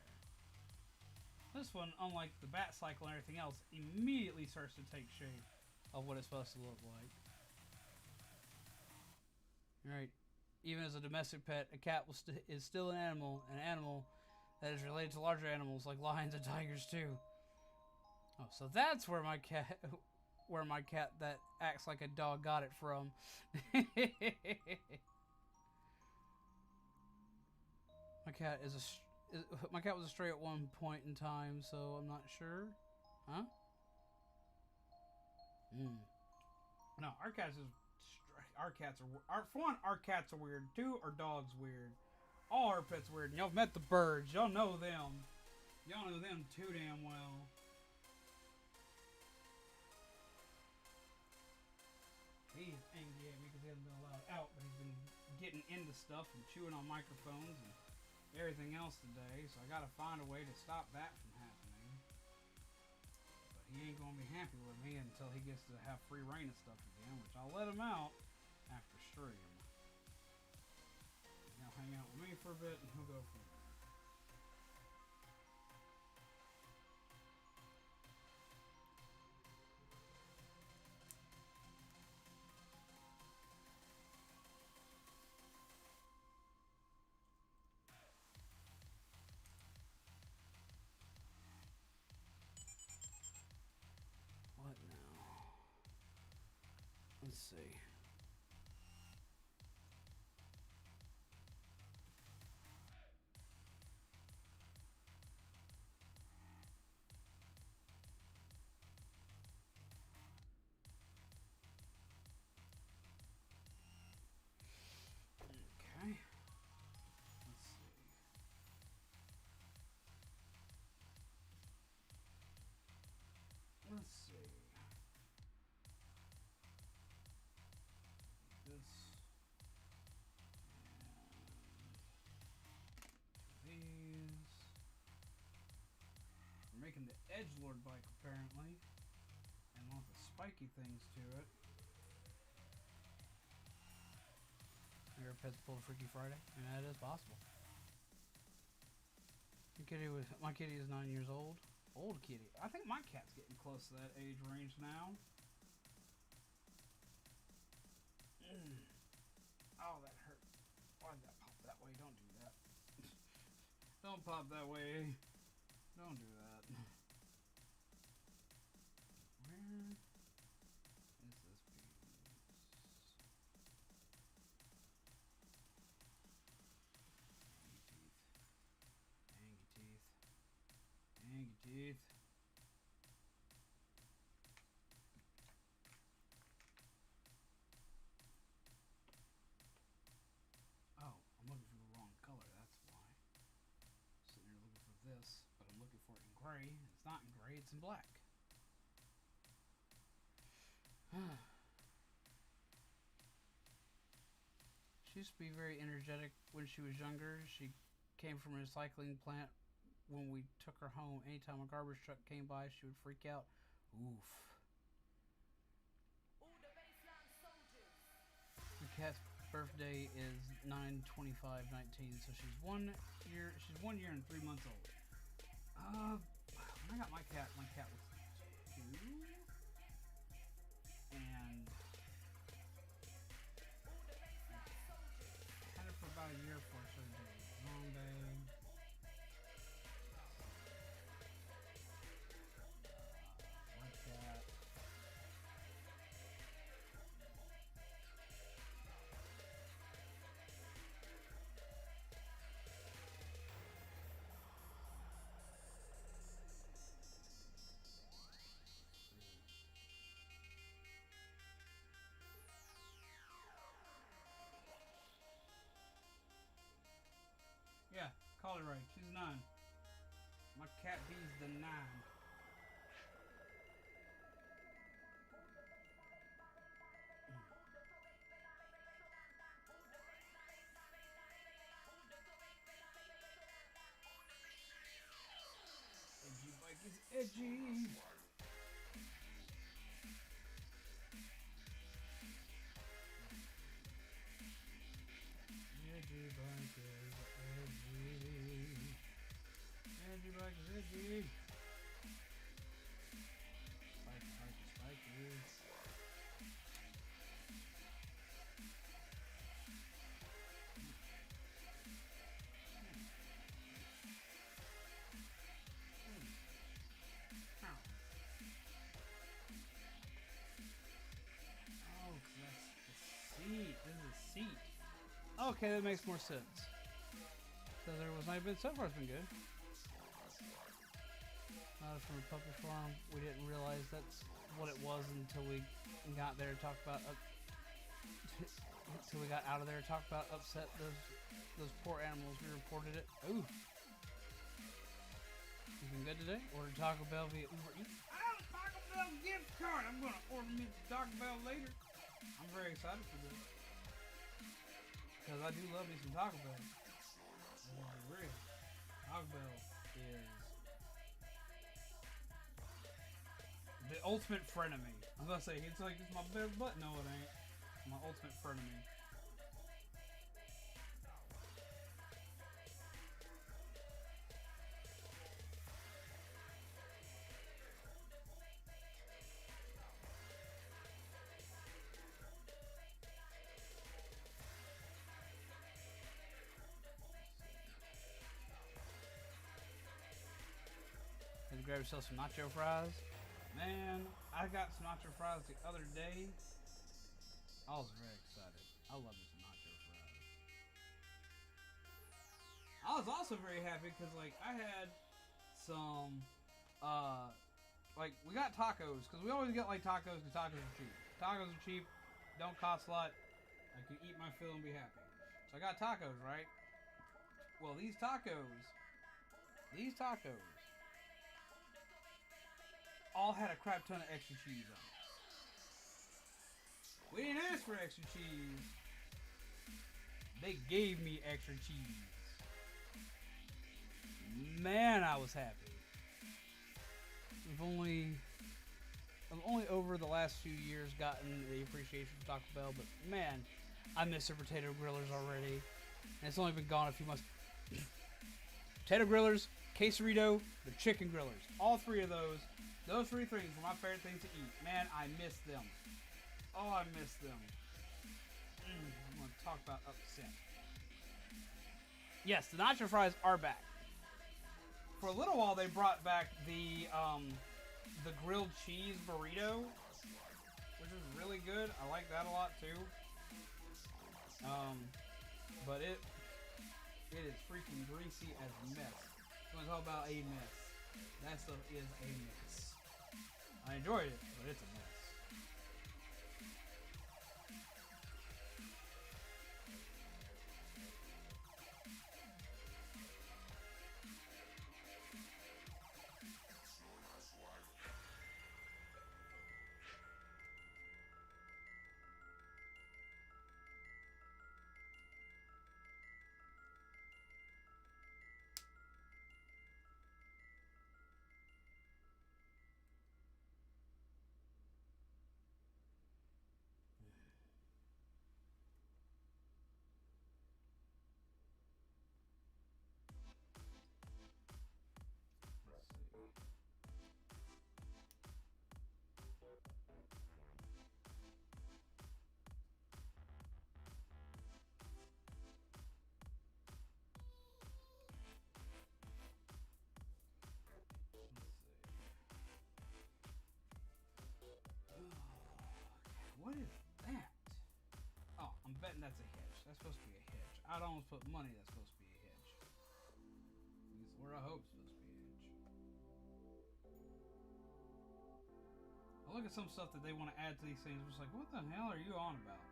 A: This one, unlike the bat cycle and everything else, immediately starts to take shape of what it's supposed to look like. Right. Even as a domestic pet, a cat is still an animal that is related to larger animals like lions and tigers too. Oh, so that's where my cat that acts like a dog got it from. My cat was a stray at one point in time, so I'm not sure. Huh? No, our cats are weird. Two, our dogs weird. All our pets weird. And y'all met the birds. Y'all know them. Y'all know them too damn well. He's angry at me because he hasn't been allowed out, but he's been getting into stuff and chewing on microphones and everything else today. So I gotta find a way to stop that from happening. But he ain't gonna be happy with me until he gets to have free reign of stuff again, which I'll let him out after stream. He'll hang out with me for a bit and he'll go from there. What now? Let's see. Okay. Let's see. Let's see. This. And these. We're making the edgelord bike apparently. And want the spiky things to it. Your pet's pulled a Freaky Friday? I mean, that is possible. My kitty is 9 years old. Old kitty. I think my cat's getting close to that age range now. Oh, that hurt. Why did that pop that way? Don't do that. Don't pop that way. Don't do that. Where is this piece? Angy teeth. Angy teeth. Oh, I'm looking for the wrong color, that's why. Sitting here looking for this, but I'm looking for it in gray. It's not in gray, it's in black. She used to be very energetic when she was younger. She came from a recycling plant. When we took her home, anytime a garbage truck came by, she would freak out. Oof. The cat's birthday is 9/25/19, so she's 1 year. She's 1 year and 3 months old. When I got my cat was 2, and had her for about a year before I started doing it. Long day. Like that. tally right. She's a 9. My cat B's the 9. Edgy bike is edgy. Edgy bike is edgy. Edgy bike is edgy. Spiky. Oh, that's the seat. This is a seat. Okay, that makes more sense. So there was not been so far. It's been good. From a puppy farm, we didn't realize that's what it was until we got there to talk about. Until we got out of there to talk about upset those poor animals. We reported it. Ooh. You been good today? Ordered Taco Bell via Uber Eats. I have a Taco Bell gift card. I'm gonna order me some Taco Bell later. I'm very excited for this because I do love me some Taco Bell. I'm real. Taco Bell is the ultimate frenemy. I was gonna say it's like it's my best butt. No, it ain't. My ultimate frenemy. Had to grab yourself some nacho fries. Man, I got some nacho fries the other day. I was very excited. I love me some nacho fries. I was also very happy because, like, I had some, like, we got tacos because we always get, like, tacos because tacos are cheap. Tacos are cheap, don't cost a lot. I can eat my fill and be happy. So I got tacos, right? Well, these tacos all had a crap ton of extra cheese on it. We didn't ask for extra cheese. They gave me extra cheese. Man, I was happy. I've only over the last few years gotten the appreciation for Taco Bell, but man, I miss their potato grillers already. And it's only been gone a few months. Potato grillers, quesarito, the chicken grillers. All three of those 3 things were my favorite things to eat. Man, I miss them. Oh, I miss them. I'm going to talk about upset. Yes, the nacho fries are back. For a little while, they brought back the grilled cheese burrito, which is really good. I like that a lot too. But it is freaking greasy as mess. You want to talk about a mess? That stuff is a mess. I enjoyed it, but it's a mess. What is that? Oh, I'm betting that's a hedge. That's supposed to be a hedge. I'd almost put money that's supposed to be a hedge. It's where I hope it's supposed to be a hedge. I look at some stuff that they want to add to these things. I'm just like, what the hell are you on about?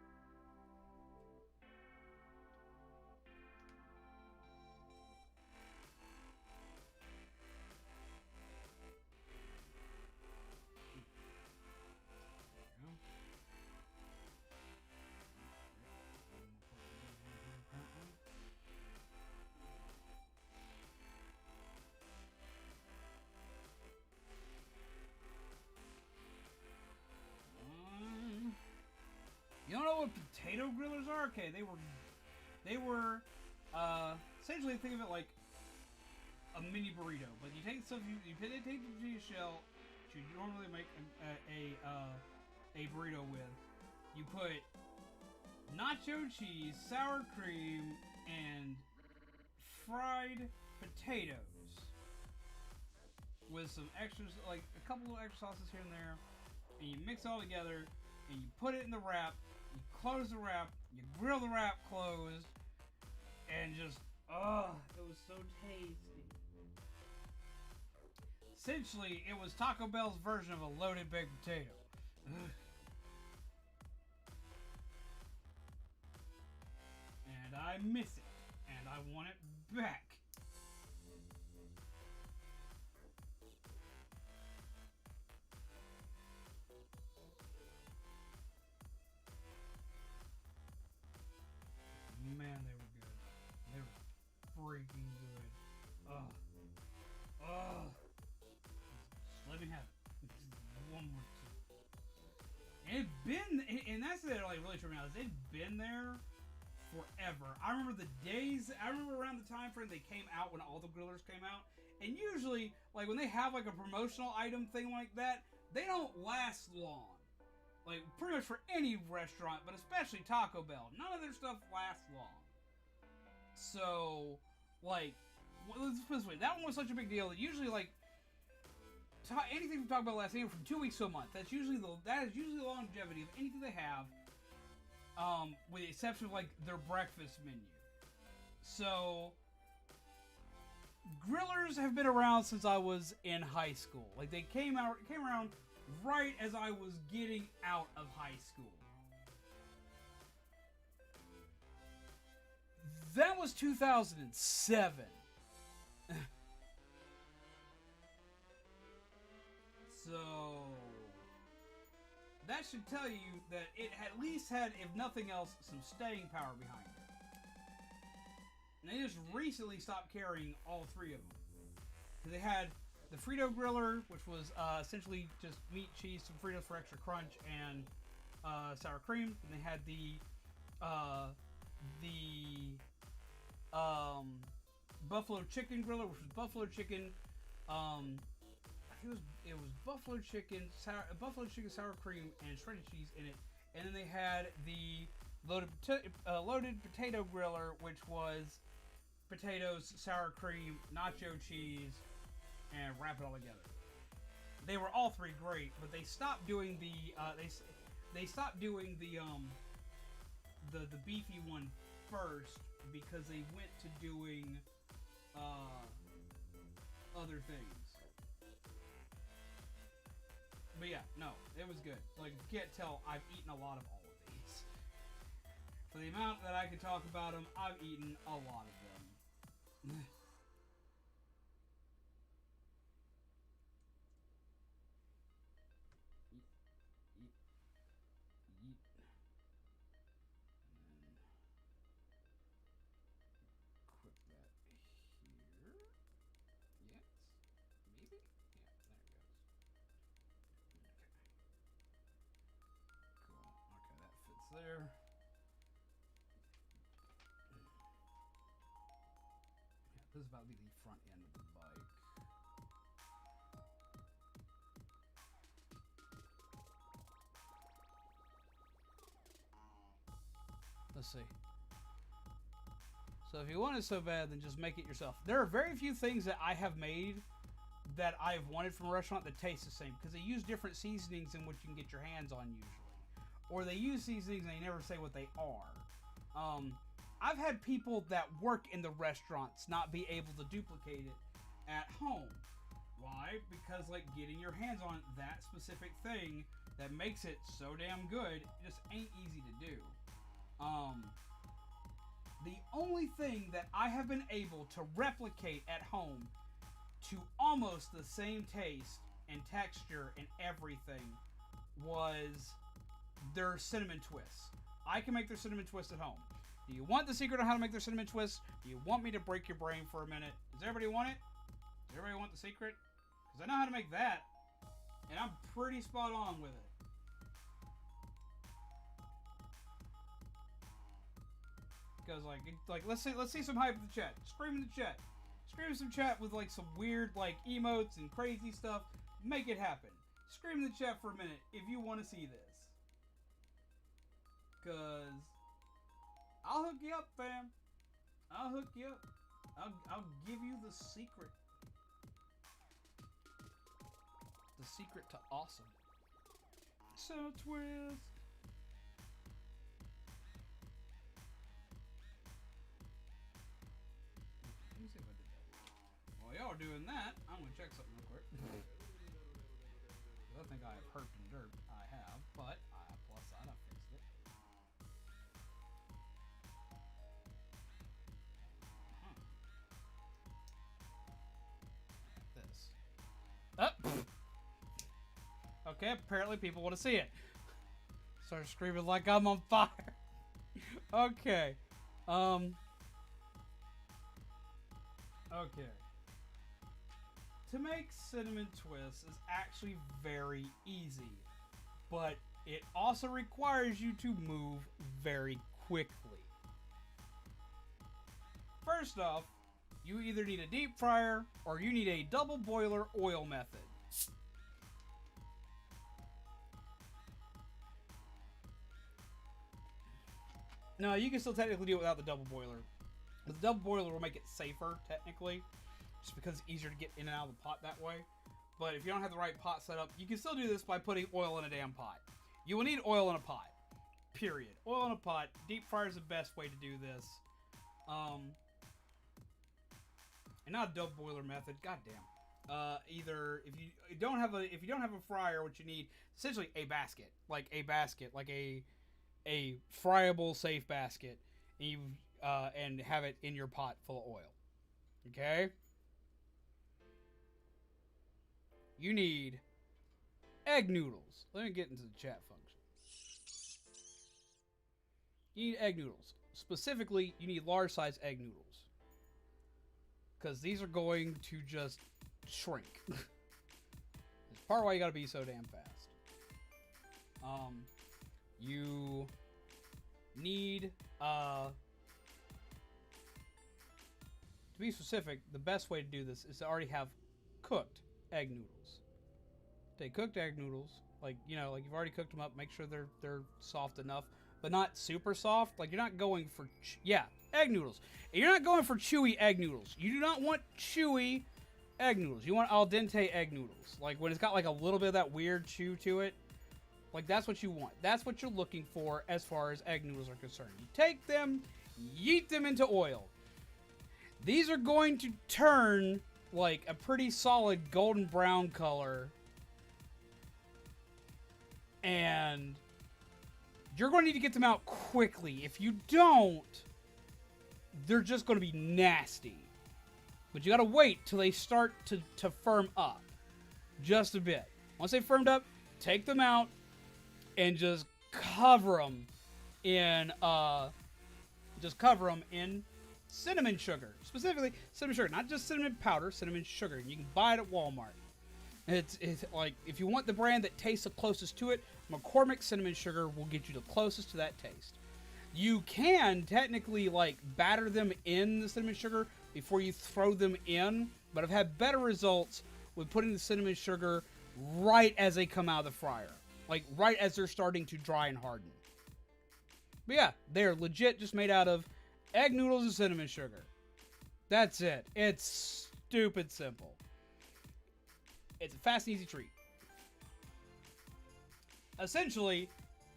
A: potato grillers are? Okay, they were essentially think of it like a mini burrito, but you take stuff you take the tortilla shell that you normally make a burrito with. You put nacho cheese, sour cream, and fried potatoes with some extras, like a couple of extra sauces here and there, and you mix it all together, and you put it in the wrap, you close the wrap, you grill the wrap closed, and just, it was so tasty. Essentially, it was Taco Bell's version of a loaded baked potato. And I miss it, and I want it back. Man, they were good. They were freaking good. Ugh. Ugh. Just let me have it. One more time. And it's been, and that's the like really tripped me out. It's been there forever. I remember the days. I remember around the time frame they came out when all the grillers came out. And usually, like when they have like a promotional item thing like that, they don't last long. Like, pretty much for any restaurant, but especially Taco Bell. None of their stuff lasts long. So, like, let's put it this way. That one was such a big deal that usually, like, anything from Taco Bell lasts anywhere from 2 weeks to a month. That is usually the longevity of anything they have, with the exception of, like, their breakfast menu. So, grillers have been around since I was in high school. Like, they came around right as I was getting out of high school. That was 2007. So that should tell you that it at least had, if nothing else, some staying power behind it. And they just recently stopped carrying all three of them. Because they had the Frito Griller, which was essentially just meat, cheese, some Fritos for extra crunch, and sour cream. And they had the Buffalo Chicken Griller, which was buffalo chicken. I think it was buffalo chicken, sour cream, and shredded cheese in it. And then they had the loaded potato griller, which was potatoes, sour cream, nacho cheese, and wrap it all together. They were all three great, but they stopped doing the the beefy one first because they went to doing other things. But yeah, no, it was good. Like, if you can't tell, I've eaten a lot of all of these. For the amount that I can talk about them, I've eaten a lot of them. There. Yeah, this is about to be the front end of the bike. Let's see. So if you want it so bad, then just make it yourself. There are very few things that I have made that I've wanted from a restaurant that taste the same, because they use different seasonings in which you can get your hands on usually. Or they use seasonings and they never say what they are. I've had people that work in the restaurants not be able to duplicate it at home. Why? Because, like, getting your hands on that specific thing that makes it so damn good just ain't easy to do. The only thing that I have been able to replicate at home to almost the same taste and texture and everything was their cinnamon twists. I can make their cinnamon twist at home. Do you want the secret on how to make their cinnamon twist? Do you want me to break your brain for a minute? Does everybody want it? Does everybody want the secret? Because I know how to make that. And I'm pretty spot on with it. Because like let's see some hype in the chat. Scream in the chat. Scream in some chat with like some weird like emotes and crazy stuff. Make it happen. Scream in the chat for a minute if you want to see this. Cause I'll hook you up, fam. I'll hook you up. I'll give you the secret. The secret to awesome. So twist. Let me see if I did that. While y'all are doing that, I'm gonna check something real quick. I think I have herped and derped. I have, but plus side I fixed it. This. Okay, apparently people want to see it. Start screaming like I'm on fire. Okay. Okay. To make cinnamon twists is actually very easy, but it also requires you to move very quickly. First off, you either need a deep fryer or you need a double boiler oil method. No, you can still technically do it without the double boiler. But the double boiler will make it safer, technically, just because it's easier to get in and out of the pot that way. But if you don't have the right pot set up, you can still do this by putting oil in a damn pot. You will need oil in a pot. Period. Oil in a pot. Deep fryer is the best way to do this. And not a double boiler method. Goddamn. Either if you don't have a fryer, what you need essentially a basket, like a friable safe basket, and you and have it in your pot full of oil. Okay. You need egg noodles. Let me get into the chat function. You need egg noodles. Specifically, you need large size egg noodles. Because these are going to just shrink. That's part of why you gotta be so damn fast. You need, to be specific, the best way to do this is to already have cooked egg noodles. Take cooked egg noodles, like you've already cooked them up. Make sure they're soft enough, but not super soft. Like you're not going for egg noodles. You're not going for chewy egg noodles. You do not want chewy egg noodles. You want al dente egg noodles. Like when it's got like a little bit of that weird chew to it. Like that's what you want. That's what you're looking for as far as egg noodles are concerned. You take them, yeet them into oil. These are going to turn like a pretty solid golden brown color. And you're going to need to get them out quickly. If you don't, they're just going to be nasty. But you got to wait till they start to firm up just a bit. Once they firmed up, take them out and just cover them in cinnamon sugar. Specifically, cinnamon sugar. Not just cinnamon powder, cinnamon sugar. You can buy it at Walmart. It's like, if you want the brand that tastes the closest to it, McCormick cinnamon sugar will get you the closest to that taste. You can technically like batter them in the cinnamon sugar before you throw them in, but I've had better results with putting the cinnamon sugar right as they come out of the fryer. Like right as they're starting to dry and harden. But yeah, they're legit just made out of egg noodles and cinnamon sugar. That's it. It's stupid simple. It's a fast and easy treat. Essentially,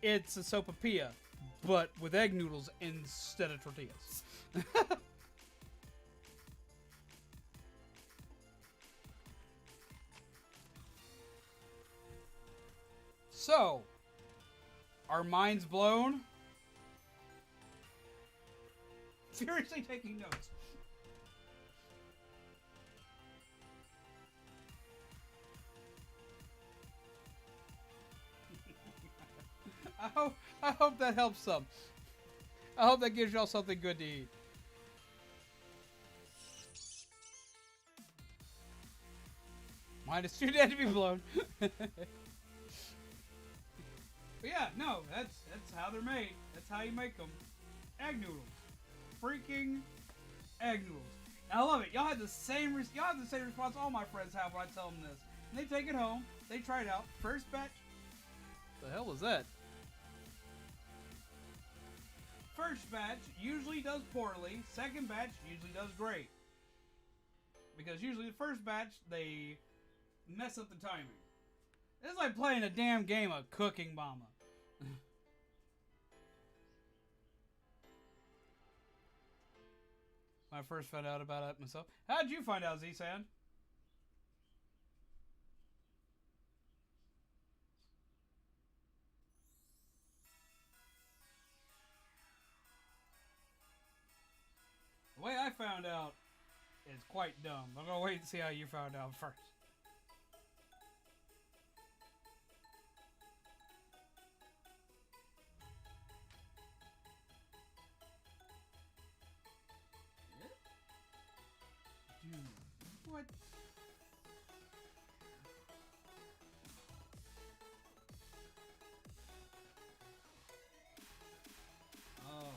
A: it's a sopapilla, but with egg noodles instead of tortillas. So, are minds blown? Seriously taking notes. I hope that helps some. I hope that gives y'all something good to eat. Mine is too dead to be blown. But yeah, no, that's how they're made. That's how you make them. Egg noodles. freaking egg noodles. And I love it. Y'all have the same response all my friends have when I tell them this. And they take it home. They try it out. First batch. The hell was that? First batch usually does poorly. Second batch usually does great. Because usually the first batch, they mess up the timing. It's like playing a damn game of Cooking Mama. When I first found out about it myself. How'd you find out, Z-Sand? The way I found out is quite dumb. I'm gonna wait and see how you found out first. Dude, what? Oh,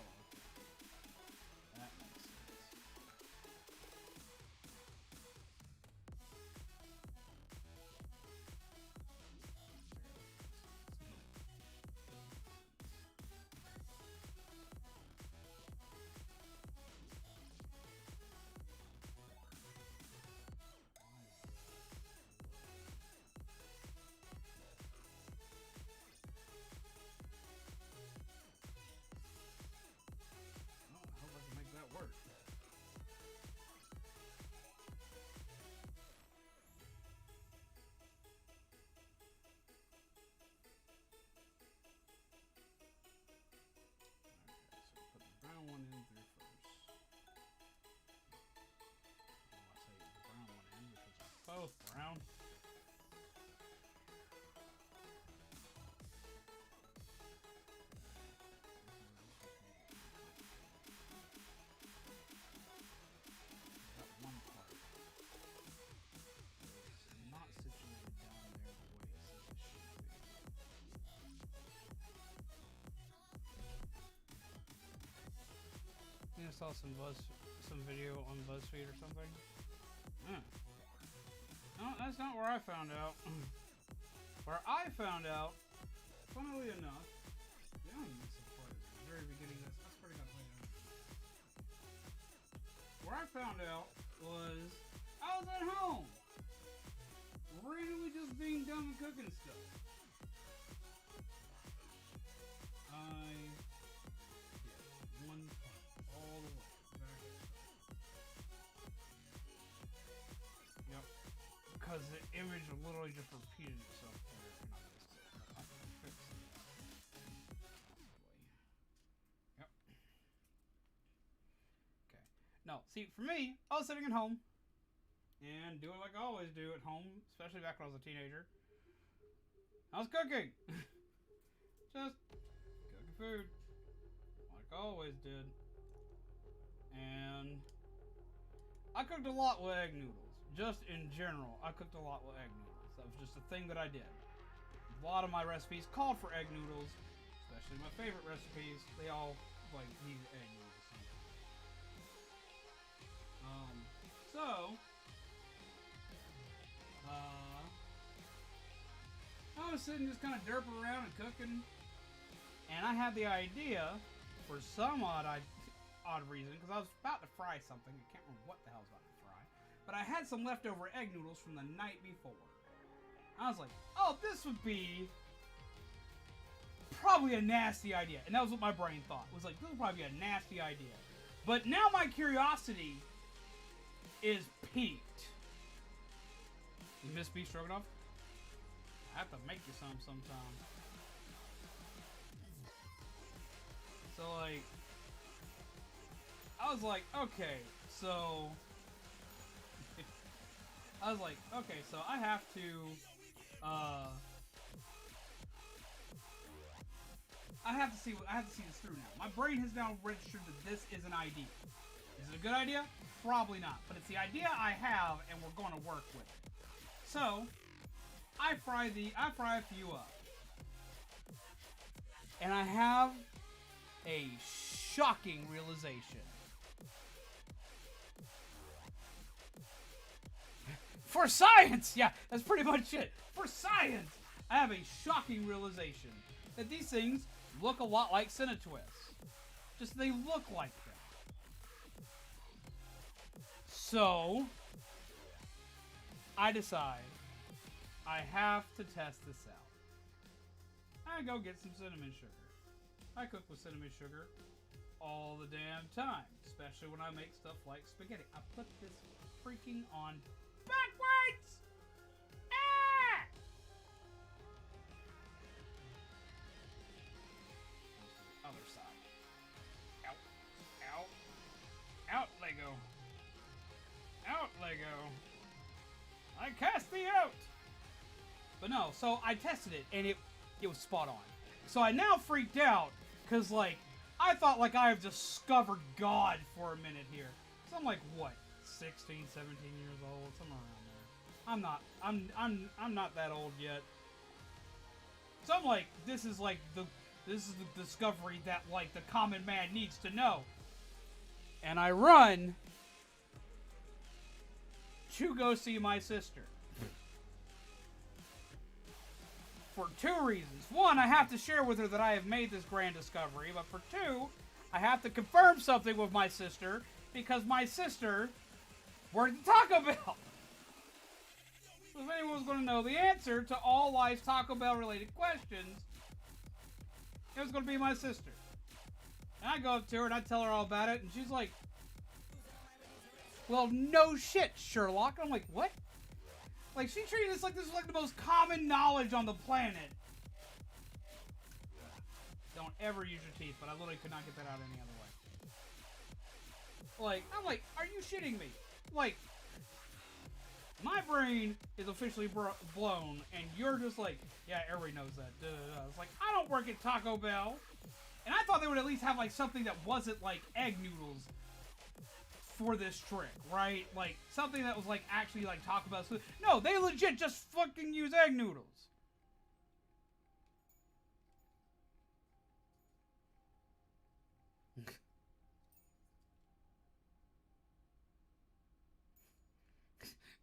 A: that makes sense. I hope I can make that work. Okay, so put the brown one in through first. I say the brown one in because they're both brown. That one part is not situated down there the way it says it should be. I think I saw some video on BuzzFeed or something. No, that's not where I found out. Where I found out, funnily enough, the only missing part is the very beginning of this. That's pretty much later. Where I found out was I was at home, randomly just being done with cooking stuff. One part all the way back. Yep. Because the image literally just repeated itself there, and I missed it. But I can fix it. Yep. Okay. No, see, for me, I was sitting at home and doing like I always do at home, especially back when I was a teenager. I was cooking. Just cooking food. Like I always did. And I cooked a lot with egg noodles. Just in general, I cooked a lot with egg noodles. That was just a thing that I did. A lot of my recipes called for egg noodles, especially my favorite recipes. They all like need egg noodles sometimes. I was sitting just kind of derping around and cooking, and I had the idea, for some odd reason, because I was about to fry something. I can't remember what the hell I was about to fry, but I had some leftover egg noodles from the night before. I was like, oh, this would be probably a nasty idea. And that was what my brain thought. It was like, this would probably be a nasty idea. But now my curiosity is piqued. You miss beef stroganoff? I have to make you some sometime. So, like, I was like, okay, so I have to see this through now. My brain has now registered that this is an idea. Is it a good idea? Probably not, but it's the idea I have, and we're going to work with it. So I fry a few up, and I have a shocking realization. For science! Yeah, that's pretty much it. For science! I have a shocking realization that these things look a lot like Cinetwists. Just they look like them. So, I decide I have to test this out. I go get some cinnamon sugar. I cook with cinnamon sugar all the damn time, especially when I make stuff like spaghetti. I put this freaking on backwards! Ah! Other side. Out. Out. Out, Lego. Out, Lego. I cast thee out! But no, so I tested it, and it was spot on. So I now freaked out, because, like, I thought, like, I have discovered God for a minute here. So I'm like, what, 16, 17 years old? Somewhere around there. I'm not that old yet. So I'm like, this is the discovery that, like, the common man needs to know. And I run to go see my sister. For two reasons. One, I have to share with her that I have made this grand discovery. But for two, I have to confirm something with my sister. Because my sister worked at Taco Bell. So if anyone was going to know the answer to all life's Taco Bell related questions, it was going to be my sister. And I go up to her and I tell her all about it. And she's like, well, no shit, Sherlock. I'm like, what? Like, she treated this like this was like the most common knowledge on the planet. Don't ever use your teeth, but I literally could not get that out any other way. Like, I'm like, are you shitting me? Like, my brain is officially blown, and you're just like, yeah, everybody knows that. Duh, duh, duh. It's like, I don't work at Taco Bell. And I thought they would at least have, like, something that wasn't, like, egg noodles for this trick, right? Like, something that was, like, actually, like, Taco Bell food. No, they legit just fucking use egg noodles.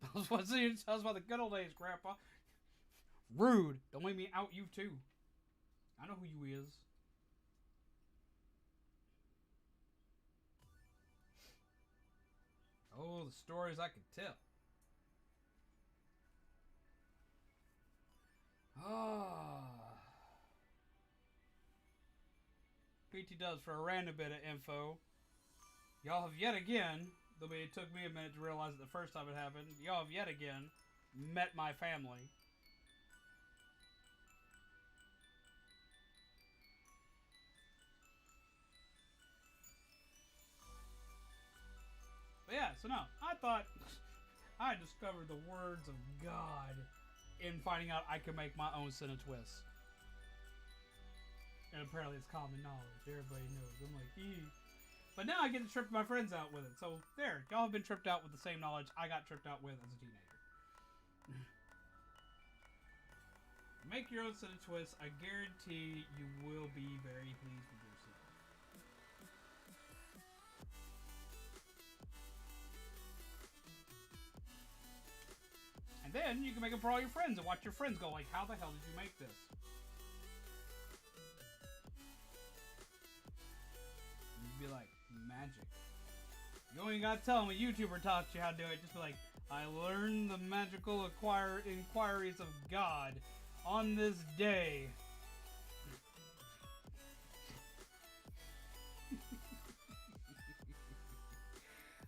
A: I was about to say, tell us about the good old days, Grandpa. Rude. Don't make me out you, too. I know who you is. Oh, the stories I could tell. Ah. PT does for a random bit of info. Y'all have yet again, though it took me a minute to realize it the first time it happened, y'all have yet again met my family. But yeah, so no, I thought I discovered the words of God in finding out I could make my own Cinetwists. And apparently it's common knowledge. Everybody knows. I'm like, eee. But now I get to trip my friends out with it. So there, y'all have been tripped out with the same knowledge I got tripped out with as a teenager. Make your own Cinetwists. I guarantee you will be very pleased with yourself. And then you can make them for all your friends and watch your friends go like, how the hell did you make this? And you'd be like, magic. You only gotta tell them a YouTuber taught you how to do it. Just be like, I learned the magical inquiries of God on this day.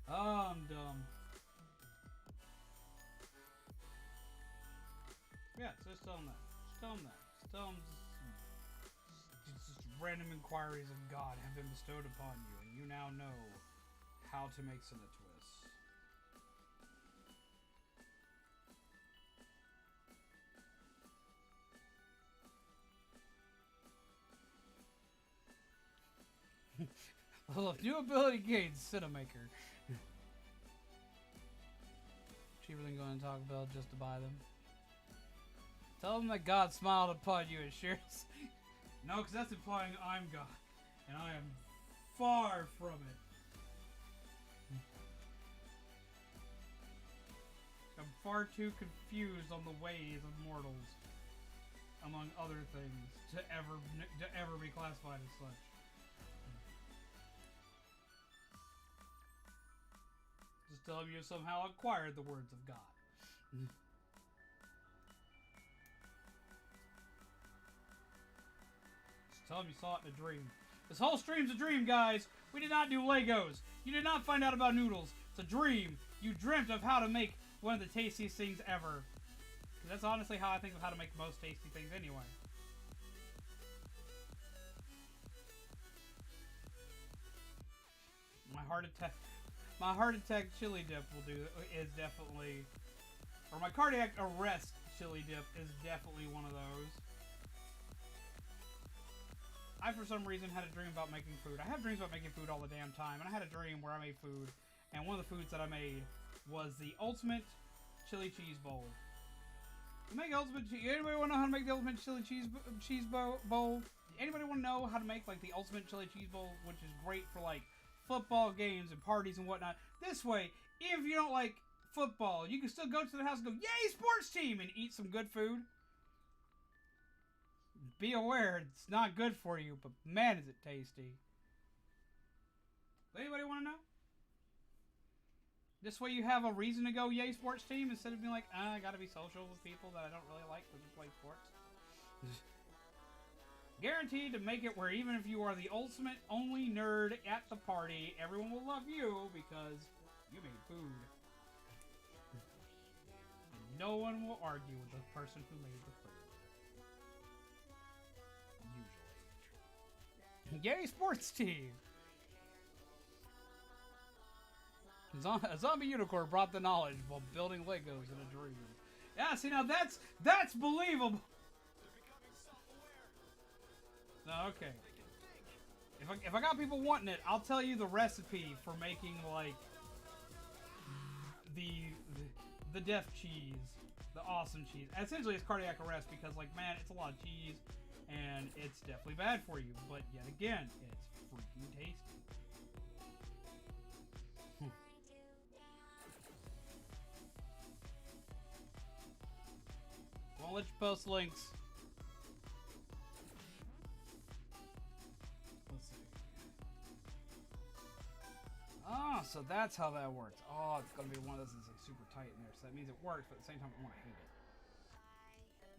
A: Oh, I'm dumb. Yeah, so just tell them that. Just tell them that. Just tell them just random inquiries of God have been bestowed upon you, and you now know how to make Cinetwists. Well, new ability gains, Cinemaker. Cheaper than going to Taco Bell just to buy them. Tell them that God smiled upon you and shares. No, because that's implying I'm God. And I am far from it. I'm far too confused on the ways of mortals, among other things, to ever be classified as such. Just tell him you somehow acquired the words of God. Just tell him you saw it in a dream. This whole stream's a dream, guys. We did not do Legos. You did not find out about noodles. It's a dream. You dreamt of how to make one of the tastiest things ever. That's honestly how I think of how to make most tasty things anyway. My heart attack chili dip is definitely, or my cardiac arrest chili dip is definitely one of those. I, for some reason, had a dream about making food. I have dreams about making food all the damn time, and I had a dream where I made food, and one of the foods that I made was the ultimate chili cheese bowl. You make ultimate. Anybody want to know how to make the ultimate chili cheese bowl? Anybody want to know how to make like the ultimate chili cheese bowl, which is great for like football games and parties and whatnot? This way, even if you don't like football, you can still go to the house and go, "Yay, sports team!" and eat some good food. Be aware, it's not good for you, but man, is it tasty. Anybody want to know? This way you have a reason to go, "Yay, sports team," instead of being like, I gotta be social with people that I don't really like because we play sports. Guaranteed to make it where even if you are the ultimate only nerd at the party, everyone will love you because you made food. And no one will argue with the person who made the food. Usually. Yay, sports team! A zombie unicorn brought the knowledge while building Legos in a dream. Yeah, see, now that's believable. No, okay. If I got people wanting it, I'll tell you the recipe for making like the death cheese, the awesome cheese. Essentially, it's cardiac arrest because, like, man, it's a lot of cheese and it's definitely bad for you. But yet again, it's freaking tasty. Won't let you post links. Let's see. Oh, so that's how that works. Oh, it's gonna be one of those that's like super tight in there. So that means it works, but at the same time, I want to hate it.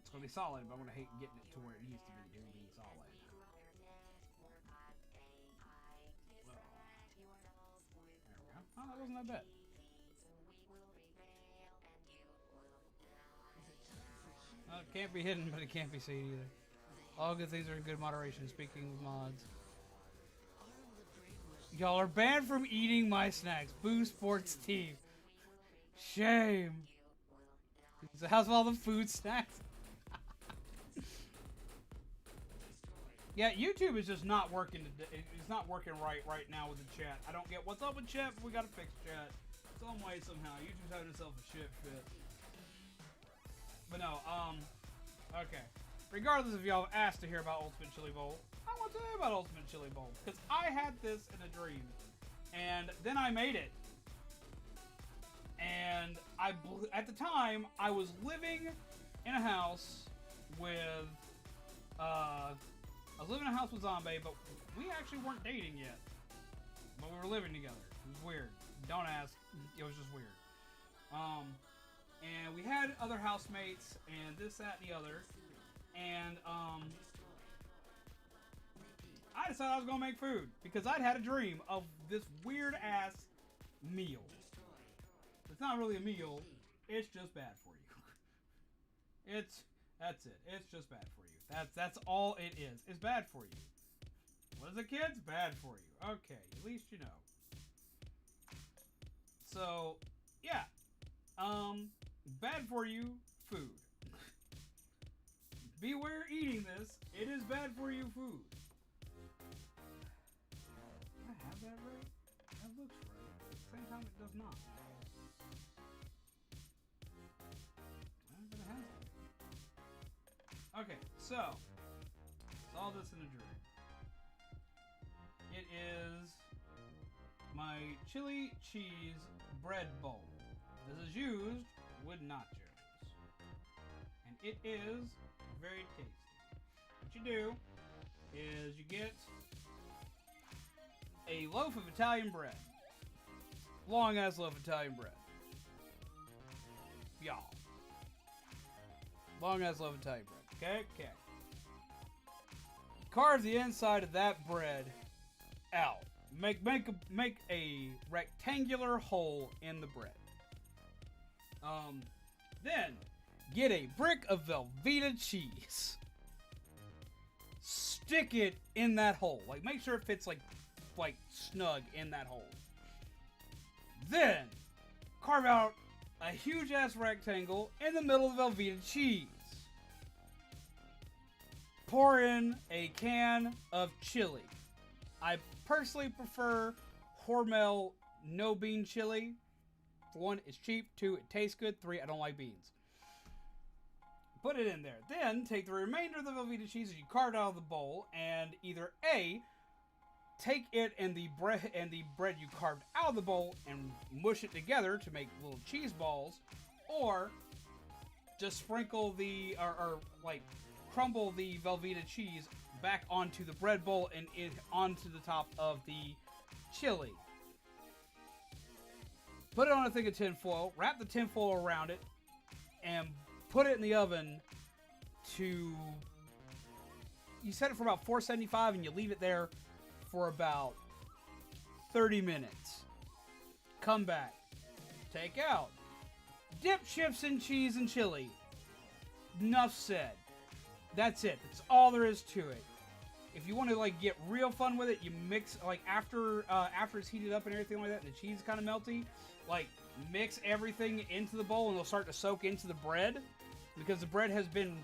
A: It's gonna be solid, but I want to hate getting it to where it needs to be doing being solid. Well, there we go. Oh, that wasn't that bad. It can't be hidden, but it can't be seen either. All good things are in good moderation. Speaking of mods. Y'all are banned from eating my snacks. Boo Sports Team. Shame. It's the house of all the food snacks. Yeah, YouTube is just not working. It's not working right now with the chat. I don't get what's up with chat, but we gotta fix chat. Some way, somehow. YouTube's having itself a shit fit. But no, okay. Regardless if y'all have asked to hear about Ultimate Chili Bowl, I want to tell you about Ultimate Chili Bowl. Because I had this in a dream. And then I made it. And at the time, I was living in a house with, Zombie, but we actually weren't dating yet. But we were living together. It was weird. Don't ask. It was just weird. And we had other housemates, and this, that, and the other. And, I decided I was gonna make food. Because I'd had a dream of this weird-ass meal. It's not really a meal. It's just bad for you. That's it. It's just bad for you. That's all it is. It's bad for you. What is it, kids? Bad for you. Okay, at least you know. So, yeah. Bad for you food. Beware eating this. It is bad for you food. Do I have that right? That looks right. At the same time, it does not. I'm gonna have it. Okay, so saw this in a dream. It is my chili cheese bread bowl. This is used with nachos. And it is very tasty. What you do is you get a loaf of Italian bread. Long ass loaf of Italian bread. Y'all. Long ass loaf of Italian bread. Okay. Carve the inside of that bread out. Make a rectangular hole in the bread. Then get a brick of Velveeta cheese. Stick it in that hole. Like, make sure it fits like snug in that hole. Then carve out a huge ass rectangle in the middle of Velveeta cheese. Pour in a can of chili. I personally prefer Hormel no bean chili. For one, it's cheap. Two, it tastes good. Three, I don't like beans. Put it in there. Then take the remainder of the Velveeta cheese that you carved out of the bowl and either A, take it and the bread you carved out of the bowl and mush it together to make little cheese balls, or just sprinkle the or like crumble the Velveeta cheese back onto the bread bowl and onto the top of the chili. Put it on a thing of tinfoil, wrap the tinfoil around it, and put it in the oven to... You set it for about 475 and you leave it there for about 30 minutes. Come back. Take out. Dip chips in cheese and chili. Enough said. That's it. That's all there is to it. If you want to like get real fun with it, you mix like after it's heated up and everything like that, and the cheese is kind of melty. Like mix everything into the bowl, and it'll start to soak into the bread because the bread has been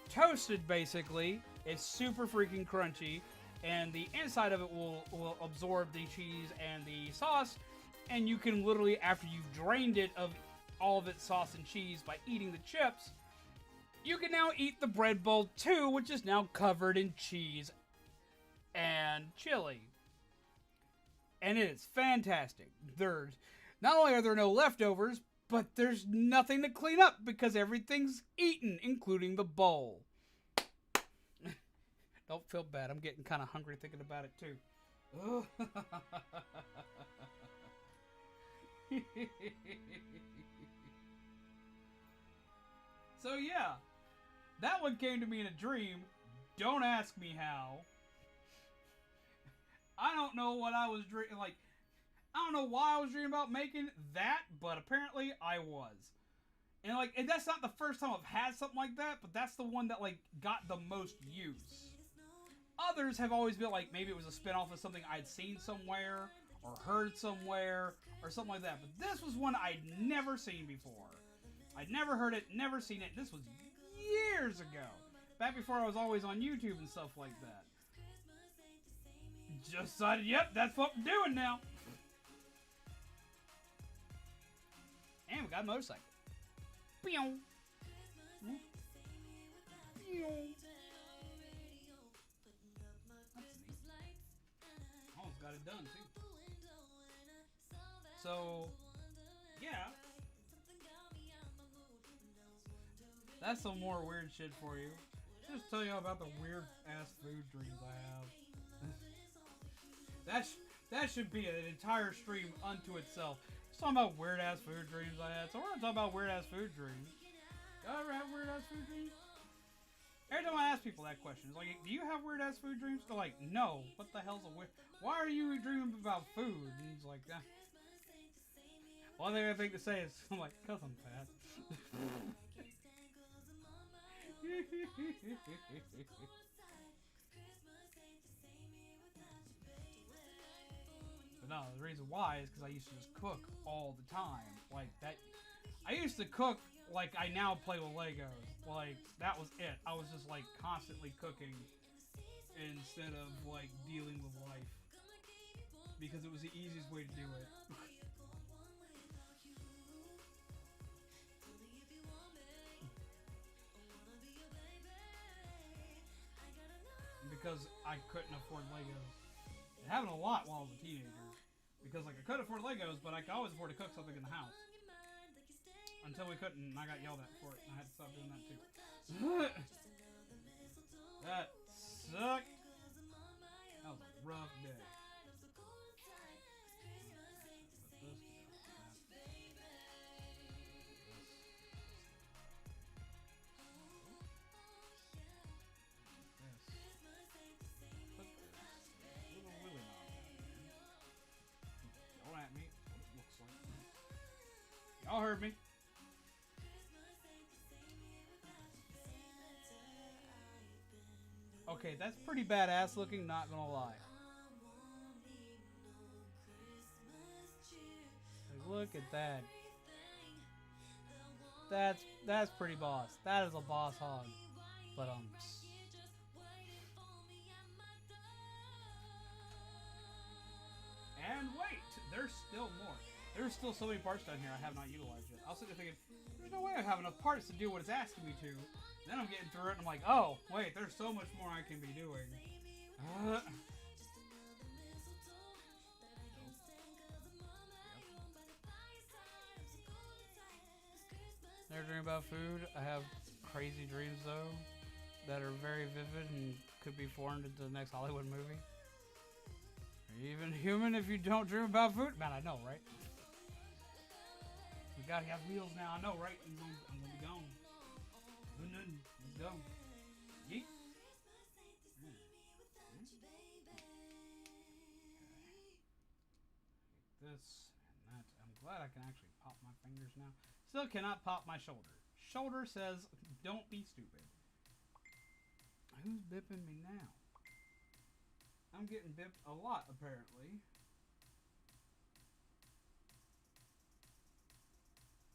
A: toasted. Basically, it's super freaking crunchy, and the inside of it will absorb the cheese and the sauce, and you can literally, after you've drained it of all of its sauce and cheese by eating the chips, you can now eat the bread bowl too, which is now covered in cheese and chili. And it is fantastic. There's not only are there no leftovers, but there's nothing to clean up because everything's eaten, including the bowl. Don't feel bad. I'm getting kind of hungry thinking about it too. So yeah, that one came to me in a dream. Don't ask me how. I don't know what I was dreaming. Like, I don't know why I was dreaming about making that, but apparently I was. And that's not the first time I've had something like that, but that's the one that like got the most use. Others have always been like, maybe it was a spin-off of something I'd seen somewhere or heard somewhere or something like that. But this was one I'd never seen before. I'd never heard it, never seen it. This was years ago. Back before I was always on YouTube and stuff like that. Just decided, yep, that's what we're doing now. And we got a motorcycle. Pew. Pew. That's neat. Almost got it done, too. So, yeah. That's some more weird shit for you. Just tell you about the weird ass food dreams I have. That should be an entire stream unto itself. Just talking about weird ass food dreams I had. So we're gonna talk about weird ass food dreams. You ever have weird ass food dreams? Every time I ask people that question, it's like, do you have weird ass food dreams? They're like, no. What the hell's a weird? Why are you dreaming about food? And it's like, one thing I think to say is, I'm like, 'cause I'm fat. But no, the reason why is because I used to just cook all the time. Like that, I used to cook like I now play with Legos. Like that was it. I was just like constantly cooking instead of like dealing with life because it was the easiest way to do it. Because I couldn't afford Legos. It happened a lot while I was a teenager. Because like I couldn't afford Legos, but I could always afford to cook something in the house. until we couldn't, and I got yelled at for it, and I had to stop doing that too. That sucked. That was a rough day. Don't at me. That's what it looks like. Y'all heard me. Okay, that's pretty badass looking, not gonna lie. Like, look at that. That's pretty boss. That is a boss hog. But and wait, there's still more. There's still so many parts down here I have not utilized yet. I was sitting there thinking, there's no way I have enough parts to do what it's asking me to. Then I'm getting through it and I'm like, oh, wait, there's so much more I can be doing. Never dream about food. I have crazy dreams though that are very vivid and could be formed into the next Hollywood movie. Are you even human if you don't dream about food? Man, I know, right? We gotta have wheels now. I know, right? I'm gonna be gone. Let's go. Yeet. This and that. I'm glad I can actually pop my fingers now. Still cannot pop my shoulder. Shoulder says, don't be stupid. Who's bipping me now? I'm getting bipped a lot, apparently.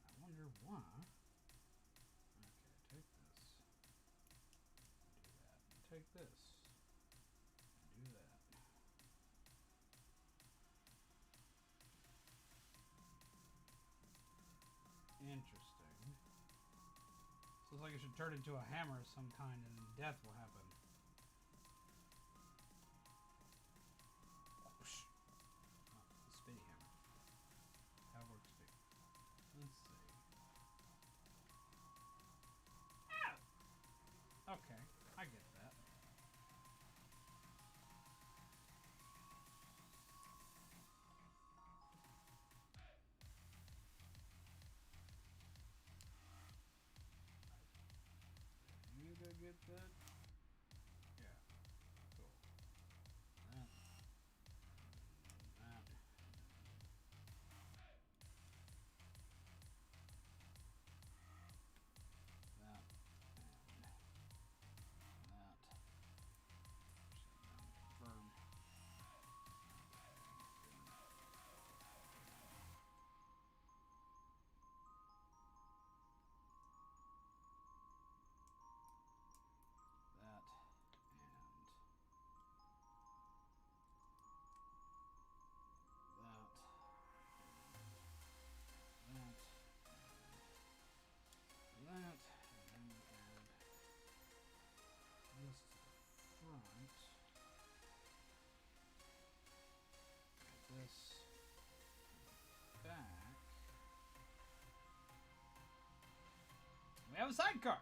A: I wonder why. Okay, take this. Do that. Take this. Do that. Interesting. Looks like it should turn into a hammer of some kind and then death will happen. Oh, a spinny hammer. How works too. Let's see. Ow! Okay, I get that. You gonna get that? Yeah. Cool. That. That. That. And that. Confirm. That. And that. That. That. And then add this to the front. This back. We have a sidecar.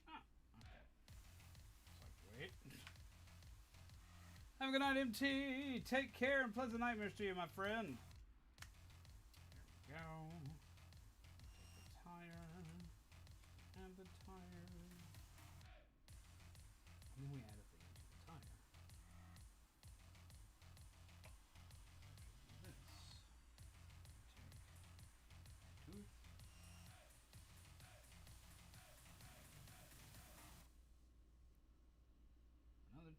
A: Ah, okay. It's like, wait. Have a good night, MT. Take care and pleasant nightmares to you, my friend. There we go. Take the tire. And the tire. And then we add a thing to the tire. This. Take tooth. Another tooth. Then we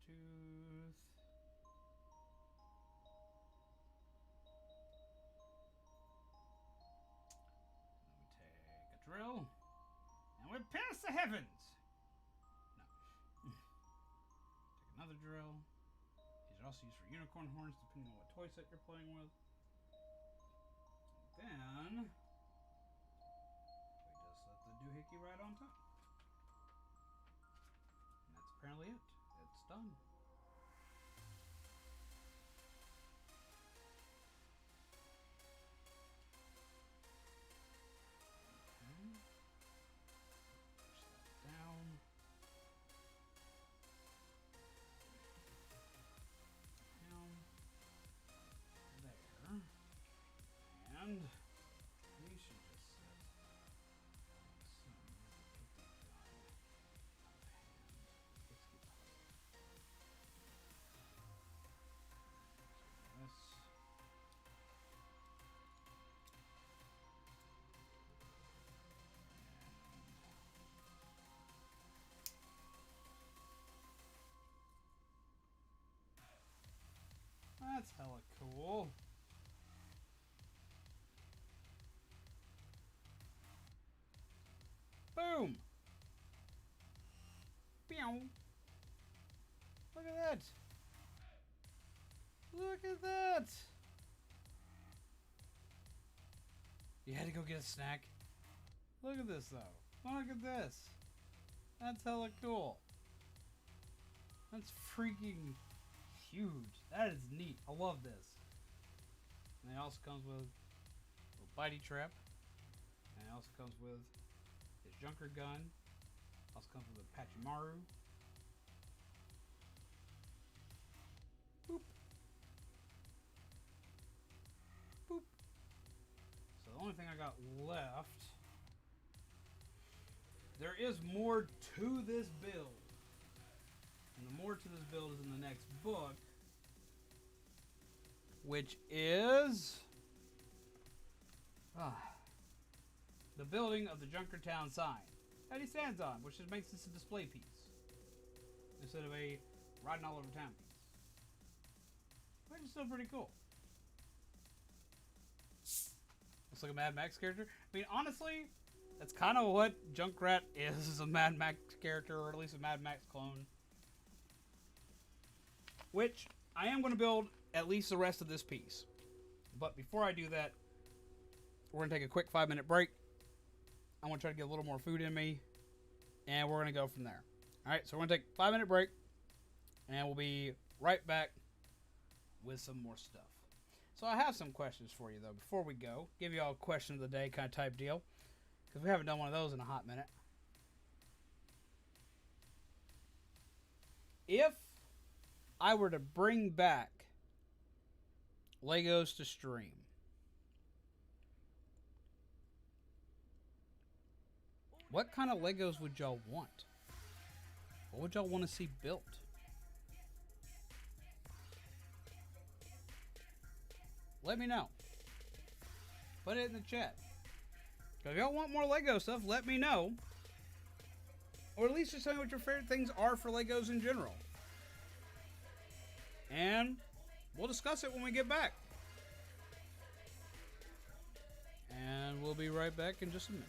A: take a drill. And we pierce the heavens! No. Take another drill. These are also used for unicorn horns, depending on what toy set you're playing with. And then we just let the doohickey right on top. And that's apparently it. It's done. And we should just set some picnic gun on hand. Let's get this. That's hella cool. Boom! Pew! Look at that! Look at that! You had to go get a snack? Look at this though. Look at this. That's hella cool. That's freaking huge. That is neat. I love this. And it also comes with a bitey trap. And it also comes with his Junker gun. Also comes with a Pachimaru. Boop. Boop. So the only thing I got left. There is more to this build. And the more to this build is in the next book. Which is the building of the Junkertown sign that he stands on, which just makes this a display piece instead of a riding all over town piece, which is still pretty cool. Looks like a Mad Max character. I mean, honestly, that's kind of what Junkrat is a Mad Max character, or at least a Mad Max clone. Which I am going to build at least the rest of this piece. But before I do that, we're going to take a quick 5-minute break. I want to try to get a little more food in me. And we're going to go from there. Alright, so we're going to take a 5-minute break. And we'll be right back with some more stuff. So I have some questions for you, though, before we go. Give you all a question of the day kind of type deal. Because we haven't done one of those in a hot minute. If I were to bring back Legos to stream, what kind of Legos would y'all want? What would y'all want to see built? Let me know. Put it in the chat. If y'all want more Lego stuff, let me know. Or at least just tell me what your favorite things are for Legos in general. And we'll discuss it when we get back. And we'll be right back in just a minute.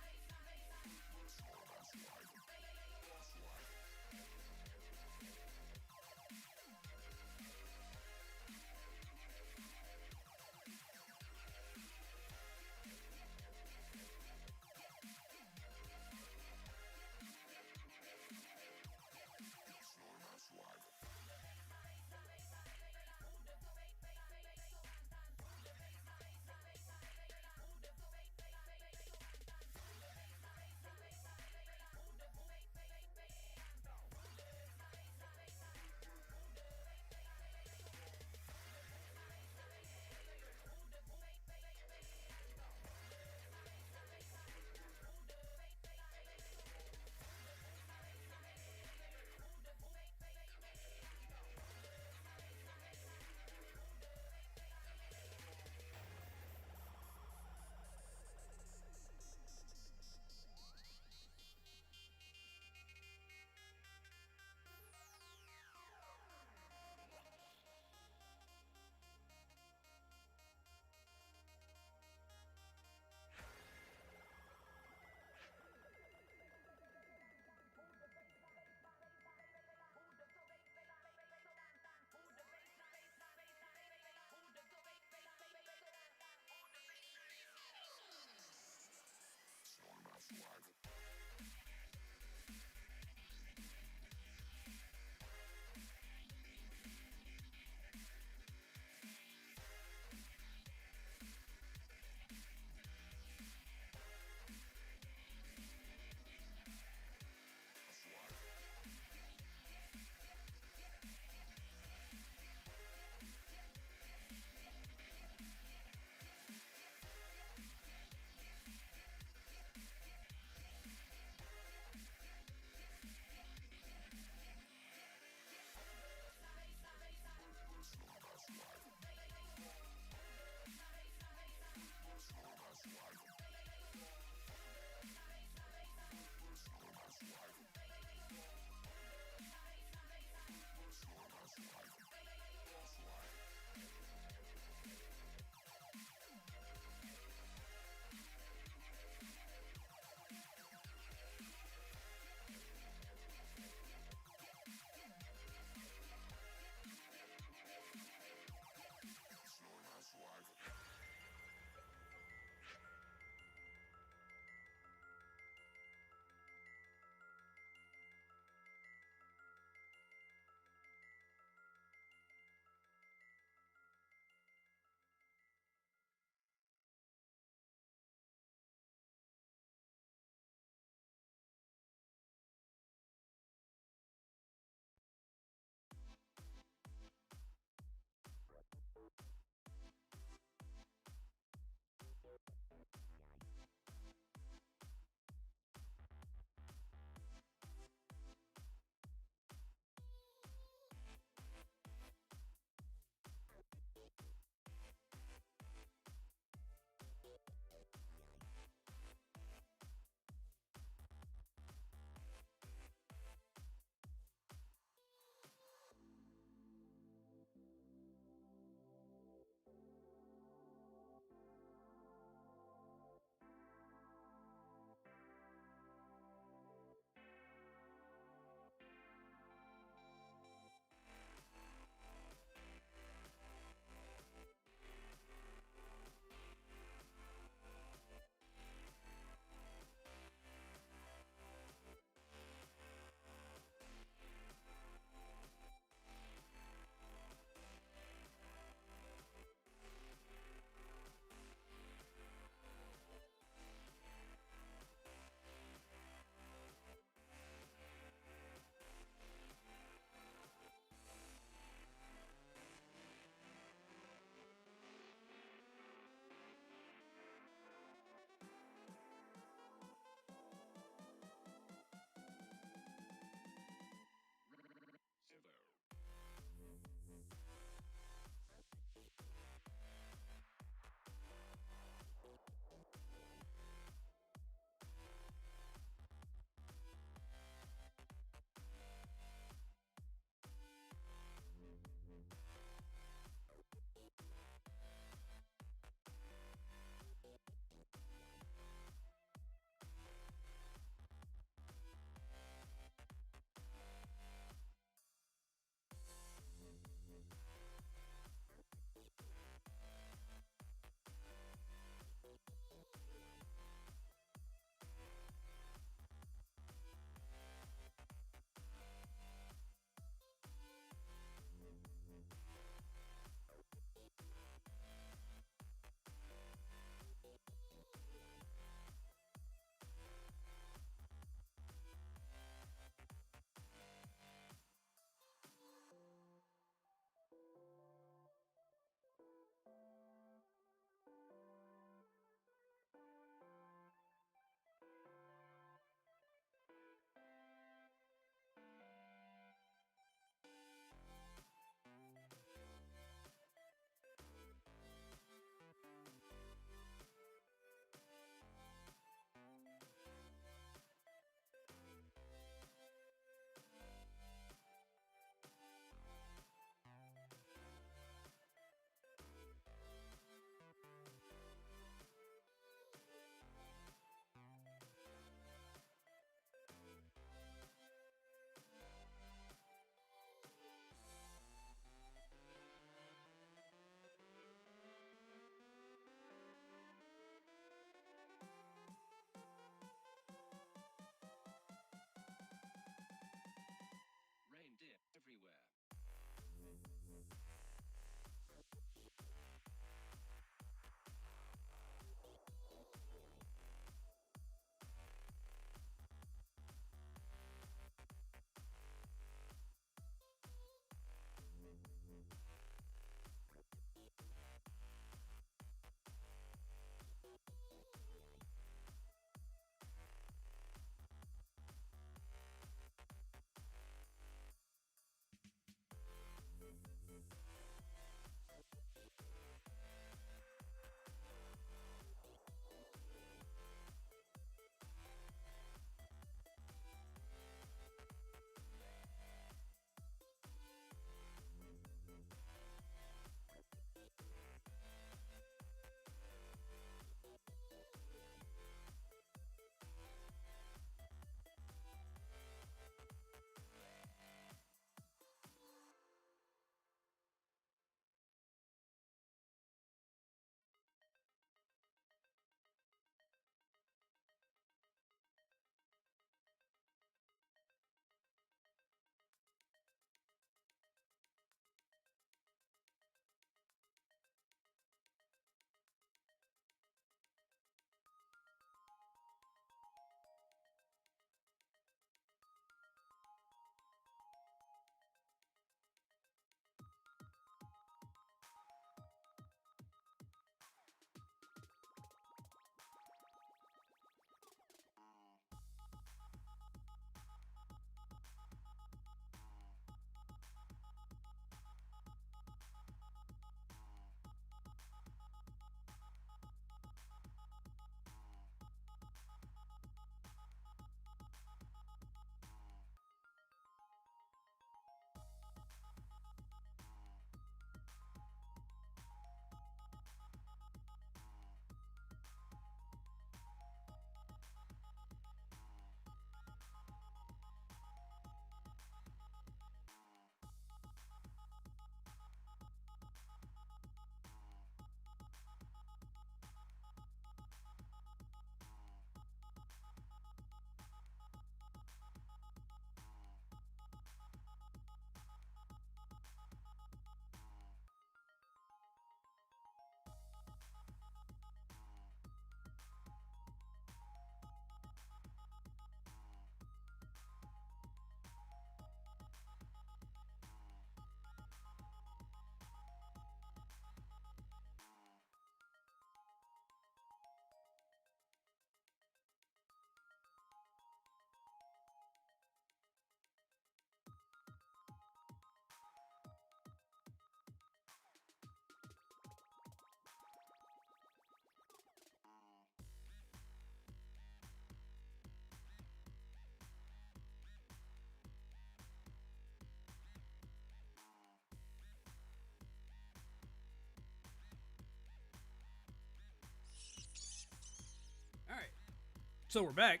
A: So we're back.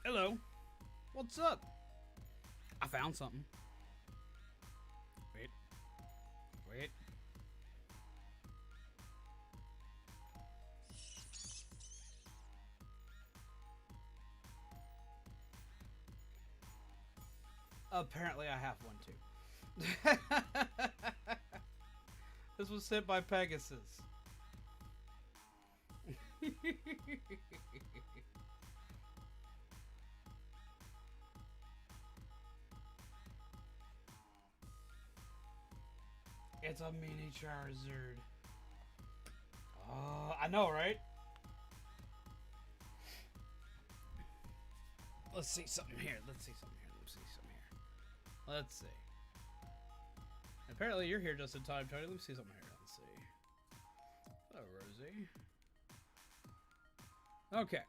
A: Hello. What's up? I found something. Wait. Wait. Apparently I have one too. This was sent by Pegasus. It's a mini Charizard. I know, right? Let's see something here. Let's see something here. Let's see something here. Let's see. Apparently you're here just in time, Tony. Let me see something here. Let's see. Hello, Rosie. Okay.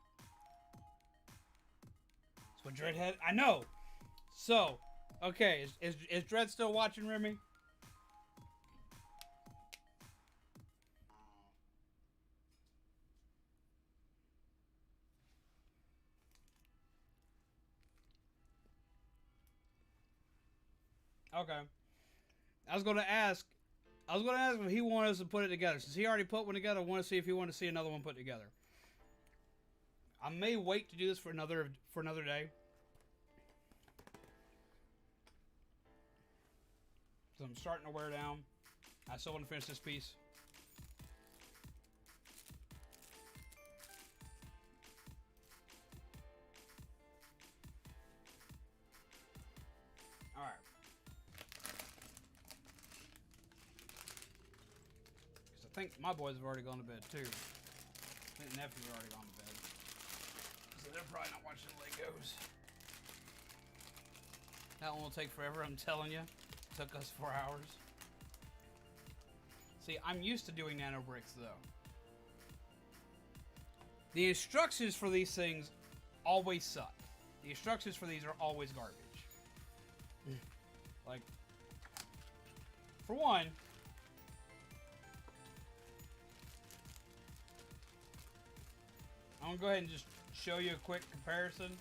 A: That's what Dread had. I know. So, okay, is Dread still watching, Remy? Okay. I was gonna ask if he wanted us to put it together. Since he already put one together, I want to see if he wanted to see another one put together. I may wait to do this for another day. So I'm starting to wear down. I still want to finish this piece. Alright. Because I think my boys have already gone to bed too. I think the nephews are already gone to bed. So they're probably not watching Legos. That one will take forever, I'm telling you. It took us 4 hours. See, I'm used to doing nano bricks though. The instructions for these things always suck. The instructions for these are always garbage. Like, for one, I'm gonna go ahead and just show you a quick comparison.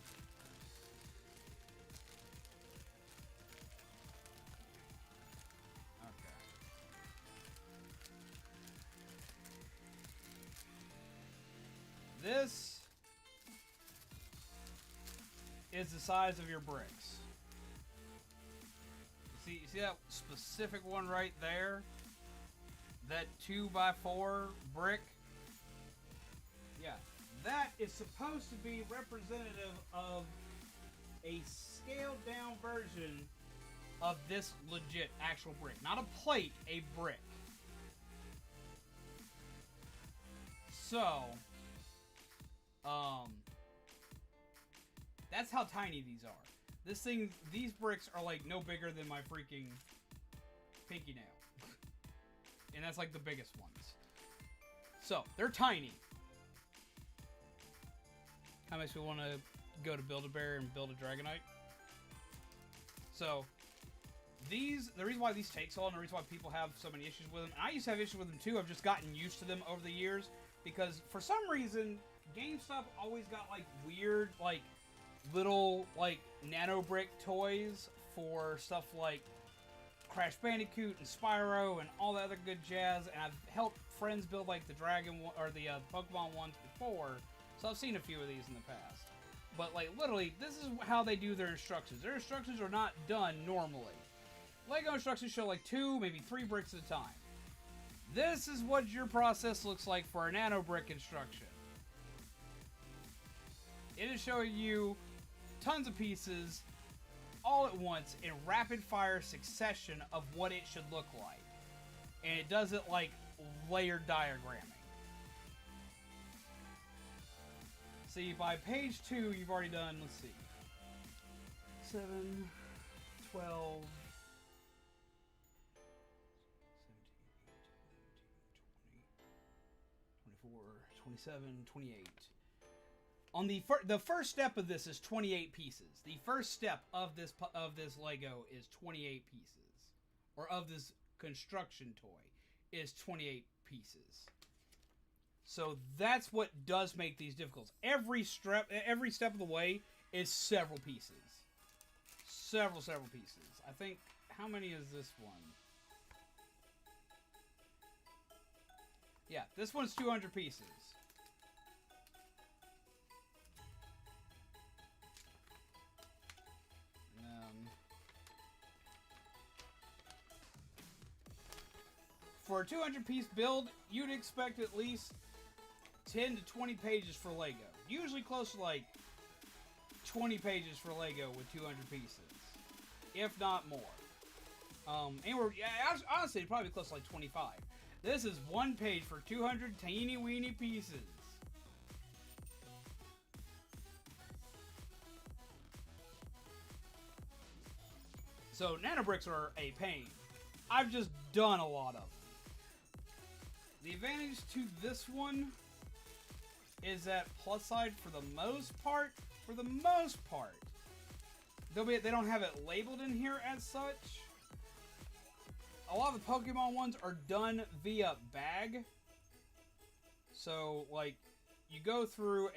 A: Okay. This is the size of your bricks. You see that specific one right there? That 2x4 brick? Yeah. That is supposed to be representative of a scaled down version of this legit actual brick. Not a plate, a brick. So, that's how tiny these are. These bricks are like no bigger than my freaking pinky nail. And that's like the biggest ones. So, they're tiny. How makes me want to go to Build-A-Bear and build a Dragonite. So, the reason why these take so long, and the reason why people have so many issues with them, and I used to have issues with them too, I've just gotten used to them over the years, because for some reason, GameStop always got like weird, like, little, like, nano brick toys for stuff like Crash Bandicoot and Spyro and all that other good jazz, and I've helped friends build like the Pokemon ones before, so I've seen a few of these in the past. But like literally, this is how they do their instructions. Their instructions are not done normally. Lego instructions show like 2, maybe 3 bricks at a time. This is what your process looks like for a nano brick instruction. It is showing you tons of pieces all at once in rapid fire succession of what it should look like. And it does it like layered diagramming. See, by page 2, you've already done, let's see, 7, 12, 17, 18, 20, 24, 27, 28. On the first step of this is 28 pieces. The first step of this Lego is 28 pieces, or of this construction toy is 28 pieces. So that's what does make these difficult. Every step of the way is several pieces. Several pieces. I think, how many is this one? Yeah, this one's 200 pieces. For a 200 piece build, you'd expect at least 10 to 20 pages for Lego. Usually close to like 20 pages for Lego with 200 pieces, if not more. Anywhere, yeah, honestly, it'd probably be close to like 25. This is one page for 200 teeny weeny pieces. So nanobricks are a pain. I've just done a lot of them. The advantage to this one is that plus side for the most part. They don't have it labeled in here as such. A lot of the Pokemon ones are done via bag. So, like, you go through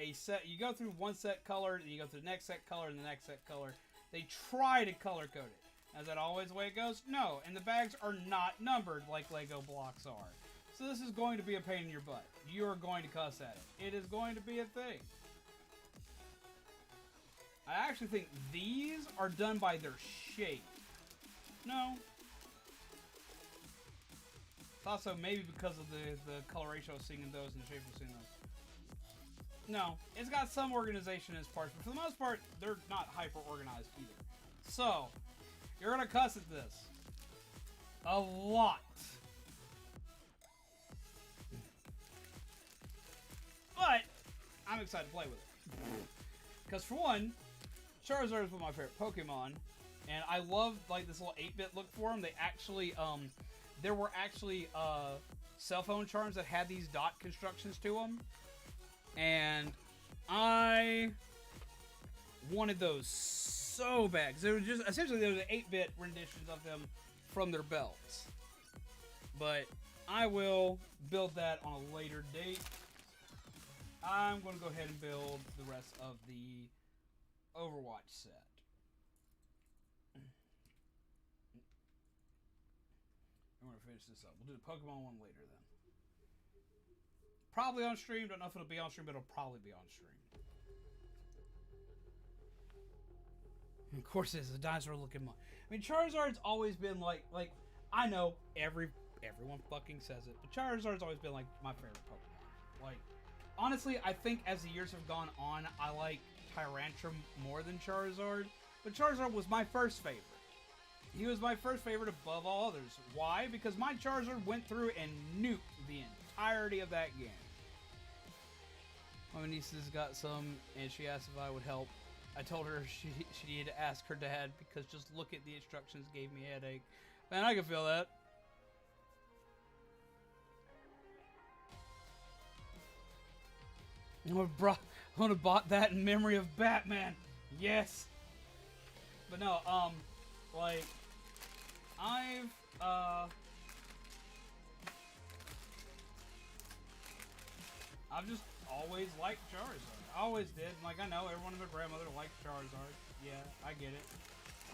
A: one set color, and you go through the next set color, and the next set color. They try to color code it. Is that always the way it goes? No, and the bags are not numbered like Lego blocks are. So this is going to be a pain in your butt. You're going to cuss at it. It is going to be a thing. I actually think these are done by their shape. No. Thought so, maybe because of the coloration I was seeing in those and the shape I was seeing in those. No, it's got some organization in its parts, but for the most part, they're not hyper organized either. So, you're gonna cuss at this a lot. But I'm excited to play with it. Because for one, Charizard is one of my favorite Pokemon, and I love like this little 8-bit look for them. They actually, there were actually cell phone charms that had these dot constructions to them, and I wanted those so bad because they were just essentially they were the 8-bit renditions of them from their belts. But I will build that on a later date. I'm going to go ahead and build the rest of the Overwatch set. I'm going to finish this up. We'll do the Pokemon one later then. Probably on stream. Don't know if it'll be on stream, but it'll probably be on stream. And of course, it's a dinosaur looking one. I mean, Charizard's always been like I know everyone fucking says it, but Charizard's always been like my favorite Pokemon. Like, honestly, I think as the years have gone on, I like Tyrantrum more than Charizard. But Charizard was my first favorite. He was my first favorite above all others. Why? Because my Charizard went through and nuked the entirety of that game. My niece has got some, and she asked if I would help. I told her she needed to ask her dad because just look at the instructions gave me a headache. Man, I can feel that. I would have bought that in memory of Batman. Yes. But no, like, I've just always liked Charizard. I always did. Like, I know everyone and their grandmother liked Charizard. Yeah, I get it.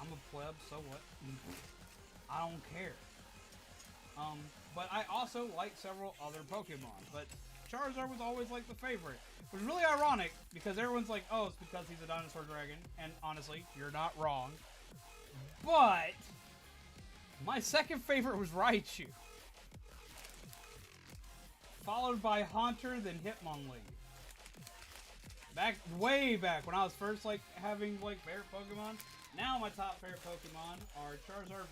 A: I'm a pleb, so what? I don't care. But I also like several other Pokemon. But Charizard was always like the favorite. Which is really ironic because everyone's like, oh, it's because he's a dinosaur dragon. And honestly, you're not wrong. But my second favorite was Raichu. Followed by Haunter, then Hitmonlee. Way back when I was first like having like favorite Pokemon. Now my top favorite Pokemon are Charizard,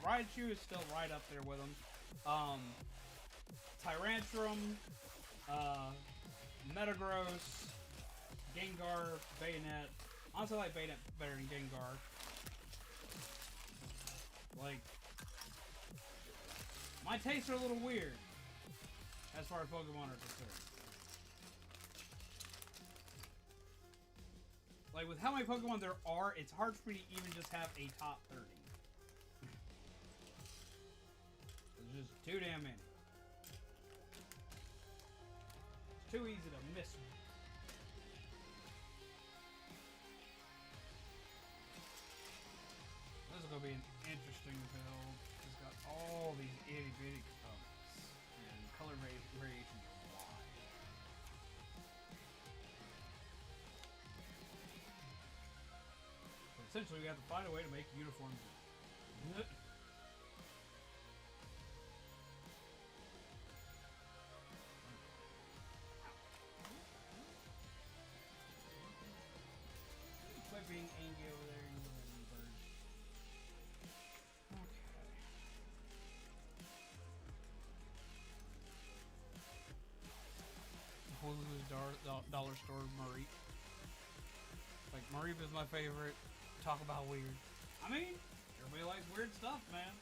A: Raichu is still right up there with them. Tyrantrum, Metagross, Gengar, Bayonet. Honestly, I like Bayonet better than Gengar. Like, my tastes are a little weird as far as Pokemon are concerned. Like, with how many Pokemon there are, it's hard for me to even just have a top 30. There's just too damn many. Too easy to miss me. This is gonna be an interesting build. It's got all these itty bitty components and color variations are wide. So essentially, we have to find a way to make uniforms. Quit being angry over there, you little bird. Okay. Hulu's dollar store Mareep. Like, Mareep is my favorite. Talk about weird. I mean, everybody likes weird stuff, man.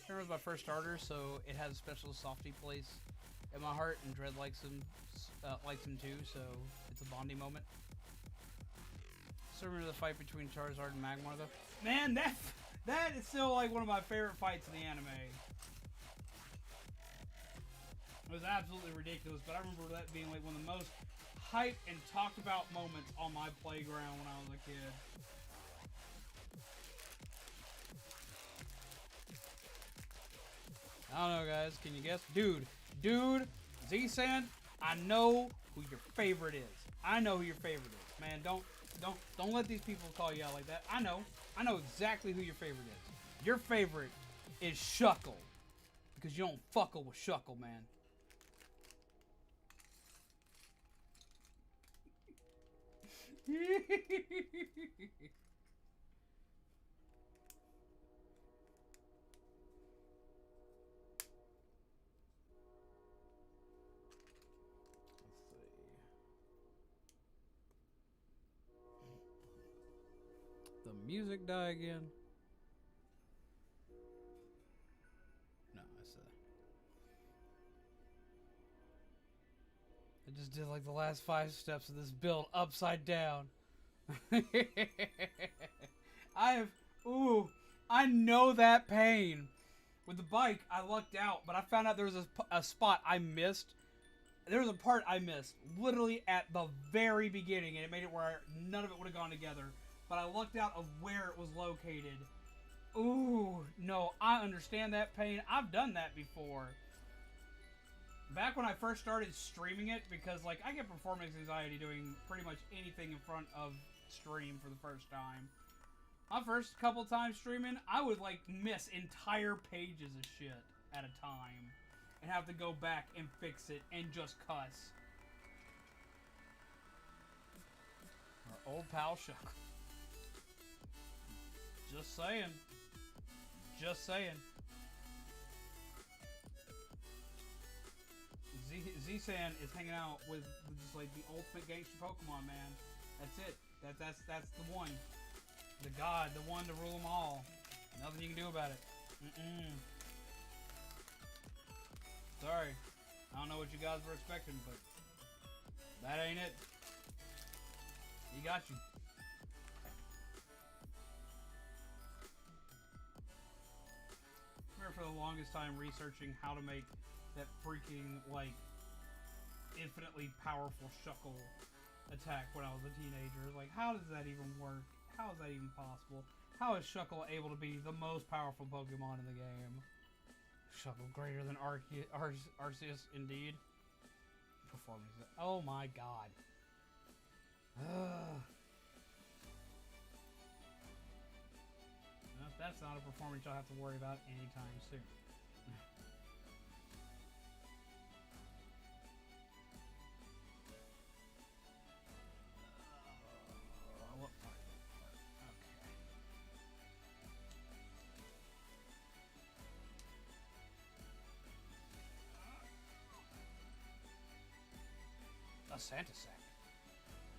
A: It was my first starter, so it has a special softy place in my heart, and Dread likes him too, so it's a bonding moment. So remember the fight between Charizard and Magmar, though? Man, that is still like one of my favorite fights in the anime. It was absolutely ridiculous, but I remember that being like one of the most hyped and talked about moments on my playground when I was a kid. I don't know, guys. Can you guess? Dude, Z-San, I know who your favorite is. I know who your favorite is. Man, don't let these people call you out like that. I know exactly who your favorite is. Your favorite is Shuckle. Because you don't fuckle with Shuckle, man. The music die again? No, I just did like the last 5 steps of this build upside down. I know that pain. With the bike, I lucked out, but I found out there was a spot I missed. There was a part I missed, literally at the very beginning, and it made it where none of it would have gone together. But I lucked out of where it was located. Ooh, no, I understand that pain. I've done that before. Back when I first started streaming it, because like I get performance anxiety doing pretty much anything in front of stream for the first time. My first couple times streaming, I would like miss entire pages of shit at a time. And have to go back and fix it and just cuss. Our old pal Shuck. Just saying. Just saying. Z-San is hanging out with just like the ultimate gangster Pokemon, man. That's it. That's the one. The god, the one to rule them all. Nothing you can do about it. Sorry. I don't know what you guys were expecting, but that ain't it. He got you. I remember for the longest time researching how to make that freaking, like, infinitely powerful Shuckle attack when I was a teenager. Like, how does that even work? How is that even possible? How is Shuckle able to be the most powerful Pokemon in the game? Shuckle greater than Arceus, indeed. Performance. Oh my god. That's not a performance you'll have to worry about anytime soon. What part? Okay. A Santa sack.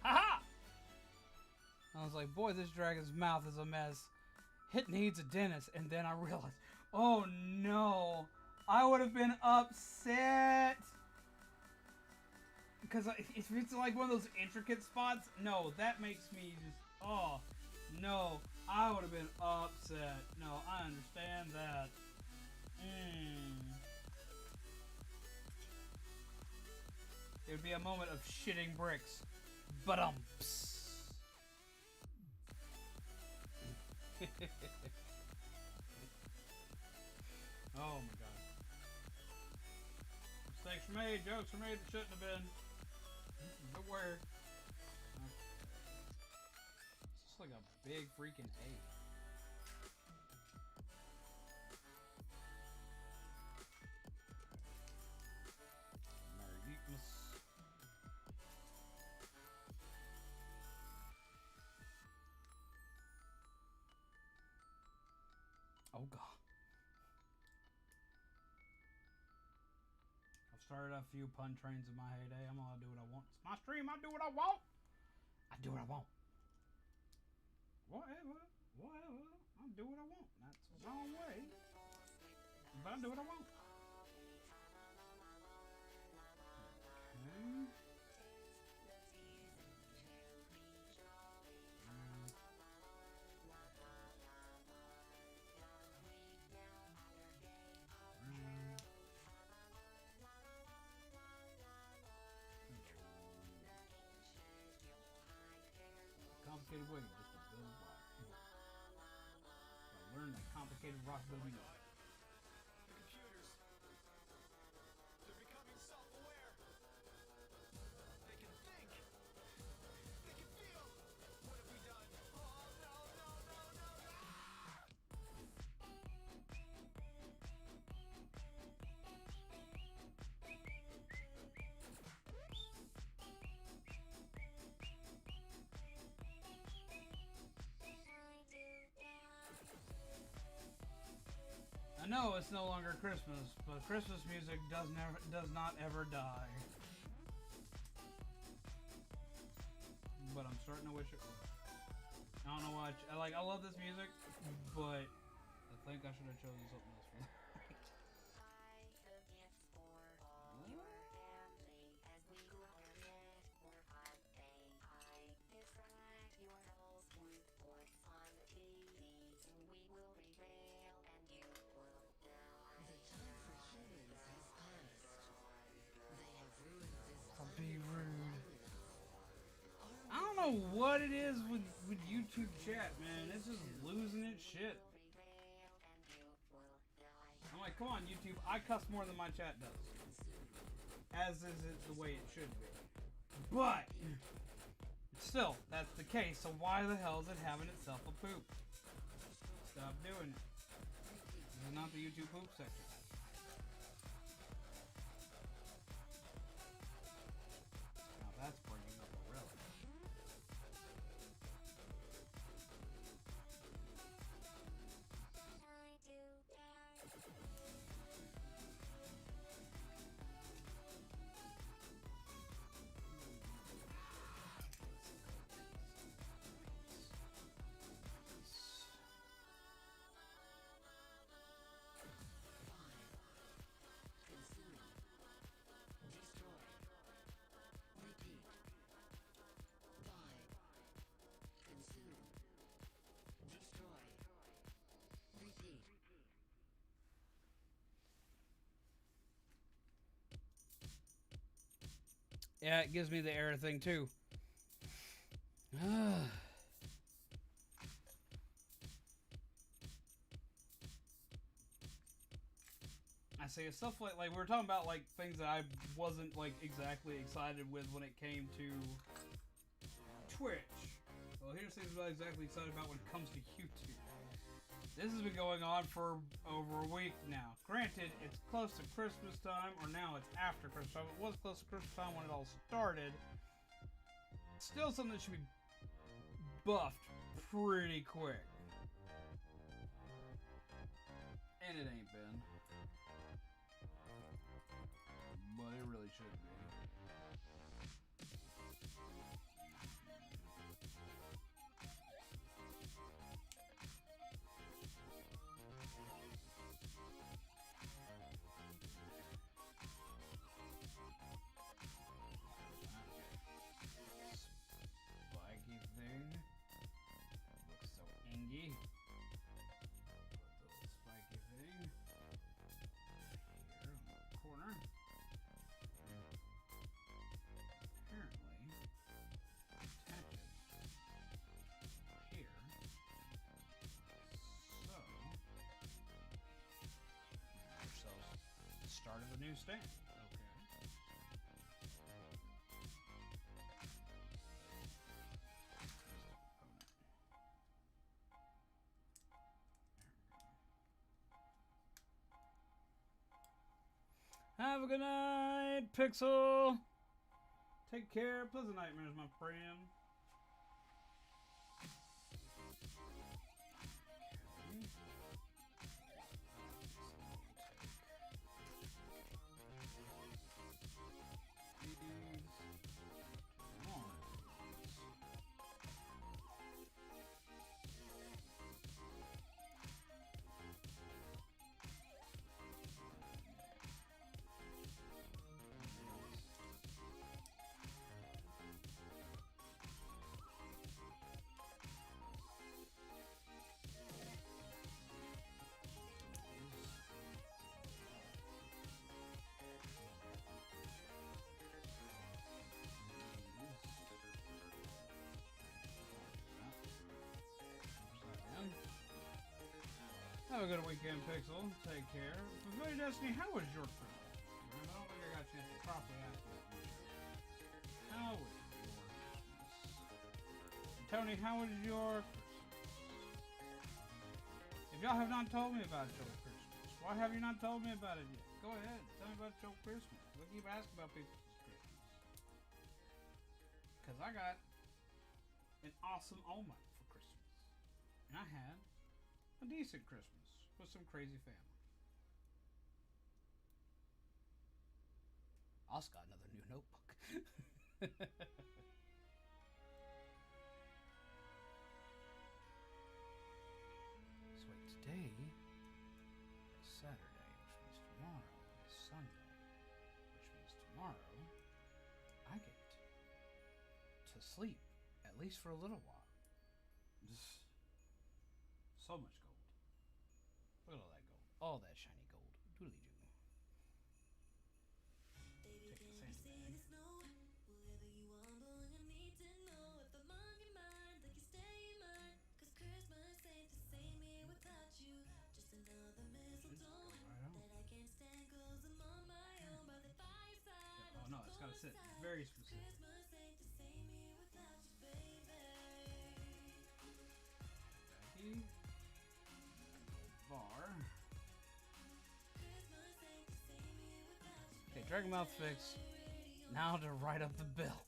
A: Haha! I was like, boy, this dragon's mouth is a mess. It needs a dentist. And then I realized, oh no, I would have been upset. Because if it's like one of those intricate spots, no, that makes me just, oh, no, I would have been upset. No, I understand that. would be a moment of shitting bricks. But oh my god. Mistakes were made, jokes were made that shouldn't have been. But where? It's just like a big freaking egg. Oh god. I've started a few pun trains in my heyday. I'm allowed to do what I want. It's my stream. I do what I want. I do what I want. Whatever. I do what I want. That's the wrong way. But I do what I want. Okay. Complicated way just to build rock. Learn that complicated rock building way.
B: The computers, they're becoming self-aware. They can think. They can feel. What have we done? Oh, no, no, no, no, no!
A: I know it's no longer Christmas, but Christmas music does not ever die. But I'm starting to wish it would. I don't know why. I love this music, but I think I should have chosen something else for that. Be rude. I don't know what it is with YouTube chat, man. It's just losing its shit. I'm like, come on, YouTube. I cuss more than my chat does. As is it the way it should be. But still, that's the case. So why the hell is it having itself a poop? Stop doing it. This is not the YouTube poop section. That's bringing up a relic. Yeah, it gives me the error thing too. I say it's stuff like we were talking about, like things that I wasn't like exactly excited with when it came to Twitch. Well, here's things I'm not exactly excited about when it comes to YouTube. This has been going on for over a week now. Granted, it's close to Christmas time, or now it's after Christmas time. It was close to Christmas time when it all started. Still something that should be buffed pretty quick. And it ain't been. But it really should be. Spiky thing. Looks so ingy. Put the spiky thing here in the corner. part of the new stand. Okay. Have a good night, Pixel. Take care. Pleasant nightmares, my friend. Have a good weekend, Pixel. Take care. Familiar Destiny, how was your Christmas? I don't think I got a chance to properly ask that. How was your Christmas? Tony, how was your Christmas? If y'all have not told me about your Christmas, why have you not told me about it yet? Go ahead, tell me about your Christmas. We keep asking about people's Christmas. Because I got an awesome All Might for Christmas. And I had a decent Christmas with some crazy family. Also got another new notebook. So wait, today is Saturday, which means tomorrow is Sunday, which means tomorrow I get to sleep, at least for a little while. So much gold. Look at all that gold. All that shiny gold. Doodly doo. Take the sandy bag. Oh no, it's gotta sit very specific. Baggy. Bar. Okay, Dragon Mouth fix. Now to write up the bill.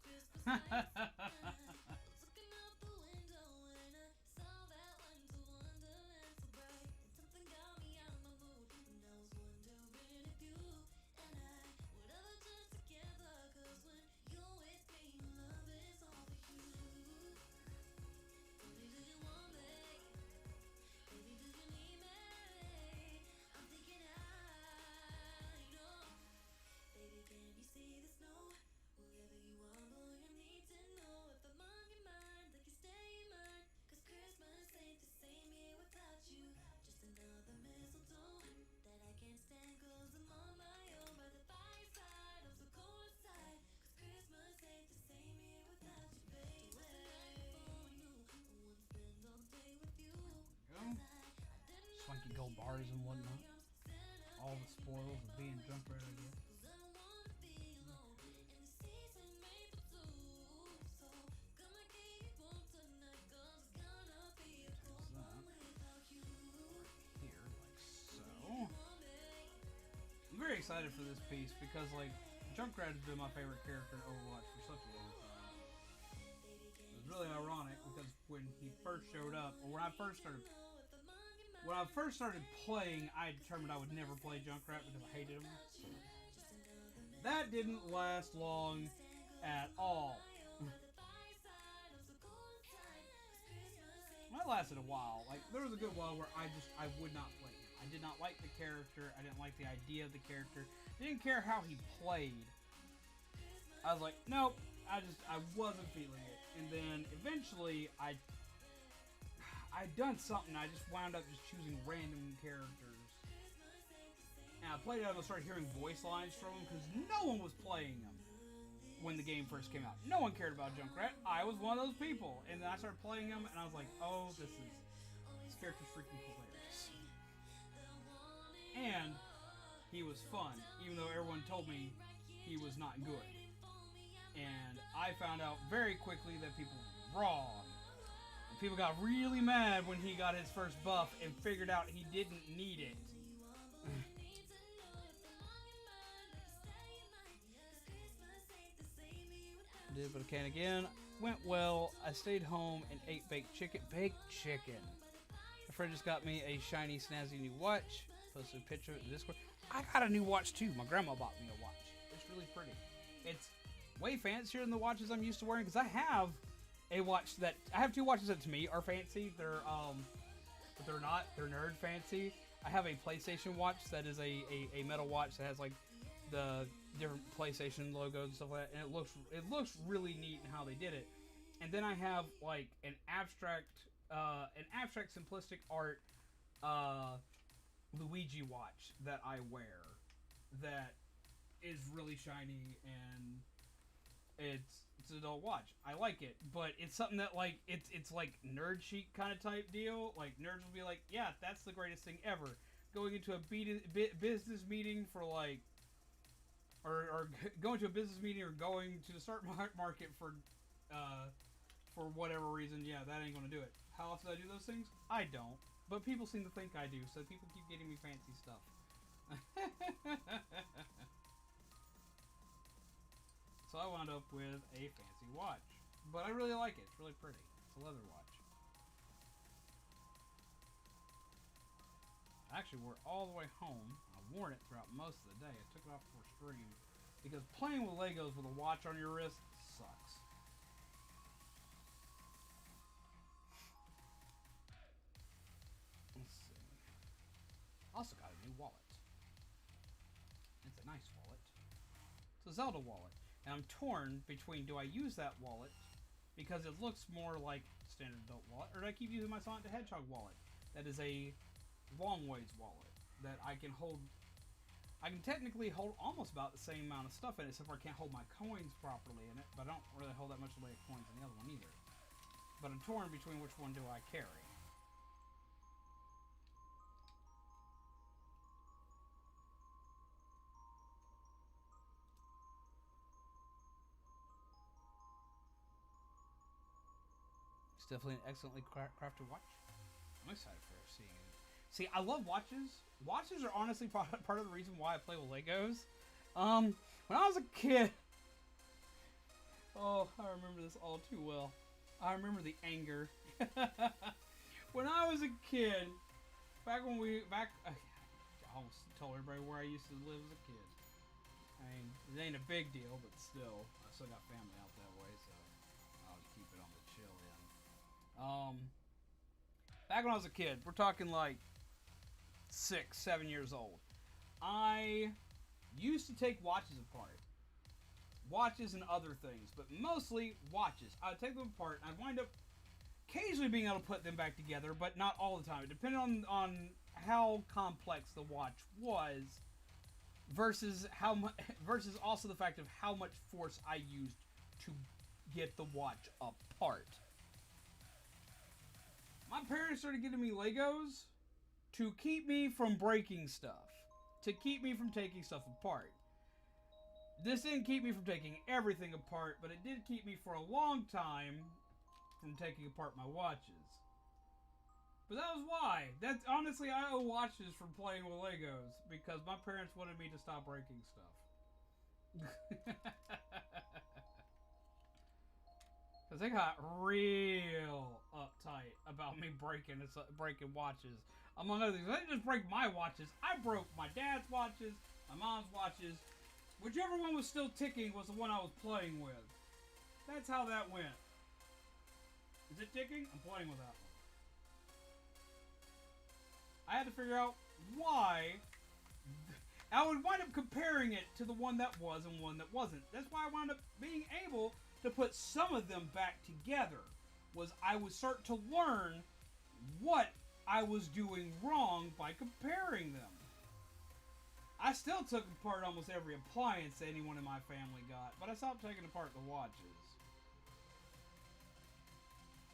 A: Swanky gold bars and whatnot. All the spoils of being Junkrat again. Here, like so. I'm very excited for this piece because, like, Junkrat has been my favorite character in Overwatch for such a long time. It was really ironic because when he first showed up, or when I first started playing, I determined I would never play Junkrat because I hated him. That didn't last long at all. That lasted a while. Like, there was a good while where I would not play him. I did not like the character. I didn't like the idea of the character. I didn't care how he played. I was like, nope. I wasn't feeling it. And then eventually I'd done something. I just wound up just choosing random characters. And I played it and I started hearing voice lines from them because no one was playing them when the game first came out. No one cared about Junkrat. I was one of those people. And then I started playing them and I was like, oh, this character's freaking hilarious. And he was fun, even though everyone told me he was not good. And I found out very quickly that people were wrong. And people got really mad when he got his first buff and figured out he didn't need it. Did what I can again. Went well. I stayed home and ate baked chicken. Baked chicken. My friend just got me a shiny, snazzy new watch. Posted a picture in Discord. I got a new watch too. My grandma bought me a watch. It's really pretty. It's way fancier than the watches I'm used to wearing because I have a watch that I have two watches that to me are fancy. They're but they're not. They're nerd fancy. I have a PlayStation watch that is a metal watch that has like the different PlayStation logos and stuff like that, and it looks really neat in how they did it. And then I have like an abstract simplistic art Luigi watch that I wear that is really shiny, and it's an adult watch. I like it, but it's something that like it's like nerd chic kind of type deal. Like nerds will be like, yeah, that's the greatest thing ever. Going into a business meeting for like, or going to a business meeting or going to the stock market for whatever reason, yeah, that ain't gonna do it. How else do I do those things? I don't. But people seem to think I do, so people keep getting me fancy stuff. So I wound up with a fancy watch. But I really like it. It's really pretty. It's a leather watch. I actually wore it all the way home. I worn it throughout most of the day. I took it off for stream because playing with Legos with a watch on your wrist sucks. Let's see. Also got a new wallet. It's a nice wallet. It's a Zelda wallet. And I'm torn between, do I use that wallet because it looks more like standard adult wallet, or do I keep using my Sonic the Hedgehog wallet? That is a long ways wallet that I can hold. I can technically hold almost about the same amount of stuff in it, except for I can't hold my coins properly in it, but I don't really hold that much of the coins in the other one either. But I'm torn between which one do I carry. It's definitely an excellently crafted watch. I'm excited for seeing it. See, I love watches. Watches are honestly part of the reason why I play with Legos. When I was a kid, oh, I remember this all too well. I remember the anger. When I was a kid, I almost told everybody where I used to live as a kid. I mean, it ain't a big deal, but still, I still got family out that way, so I'll just keep it on the chill end. Back when I was a kid, we're talking like 6, 7 years old. I used to take watches apart. Watches and other things, but mostly watches. I would take them apart, and I'd wind up occasionally being able to put them back together, but not all the time. It depended on how complex the watch was, versus also the fact of how much force I used to get the watch apart. My parents started getting me Legos to keep me from breaking stuff, to keep me from taking stuff apart. This didn't keep me from taking everything apart, but it did keep me for a long time from taking apart my watches. But that was why. That's honestly, I owe watches for playing with Legos because my parents wanted me to stop breaking stuff. Because they got real uptight about me breaking watches. Among other things, I didn't just break my watches. I broke my dad's watches, my mom's watches. Whichever one was still ticking was the one I was playing with. That's how that went. Is it ticking? I'm playing with that one. I had to figure out why. I would wind up comparing it to the one that was and one that wasn't. That's why I wound up being able to put some of them back together. Was I would start to learn what I was doing wrong by comparing them. I still took apart almost every appliance that anyone in my family got, but I stopped taking apart the watches.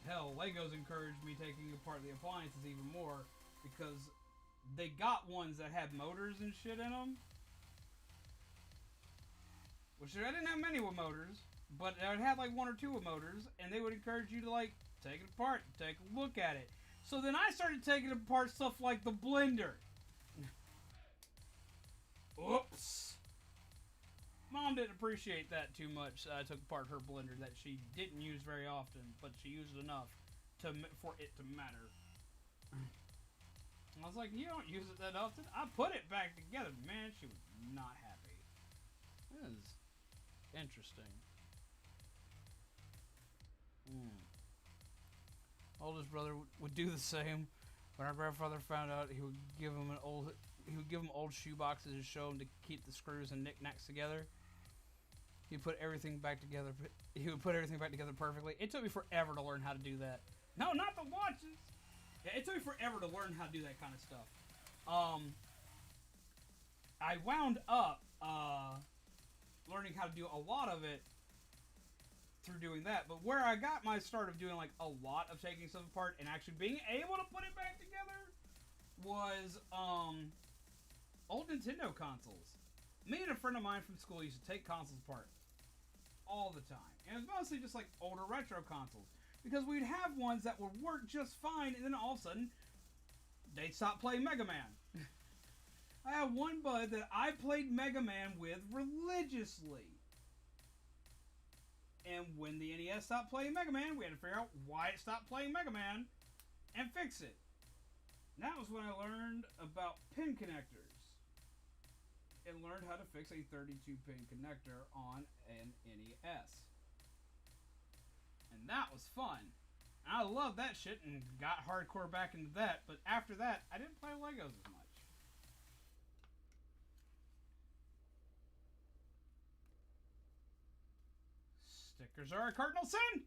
A: Hell, Legos encouraged me taking apart the appliances even more because they got ones that had motors and shit in them. Which I didn't have many with motors, but I had like one or two with motors, and they would encourage you to like take it apart, take a look at it. So then I started taking apart stuff like the blender. Oops. Mom didn't appreciate that too much. I took apart her blender that she didn't use very often, but she used enough for it to matter. I was like, you don't use it that often. I put it back together. Man, she was not happy. This is interesting. Oldest brother would do the same. When our grandfather found out, he would give him old shoe boxes to show him to keep the screws and knickknacks together. He put everything back together. He would put everything back together perfectly. It took me forever to learn how to do that. No, not the watches. Yeah, it took me forever to learn how to do that kind of stuff. I wound up learning how to do a lot of it through doing that. But where I got my start of doing like a lot of taking stuff apart and actually being able to put it back together was old Nintendo consoles. Me and a friend of mine from school used to take consoles apart all the time. And it was mostly just like older retro consoles. Because we'd have ones that would work just fine, and then all of a sudden, they'd stop playing Mega Man. I have one bud that I played Mega Man with religiously. And when the NES stopped playing Mega Man, we had to figure out why it stopped playing Mega Man and fix it. And that was when I learned about pin connectors. And learned how to fix a 32-pin connector on an NES. And that was fun. I loved that shit and got hardcore back into that. But after that, I didn't play Legos as much. Stickers are a cardinal sin!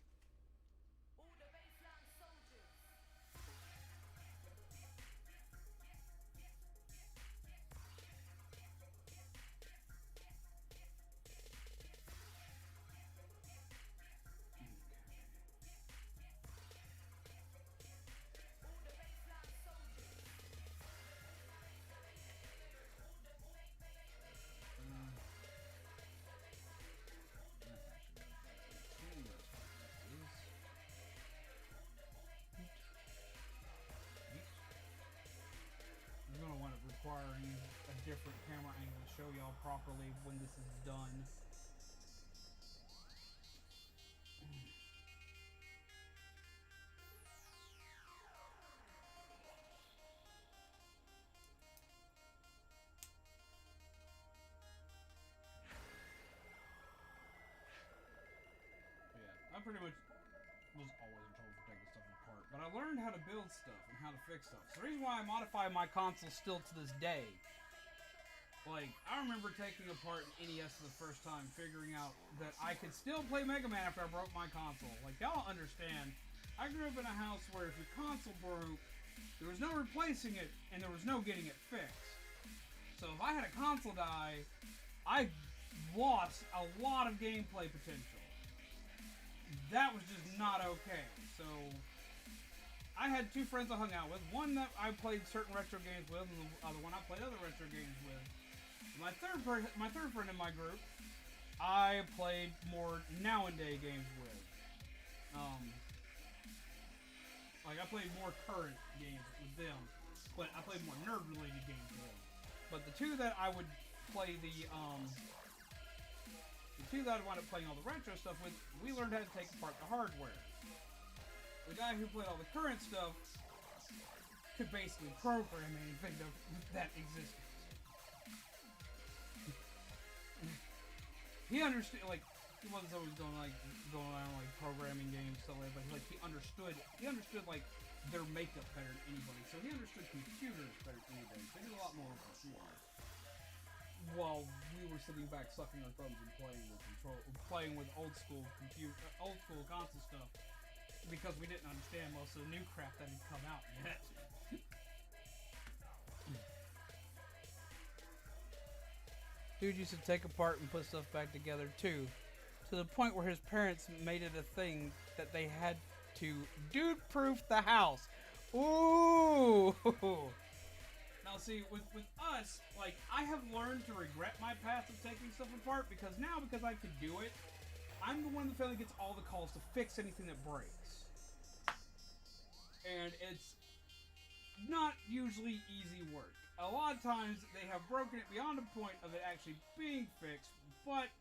A: Requiring a different camera angle to show y'all properly when this is done. Yeah, I pretty much was always in trouble for taking stuff apart, but I learned how to build stuff and how to fix stuff. So the reason why I modify my console still to this day, like, I remember taking apart an NES for the first time, figuring out that I could still play Mega Man after I broke my console. Like, y'all don't understand. I grew up in a house where if your console broke, there was no replacing it, and there was no getting it fixed. So if I had a console die, I lost a lot of gameplay potential. That was just not okay. So I had two friends I hung out with. One that I played certain retro games with, and the other one I played other retro games with. My third friend in my group, I played more now-and-day games with. Like I played more current games with them, but I played more nerd-related games with them. But the two that I would play the two that I wound up playing all the retro stuff with, we learned how to take apart the hardware. The guy who played all the current stuff could basically program anything that existed. He understood, like, he wasn't always going around like programming games stuff like that, but he understood like their makeup better than anybody. So he understood computers better than anybody. So he did a lot more with computers. While we were sitting back sucking our thumbs and playing with old school console stuff, because we didn't understand most of the new crap that had come out yet. Dude used to take apart and put stuff back together too, to the point where his parents made it a thing that they had to dude-proof the house. Ooh! Now, see, with us, like, I have learned to regret my past of taking stuff apart because I can do it, I'm the one in the family that gets all the calls to fix anything that breaks. And it's not usually easy work. A lot of times they have broken it beyond the point of it actually being fixed, but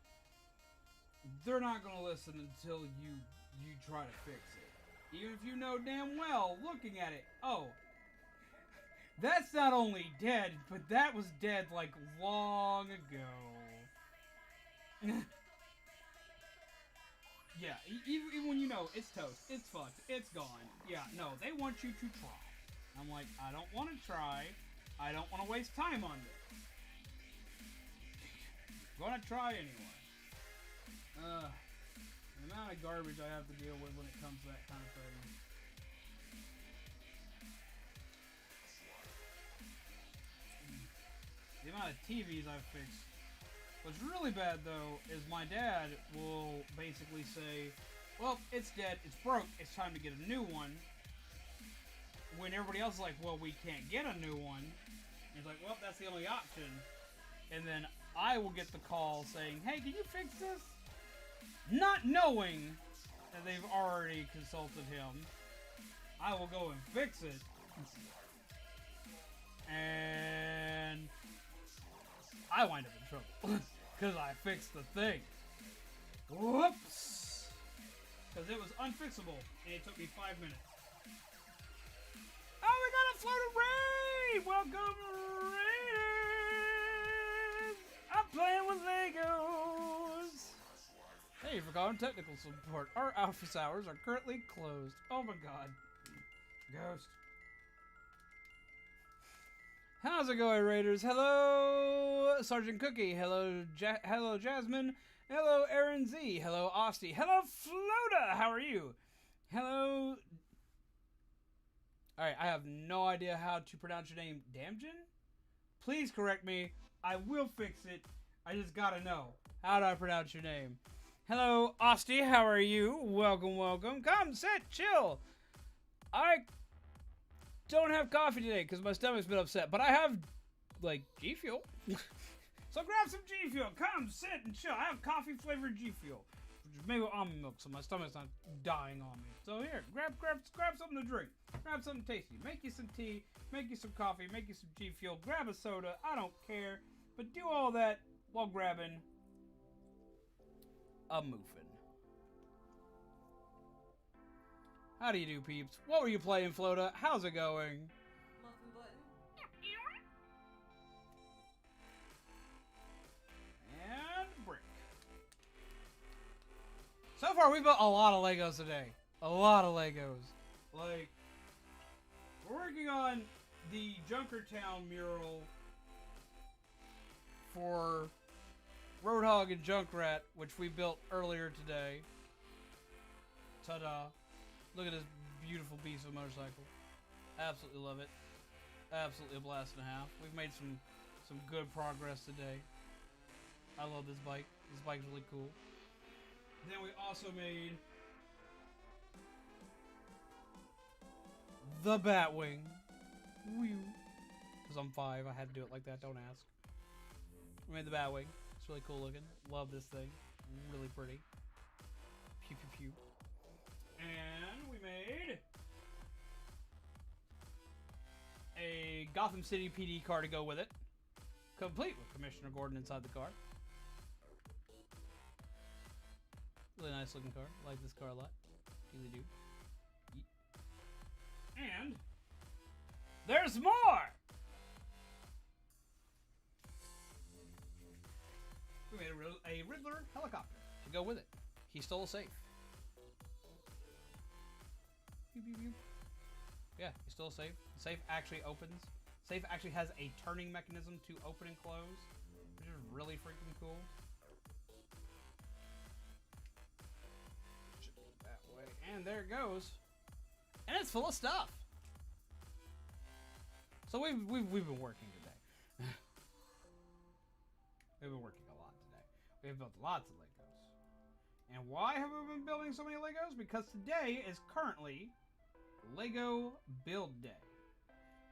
A: they're not going to listen until you try to fix it. Even if you know damn well, looking at it, oh, that's not only dead, but that was dead like long ago. Yeah, even when you know it's toast, it's fucked, it's gone. Yeah, no, they want you to try. I'm like, I don't want to try. I don't want to waste time on this. I'm gonna try anyway. The amount of garbage I have to deal with when it comes to that kind of thing. The amount of TVs I've fixed. What's really bad though is my dad will basically say, well, it's dead, it's broke, it's time to get a new one. When everybody else is like, well, we can't get a new one. He's like, well, that's the only option. And then I will get the call saying, hey, can you fix this? Not knowing that they've already consulted him. I will go and fix it. And I wind up in trouble. Because I fixed the thing. Whoops. Because it was unfixable. And it took me 5 minutes. Oh, we got a floating raid! Welcome, Raiders! I'm playing with Legos! Hey, for calling technical support. Our office hours are currently closed. Oh my god. Ghost. How's it going, Raiders? Hello, Sergeant Cookie. Hello, hello, Jasmine. Hello, Aaron Z. Hello, Osty. Hello, Floda. How are you? Hello. Alright, I have no idea how to pronounce your name. Damjin? Please correct me. I will fix it. I just gotta know. How do I pronounce your name? Hello, Osty. How are you? Welcome, welcome. Come, sit, chill. I don't have coffee today because my stomach's been upset, but I have, like, G Fuel. So grab some G Fuel. Come, sit, and chill. I have coffee-flavored G Fuel. Which is made with almond milk, so my stomach's not dying on me. So here, grab something to drink. Grab something tasty. Make you some tea. Make you some coffee. Make you some G Fuel. Grab a soda. I don't care. But do all that while grabbing a muffin. How do you do, peeps? What were you playing, Floda? How's it going?
D: Muffin button.
A: And brick. So far, we built a lot of Legos today. A lot of Legos. Like, we're working on the Junkertown mural for Roadhog and Junkrat, which we built earlier today. Ta-da. Look at this beautiful piece of motorcycle. Absolutely love it. Absolutely a blast and a half. We've made some good progress today. I love this bike. This bike's really cool. Then we also made the Batwing. Because I'm 5, I had to do it like that, don't ask. We made the Batwing. It's really cool looking. Love this thing. Really pretty. Pew pew pew. And we made a Gotham City PD car to go with it. Complete with Commissioner Gordon inside the car. Really nice looking car. I like this car a lot. Really do. Yeet. And there's more! We made a Riddler helicopter to go with it. He stole a safe. Pew, pew, pew. Yeah, he stole a safe. The safe actually opens. Safe actually has a turning mechanism to open and close, which is really freaking cool. Should be that way. And there it goes. And it's full of stuff. So we've been working today. We've been working a lot today. We've built lots of Legos. And why have we been building so many Legos? Because today is currently Lego Build Day.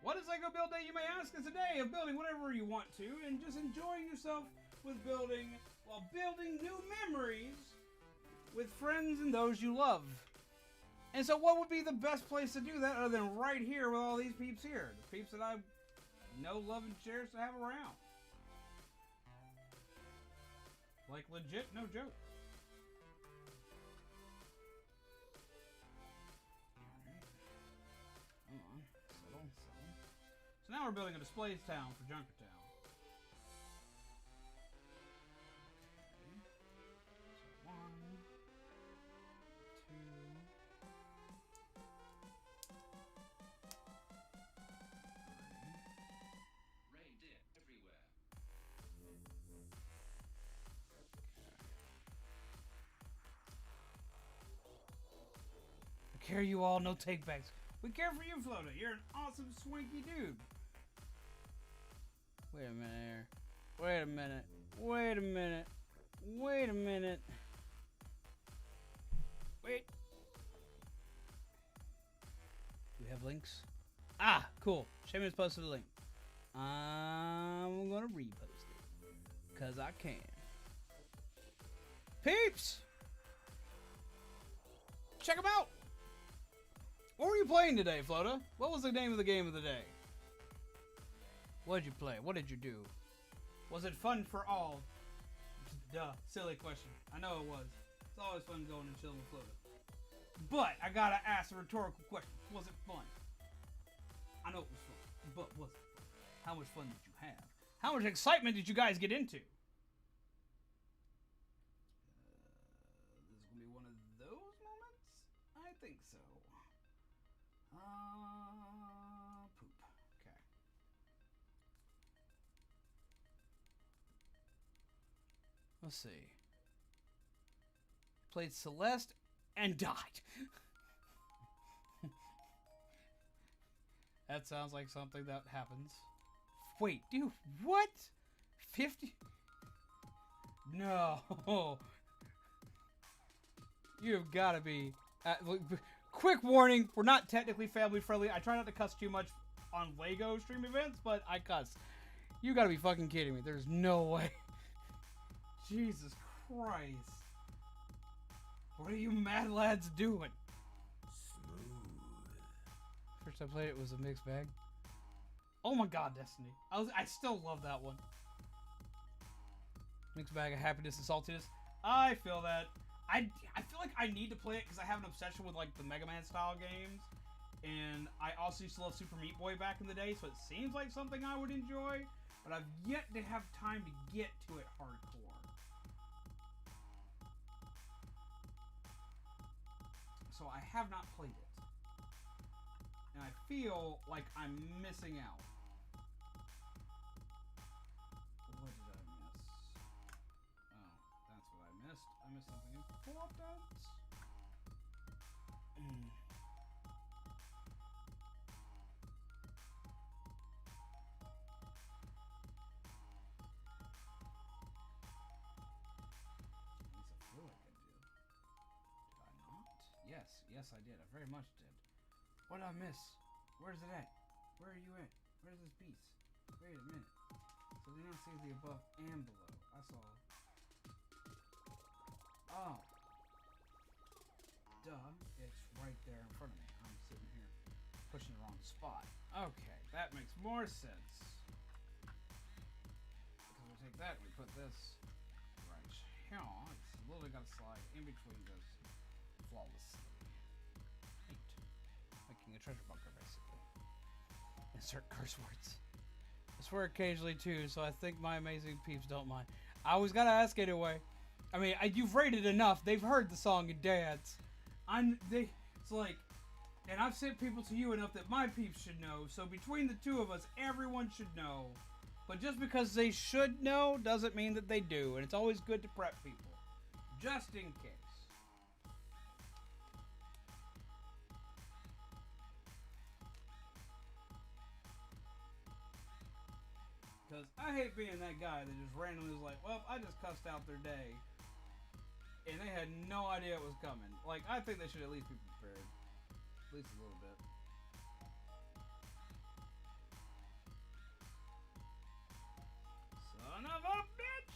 A: What is Lego Build Day, you may ask? It's a day of building whatever you want to and just enjoying yourself with building while building new memories with friends and those you love. And so what would be the best place to do that other than right here with all these peeps here? The peeps that I know, love, and cherish to have around. Like legit, no joke. Alright. Hold on. Settle. So now we're building a displays town for Junkertown. Okay. So 1, 2.
B: Reindeer everywhere.
A: I care you all, no takebacks. We care for you, Floda. You're an awesome, swanky dude. Wait a minute here. Wait a minute. Wait a minute. Wait a minute. Wait. Do we have links? Ah, cool. Shaman's posted a link. I'm gonna repost it. Cause I can. Peeps! Check them out! What were you playing today, Floda? What was the name of the game of the day? What did you play? What did you do? Was it fun for all? Duh, silly question. I know it was. It's always fun going and chilling with Floda. But I gotta ask a rhetorical question. Was it fun? I know it was fun, but was it fun? How much fun did you have? How much excitement did you guys get into? This is gonna be one of those moments? I think so. Poop. Okay. Let's see. Played Celeste and died. That sounds like something that happens. Wait, dude, what? 50? No. You've got to be... quick warning, we're not technically family friendly. I try not to cuss too much on Lego stream events, but I cuss. You got to be fucking kidding me. There's no way. Jesus Christ. What are you mad lads doing? First I played it was a mixed bag. Oh my god, Destiny. I still love that one. Mixed bag of happiness and saltiness. I feel that. I feel like I need to play it because I have an obsession with like the Mega Man style games. And I also used to love Super Meat Boy back in the day, so it seems like something I would enjoy. But I've yet to have time to get to it hardcore. So I have not played it. And I feel like I'm missing out. What did I miss? Oh, that's what I missed. I missed something important. At least I feel like I did. Did I not? Yes, I did. I very much did. What did I miss? Where's it at? Where are you at? Where's this piece? Wait a minute. So they don't see the above and below. I saw. Oh. Duh. It's right there in front of me. I'm sitting here pushing the wrong spot. Okay, that makes more sense. Because we take that and we put this right here. It's literally got to slide in between those flawlessly. Neat. Making a treasure bunker, basically. Insert curse words. I swear occasionally too, so I think my amazing peeps don't mind. I always gotta ask anyway. I mean, you've rated enough. They've heard the song and dance. It's like, and I've sent people to you enough that my peeps should know. So between the two of us, everyone should know. But just because they should know doesn't mean that they do. And it's always good to prep people, just in case. Because I hate being that guy that just randomly is like, well, I just cussed out their day. And they had no idea it was coming. Like, I think they should at least be prepared. At least a little bit. Son of a bitch!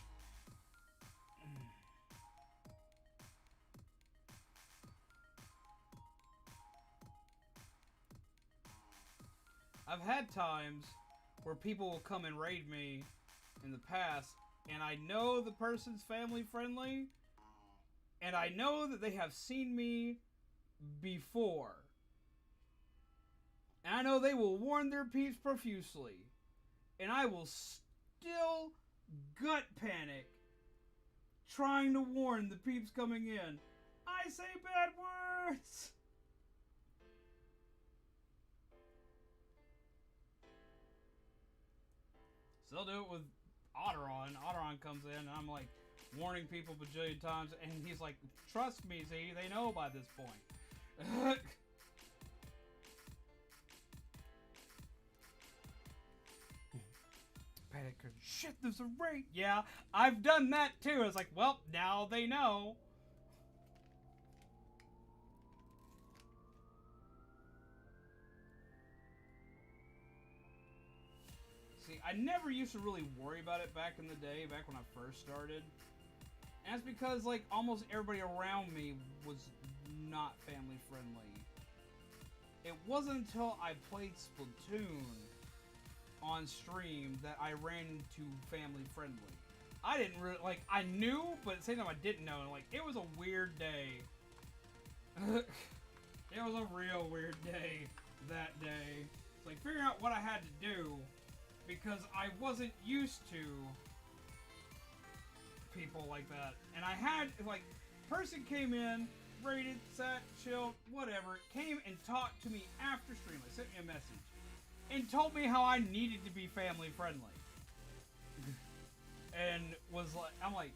A: I've had times where people will come and raid me in the past, and I know the person's family friendly, and I know that they have seen me before. And I know they will warn their peeps profusely. And I will still gut panic trying to warn the peeps coming in. I say bad words! So they'll do it with Otteron. Otteron comes in and I'm like warning people bajillion times, and he's like, trust me, Z, they know by this point. Panic, shit, there's a raid. Yeah, I've done that too. It's like, well, now they know. See, I never used to really worry about it back in the day, back when I first started. And that's because, like, almost everybody around me was not family friendly. It wasn't until I played Splatoon on stream that I ran into family friendly. I didn't really, like, I knew, but at the same time I didn't know. And, like, it was a weird day. It was a real weird day that day. It's like figuring out what I had to do because I wasn't used to people like that. And I had, like, person came in, raided, sat, chilled, whatever, came and talked to me after stream. Like, sent me a message and told me how I needed to be family friendly. And was like, I'm like,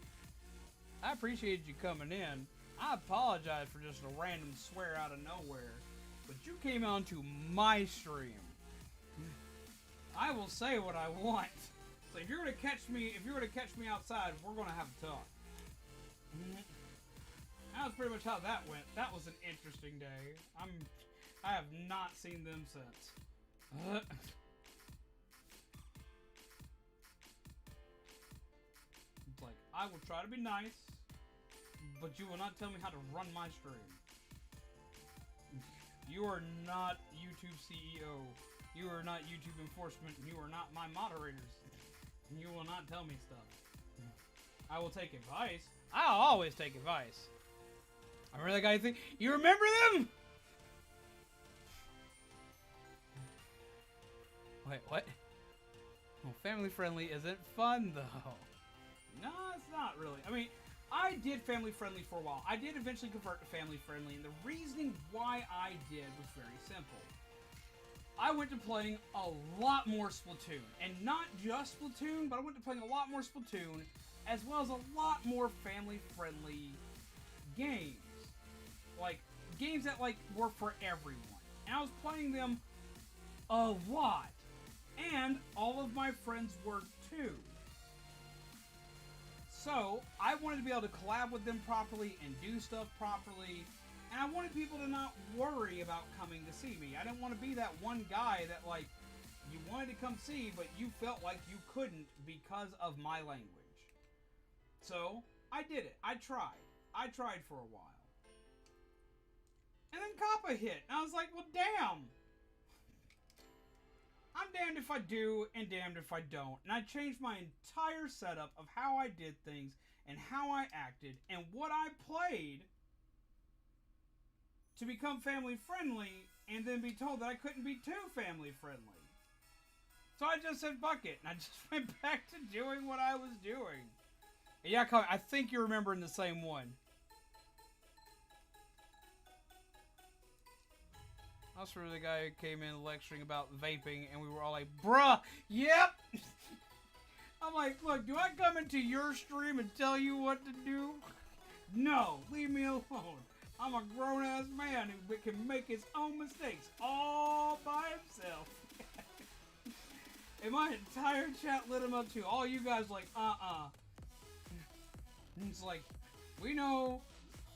A: I appreciated you coming in. I apologize for just a random swear out of nowhere, but you came onto my stream. I will say what I want. So if you're gonna catch me, outside, we're gonna have a talk. That was pretty much how that went. That was an interesting day. I have not seen them since. It's like, I will try to be nice, but you will not tell me how to run my stream. You are not YouTube CEO. You are not YouTube enforcement. You are not my moderators. You will not tell me stuff. I will take advice. I'll always take advice. I remember that guy think, you remember them? Wait, what? Well, family friendly isn't fun though. No, it's not really. I mean, I did family friendly for a while. I did eventually convert to family friendly, and the reasoning why I did was very simple. I went to playing a lot more Splatoon, and not just Splatoon, but I went to playing a lot more Splatoon, as well as a lot more family friendly games. Like, games that, like, were for everyone. And I was playing them a lot. And all of my friends were too. So, I wanted to be able to collab with them properly and do stuff properly. And I wanted people to not worry about coming to see me. I didn't want to be that one guy that, like, you wanted to come see, but you felt like you couldn't because of my language. So, I did it. I tried. I tried for a while. And then Kappa hit. And I was like, well, damn. I'm damned if I do and damned if I don't. And I changed my entire setup of how I did things and how I acted and what I played to become family friendly and then be told that I couldn't be too family friendly. So I just said, fuck it. And I just went back to doing what I was doing. And yeah, I think you're remembering the same one. I was for the guy who came in lecturing about vaping, and we were all like, bruh, yep! I'm like, look, do I come into your stream and tell you what to do? No, leave me alone. I'm a grown-ass man who can make his own mistakes all by himself. And my entire chat lit him up too. All you guys like, And it's like, we know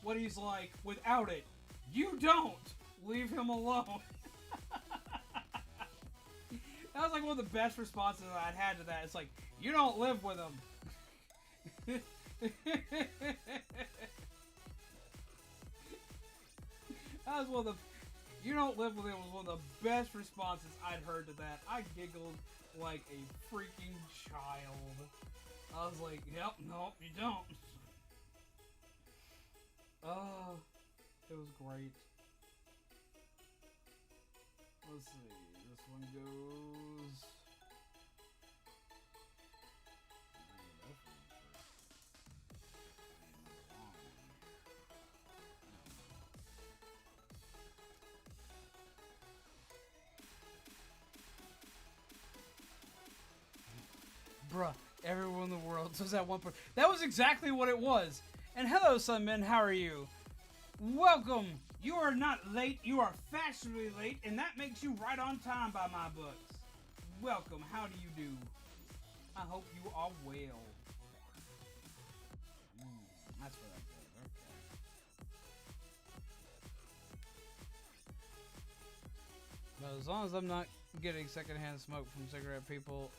A: what he's like without it. You don't! Leave him alone. That was like one of the best responses I'd had to that. It's like, You don't live with them. That was one of the. You don't live with him was one of the best responses I'd heard to that. I giggled like a freaking child. I was like, yep, nope, you don't. Oh, it was great. Let's see. This one goes. Bruh, everyone in the world says that one part. That was exactly what it was. And hello, Sunmen, how are you? Welcome. You are not late, you are fashionably late, and that makes you right on time by my books. Welcome, how do you do? I hope you are well. That's what I said, okay. But as long as I'm not getting secondhand smoke from cigarette people,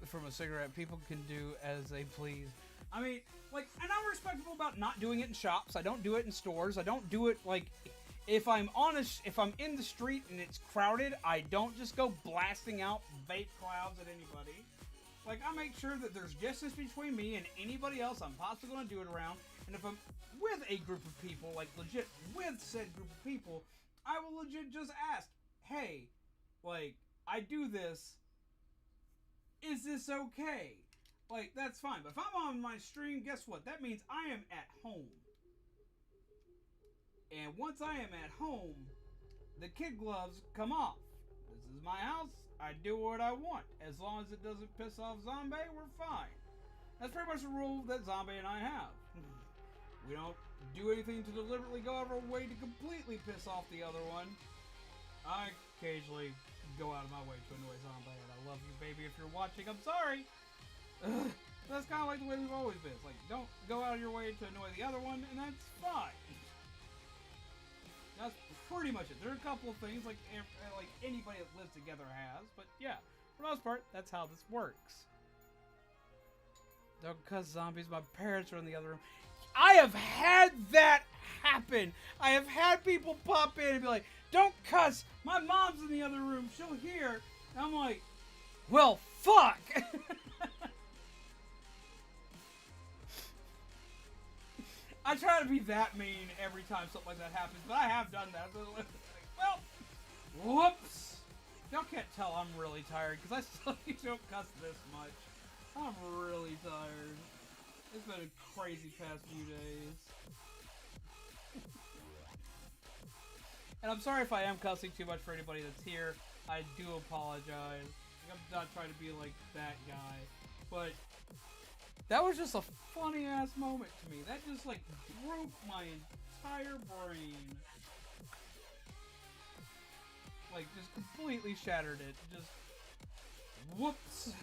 A: from a cigarette, people can do as they please. I mean, like, and I'm respectful about not doing it in shops. I don't do it in stores. I don't do it, like, if I'm in the street and it's crowded, I don't just go blasting out vape clouds at anybody. Like, I make sure that there's distance between me and anybody else I'm possibly going to do it around. And if I'm with a group of people, like, legit with said group of people, I will legit just ask, hey, like, I do this. Is this okay? Like, that's fine. But if I'm on my stream, guess what? That means I am at home. And once I am at home, the kid gloves come off. This is my house. I do what I want. As long as it doesn't piss off Zombie, we're fine. That's pretty much the rule that Zombie and I have. We don't do anything to deliberately go out of our way to completely piss off the other one. I occasionally go out of my way to annoy Zombie, and I love you, baby, if you're watching. I'm sorry. That's kind of like the way we've always been. It's like, don't go out of your way to annoy the other one, and that's fine. That's pretty much it. There are a couple of things like anybody that lives together has, but yeah, for the most part, that's how this works. Don't cuss, zombies. My parents are in the other room. I have had that happen. I have had people pop in and be like, don't cuss. My mom's in the other room. She'll hear. And I'm like, well, fuck. I try to be that mean every time something like that happens, but I have done that. Like, well, whoops. Y'all can't tell I'm really tired because I still don't cuss this much. I'm really tired. It's been a crazy past few days. And I'm sorry if I am cussing too much for anybody that's here. I do apologize. I'm not trying to be like that guy. But that was just a funny ass moment to me. That just like broke my entire brain. Like just completely shattered it. Just whoops.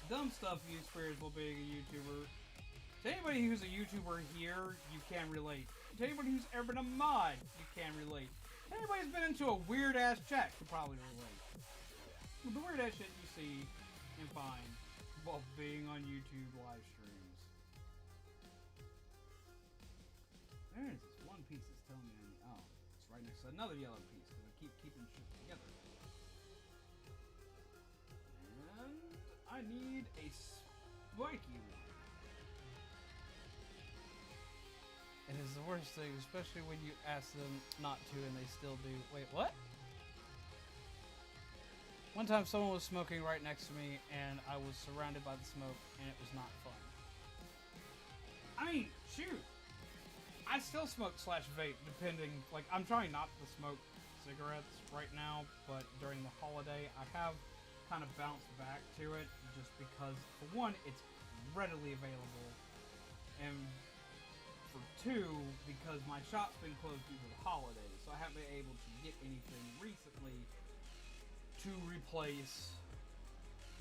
A: Dumb stuff you experience while being a YouTuber. To anybody who's a YouTuber here, you can relate. To anybody who's ever been a mod, you can relate. Anybody who's been into a weird ass chat can probably relate. The weird ass shit you see and find while being on YouTube live streams. There is this one piece that's telling me, oh, it's right next to another yellow piece because I keep keeping shit together. And I need a spiky one. It is the worst thing, especially when you ask them not to and they still do. Wait, what? One time someone was smoking right next to me and I was surrounded by the smoke and it was not fun. I mean, shoot. I still smoke / vape depending, like I'm trying not to smoke cigarettes right now, but during the holiday I have kind of bounced back to it just because, for one, it's readily available, and for two, because my shop's been closed due to the holidays, so I haven't been able to get anything recently to replace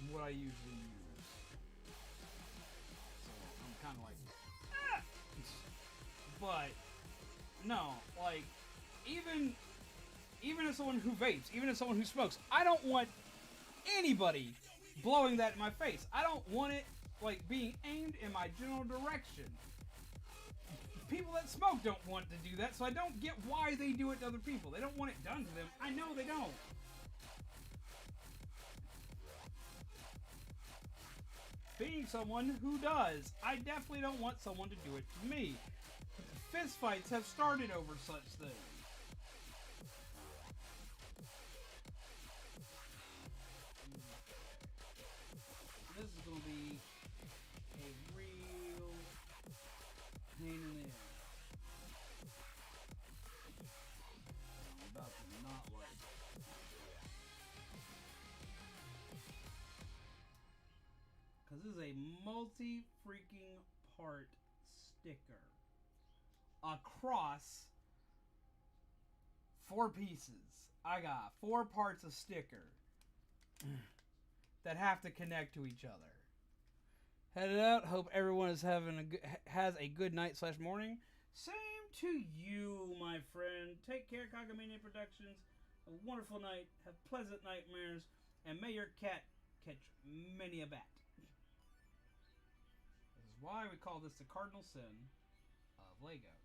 A: what I usually use. So I'm kind of like, ah! But no, like even even as someone who vapes, even as someone who smokes, I don't want anybody blowing that in my face. I don't want it like being aimed in my general direction. People that smoke don't want to do that, so I don't get why they do it to other people. They don't want it done to them. I know they don't. Being someone who does, I definitely don't want someone to do it to me. Fistfights have started over such things. This is going to be a real pain in the ass. I'm about to not like. Because this is a multi-freaking part sticker across 4 pieces. I got 4 parts of sticker that have to connect to each other. Headed out. Hope everyone is has a good night / morning. Same to you, my friend. Take care, Kagamania Productions. A wonderful night. Have pleasant nightmares, and may your cat catch many a bat. This is why we call this the cardinal sin of Legos.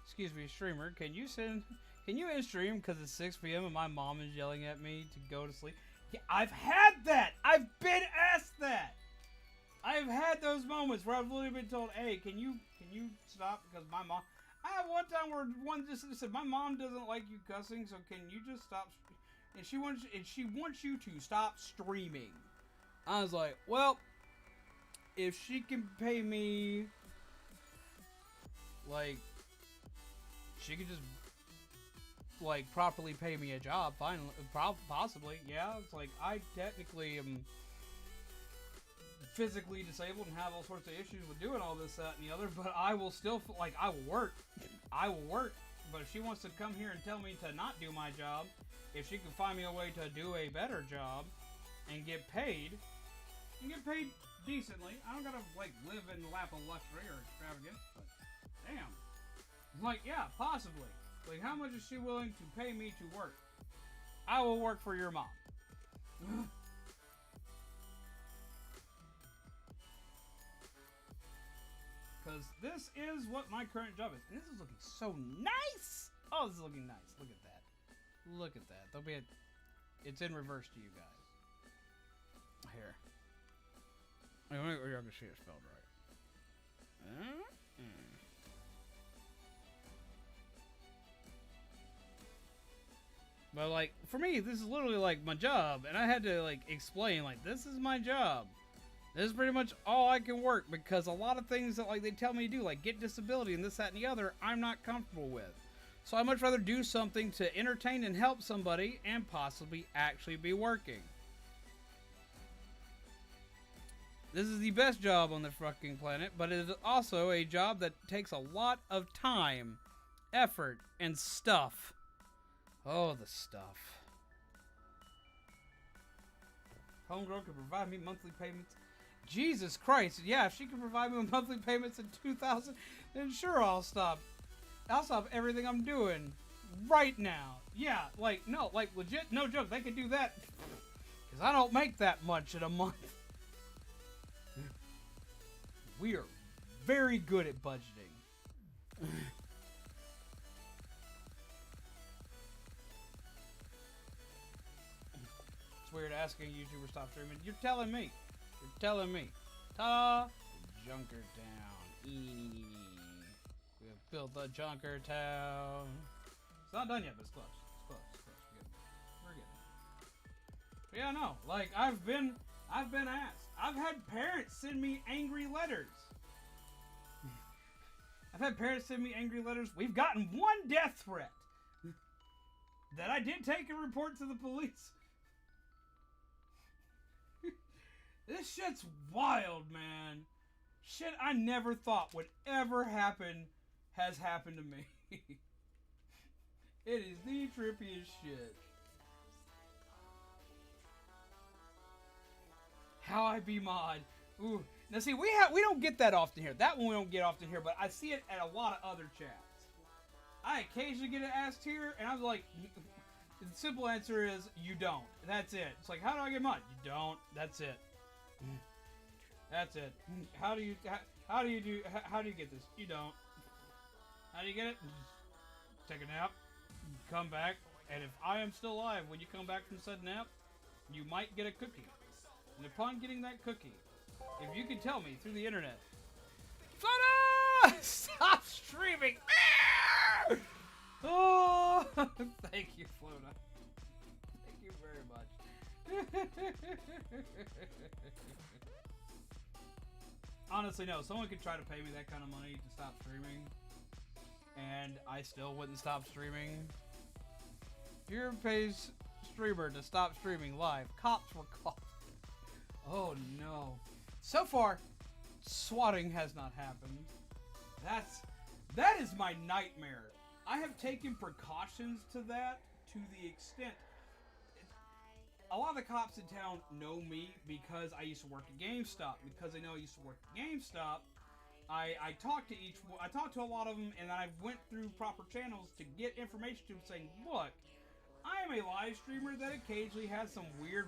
A: Excuse me, streamer, can you end stream because it's 6 p.m. and my mom is yelling at me to go to sleep? Yeah, I've had that! I've been asked that! I've had those moments where I've literally been told, hey, can you stop? Because my mom... I had one time where one just said, my mom doesn't like you cussing, so can you just stop? And she wants you to stop streaming. I was like, well, if she can pay me, like, she could just, like, properly pay me a job, fine, possibly, yeah. It's like, I technically am physically disabled and have all sorts of issues with doing all this, that, and the other, but I will still, like, I will work, but if she wants to come here and tell me to not do my job, if she can find me a way to do a better job and get paid decently, I don't gotta, like, live in the lap of luxury or extravagance, but damn. Like, yeah, possibly. Like, how much is she willing to pay me to work? I will work for your mom. Because this is what my current job is. And this is looking so nice! Oh, this is looking nice. Look at that. Look at that. There'll be it's in reverse to you guys. Here. Wait, you're going to see it spelled right. But, like, for me, this is literally, like, my job. And I had to, like, explain, like, this is my job. This is pretty much all I can work. Because a lot of things that, like, they tell me to do, like, get disability and this, that, and the other, I'm not comfortable with. So I'd much rather do something to entertain and help somebody and possibly actually be working. This is the best job on the fucking planet, but it is also a job that takes a lot of time, effort, and stuff. Oh, the stuff. Homegirl could provide me monthly payments. Jesus Christ, yeah, if she can provide me with monthly payments in 2000, then sure, I'll stop everything I'm doing right now. Yeah, like, no, like, legit, no joke, they could do that. Because I don't make that much in a month. We are very good at budgeting. It's weird asking a YouTuber to stop streaming. You're telling me. You're telling me. Ta Junker Town. We have built the Junker Town. It's not done yet, but it's close. It's close. It's close. We're getting there. But yeah, no. Like, I've been asked. I've had parents send me angry letters. I've had parents send me angry letters. We've gotten one death threat that I did take and report to the police. This shit's wild, man. Shit I never thought would ever happen has happened to me. It is the trippiest shit. How I be mod. Ooh. Now see, we don't get that often here. That one we don't get often here, but I see it at a lot of other chats. I occasionally get it asked here, and I'm like, the simple answer is you don't. That's it. It's like, how do I get mod? You don't. That's it. That's it. How do you get this? You don't. How do you get it? Take a nap, come back, and if I am still alive when you come back from said nap, you might get a cookie. And upon getting that cookie, if you can tell me through the internet, Flona! Stop streaming! Oh, thank you, Flona. Thank you very much. Honestly, no. Someone could try to pay me that kind of money to stop streaming, and I still wouldn't stop streaming. Here pays streamer to stop streaming live. Cops were called. Oh no. So far, swatting has not happened. That is my nightmare. I have taken precautions to that to the extent. A lot of the cops in town know me because I used to work at GameStop. Because they know I used to work at GameStop, I talked to a lot of them, and I went through proper channels to get information to them saying, look, I am a live streamer that occasionally has some weird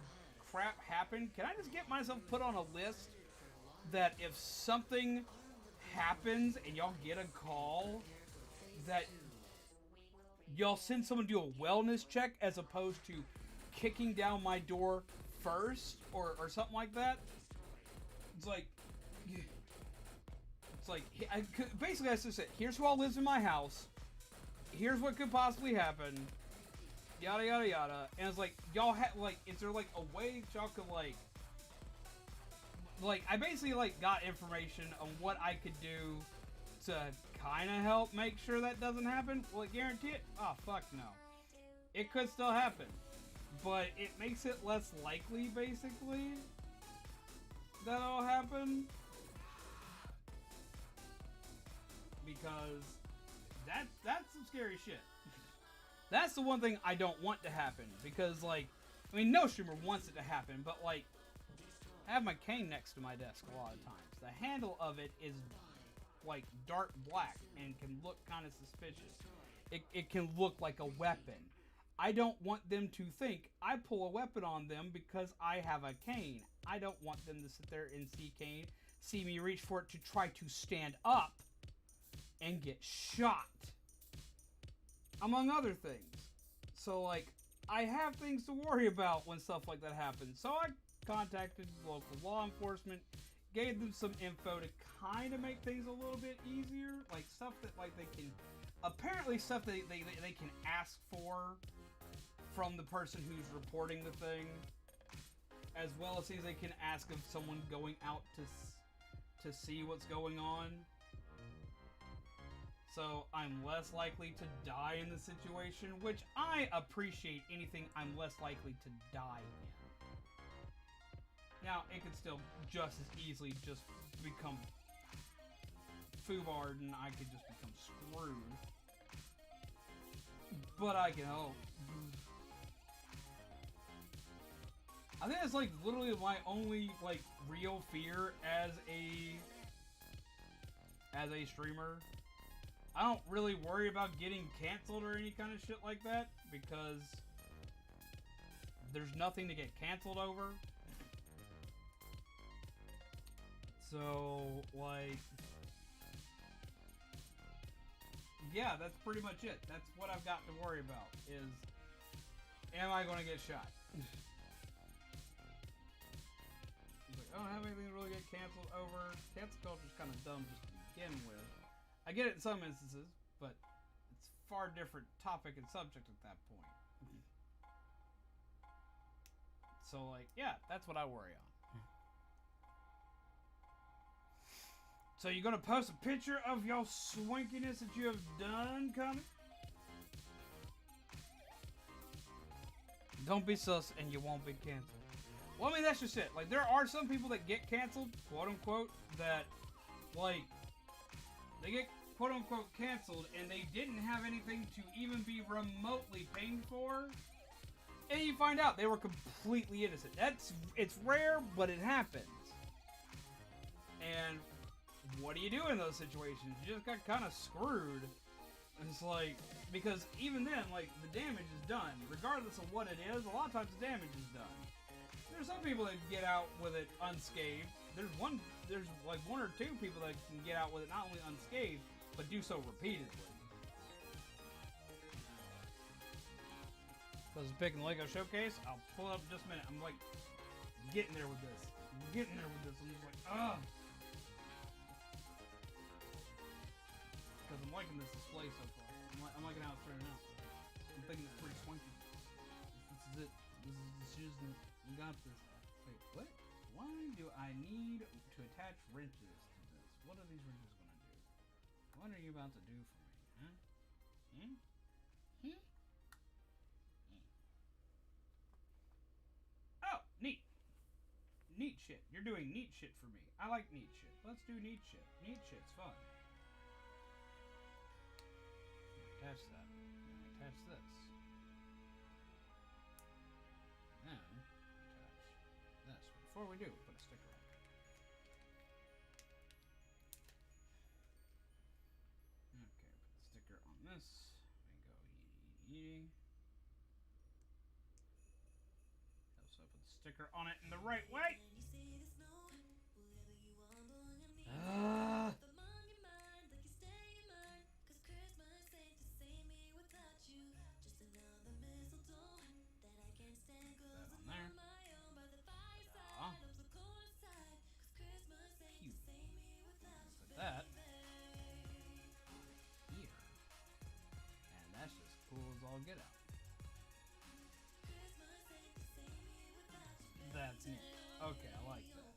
A: crap happen. Can I just get myself put on a list that if something happens and y'all get a call, that y'all send someone to do a wellness check as opposed to kicking down my door first or something like that? It's like basically I just said, here's who all lives in my house, here's what could possibly happen, yada yada yada, and it's like, y'all have like, is there like a way that y'all could like I basically like got information on what I could do to kind of help make sure that doesn't happen. Will it guarantee it? Oh fuck no. It could still happen, but it makes it less likely basically that it'll happen, because that's some scary shit. That's the one thing I don't want to happen, because like, I mean, no streamer wants it to happen, but like, I have my cane next to my desk a lot of times. The handle of it is like dark black and can look kind of suspicious. It can look like a weapon. I don't want them to think I pull a weapon on them because I have a cane. I don't want them to sit there and see me reach for it to try to stand up and get shot, among other things. So like, I have things to worry about when stuff like that happens. So I contacted local law enforcement, gave them some info to kind of make things a little bit easier, like stuff that like they can, apparently stuff they can ask for from the person who's reporting the thing, as well as things they can ask of someone going out to see what's going on. So I'm less likely to die in the situation, which I appreciate anything I'm less likely to die in. Now, it could still just as easily just become foobarred and I could just become screwed. But I can hope. I think that's like literally my only like real fear as a streamer. I don't really worry about getting canceled or any kind of shit like that, because there's nothing to get canceled over. So, like, yeah, that's pretty much it. That's what I've got to worry about, is, am I going to get shot? Like, I don't have anything to really get canceled over. Cancel culture's kind of dumb just to begin with. I get it in some instances, but it's a far different topic and subject at that point. So, like, yeah, that's what I worry on. So you're gonna post a picture of your swankiness that you have done, Connor? Don't be sus and you won't be canceled. Well, I mean, that's just it. Like, there are some people that get canceled, quote unquote, that, like, they get quote unquote canceled and they didn't have anything to even be remotely paying for, and you find out they were completely innocent. It's rare, but it happens. And what do you do in those situations? You just got kind of screwed. It's like, because even then, like, the damage is done. Regardless of what it is, a lot of times the damage is done. There's some people that get out with it unscathed. There's like one or two people that can get out with it not only unscathed, but do so repeatedly. Because it's picking Lego Showcase, I'll pull it up in just a minute. I'm like, getting there with this. I'm getting there with this. I'm just like, ugh. Because I'm liking this display so far. I'm liking how it's turning out. I'm thinking it's pretty swanky. This is it. This is the shoes that we got this. Wait, what? Why do I need to attach wrenches to this? What are these wrenches going to do? What are you about to do for me, huh? Hmm? Hmm? Oh, neat. Neat shit. You're doing neat shit for me. I like neat shit. Let's do neat shit. Neat shit's fun. Attach that. Attach this. Then attach this. Before we do, put a sticker on it. Okay, put the sticker on this. And go yee. Also put the sticker on it in the right way. That here, and that's just cool as all get out. That's neat. Okay, I like that.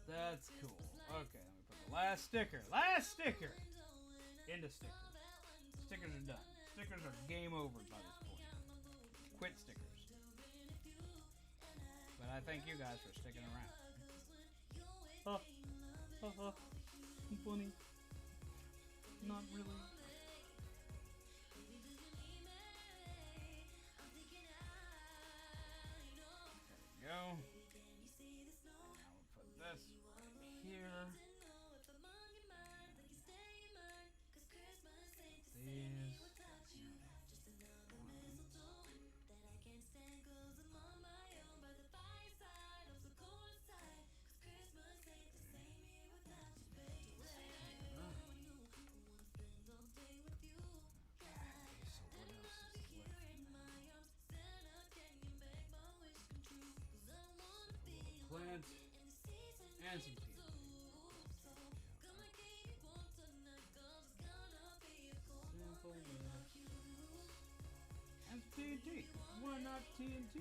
A: That's cool. Okay, let me put the last sticker. Last sticker into stickers. Stickers are done. Stickers are game over by this point. Quit stickers. But I thank you guys for sticking around. Funny. Not really. There we go. And now we'll put this right here. These. Plant and some tea. Simple and TNT. Why not TNT?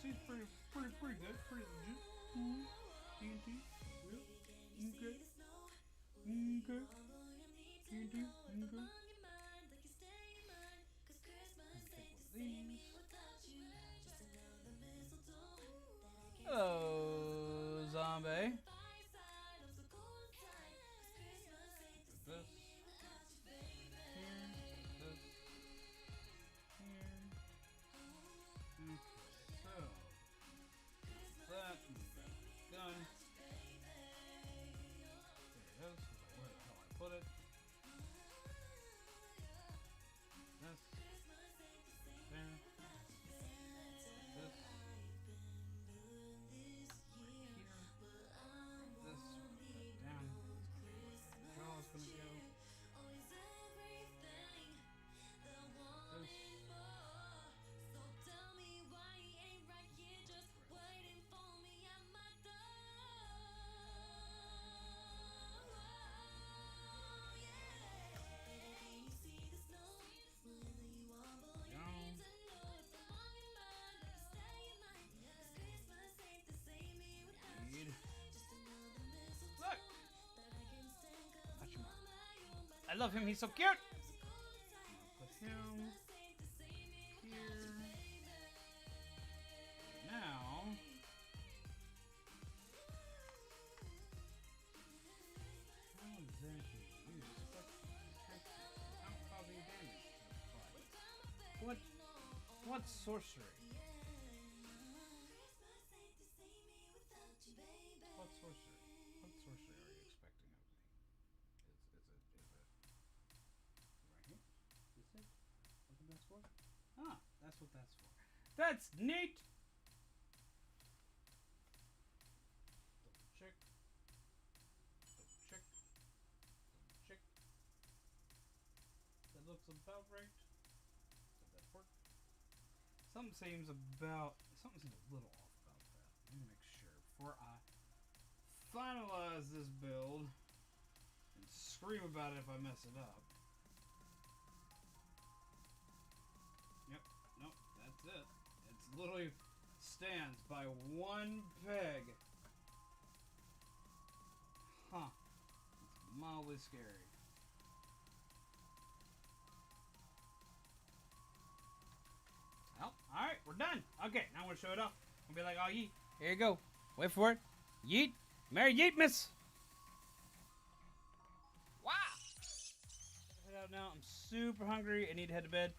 A: Seems pretty good. Pretty legit. TNT. Yeah. Okay. Okay. TNT. Okay. These. Hello, zombie. This. Here. This. Here. Okay, so. That. Gun. There it is. Where the hell I put it? This. There. This. I love him, he's so cute! Put him here. Now, how is that? What's sorcery? What sorcery? What sorcery are you expecting of me? Right here? Is it? That's what that's for? Ah, that's what that's for. That's neat! Double check. Double check. Double check. That looks about right. Did that work? Something seems a little off about that. Let me make sure before I finalize this build and scream about it if I mess it up. Yep, nope, that's it. It's literally stands by one peg. Huh. It's mildly scary. Well, alright, we're done. Okay, now I'm gonna show it off. I'm gonna be like, oh, yeet. Here you go. Wait for it. Yeet. Merry Yeetmas! Wow! Head out now. I'm super hungry. I need to head to bed.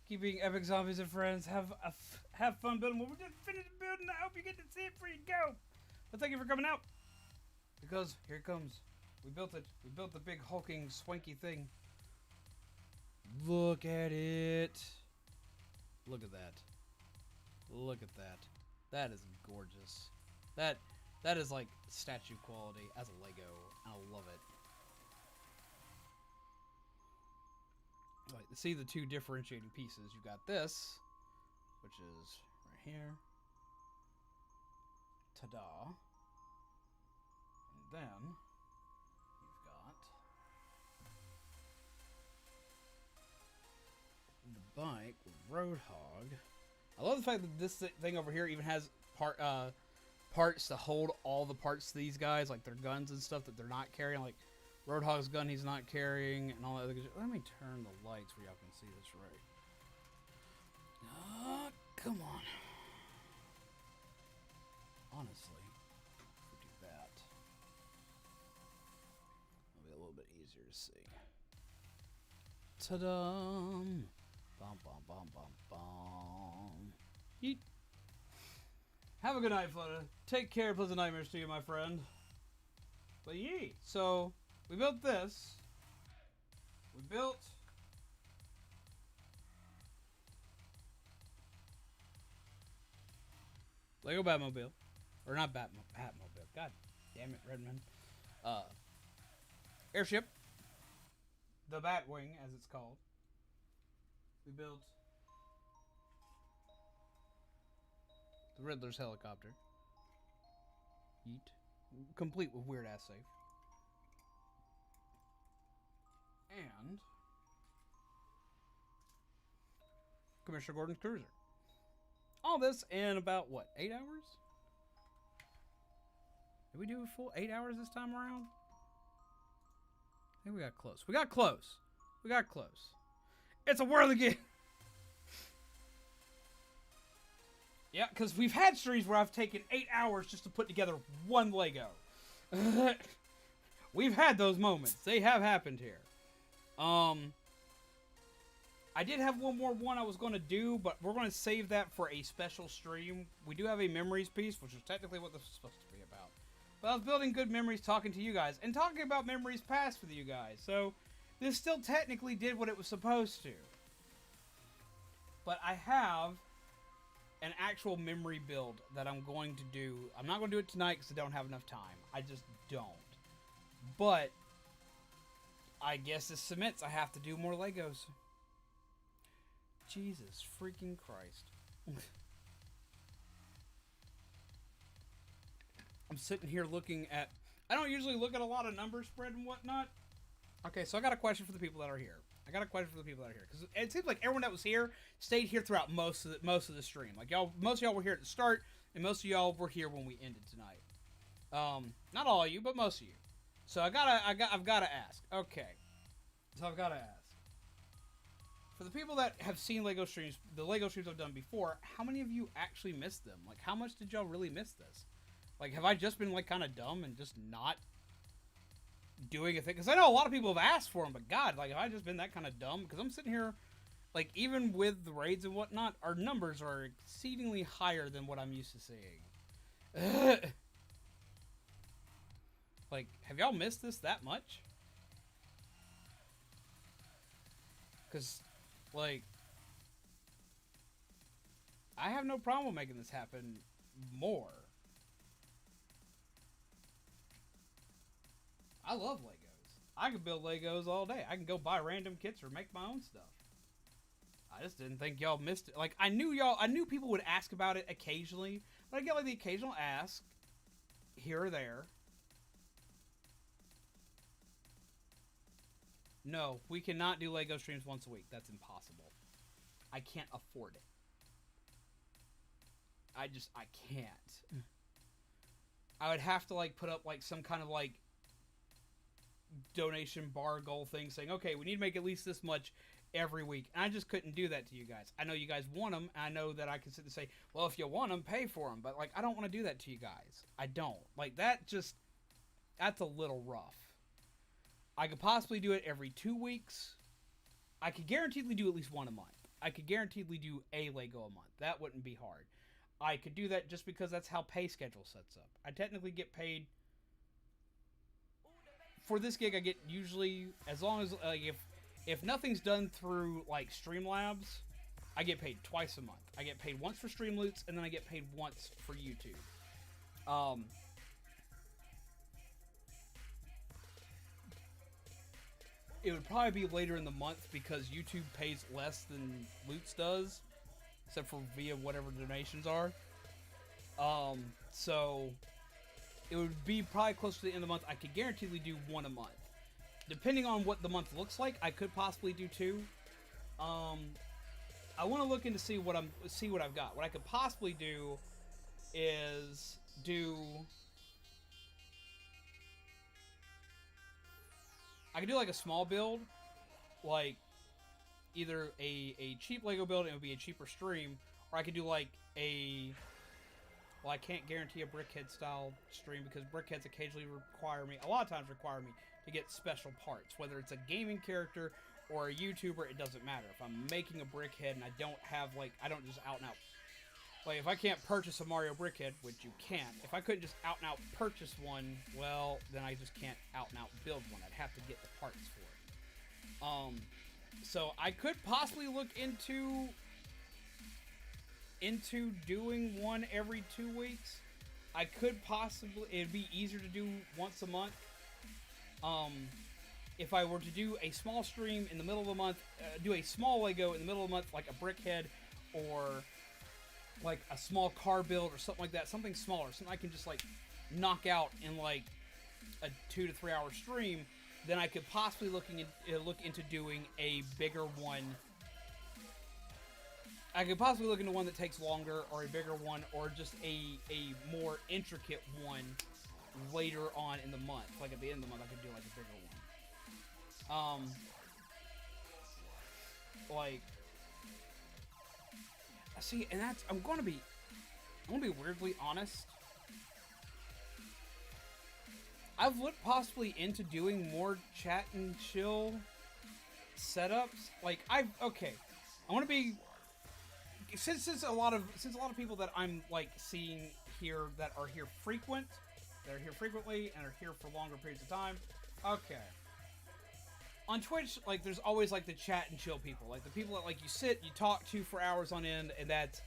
A: Keep being epic zombies and friends. Have fun building what we just finished building. I hope you get to see it before you go. But thank you for coming out. Because here it comes. We built it. We built the big hulking swanky thing. Look at it. Look at that. Look at that. That is gorgeous. That is like statue quality as a Lego. I love it. Right, see the two differentiating pieces. You've got this, which is right here. Ta-da. And then you've got the bike with Roadhog. I love the fact that this thing over here even has parts to hold all the parts to these guys, like their guns and stuff that they're not carrying, like Roadhog's gun he's not carrying, and all that other good shit. Let me turn the lights where y'all can see this right. Come on. Honestly, if we do that, it'll be a little bit easier to see. Ta-da! Bum, bum, bum, bum, bum. Yeet. Have a good night, Flutter. Take care. Pleasant nightmares to you, my friend. But yee. So, we built this. We built... Lego Batmobile. Or not Batmobile. God damn it, Redmond. Airship. The Batwing, as it's called. We built the Riddler's helicopter. Yeet. Complete with weird ass safe. And Commissioner Gordon's cruiser. All this in about what, 8 hours? Did we do a full 8 hours this time around? I think we got close. We got close. We got close. It's a whirly game. Yeah, because we've had streams where I've taken 8 hours just to put together one Lego. We've had those moments. They have happened here. I did have one more I was going to do, but we're going to save that for a special stream. We do have a memories piece, which is technically what this is supposed to be about. But I was building good memories talking to you guys, and talking about memories past with you guys. So, this still technically did what it was supposed to. But I have an actual memory build that I'm going to do. I'm not going to do it tonight because I don't have enough time. I just don't. But I guess this cements I have to do more Legos. Jesus freaking Christ. I'm sitting here looking at... I don't usually look at a lot of number spread and whatnot. Okay, so I got a question for the people that are here. Because it seems like everyone that was here stayed here throughout most of the stream. Like most of y'all were here at the start, and most of y'all were here when we ended tonight. Not all of you, but most of you. So I've got to ask. Okay, so I've got to ask. For the people that have seen Lego streams, the Lego streams I've done before, how many of you actually missed them? Like, how much did y'all really miss this? Like, have I just been like kind of dumb and just not doing a thing? Because I know a lot of people have asked for them, but God, like, have I just been that kind of dumb? Because I'm sitting here Like, even with the raids and whatnot, our numbers are exceedingly higher than what I'm used to seeing. Like, have y'all missed this that much? Because, like, I have no problem making this happen more. I love Legos. I can build Legos all day. I can go buy random kits or make my own stuff. I just didn't think y'all missed it. Like, I knew people would ask about it occasionally, but I get like the occasional ask here or there. No, we cannot do Lego streams once a week. That's impossible. I can't afford it. I can't. I would have to like put up like some kind of like donation bar goal thing saying, okay, we need to make at least this much every week. And I just couldn't do that to you guys. I know you guys want them, and I know that I can sit and say, well, if you want them, pay for them. But like, I don't want to do that to you guys. I don't. Like, that's a little rough. I could possibly do it every 2 weeks. I could guaranteedly do at least one a month. I could guaranteedly do a Lego a month. That wouldn't be hard. I could do that just because that's how pay schedule sets up. I technically get paid for this gig. I get usually, as long as if nothing's done through like Streamlabs, I get paid twice a month. I get paid once for Streamloots, and then I get paid once for YouTube. It would probably be later in the month because YouTube pays less than Loots does, except for via whatever donations are. So it would be probably close to the end of the month. I could guaranteedly do one a month. Depending on what the month looks like, I could possibly do two. I want to look into see what I've got. What I could possibly do is I could do like a small build, like either a cheap Lego build and it would be a cheaper stream, or I could do like well, I can't guarantee a Brickhead style stream because Brickheads occasionally a lot of times require me to get special parts, whether it's a gaming character or a YouTuber. It doesn't matter. If I'm making a Brickhead and I don't have I don't just out and out. Like, if I can't purchase a Mario Brickhead, which you can't, if I couldn't just out and out purchase one, well, then I just can't out and out build one. I'd have to get the parts for it. So I could possibly look into doing one every 2 weeks. I could possibly, it'd be easier to do once a month. If I were to do a small stream in the middle of the month, do a small Lego in the middle of the month, like a Brickhead, or like a small car build or something like that, something smaller, something I can just like knock out in like a 2 to 3 hour stream, then I could possibly look into doing a bigger one. I could possibly look into one that takes longer, or a bigger one, or just a more intricate one later on in the month. Like at the end of the month, I could do like a bigger one. Like, see, and that's, I'm gonna be weirdly honest. I've looked possibly into doing more chat and chill setups. Like, I want to be, since a lot of people that I'm like seeing here that are here frequently and are here for longer periods of time. Okay. On Twitch, like, there's always like the chat and chill people, like the people that like you sit, you talk to for hours on end, and that's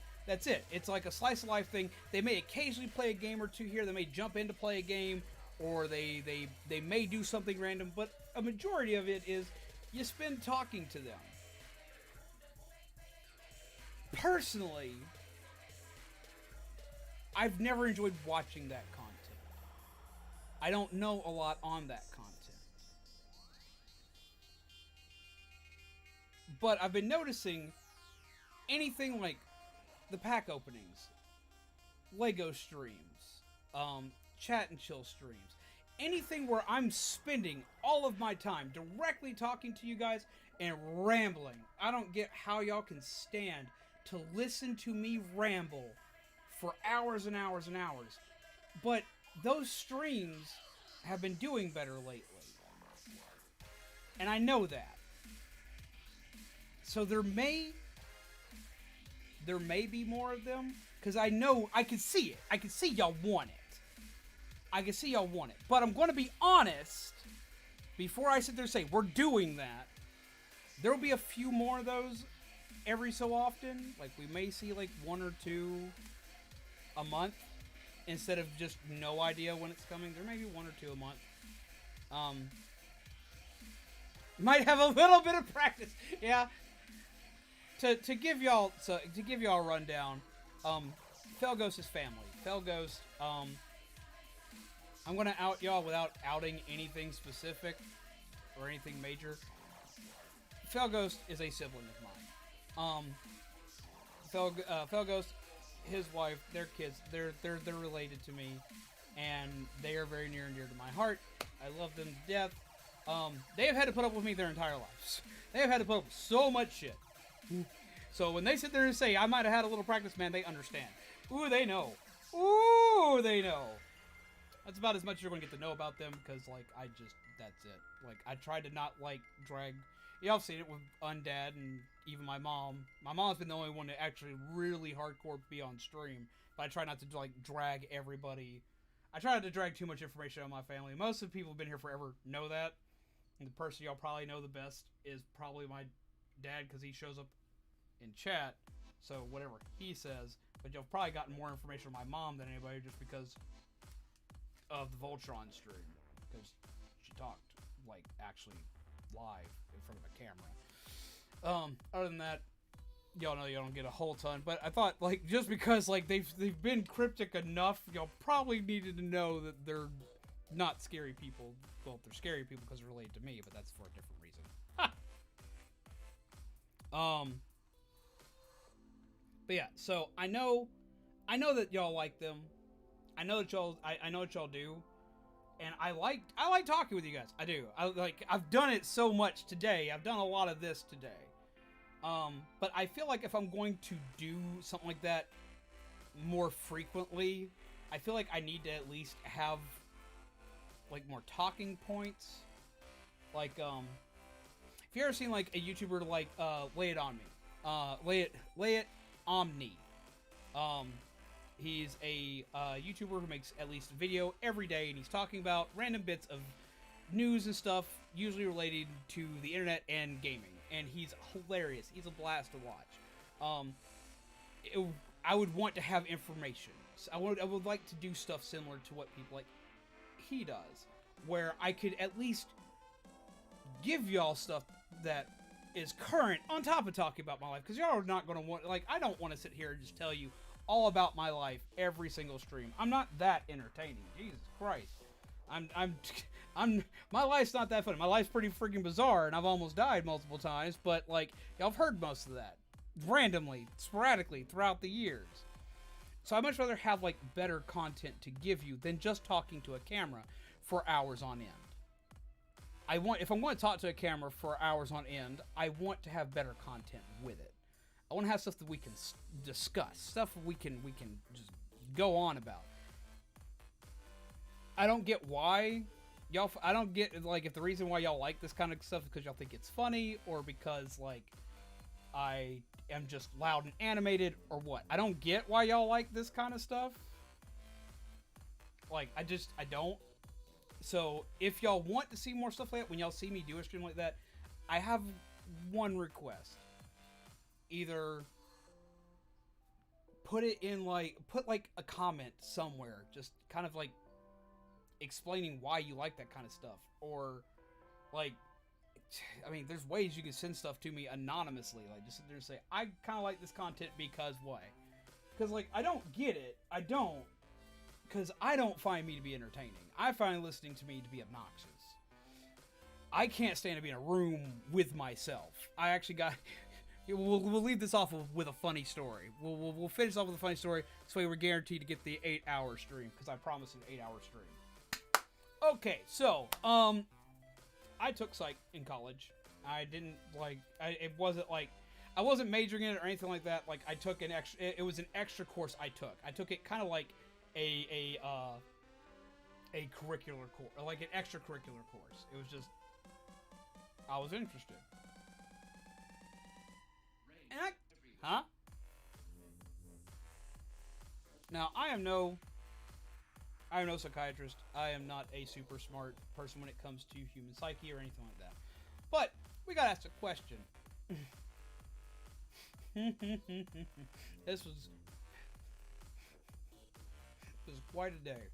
A: it. It's like a slice of life thing. They may occasionally play a game or two here. They may jump in to play a game, or they may do something random, but a majority of it is you spend talking to them. Personally, I've never enjoyed watching that content. I don't know a lot on that content. But I've been noticing anything like the pack openings, Lego streams, chat and chill streams, anything where I'm spending all of my time directly talking to you guys and rambling. I don't get how y'all can stand to listen to me ramble for hours and hours and hours. But those streams have been doing better lately. And I know that. So there may be more of them, because I know, I can see it. I can see y'all want it. I can see y'all want it. But I'm going to be honest, before I sit there and say, we're doing that, there will be a few more of those every so often. Like, we may see, like, 1 or 2 a month, instead of just no idea when it's coming. There may be 1 or 2 a month. Might have a little bit of practice. Yeah. To give y'all a rundown, Felghost's family. Felghost, I'm gonna out y'all without outing anything specific or anything major. Felghost is a sibling of mine. Felghost, his wife, their kids, they're related to me, and they are very near and dear to my heart. I love them to death. They have had to put up with me their entire lives. They have had to put up with so much shit. So when they sit there and say, I might have had a little practice, man, they understand. Ooh, they know. Ooh, they know. That's about as much you're going to get to know about them, because, like, that's it. Like, I tried to not, like, drag... Y'all have seen it with Undad and even my mom. My mom's been the only one to actually really hardcore be on stream, but I try not to, like, drag everybody. I try not to drag too much information on my family. Most of the people who've been here forever know that. And the person y'all probably know the best is probably my dad, because he shows up in chat, so whatever he says. But you've probably gotten more information on my mom than anybody, just because of the Voltron stream, because she talked, like, actually live in front of a camera. Other than that, y'all know you don't get a whole ton, but I thought, like, just because, like, they've been cryptic enough, y'all probably needed to know that they're not scary people. Well, they're scary people because they're related to me, but that's for a different reason. Ha! But yeah, so I know that y'all like them. I know that y'all do, and I like talking with you guys. I do. I've done it so much today. I've done a lot of this today. But I feel like if I'm going to do something like that more frequently, I feel like I need to at least have, like, more talking points. Like, if you ever seen, like, a YouTuber like Lay It On Me, Lay It Omni. He's a YouTuber who makes at least a video every day, and he's talking about random bits of news and stuff, usually related to the internet and gaming. And he's hilarious. He's a blast to watch. I would want to have information. So I would like to do stuff similar to what people like he does, where I could at least give y'all stuff that is current on top of talking about my life, because y'all are not going to want, like, I don't want to sit here and just tell you all about my life every single stream. I'm not that entertaining. Jesus Christ. My life's not that funny. My life's pretty freaking bizarre, and I've almost died multiple times, but, like, y'all have heard most of that. Randomly, sporadically, throughout the years. So I'd much rather have, like, better content to give you than just talking to a camera for hours on end. If I'm going to talk to a camera for hours on end, I want to have better content with it. I want to have stuff that we can discuss, stuff we can just go on about. I don't get why y'all. I don't get, like, if the reason why y'all like this kind of stuff is because y'all think it's funny, or because, like, I am just loud and animated, or what. I don't get why y'all like this kind of stuff. Like, I don't. So, if y'all want to see more stuff like that, when y'all see me do a stream like that, I have one request. Either put a comment somewhere, just kind of, like, explaining why you like that kind of stuff. Or, like, I mean, there's ways you can send stuff to me anonymously. Like, just sit there and say, I kind of like this content because why? Because, like, I don't get it. I don't. Because I don't find me to be entertaining. I find listening to me to be obnoxious. I can't stand to be in a room with myself. I actually got... We'll leave this off with a funny story. We'll finish off with a funny story, so we're guaranteed to get the 8-hour stream, because I promised an 8-hour stream. Okay, so, I took psych in college. I didn't, like... It wasn't, like... I wasn't majoring in it or anything like that. Like, I took an extra... It was an extra course I took. I took it kind of like a curricular course, or like an extracurricular course. It was just, I was interested. And huh? Now, I am no psychiatrist. I am not a super smart person when it comes to human psyche or anything like that. But we gotta ask a question. This was quite a day.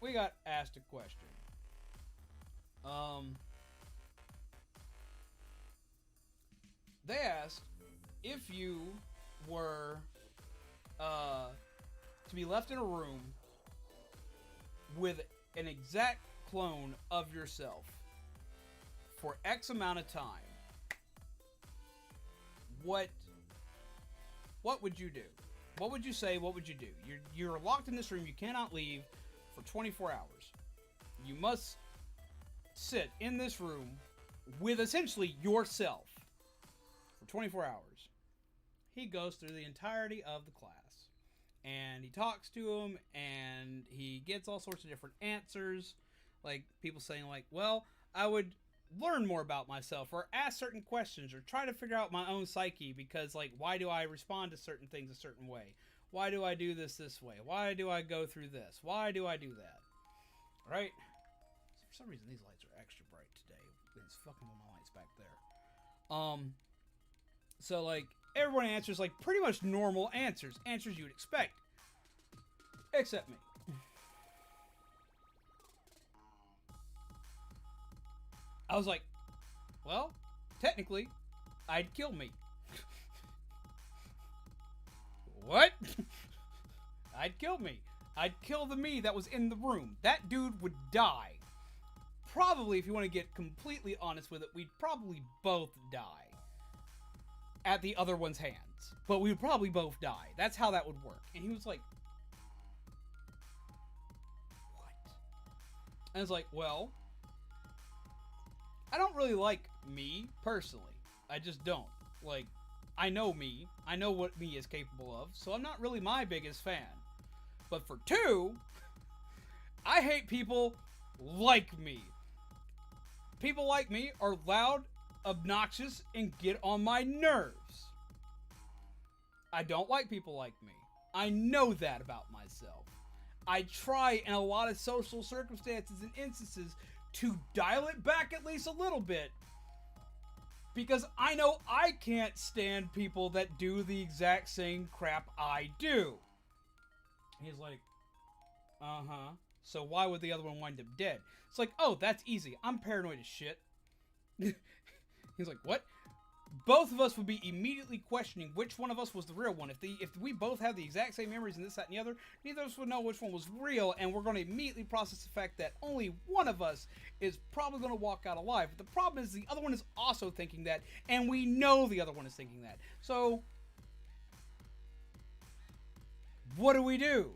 A: We got asked a question. They asked if you were to be left in a room with an exact clone of yourself for X amount of time, what would you do? What would you say? What would you do? You're locked in this room. You cannot leave for 24 hours. You must sit in this room with essentially yourself for 24 hours. He goes through the entirety of the class. And he talks to him, and he gets all sorts of different answers. Like, people saying, like, well, I would learn more about myself, or ask certain questions, or try to figure out my own psyche, because, like, why do I respond to certain things a certain way? Why do I do this way? Why do I go through this? Why do I do that? Right? So for some reason, these lights are extra bright today. It's fucking with my lights back there. So, like, everyone answers, like, pretty much normal answers. Answers you would expect. Except me. I was like, well, technically, I'd kill me. What? I'd kill me. I'd kill the me that was in the room. That dude would die. Probably, if you want to get completely honest with it, we'd probably both die. At the other one's hands. But we would probably both die. That's how that would work. And he was like, what? And I was like, well, I don't really like me, personally. I just don't. Like, I know me. I know what me is capable of. So I'm not really my biggest fan. But for two, I hate people like me. People like me are loud, obnoxious, and get on my nerves. I don't like people like me. I know that about myself. I try in a lot of social circumstances and instances to dial it back at least a little bit, because I know I can't stand people that do the exact same crap I do. He's like, uh-huh. So why would the other one wind up dead? It's like, oh, that's easy. I'm paranoid as shit. He's like, what? Both of us would be immediately questioning which one of us was the real one. If we both have the exact same memories and this, that, and the other, neither of us would know which one was real, and we're going to immediately process the fact that only one of us is probably going to walk out alive. But the problem is the other one is also thinking that, and we know the other one is thinking that. So, what do?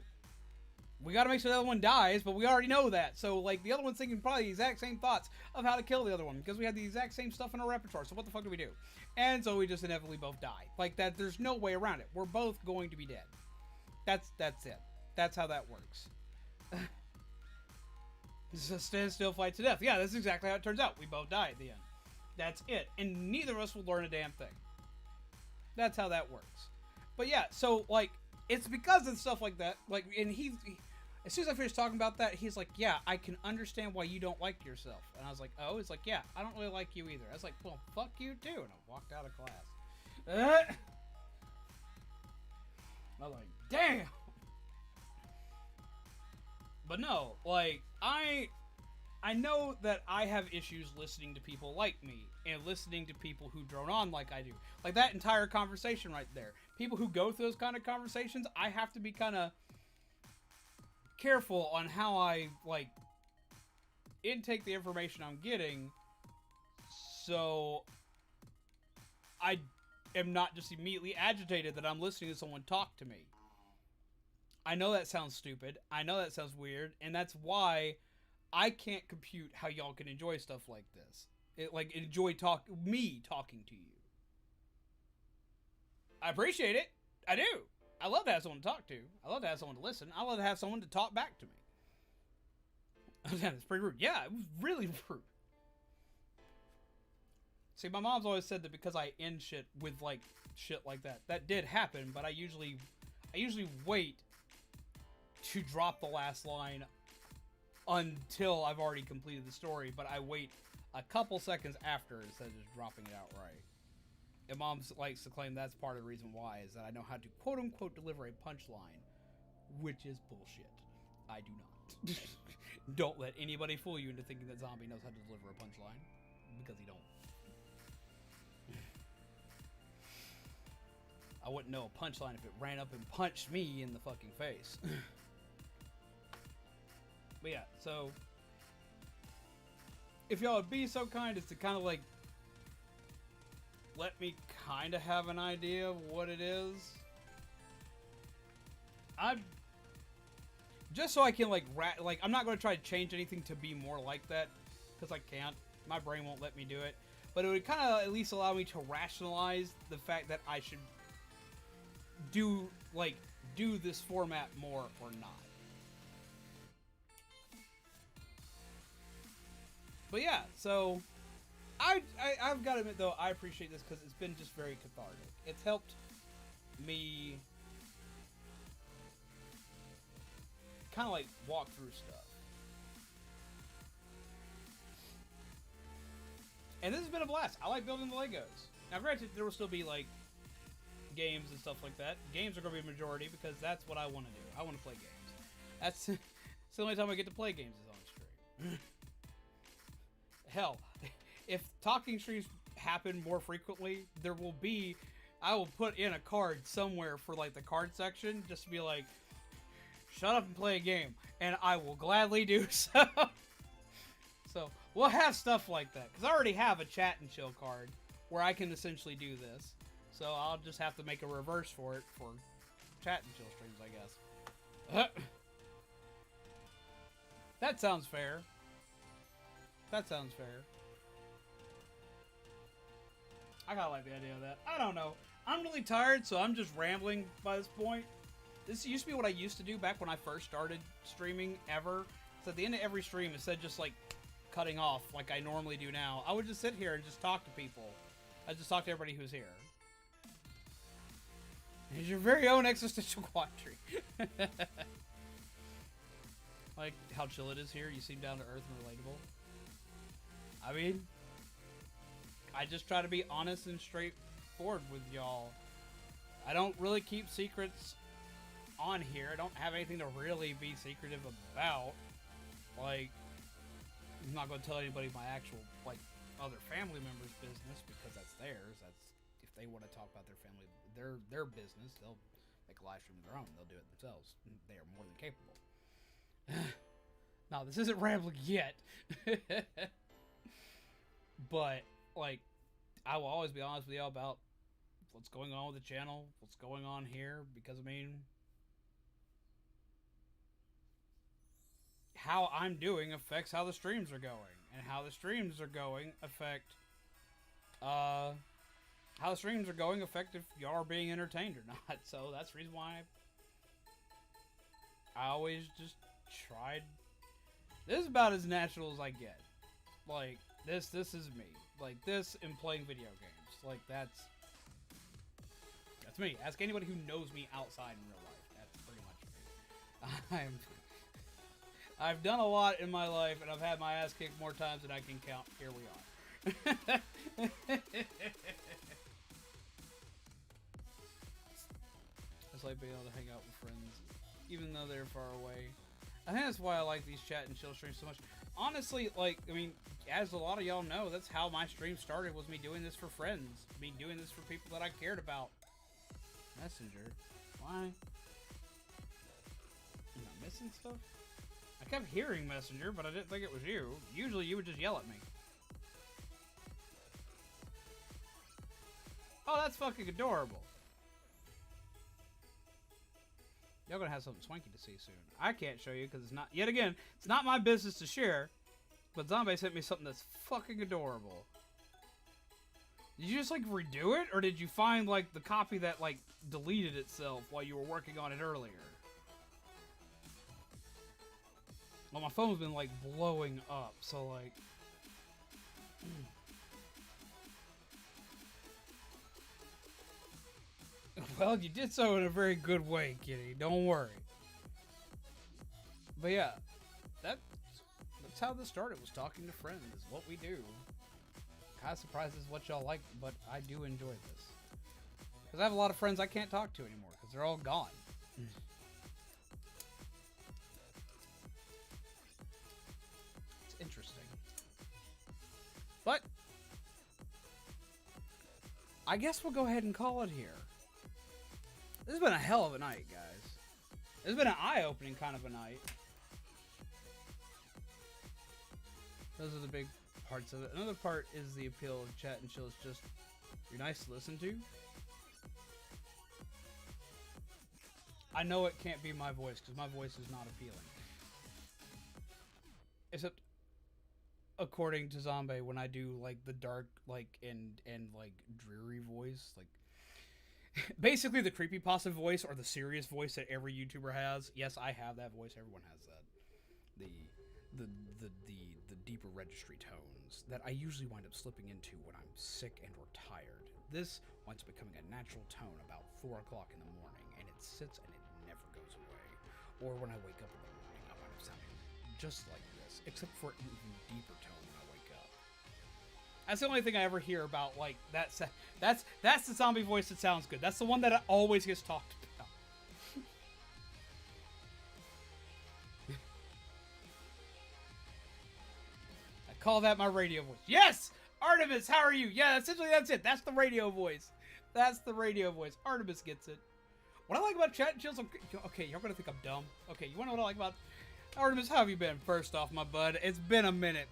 A: We gotta make sure the other one dies, but we already know that. So, like, the other one's thinking probably the exact same thoughts of how to kill the other one, because we have the exact same stuff in our repertoire. So what the fuck do we do? And so we just inevitably both die. Like, that, there's no way around it. We're both going to be dead. That's it. That's how that works. This is a stand still, fight to death. Yeah, that's exactly how it turns out. We both die at the end. That's it. And neither of us will learn a damn thing. That's how that works. But yeah, so, like, it's because of stuff like that. Like, and as soon as I finished talking about that, he's like, yeah, I can understand why you don't like yourself. And I was like, oh? He's like, yeah, I don't really like you either. I was like, well, fuck you too. And I walked out of class. I was like, damn. But no, like, I know that I have issues listening to people like me and listening to people who drone on like I do. Like that entire conversation right there. People who go through those kind of conversations, I have to be kind of careful on how I, like, intake the information I'm getting, so I am not just immediately agitated that I'm listening to someone talk to me. I know that sounds stupid. I know that sounds weird, and that's why I can't compute how y'all can enjoy stuff like this. Enjoy me talking to you. I appreciate it. I do. I love to have someone to talk to. I love to have someone to listen. I love to have someone to talk back to me. That's pretty rude. Yeah, it was really rude. See, my mom's always said that because I end shit with like shit like that. That did happen, but I usually wait to drop the last line until I've already completed the story, but I wait a couple seconds after instead of just dropping it outright. And Mom likes to claim that's part of the reason why, is that I know how to quote-unquote deliver a punchline, which is bullshit. I do not. Don't let anybody fool you into thinking that Zombie knows how to deliver a punchline, because he don't. I wouldn't know a punchline if it ran up and punched me in the fucking face. But yeah, so if y'all would be so kind as to kind of like let me kind of have an idea of what it is. I'm just so I can like I'm not going to try to change anything to be more like that, because I can't. My brain won't let me do it. But it would kind of at least allow me to rationalize the fact that I should do this format more or not. But yeah, so I've got to admit though, I appreciate this because it's been just very cathartic. It's helped me kind of like walk through stuff. And this has been a blast. I like building the Legos. Now granted, there will still be like games and stuff like that. Games are going to be a majority because that's what I want to do. I want to play games. That's the only time I get to play games is on stream. Hell, if talking streams happen more frequently, I will put in a card somewhere for like the card section just to be like, shut up and play a game, and I will gladly do so. So we'll have stuff like that because I already have a chat and chill card where I can essentially do this. So I'll just have to make a reverse for it for chat and chill streams, I guess. That sounds fair. That sounds fair. I kinda like the idea of that. I don't know. I'm really tired, so I'm just rambling by this point. This used to be what I used to do back when I first started streaming ever. So at the end of every stream, instead of just like cutting off like I normally do now, I would just sit here and just talk to people. I'd just talk to everybody who's here. It's your very own existential quandary. Like how chill it is here. You seem down to earth and relatable. I mean, I just try to be honest and straightforward with y'all. I don't really keep secrets on here. I don't have anything to really be secretive about. Like, I'm not going to tell anybody my actual, like, other family members' business because that's theirs. That's, if they want to talk about their family, their business, they'll make a live stream of their own. They'll do it themselves. They are more than capable. No, this isn't rambling yet. But, like, I will always be honest with y'all about what's going on with the channel, what's going on here, because, I mean, how I'm doing affects how the streams are going, and how the streams are going affect, how the streams are going affect if y'all are being entertained or not. So that's the reason why I always just tried. This is about as natural as I get. Like, this is me. Like, this and playing video games. Like, that's me. Ask anybody who knows me outside in real life. That's pretty much me. I've done a lot in my life, and I've had my ass kicked more times than I can count. Here we are. It's like being able to hang out with friends, even though they're far away. I think that's why I like these chat and chill streams so much. Honestly, like, I mean, as a lot of y'all know, that's how my stream started, was me doing this for friends. Me doing this for people that I cared about. Messenger? Why? Am I missing stuff? I kept hearing Messenger, but I didn't think it was you. Usually you would just yell at me. Oh, that's fucking adorable. Y'all gonna have something swanky to see soon. I can't show you because it's not, yet again, it's not my business to share. But Zombie sent me something that's fucking adorable. Did you just like redo it? Or did you find like the copy that like deleted itself while you were working on it earlier? Well, my phone's been like blowing up, so like... Well, you did so in a very good way, kitty. Don't worry. But yeah, that's how this started. Was talking to friends. Is what we do. Kind of surprised is what y'all like, but I do enjoy this. Because I have a lot of friends I can't talk to anymore because they're all gone. It's interesting. But I guess we'll go ahead and call it here. This has been a hell of a night, guys. It's been an eye-opening kind of a night. Those are the big parts of it. Another part is the appeal of Chat and Chill. Is just, you're nice to listen to. I know it can't be my voice, because my voice is not appealing. Except, according to Zombie, when I do, like, the dark, like, and like, dreary voice, like, basically the creepypasta voice or the serious voice that every YouTuber has. Yes, I have that voice. Everyone has that. The deeper registry tones that I usually wind up slipping into when I'm sick and or tired. This winds up becoming a natural tone about 4 o'clock in the morning, and it sits and it never goes away. Or when I wake up in the morning, I wind up sounding just like this, except for an even deeper tone when I wake up. That's the only thing I ever hear about, like, that's the zombie voice that sounds good. That's the one that always gets talked about. I call that my radio voice. Yes! Artemis, how are you? Yeah, essentially that's it. That's the radio voice. That's the radio voice. Artemis gets it. What I like about Chat and Chills... Okay, you're gonna think I'm dumb. Okay, you wanna know what I like about... Artemis, how have you been? First off, my bud, it's been a minute.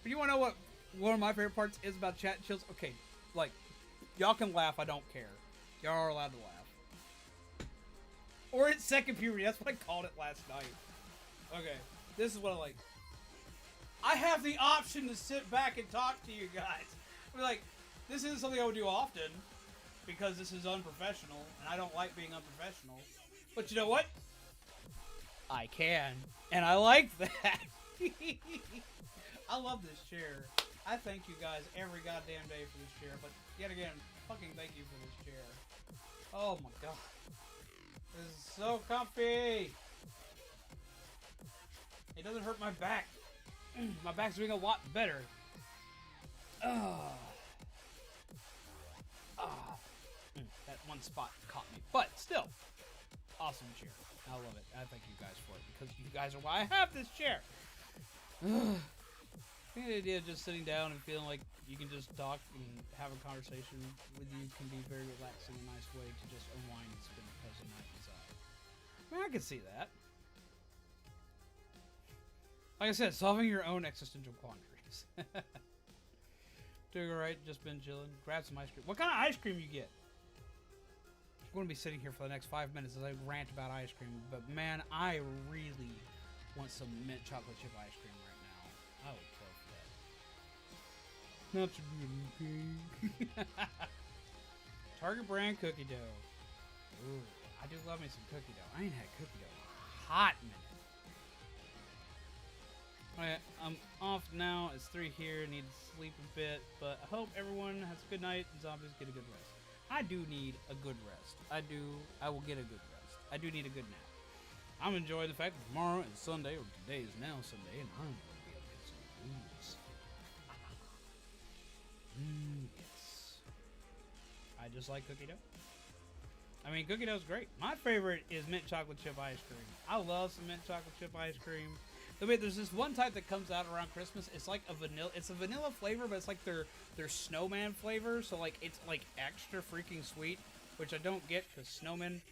A: But you wanna know what one of my favorite parts is about Chat and Chills? Okay, like, y'all can laugh, I don't care. Y'all are allowed to laugh. Or it's second puberty, that's what I called it last night. Okay, this is what I like. I have the option to sit back and talk to you guys. I mean, like, this isn't something I would do often, because this is unprofessional, and I don't like being unprofessional. But you know what? I can. And I like that. I love this chair. I thank you guys every goddamn day for this chair, but yet again, fucking thank you for this chair. Oh my god. This is so comfy. It doesn't hurt my back. My back's doing a lot better. That one spot caught me. But still, awesome chair. I love it. I thank you guys for it, because you guys are why I have this chair. I think the idea of just sitting down and feeling like you can just talk and have a conversation with you can be very relaxing and nice way to just unwind and spend a pleasant night inside. I mean, I can see that. Like I said, solving your own existential quandaries. Doing alright, just been chilling. Grab some ice cream. What kind of ice cream you get? I'm going to be sitting here for the next 5 minutes as I rant about ice cream, but man, I really want some mint chocolate chip ice cream right now. I would kill for that. Not so good. Target brand cookie dough. Ooh, I do love me some cookie dough. I ain't had cookie dough in a hot minute. Alright, I'm off now. It's 3 here. Need to sleep a bit, but I hope everyone has a good night and zombies get a good rest. I do need a good rest. I will get a good rest. I do need a good nap. I'm enjoying the fact that tomorrow is Sunday, or today is now Sunday, and I'm going to be able to get some booze. Yes. I just like cookie dough. I mean, cookie dough's great. My favorite is mint chocolate chip ice cream. I love some mint chocolate chip ice cream. There's this one type that comes out around Christmas. It's like a vanilla. It's a vanilla flavor, but it's like their snowman flavor. So like it's like extra freaking sweet, which I don't get because snowmen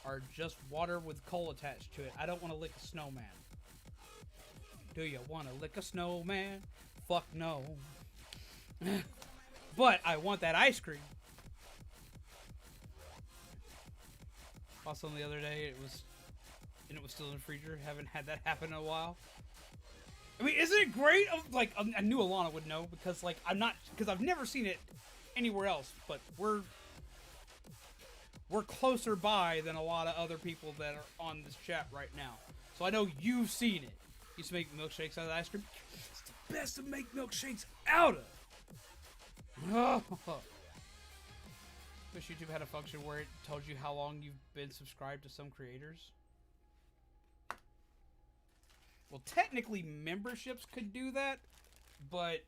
A: are just water with coal attached to it. I don't want to lick a snowman. Do you want to lick a snowman? Fuck no. But I want that ice cream. Also, the other day it was still in the freezer. Haven't had that happen in a while. I mean, isn't it great? Like, I knew Alana would know because, like, because I've never seen it anywhere else. But we're closer by than a lot of other people that are on this chat right now. So I know you've seen it. Used to make milkshakes out of ice cream. It's the best to make milkshakes out of. Oh. Wish YouTube had a function where it told you how long you've been subscribed to some creators. Well, technically memberships could do that, but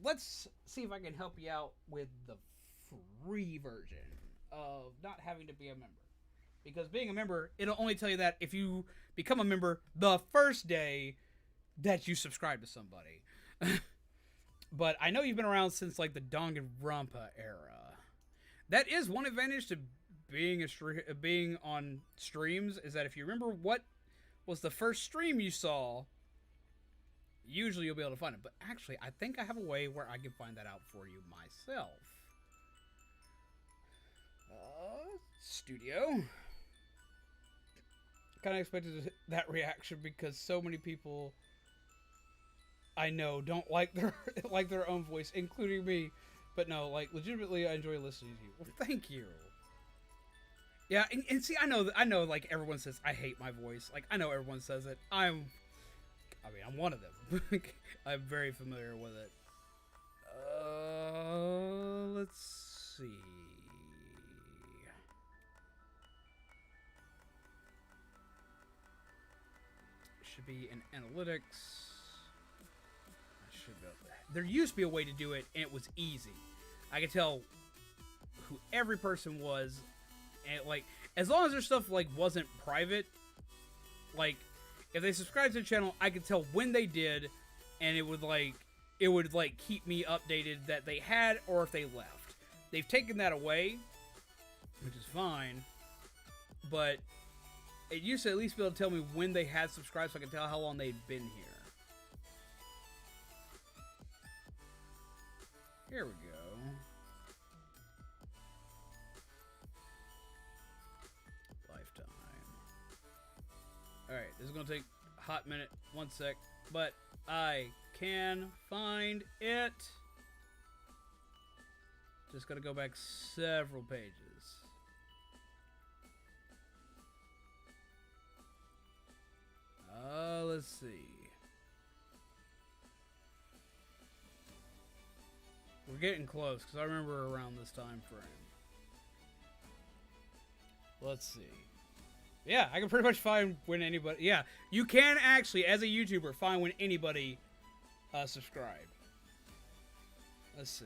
A: let's see if I can help you out with the free version of not having to be a member. Because being a member, it'll only tell you that if you become a member the first day that you subscribe to somebody. But I know you've been around since like the Danganronpa era. That is one advantage to being on streams, is that if you remember what was the first stream you saw, usually you'll be able to find it. But actually, I think I have a way where I can find that out for you myself. Studio. Kind of expected that reaction because so many people I know don't like their own voice, including me. But no, like legitimately, I enjoy listening to you. Well, thank you. Yeah, and see, I know, like everyone says I hate my voice. Like I know everyone says it. I'm one of them. I'm very familiar with it. Let's see. Should be in analytics. I should go. There used to be a way to do it, and it was easy. I could tell who every person was, and like as long as their stuff like wasn't private, like if they subscribed to the channel, I could tell when they did, and it would keep me updated that they had or if they left. They've taken that away, which is fine, but it used to at least be able to tell me when they had subscribed so I could tell how long they'd been here. Here we go. Lifetime. Alright, this is going to take a hot minute. 1 sec. But I can find it. Just got to go back several pages. Let's see. We're getting close because I remember around this time frame. Let's see. Yeah, I can pretty much find when anybody. Yeah, you can actually, as a YouTuber, find when anybody subscribed. Let's see.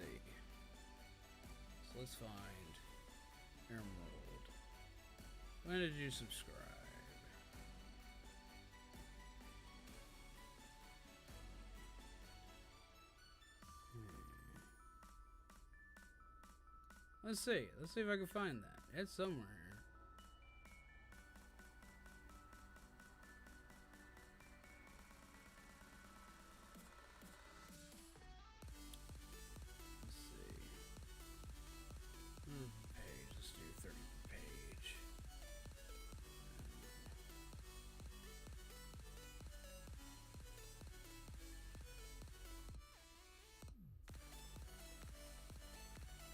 A: So let's find Emerald. When did you subscribe? Let's see. Let's see if I can find that. It's somewhere here. Let's see. Page. Let's do 30 page.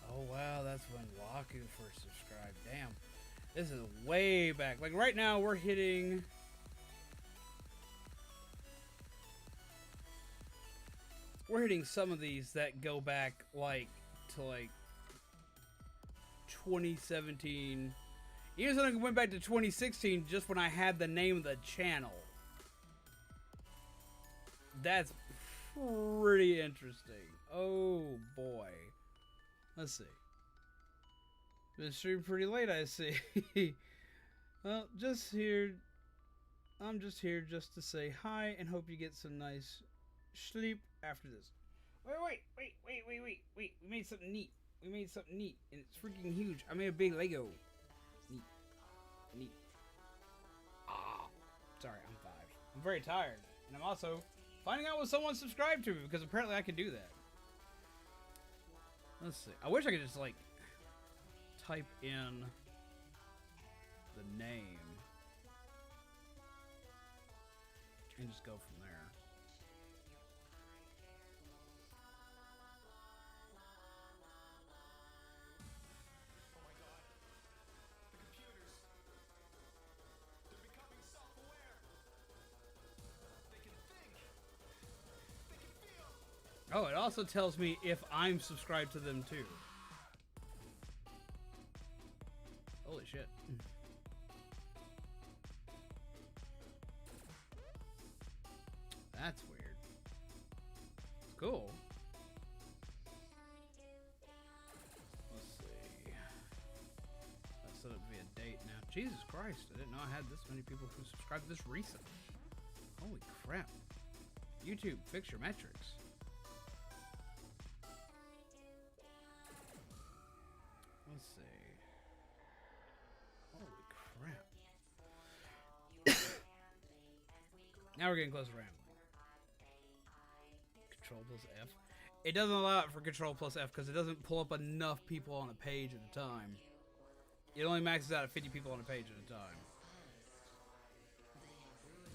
A: Oh wow, that's when Waku first subscribed. Damn. This is way back. Like right now we're hitting some of these that go back like to like 2017. Even something went back to 2016 just when I had the name of the channel. That's pretty interesting. Oh boy. Let's see. Been streaming pretty late, I see. Well, just here. I'm just here just to say hi and hope you get some nice sleep after this. Wait. We made something neat. And it's freaking huge. I made a big Lego. Neat. Ah. Sorry, I'm 5. I'm very tired. And I'm also finding out when someone subscribed to me because apparently I can do that. Let's see. I wish I could just like type in the name and just go from there.
B: Oh my god. The computers. They're becoming self-aware. They can think. They can feel.
A: Oh, it also tells me if I'm subscribed to them too. shit. That's weird. It's cool. Let's see. That's set up via date now. Jesus Christ, I didn't know I had this many people who subscribed this recently. Holy crap. YouTube, fix your metrics. Let's see. Holy crap. Now we're getting close to rambling. Control plus F. It doesn't allow it for Control plus F because it doesn't pull up enough people on a page at a time. It only maxes out at 50 people on a page at a time.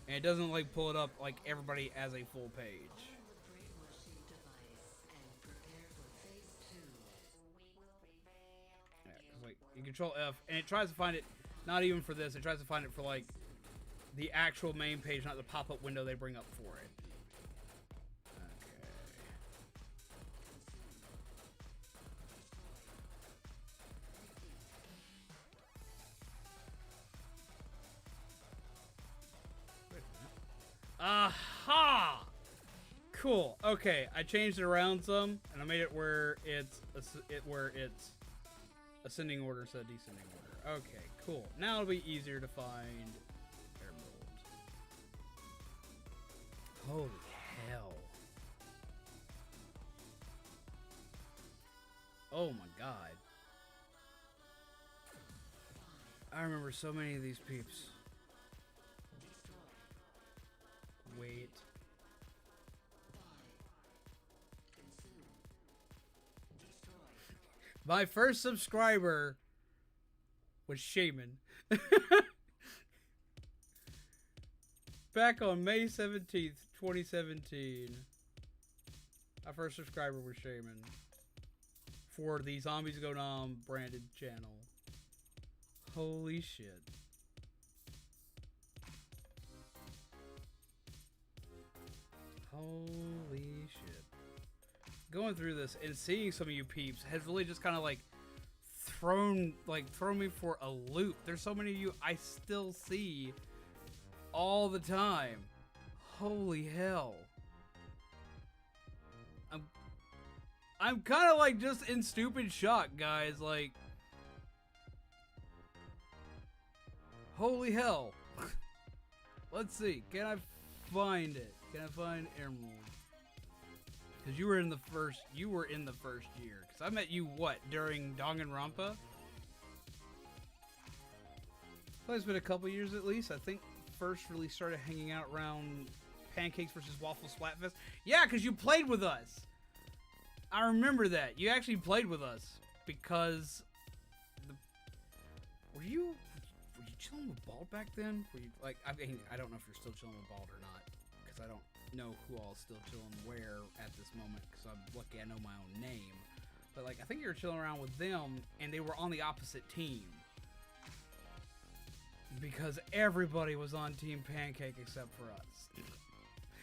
A: And it doesn't like pull it up like everybody as a full page. Yeah, 'cause, like you Control F and it tries to find it not even for this, it tries to find it for like the actual main page, not the pop-up window they bring up for it. Aha! Cool. Okay, I changed it around some, and I made it where it's ascending order instead of descending order. Okay, cool. Now it'll be easier to find emeralds. Holy hell! Oh my god! I remember so many of these peeps. Wait. My first subscriber was Shaman. Back on May 17th, 2017. My first subscriber was Shaman. For the Zombies Go Nom branded channel. Holy shit. Holy shit. Going through this and seeing some of you peeps has really just kind of like thrown me for a loop. There's so many of you I still see all the time. Holy hell. I'm kind of like just in stupid shock, guys. Like, holy hell. Let's see. Can I find it? Can I find emerald? Because you were in the first year. Because I met you, what, during Danganronpa? Well, it's been a couple years at least. I think first really started hanging out around Pancakes versus Waffle Splatfest. Yeah, because you played with us. I remember that. You actually played with us. Because were you chilling with Bald back then? Were you like, I mean, I don't know if you're still chilling with Bald or not. Because I don't know who all is still chilling where at this moment. Because I'm lucky I know my own name. But like, I think you were chilling around with them, and they were on the opposite team. Because everybody was on Team Pancake except for us.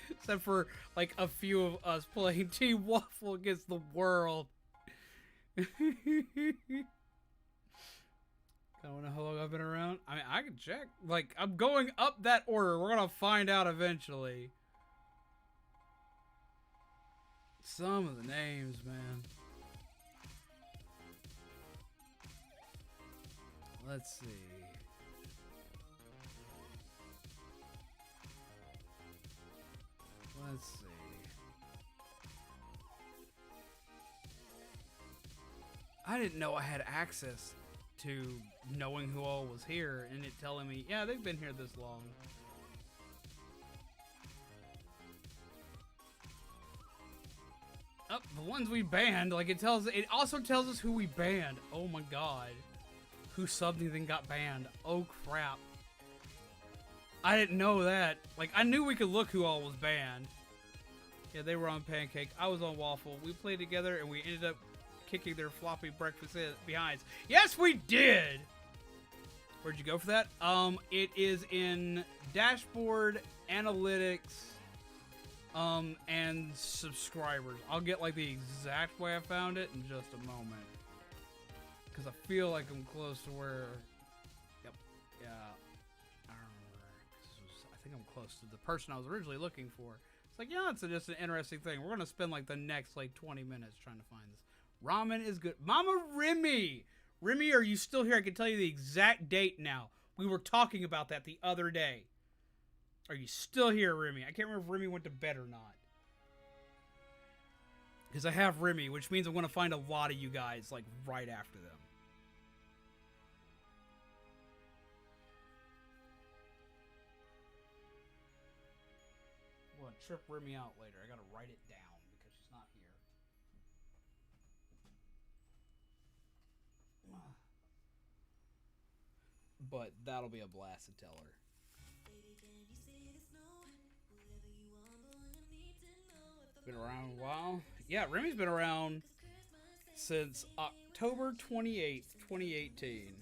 A: Except for like a few of us playing Team Waffle against the world. I don't know how long I've been around. I mean, I can check. Like, I'm going up that order. We're gonna find out eventually. Some of the names, man. Let's see. Let's see. I didn't know I had access to knowing who all was here and it telling me, yeah, they've been here this long. Oh, the ones we banned, like it also tells us who we banned. Oh my god. Who subbed and then got banned. Oh crap. I didn't know that. Like, I knew we could look who all was banned. Yeah, they were on Pancake. I was on Waffle. We played together, and we ended up kicking their floppy breakfast behinds. Yes, we did! Where'd you go for that? It is in Dashboard, Analytics, and Subscribers. I'll get, like, the exact way I found it in just a moment. Because I feel like I'm close to where close to the person I was originally looking for. It's like, yeah, it's just an interesting thing. We're gonna spend like the next like 20 minutes trying to find this. Ramen is good. Mama Remy! Remy, are you still here? I can tell you the exact date now. We were talking about that the other day. Are you still here, Remy? I can't remember if Remy went to bed or not. Because I have Remy, which means I'm going to find a lot of you guys, like, right after them. I'm going to trip Remy out later. I got to write it down because she's not here. But that'll be a blast to tell her. Been around a while. Yeah, Remy's been around since October 28th, 2018.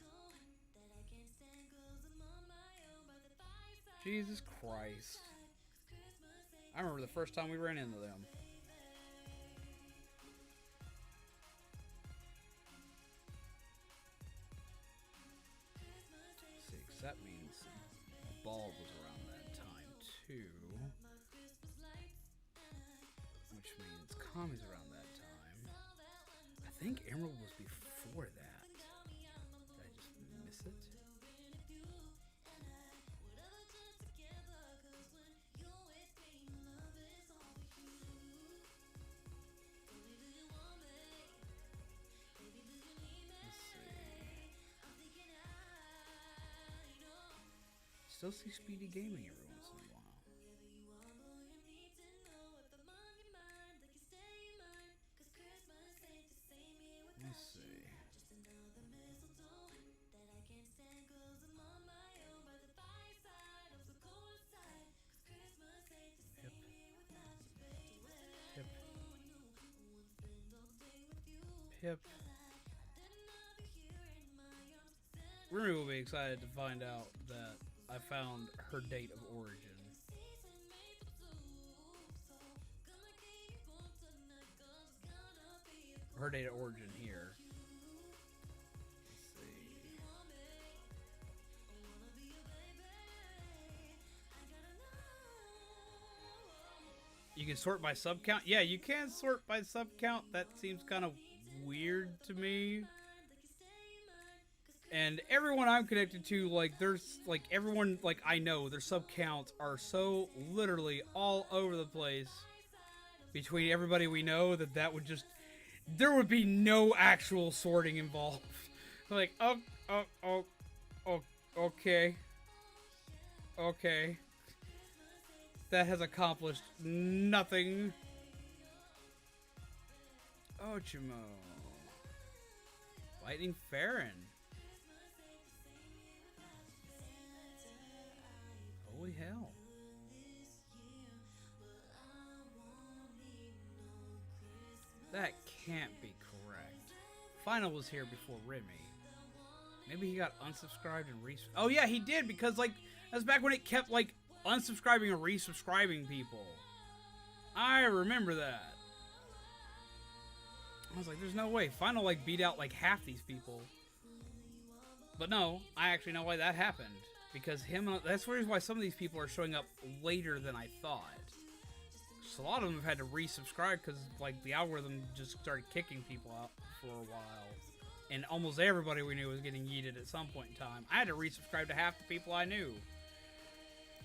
A: Jesus Christ. I remember the first time we ran into them. That means Bald was around that time too, which means Kami's around that time. I think Emerald was before that. Did I just miss it? Still see Speedy Gaming every once in a while. Let's see. Pip. Remy will be excited to find out that I found her date of origin. Her date of origin here. Let's see. You can sort by sub count? Yeah, you can sort by sub count. That seems kind of weird to me. And everyone I'm connected to, like, there's, like, everyone, like, I know, their sub counts are so literally all over the place between everybody we know that would just, there would be no actual sorting involved. Like, okay. Okay. That has accomplished nothing. Ochimo. Lightning Farron. Holy hell. That can't be correct. Final was here before Remy. Maybe he got unsubscribed and oh yeah, he did, because like that's back when it kept like unsubscribing and resubscribing people. I remember that. I was like, there's no way. Final like beat out like half these people. But no, I actually know why that happened. Because that's the reason why some of these people are showing up later than I thought. So a lot of them have had to resubscribe because like the algorithm just started kicking people out for a while. And almost everybody we knew was getting yeeted at some point in time. I had to resubscribe to half the people I knew.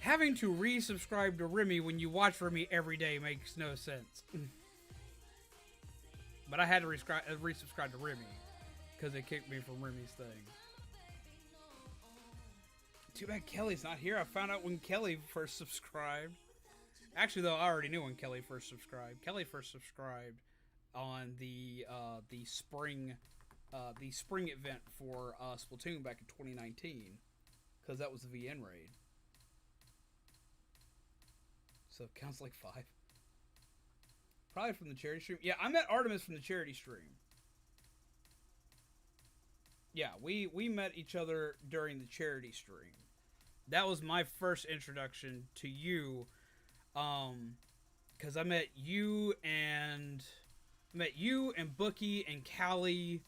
A: Having to resubscribe to Remy when you watch Remy every day makes no sense. But I had to resubscribe to Remy because they kicked me from Remy's thing. Too bad Kelly's not here. I found out when Kelly first subscribed. Actually, though, I already knew when Kelly first subscribed. Kelly first subscribed on the spring event for Splatoon back in 2019, because that was the VN raid. So it counts like 5. Probably from the charity stream. Yeah, I met Artemis from the charity stream. Yeah, we met each other during the charity stream. That was my first introduction to you, because I met you and Bookie and Callie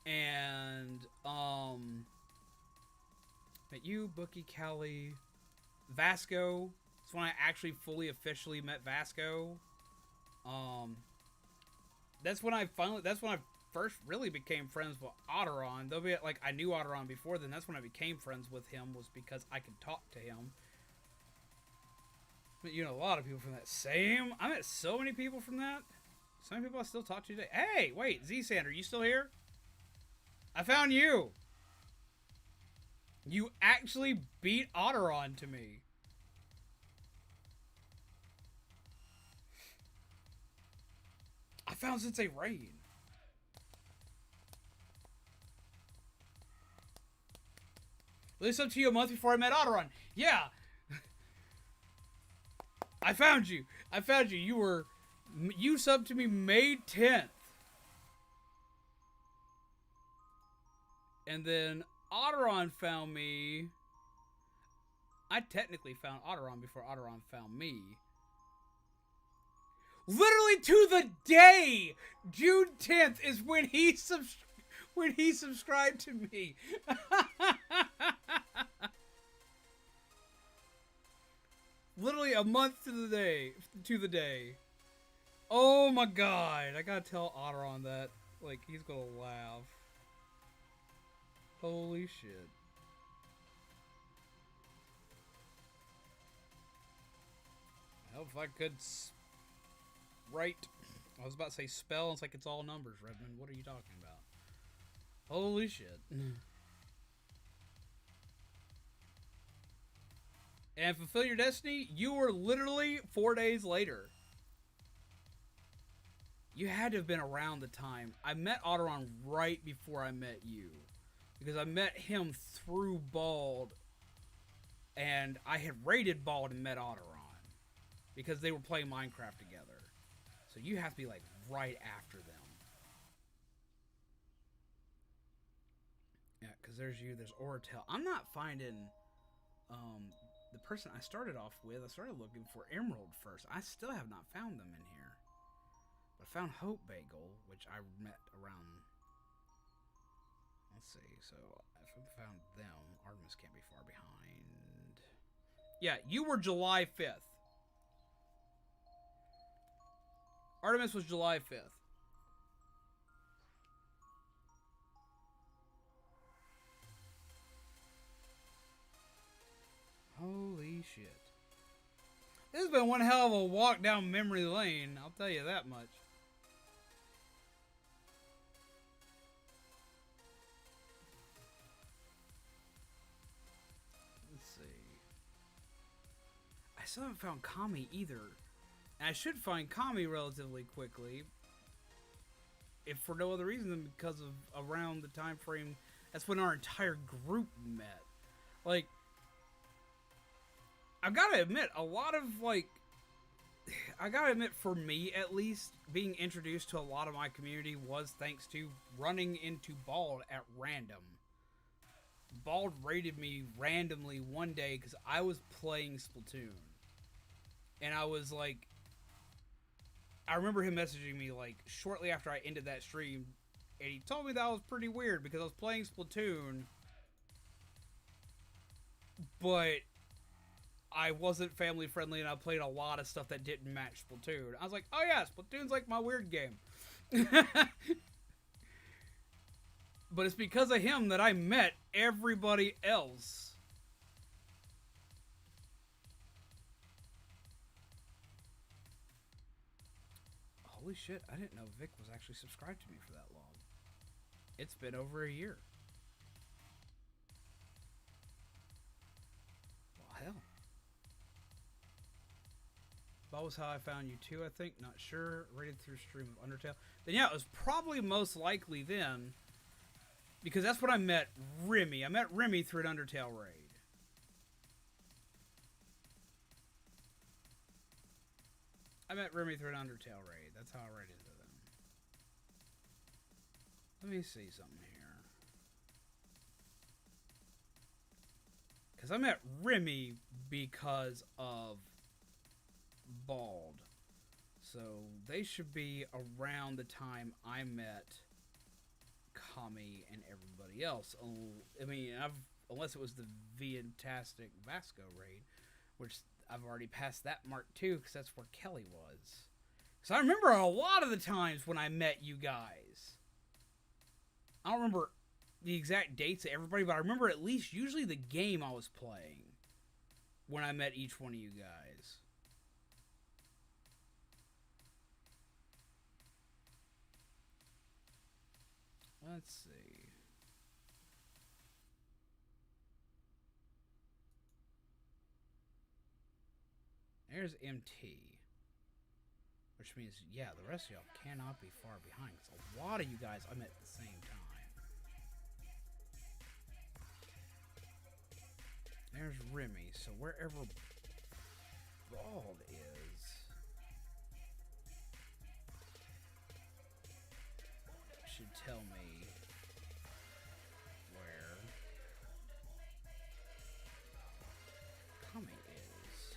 A: and met you, Bookie, Callie, Vasco, It's when I actually fully officially met Vasco. That's when I first really became friends with Otteron. Though like I knew Otteron before then. That's when I became friends with him, was because I could talk to him. But you know, a lot of people from that. Same. I met so many people from that. So many people I still talk to today. Hey, wait, Z-Sander, you still here? I found you. You actually beat Otteron to me. I found Sensei Rain. This up to you a month before I met Otteron. Yeah. I found you. I found you. You subbed to me May 10th. And then Otteron found me. I technically found Otteron before Otteron found me. Literally to the day, June 10th is when he subscribed to me. Literally a month to the day. Oh my god, I gotta tell Otteron that. Like, he's gonna laugh. Holy shit. Hell, if I could write. I was about to say spell. It's like it's all numbers, Redmond. What are you talking about? Holy shit. And fulfill your destiny, you were literally 4 days later. You had to have been around the time. I met Otteron right before I met you. Because I met him through Bald. And I had raided Bald and met Otteron. Because they were playing Minecraft together. So you have to be like right after them. Yeah, because there's you, there's Oratel. I'm not finding the person I started off with. I started looking for Emerald first. I still have not found them in here. But I found Hope Bagel, which I met around. Let's see. So if I found them, Artemis can't be far behind. Yeah, you were July 5th. Artemis was July 5th. Holy shit. This has been one hell of a walk down memory lane, I'll tell you that much. Let's see. I still haven't found Kami either. And I should find Kami relatively quickly. If for no other reason than because of around the time frame that's when our entire group met. Like, I gotta admit, a lot of, like, I gotta admit, for me at least, being introduced to a lot of my community was thanks to running into Bald at random. Bald raided me randomly one day because I was playing Splatoon. And I was like, I remember him messaging me like shortly after I ended that stream, and he told me that was pretty weird because I was playing Splatoon, but I wasn't family friendly and I played a lot of stuff that didn't match Splatoon. I was like, oh yeah, Splatoon's like my weird game. But it's because of him that I met everybody else. Holy shit, I didn't know Vic was actually subscribed to me for that long. It's been over a year. Well, hell. That was how I found you too, I think. Not sure. Rated through stream of Undertale. Then yeah, it was probably most likely then. Because that's when I met Remy. I met Remy through an Undertale raid. I met Remy through an Undertale raid. That's how I raided into them. Let me see something here. Because I met Remy because of Bald. So they should be around the time I met Kami and everybody else. I mean, unless it was the Fantastic Vasco raid, which I've already passed that mark too, because that's where Kelly was. So I remember a lot of the times when I met you guys. I don't remember the exact dates of everybody, but I remember at least usually the game I was playing when I met each one of you guys. Let's see. There's MT. Which means, yeah, the rest of y'all cannot be far behind. Because a lot of you guys I met at the same time. There's Remy. So wherever Bald is... should tell me where Kami is.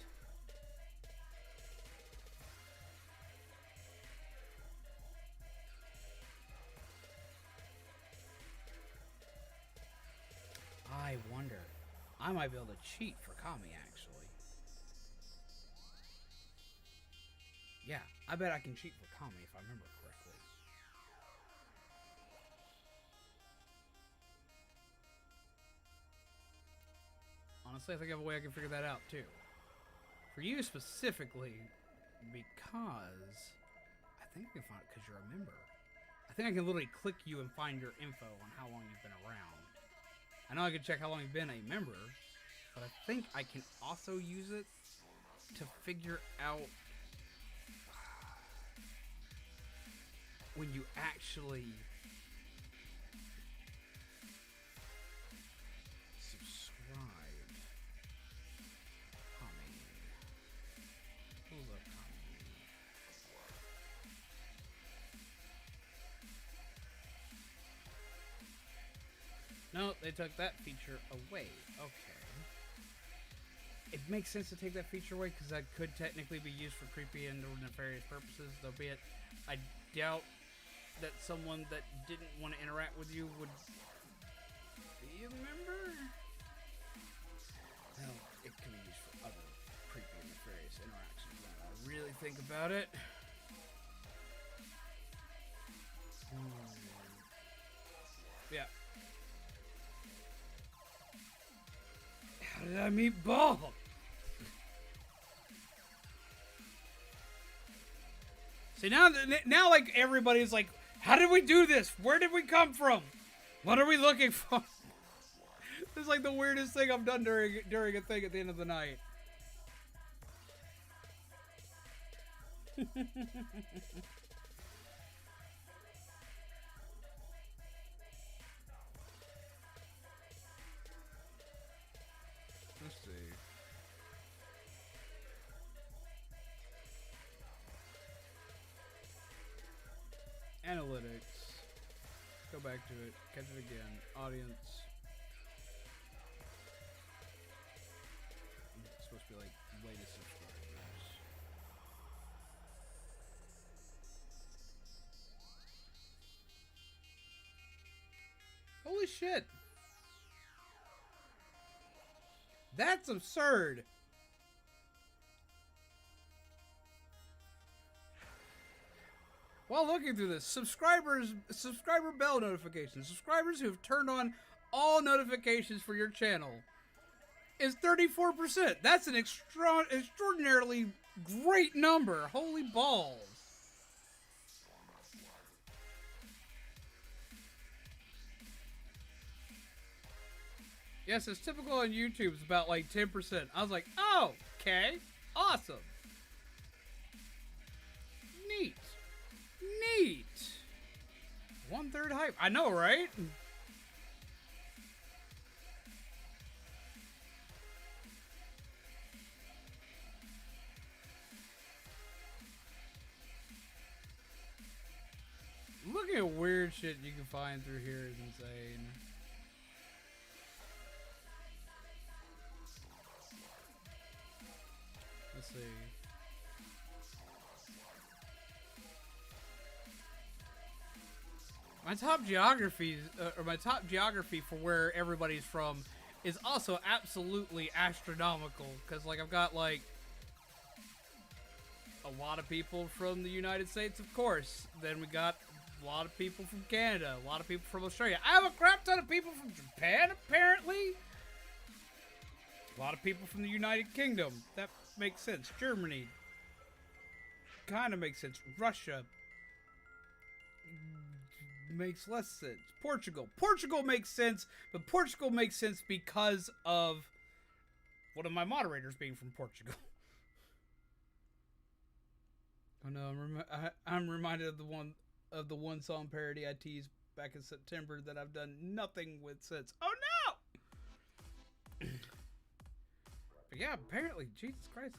A: I wonder. I might be able to cheat for Kami, actually. Yeah, I bet I can cheat for Kami if I remember correctly. Honestly, I think I have a way I can figure that out, too. For you specifically, because... I think I can find it because you're a member. I think I can literally click you and find your info on how long you've been around. I know I can check how long you've been a member, but I think I can also use it to figure out when you actually subscribe. Kami. Who's up, Kami? No, they took that feature away. Okay. It makes sense to take that feature away because that could technically be used for creepy and or nefarious purposes, though be it, I doubt that someone that didn't want to interact with you would be a member. Well, it can be used for other creepy and nefarious interactions now that I really think about it. Yeah. How did I meet Bald? See, now like everybody's like, how did we do this? Where did we come from? What are we looking for? This is like the weirdest thing I've done during a thing at the end of the night. Let's see. Analytics. Go back to it. Catch it again. Audience. It's supposed to be like latest subscribers. Holy shit. That's absurd. While looking through this, subscriber bell notifications, subscribers who have turned on all notifications for your channel is 34%. That's an extraordinarily great number. Holy balls. Yes, it's typical on YouTube. It's about like 10%. I was like, oh, okay. Awesome. Neat. Neat. 1/3 hype. I know, right? Looking at weird shit you can find through here is insane. Let's see. My top geography, or my top geography for where everybody's from, is also absolutely astronomical. Cause like I've got like a lot of people from the United States, of course. Then we got a lot of people from Canada, a lot of people from Australia. I have a crap ton of people from Japan, apparently. A lot of people from the United Kingdom. That makes sense. Germany. Kind of makes sense. Russia. Makes less sense. Portugal. Portugal makes sense, but Portugal makes sense because of one of my moderators being from Portugal. Oh no, I'm reminded of the one song parody I teased back in September that I've done nothing with since. Oh no! But yeah, apparently, Jesus Christ,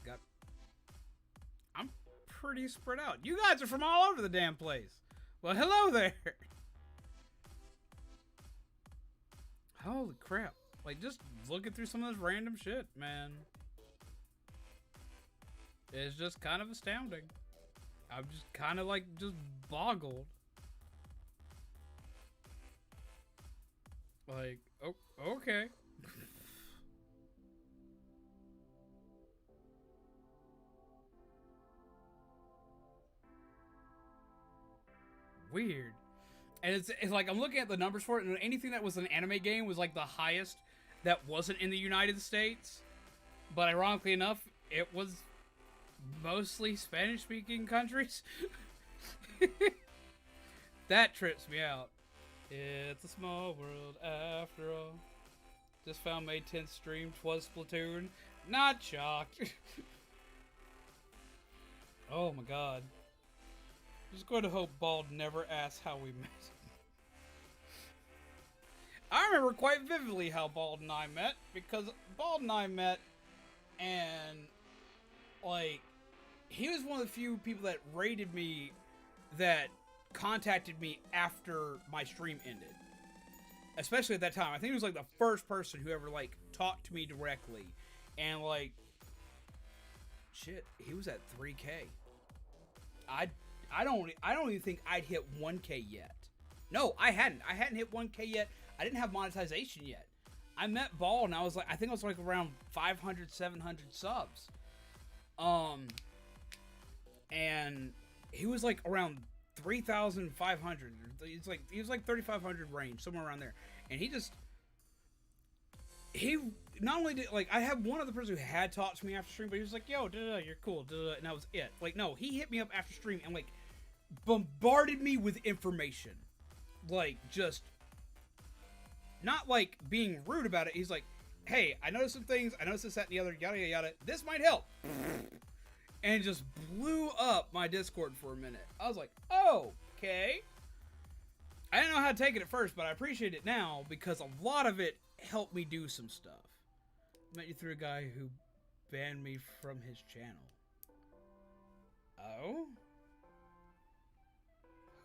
A: I'm pretty spread out. You guys are from all over the damn place. Well, hello there. Holy crap. Like, just looking through some of this random shit, man. It's just kind of astounding. I'm just kind of like, just boggled. Like, oh, okay. Weird. And it's like, I'm looking at the numbers for it, and anything that was an anime game was like the highest that wasn't in the United States. But ironically enough, it was mostly Spanish-speaking countries. That trips me out. It's a small world after all. Just found May 10th stream. 'Twas Splatoon. Not shocked. Oh my god. Just going to hope Bald never asks how we met. I remember quite vividly how Bald and I met, because Bald and I met, and like, he was one of the few people that rated me, that contacted me after my stream ended. Especially at that time. I think he was like the first person who ever like talked to me directly. And like, shit, he was at 3K. I don't even think I'd hit 1K yet. No, I hadn't hit 1K yet. I didn't have monetization yet. I met Ball and I was like, I think I was like around 500, 700 subs. And he was like around 3,500. He was like 3,500 range, somewhere around there. And he not only did, like, I had one other person who had talked to me after stream, but he was like, yo, you're cool, and that was it. Like, no, he hit me up after stream and like bombarded me with information. Like, just not like being rude about it. He's like, hey, I noticed some things, I noticed this, that, and the other, yada, yada, yada. This might help. And just blew up my Discord for a minute. I was like, oh, okay. I didn't know how to take it at first, but I appreciate it now because a lot of it helped me do some stuff. Met you through a guy who banned me from his channel. Oh?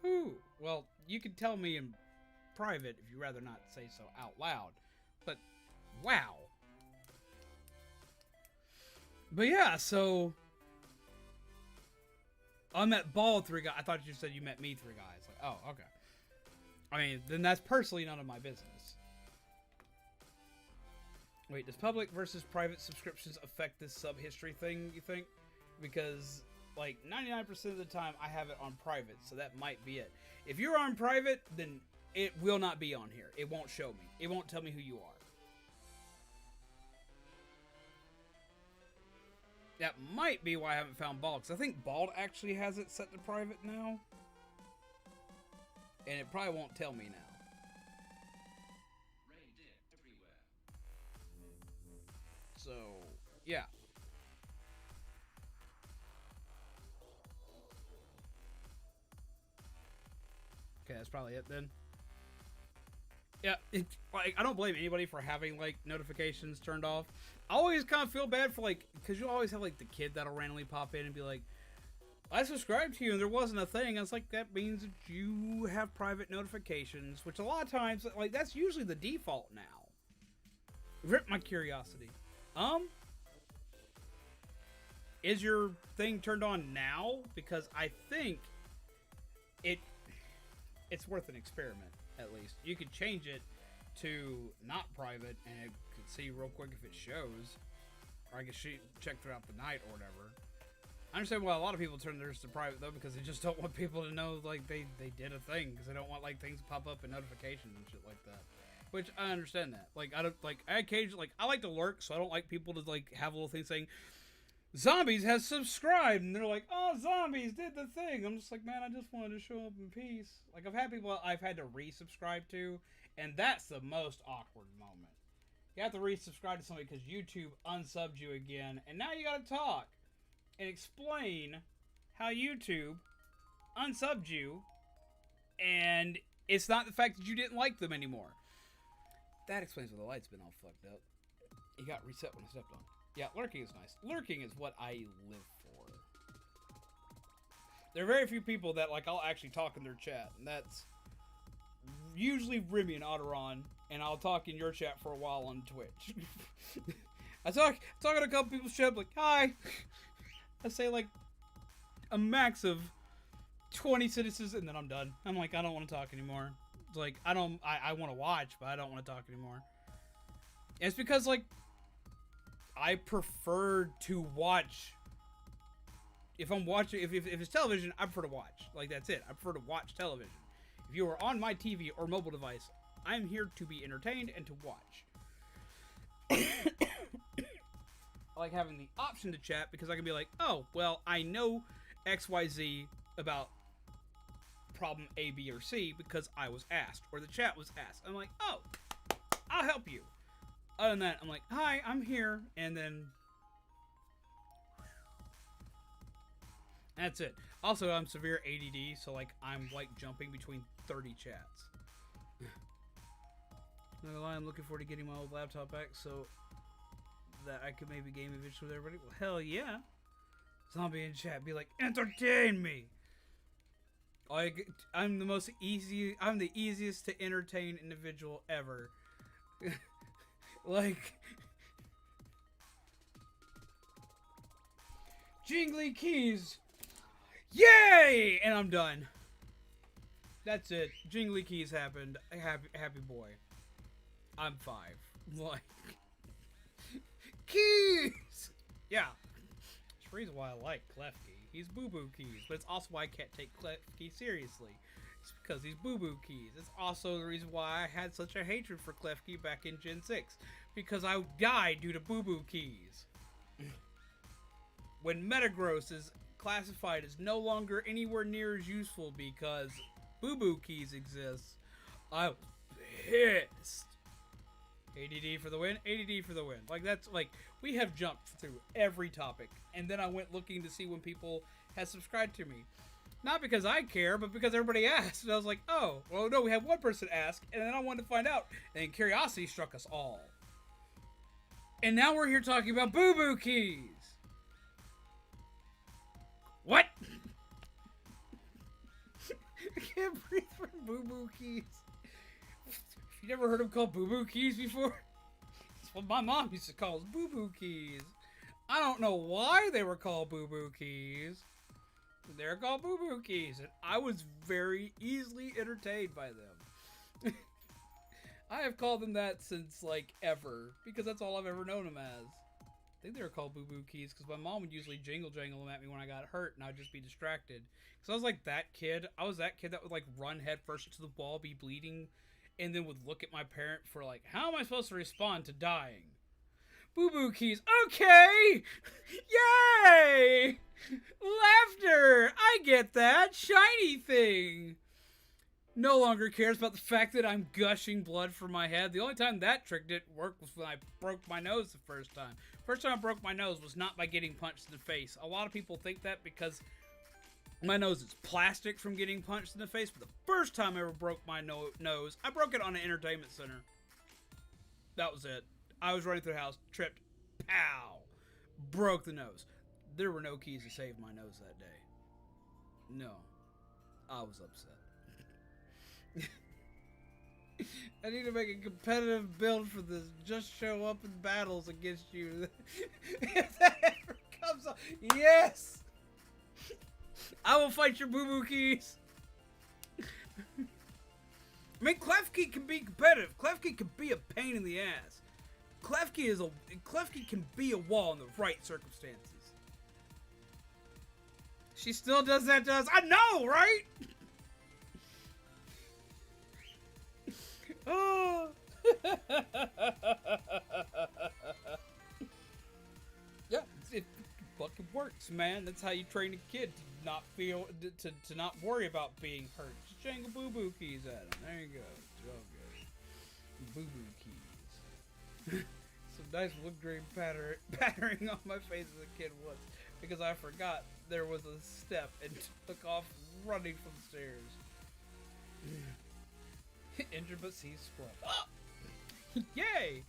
A: Who? Well, you can tell me in private if you'd rather not say so out loud. But, wow. But yeah, so I met Ball 3 guys. I thought you said you met me 3 guys. Like, oh, okay. I mean, then that's personally none of my business. Wait, does public versus private subscriptions affect this sub history thing, you think? Because, like, 99% of the time I have it on private, so that might be it. If you're on private, then it will not be on here. It won't show me. It won't tell me who you are. That might be why I haven't found Bald, because I think Bald actually has it set to private now. And it probably won't tell me now. So, yeah. Okay, that's probably it then. Yeah, like, I don't blame anybody for having, like, notifications turned off. I always kind of feel bad for, like, because you always have, like, the kid that'll randomly pop in and be like, I subscribed to you and there wasn't a thing. I was like, that means that you have private notifications, which a lot of times, like, that's usually the default now. Rip my curiosity. Is your thing turned on now? Because I think it's worth an experiment, at least. You could change it to not private, and it could see real quick if it shows. Or I guess check throughout the night or whatever. I understand why a lot of people turn theirs to private though, because they just don't want people to know like they did a thing, because they don't want like things to pop up in notifications and shit like that. Which I understand that. Like I don't like I occasionally like I like to lurk, so I don't like people to like have a little thing saying Zombies has subscribed, and they're like, oh, Zombies did the thing. I'm just like, man, I just wanted to show up in peace. Like, I've had people I've had to resubscribe to, and that's the most awkward moment. You have to resubscribe to somebody because YouTube unsubbed you again, and now you gotta talk and explain how YouTube unsubbed you, and it's not the fact that you didn't like them anymore. That explains why the light's been all fucked up. It got reset when I stepped on it. Yeah, lurking is nice. Lurking is what I live for. There are very few people that, like, I'll actually talk in their chat, and that's usually Remy and Otteron, and I'll talk in your chat for a while on Twitch. I talk in a couple people's chat, like, hi! I say, like, a max of 20 sentences, and then I'm done. I'm like, I don't want to talk anymore. It's like, I want to watch, but I don't want to talk anymore. And it's because, like, I prefer to watch. If I'm watching, if it's television, I prefer to watch. Like, that's it. I prefer to watch television. If you are on my TV or mobile device, I'm here to be entertained and to watch. I like having the option to chat because I can be like, oh, well, I know XYZ about problem A, B, or C because I was asked, or the chat was asked. I'm like, oh, I'll help you. Other than that, I'm like, hi, I'm here, and then that's it. Also, I'm severe ADD, so like I'm like jumping between 30 chats. Not gonna lie, I'm looking forward to getting my old laptop back so that I could maybe game eventually with everybody. Well, hell yeah. Zombie in chat, be like, entertain me. Like, I'm the easiest to entertain individual ever. Like, jingly keys, yay! And I'm done. That's it. Jingly keys happened. Happy boy. I'm 5. Like, keys. Yeah. That's the reason why I like Klefki. He's boo-boo keys, but it's also why I can't take Klefki seriously. It's because he's boo-boo keys. It's also the reason why I had such a hatred for Klefki back in Gen 6. Because I died due to boo-boo keys. When Metagross is classified as no longer anywhere near as useful because boo-boo keys exist, I was pissed. ADD for the win, ADD for the win. Like, that's, like, we have jumped through every topic. And then I went looking to see when people had subscribed to me. Not because I care, but because everybody asked. And I was like, oh, well, no, we had one person ask, and then I wanted to find out. And curiosity struck us all. And now we're here talking about boo-boo keys. What? I can't breathe from boo-boo keys. You never heard them called boo-boo keys before? That's what my mom used to call us, boo-boo keys. I don't know why they were called boo-boo keys. They're called boo-boo keys, and I was very easily entertained by them. I have called them that since, like, ever, because that's all I've ever known them as. I think they were called boo-boo keys, because my mom would usually jingle them at me when I got hurt, and I'd just be distracted. Because I was like that kid. I was that kid that would, like, run headfirst into the wall, be bleeding, and then would look at my parent for, like, how am I supposed to respond to dying? Boo-boo keys. Okay! Yay! Laughter! I get that! Shiny thing! No longer cares about the fact that I'm gushing blood from my head. The only time that trick didn't work was when I broke my nose the first time. First time I broke my nose was not by getting punched in the face. A lot of people think that because my nose is plastic from getting punched in the face, but the first time I ever broke my nose, I broke it on an entertainment center. That was it. I was running through the house, tripped, pow, broke the nose. There were no keys to save my nose that day. No. I was upset. I need to make a competitive build for this. Just show up in battles against you. If that ever comes up. Yes! I will fight your boo-boo keys. I mean, Klefki can be competitive. Klefki can be a pain in the ass. Klefki can be a wall in the right circumstances. She still does that to us. I know, right? Oh. Yeah, it fucking works, man. That's how you train a kid to not feel to not worry about being hurt. Just jangle boo boo keys at him. There you go. It's all good. Boo boo keys. Some nice wood grain pattering on my face as a kid once because I forgot there was a step and took off running from the stairs. Injured but seized split. Yay!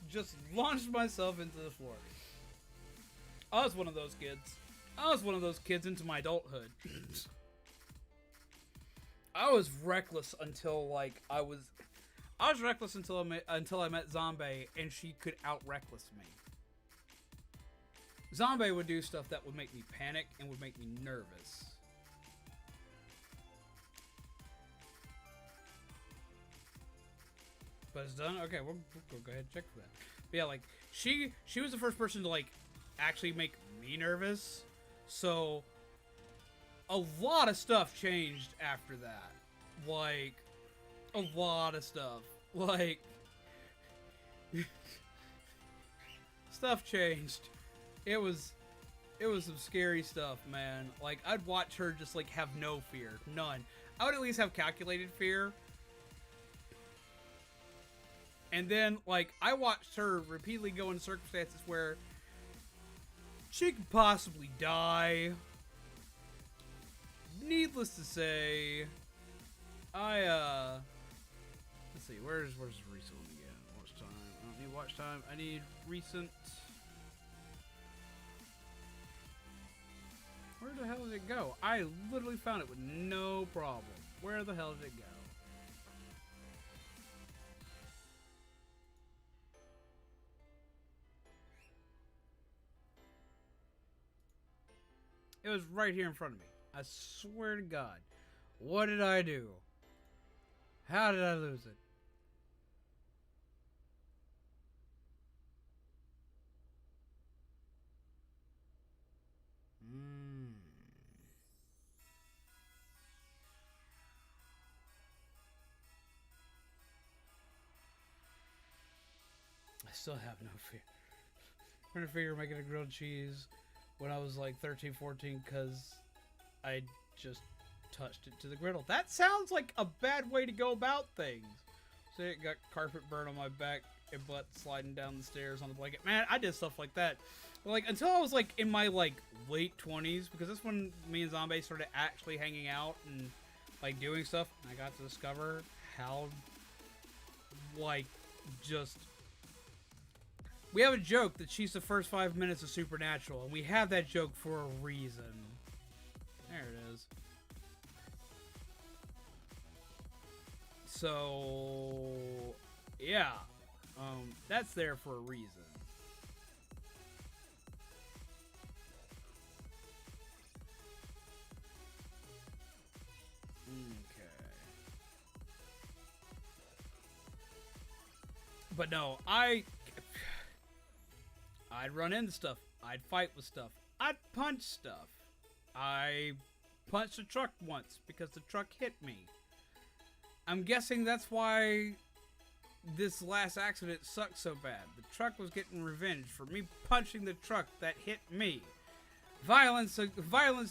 A: Just launched myself into the floor. I was one of those kids. I was one of those kids into my adulthood. I was reckless until like I was reckless until I met Zombie, and she could out reckless me. Zombie would do stuff that would make me panic and would make me nervous. But it's done? Okay, we'll go ahead and check for that. But yeah, like, she was the first person to, like, actually make me nervous. So, a lot of stuff changed after that. Like, a lot of stuff. Like, stuff changed. It was some scary stuff, man. Like, I'd watch her just, like, have no fear. None. I would at least have calculated fear. And then, like, I watched her repeatedly go in circumstances where she could possibly die. Needless to say, let's see, where's the recent one again? Watch time. I don't need watch time. I need recent. Where the hell did it go? I literally found it with no problem. Where the hell did it go? It was right here in front of me. I swear to God. What did I do? How did I lose it? I still have no fear. I'm trying to figure making a grilled cheese when I was like 13, 14 because I just touched it to the griddle. That sounds like a bad way to go about things. See, it got carpet burn on my back and butt sliding down the stairs on the blanket. Man, I did stuff like that. But like until I was like in my like late 20s, because that's when me and Zombie started actually hanging out and like doing stuff. And I got to discover how like just. We have a joke that she's the first 5 minutes of Supernatural, and we have that joke for a reason. There it is. So, yeah. That's there for a reason. Okay. But no, I'd run into stuff. I'd fight with stuff. I'd punch stuff. I punched a truck once because the truck hit me. I'm guessing that's why this last accident sucked so bad. The truck was getting revenge for me punching the truck that hit me. Violence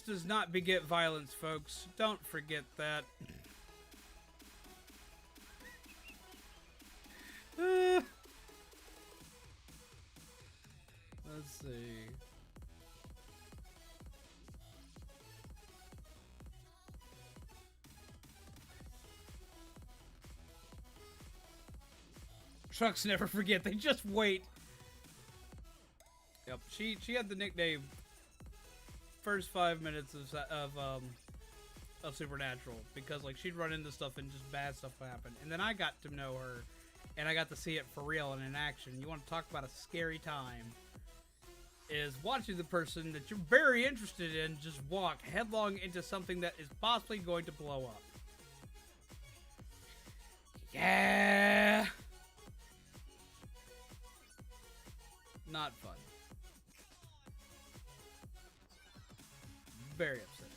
A: does not beget violence, folks. Don't forget that. Let's see. Trucks never forget, they just wait. Yep, she had the nickname first 5 minutes of Supernatural because like she'd run into stuff and just bad stuff would happen. And then I got to know her and I got to see it for real and in action. You want to talk about a scary time? Is watching the person that you're very interested in just walk headlong into something that is possibly going to blow up. Yeah. Not fun. very upsetting.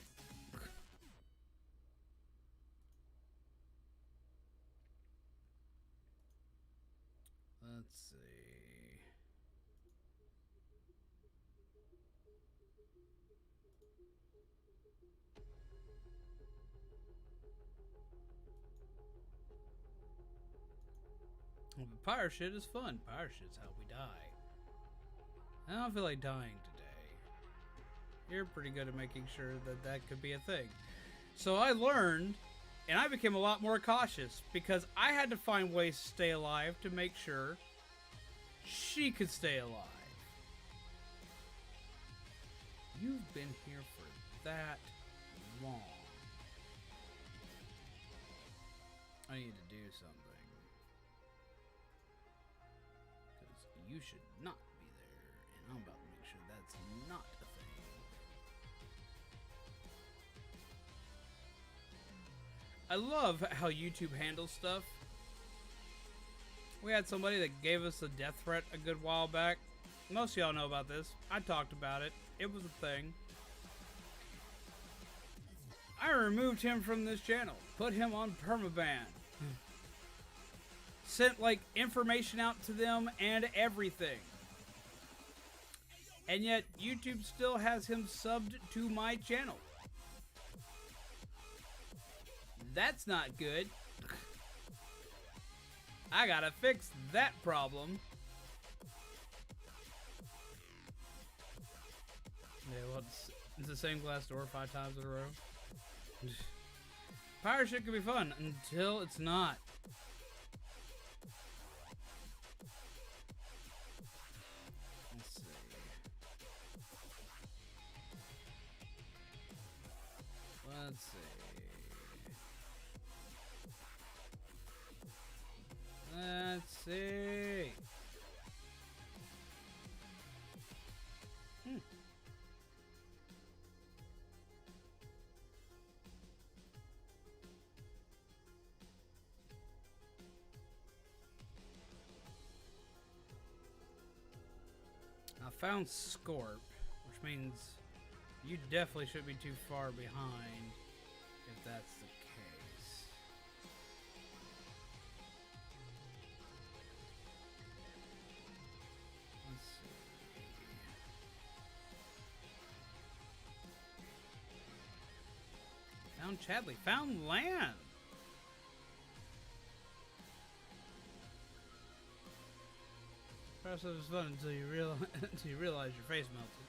A: Let's see. Well, pirate shit is fun. Pirate shit's how we die. I don't feel like dying today. You're pretty good at making sure that that could be a thing. So I learned, and I became a lot more cautious because I had to find ways to stay alive to make sure she could stay alive. You've been here for that long. I need to do something. Because you should not be there, and I'm about to make sure that's not a thing. I love how YouTube handles stuff. We had somebody that gave us a death threat a good while back. Most of y'all know about this. I talked about it. It was a thing. I removed him from this channel. Put him on permaban. Sent, like, information out to them and everything. And yet, YouTube still has him subbed to my channel. That's not good. I gotta fix that problem. Yeah, well, it's the same glass door 5 times in a row. Pirate shit can be fun until it's not. Let's see. Let's see. Let's see. I found Scorp, which means you definitely should be too far behind if that's the case. Let's see. Found Chadley. Found land. Process was fun until you realize your face melted.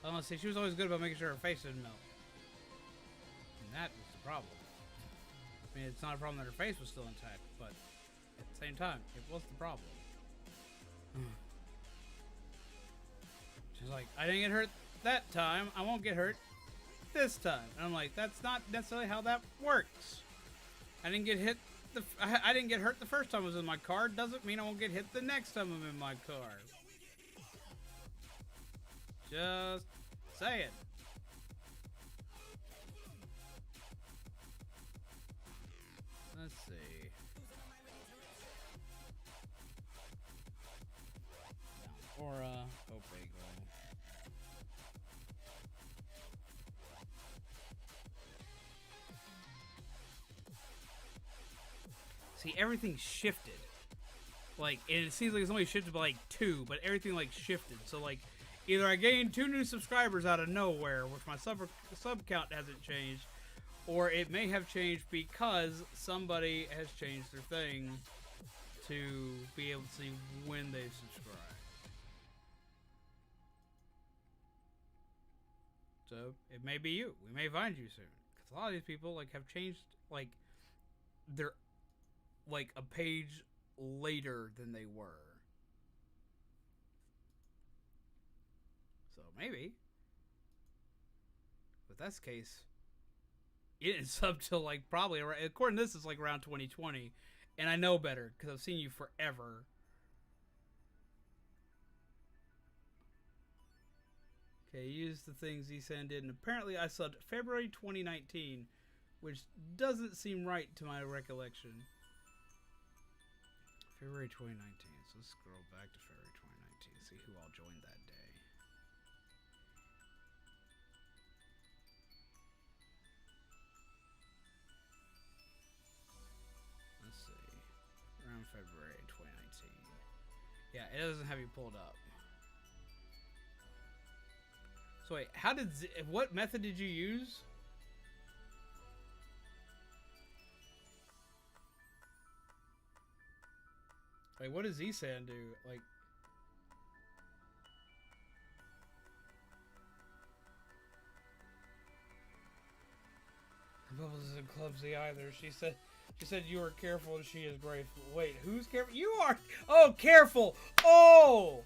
A: Oh, let's see, she was always good about making sure her face didn't melt. And that was the problem. I mean, it's not a problem that her face was still intact, but at the same time, it was the problem. She's like, I didn't get hurt that time, I won't get hurt this time. And I'm like, that's not necessarily how that works. I didn't get hit. I didn't get hurt the first time I was in my car. Doesn't mean I won't get hit the next time I'm in my car. Just saying. Let's see. Down Aura, Opago. See, everything shifted. Like, and it seems like it's only shifted by like 2, but everything like shifted. So like, either I gained 2 new subscribers out of nowhere, which my sub count hasn't changed, or it may have changed because somebody has changed their thing to be able to see when they subscribe. So it may be you. We may find you soon, because a lot of these people like have changed like their like a page later than they were. So maybe. If that's the case, you didn't sub till like probably around, according to this, it's like around 2020. And I know better because I've seen you forever. Okay, use the things he sent in. Apparently I subbed February 2019, which doesn't seem right to my recollection. February 2019. So let's scroll back to February 2019. See who all joined that day. Yeah, it doesn't have you pulled up. So wait, how did what method did you use? Like, what does Z-San do? Like, Bubbles isn't clumsy either. She said you were careful and she is grateful. Wait, who's careful? You are. Oh, careful. Oh.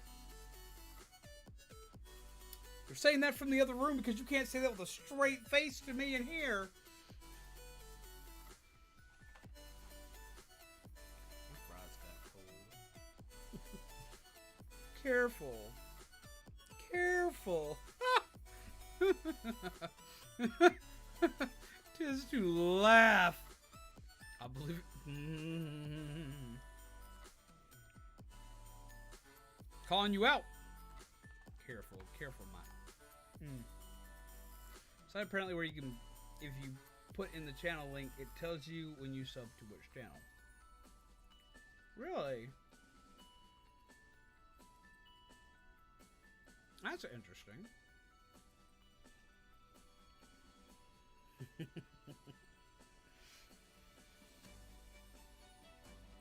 A: You're saying that from the other room because you can't say that with a straight face to me in here. My fries got cold. Careful. Careful. Just to laugh. I believe it. Calling you out. Careful, careful, Mike. So apparently where you can, if you put in the channel link, it tells you when you sub to which channel. Really? That's interesting.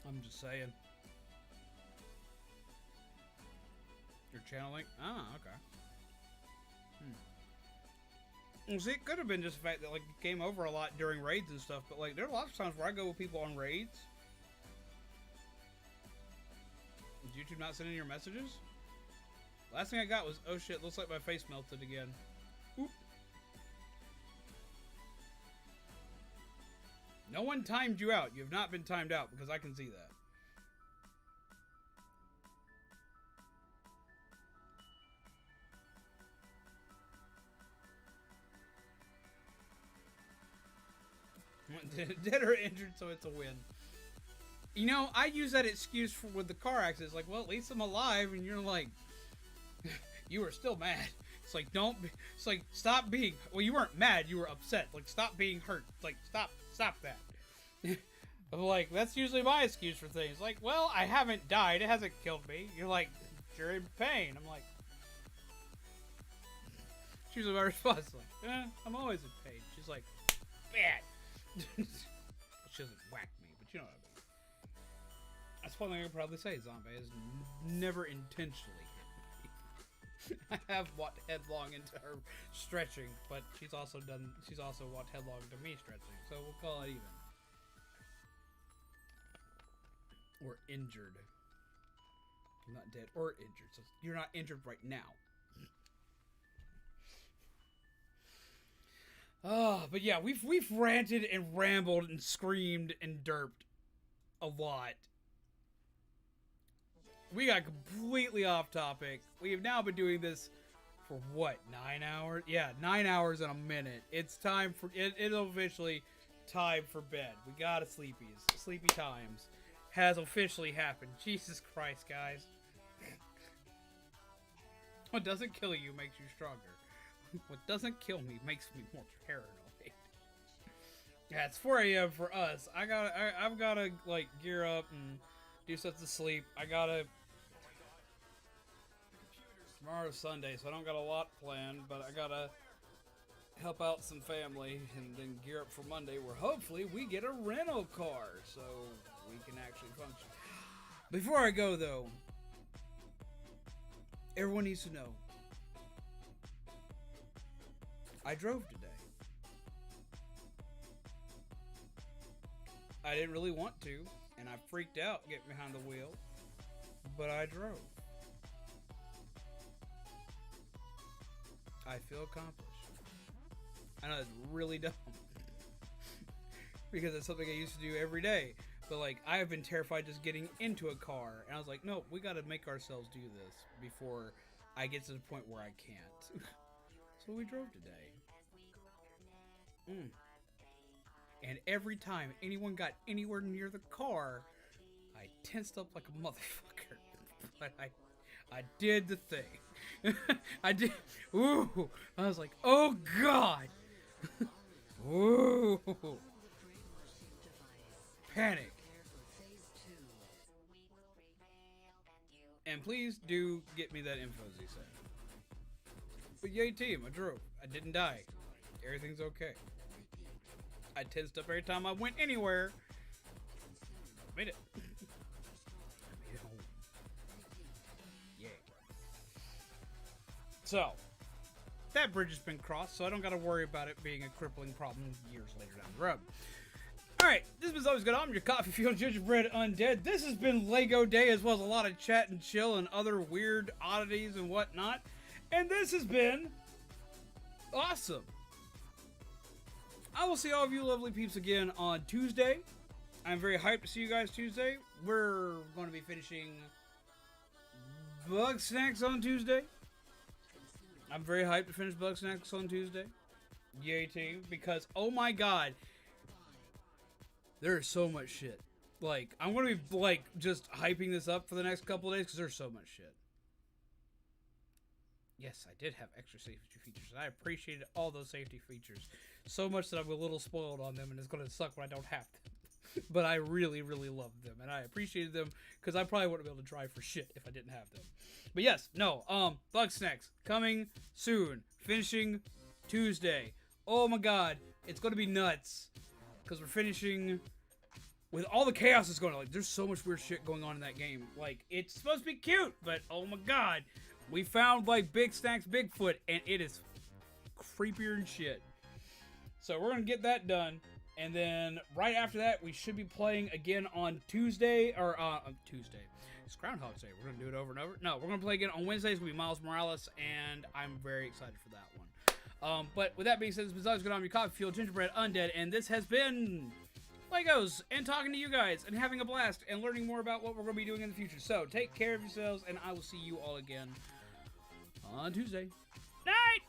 A: I'm just saying. Your channel link? Ah, okay. Well, see, it could have been just the fact that, like, it came over a lot during raids and stuff, but, like, there are lots of times where I go with people on raids. Did YouTube not send in your messages? Last thing I got was, oh shit, looks like my face melted again. Oop. No one timed you out. You have not been timed out because I can see that. Dead or injured, so it's a win. You know, I use that excuse for with the car accidents. Like, well, at least I'm alive, and you're like, you were still mad. It's like, don't be, it's like, stop being, well, you weren't mad, you were upset. Like, stop being hurt. Like, stop that. I'm like, that's usually my excuse for things. Like, well, I haven't died, it hasn't killed me. You're like, you're in pain. I'm like, it's usually my response. Like, I'm always in pain. She's like, bad. She doesn't whack me, but you know what I mean. That's one thing I can probably say. Zombie has never intentionally hit me. I have walked headlong into her stretching, but she's also walked headlong to me stretching. So we'll call it even. Or injured. You're not dead or injured, so you're not injured right now. Oh, but yeah, we've ranted and rambled and screamed and derped a lot. We got completely off topic. We have now been doing this for what, 9 hours? Yeah, 9 hours and a minute. It's time for it's officially time for bed. We got a sleepies. Sleepy times has officially happened. Jesus Christ, guys. What doesn't kill you makes you stronger. What doesn't kill me makes me more paranoid. Yeah, it's 4 a.m. for us. I've gotta like gear up and do stuff to sleep. Tomorrow's Sunday, so I don't got a lot planned, but I gotta help out some family and then gear up for Monday, where hopefully we get a rental car so we can actually function. Before I go though, everyone needs to know. I drove today. I didn't really want to, and I freaked out getting behind the wheel, but I drove. I feel accomplished. I know it's really dumb, because it's something I used to do every day, but like, I have been terrified just getting into a car, and I was like, no, we gotta make ourselves do this before I get to the point where I can't. So we drove today. And every time anyone got anywhere near the car, I tensed up like a motherfucker. But I did the thing. I did. Ooh. I was like, oh God. Ooh. Panic. And please do get me that info, Z said. But yay team, I drove. I didn't die. Everything's okay. I tensed up every time I went anywhere. Made it. I made it home. Yeah. So, that bridge has been crossed, so I don't gotta worry about it being a crippling problem years later down the road. Alright, this has always good. I'm your coffee fueled gingerbread undead. This has been Lego Day, as well as a lot of chat and chill and other weird oddities and whatnot. And this has been awesome. I will see all of you lovely peeps again on Tuesday. I'm very hyped to see you guys Tuesday. We're going to be finishing Bug Snacks on Tuesday. I'm very hyped to finish Bug Snacks on Tuesday. Yay team, because oh my god, there's so much shit. Like, I'm going to be like just hyping this up for the next couple of days because there's so much shit. Yes, I did have extra safety features, and I appreciated all those safety features so much that I'm a little spoiled on them, and it's going to suck when I don't have them. But I really, really loved them, and I appreciated them because I probably wouldn't be able to drive for shit if I didn't have them. But yes, no, Bug Snacks coming soon, finishing Tuesday. Oh my god, it's going to be nuts because we're finishing with all the chaos that's going on. Like, there's so much weird shit going on in that game. Like, it's supposed to be cute, but oh my god. We found, like, Big Snacks Bigfoot, and it is creepier than shit. So we're going to get that done. And then right after that, we should be playing again on Tuesday. Or, Tuesday. It's Groundhog's Day. We're going to do it over and over. No, we're going to play again on Wednesday. It's going to be Miles Morales, and I'm very excited for that one. But with that being said, this is always good on your coffee fuel gingerbread undead, and this has been Legos and talking to you guys and having a blast and learning more about what we're going to be doing in the future. So take care of yourselves, and I will see you all again on Tuesday. Night!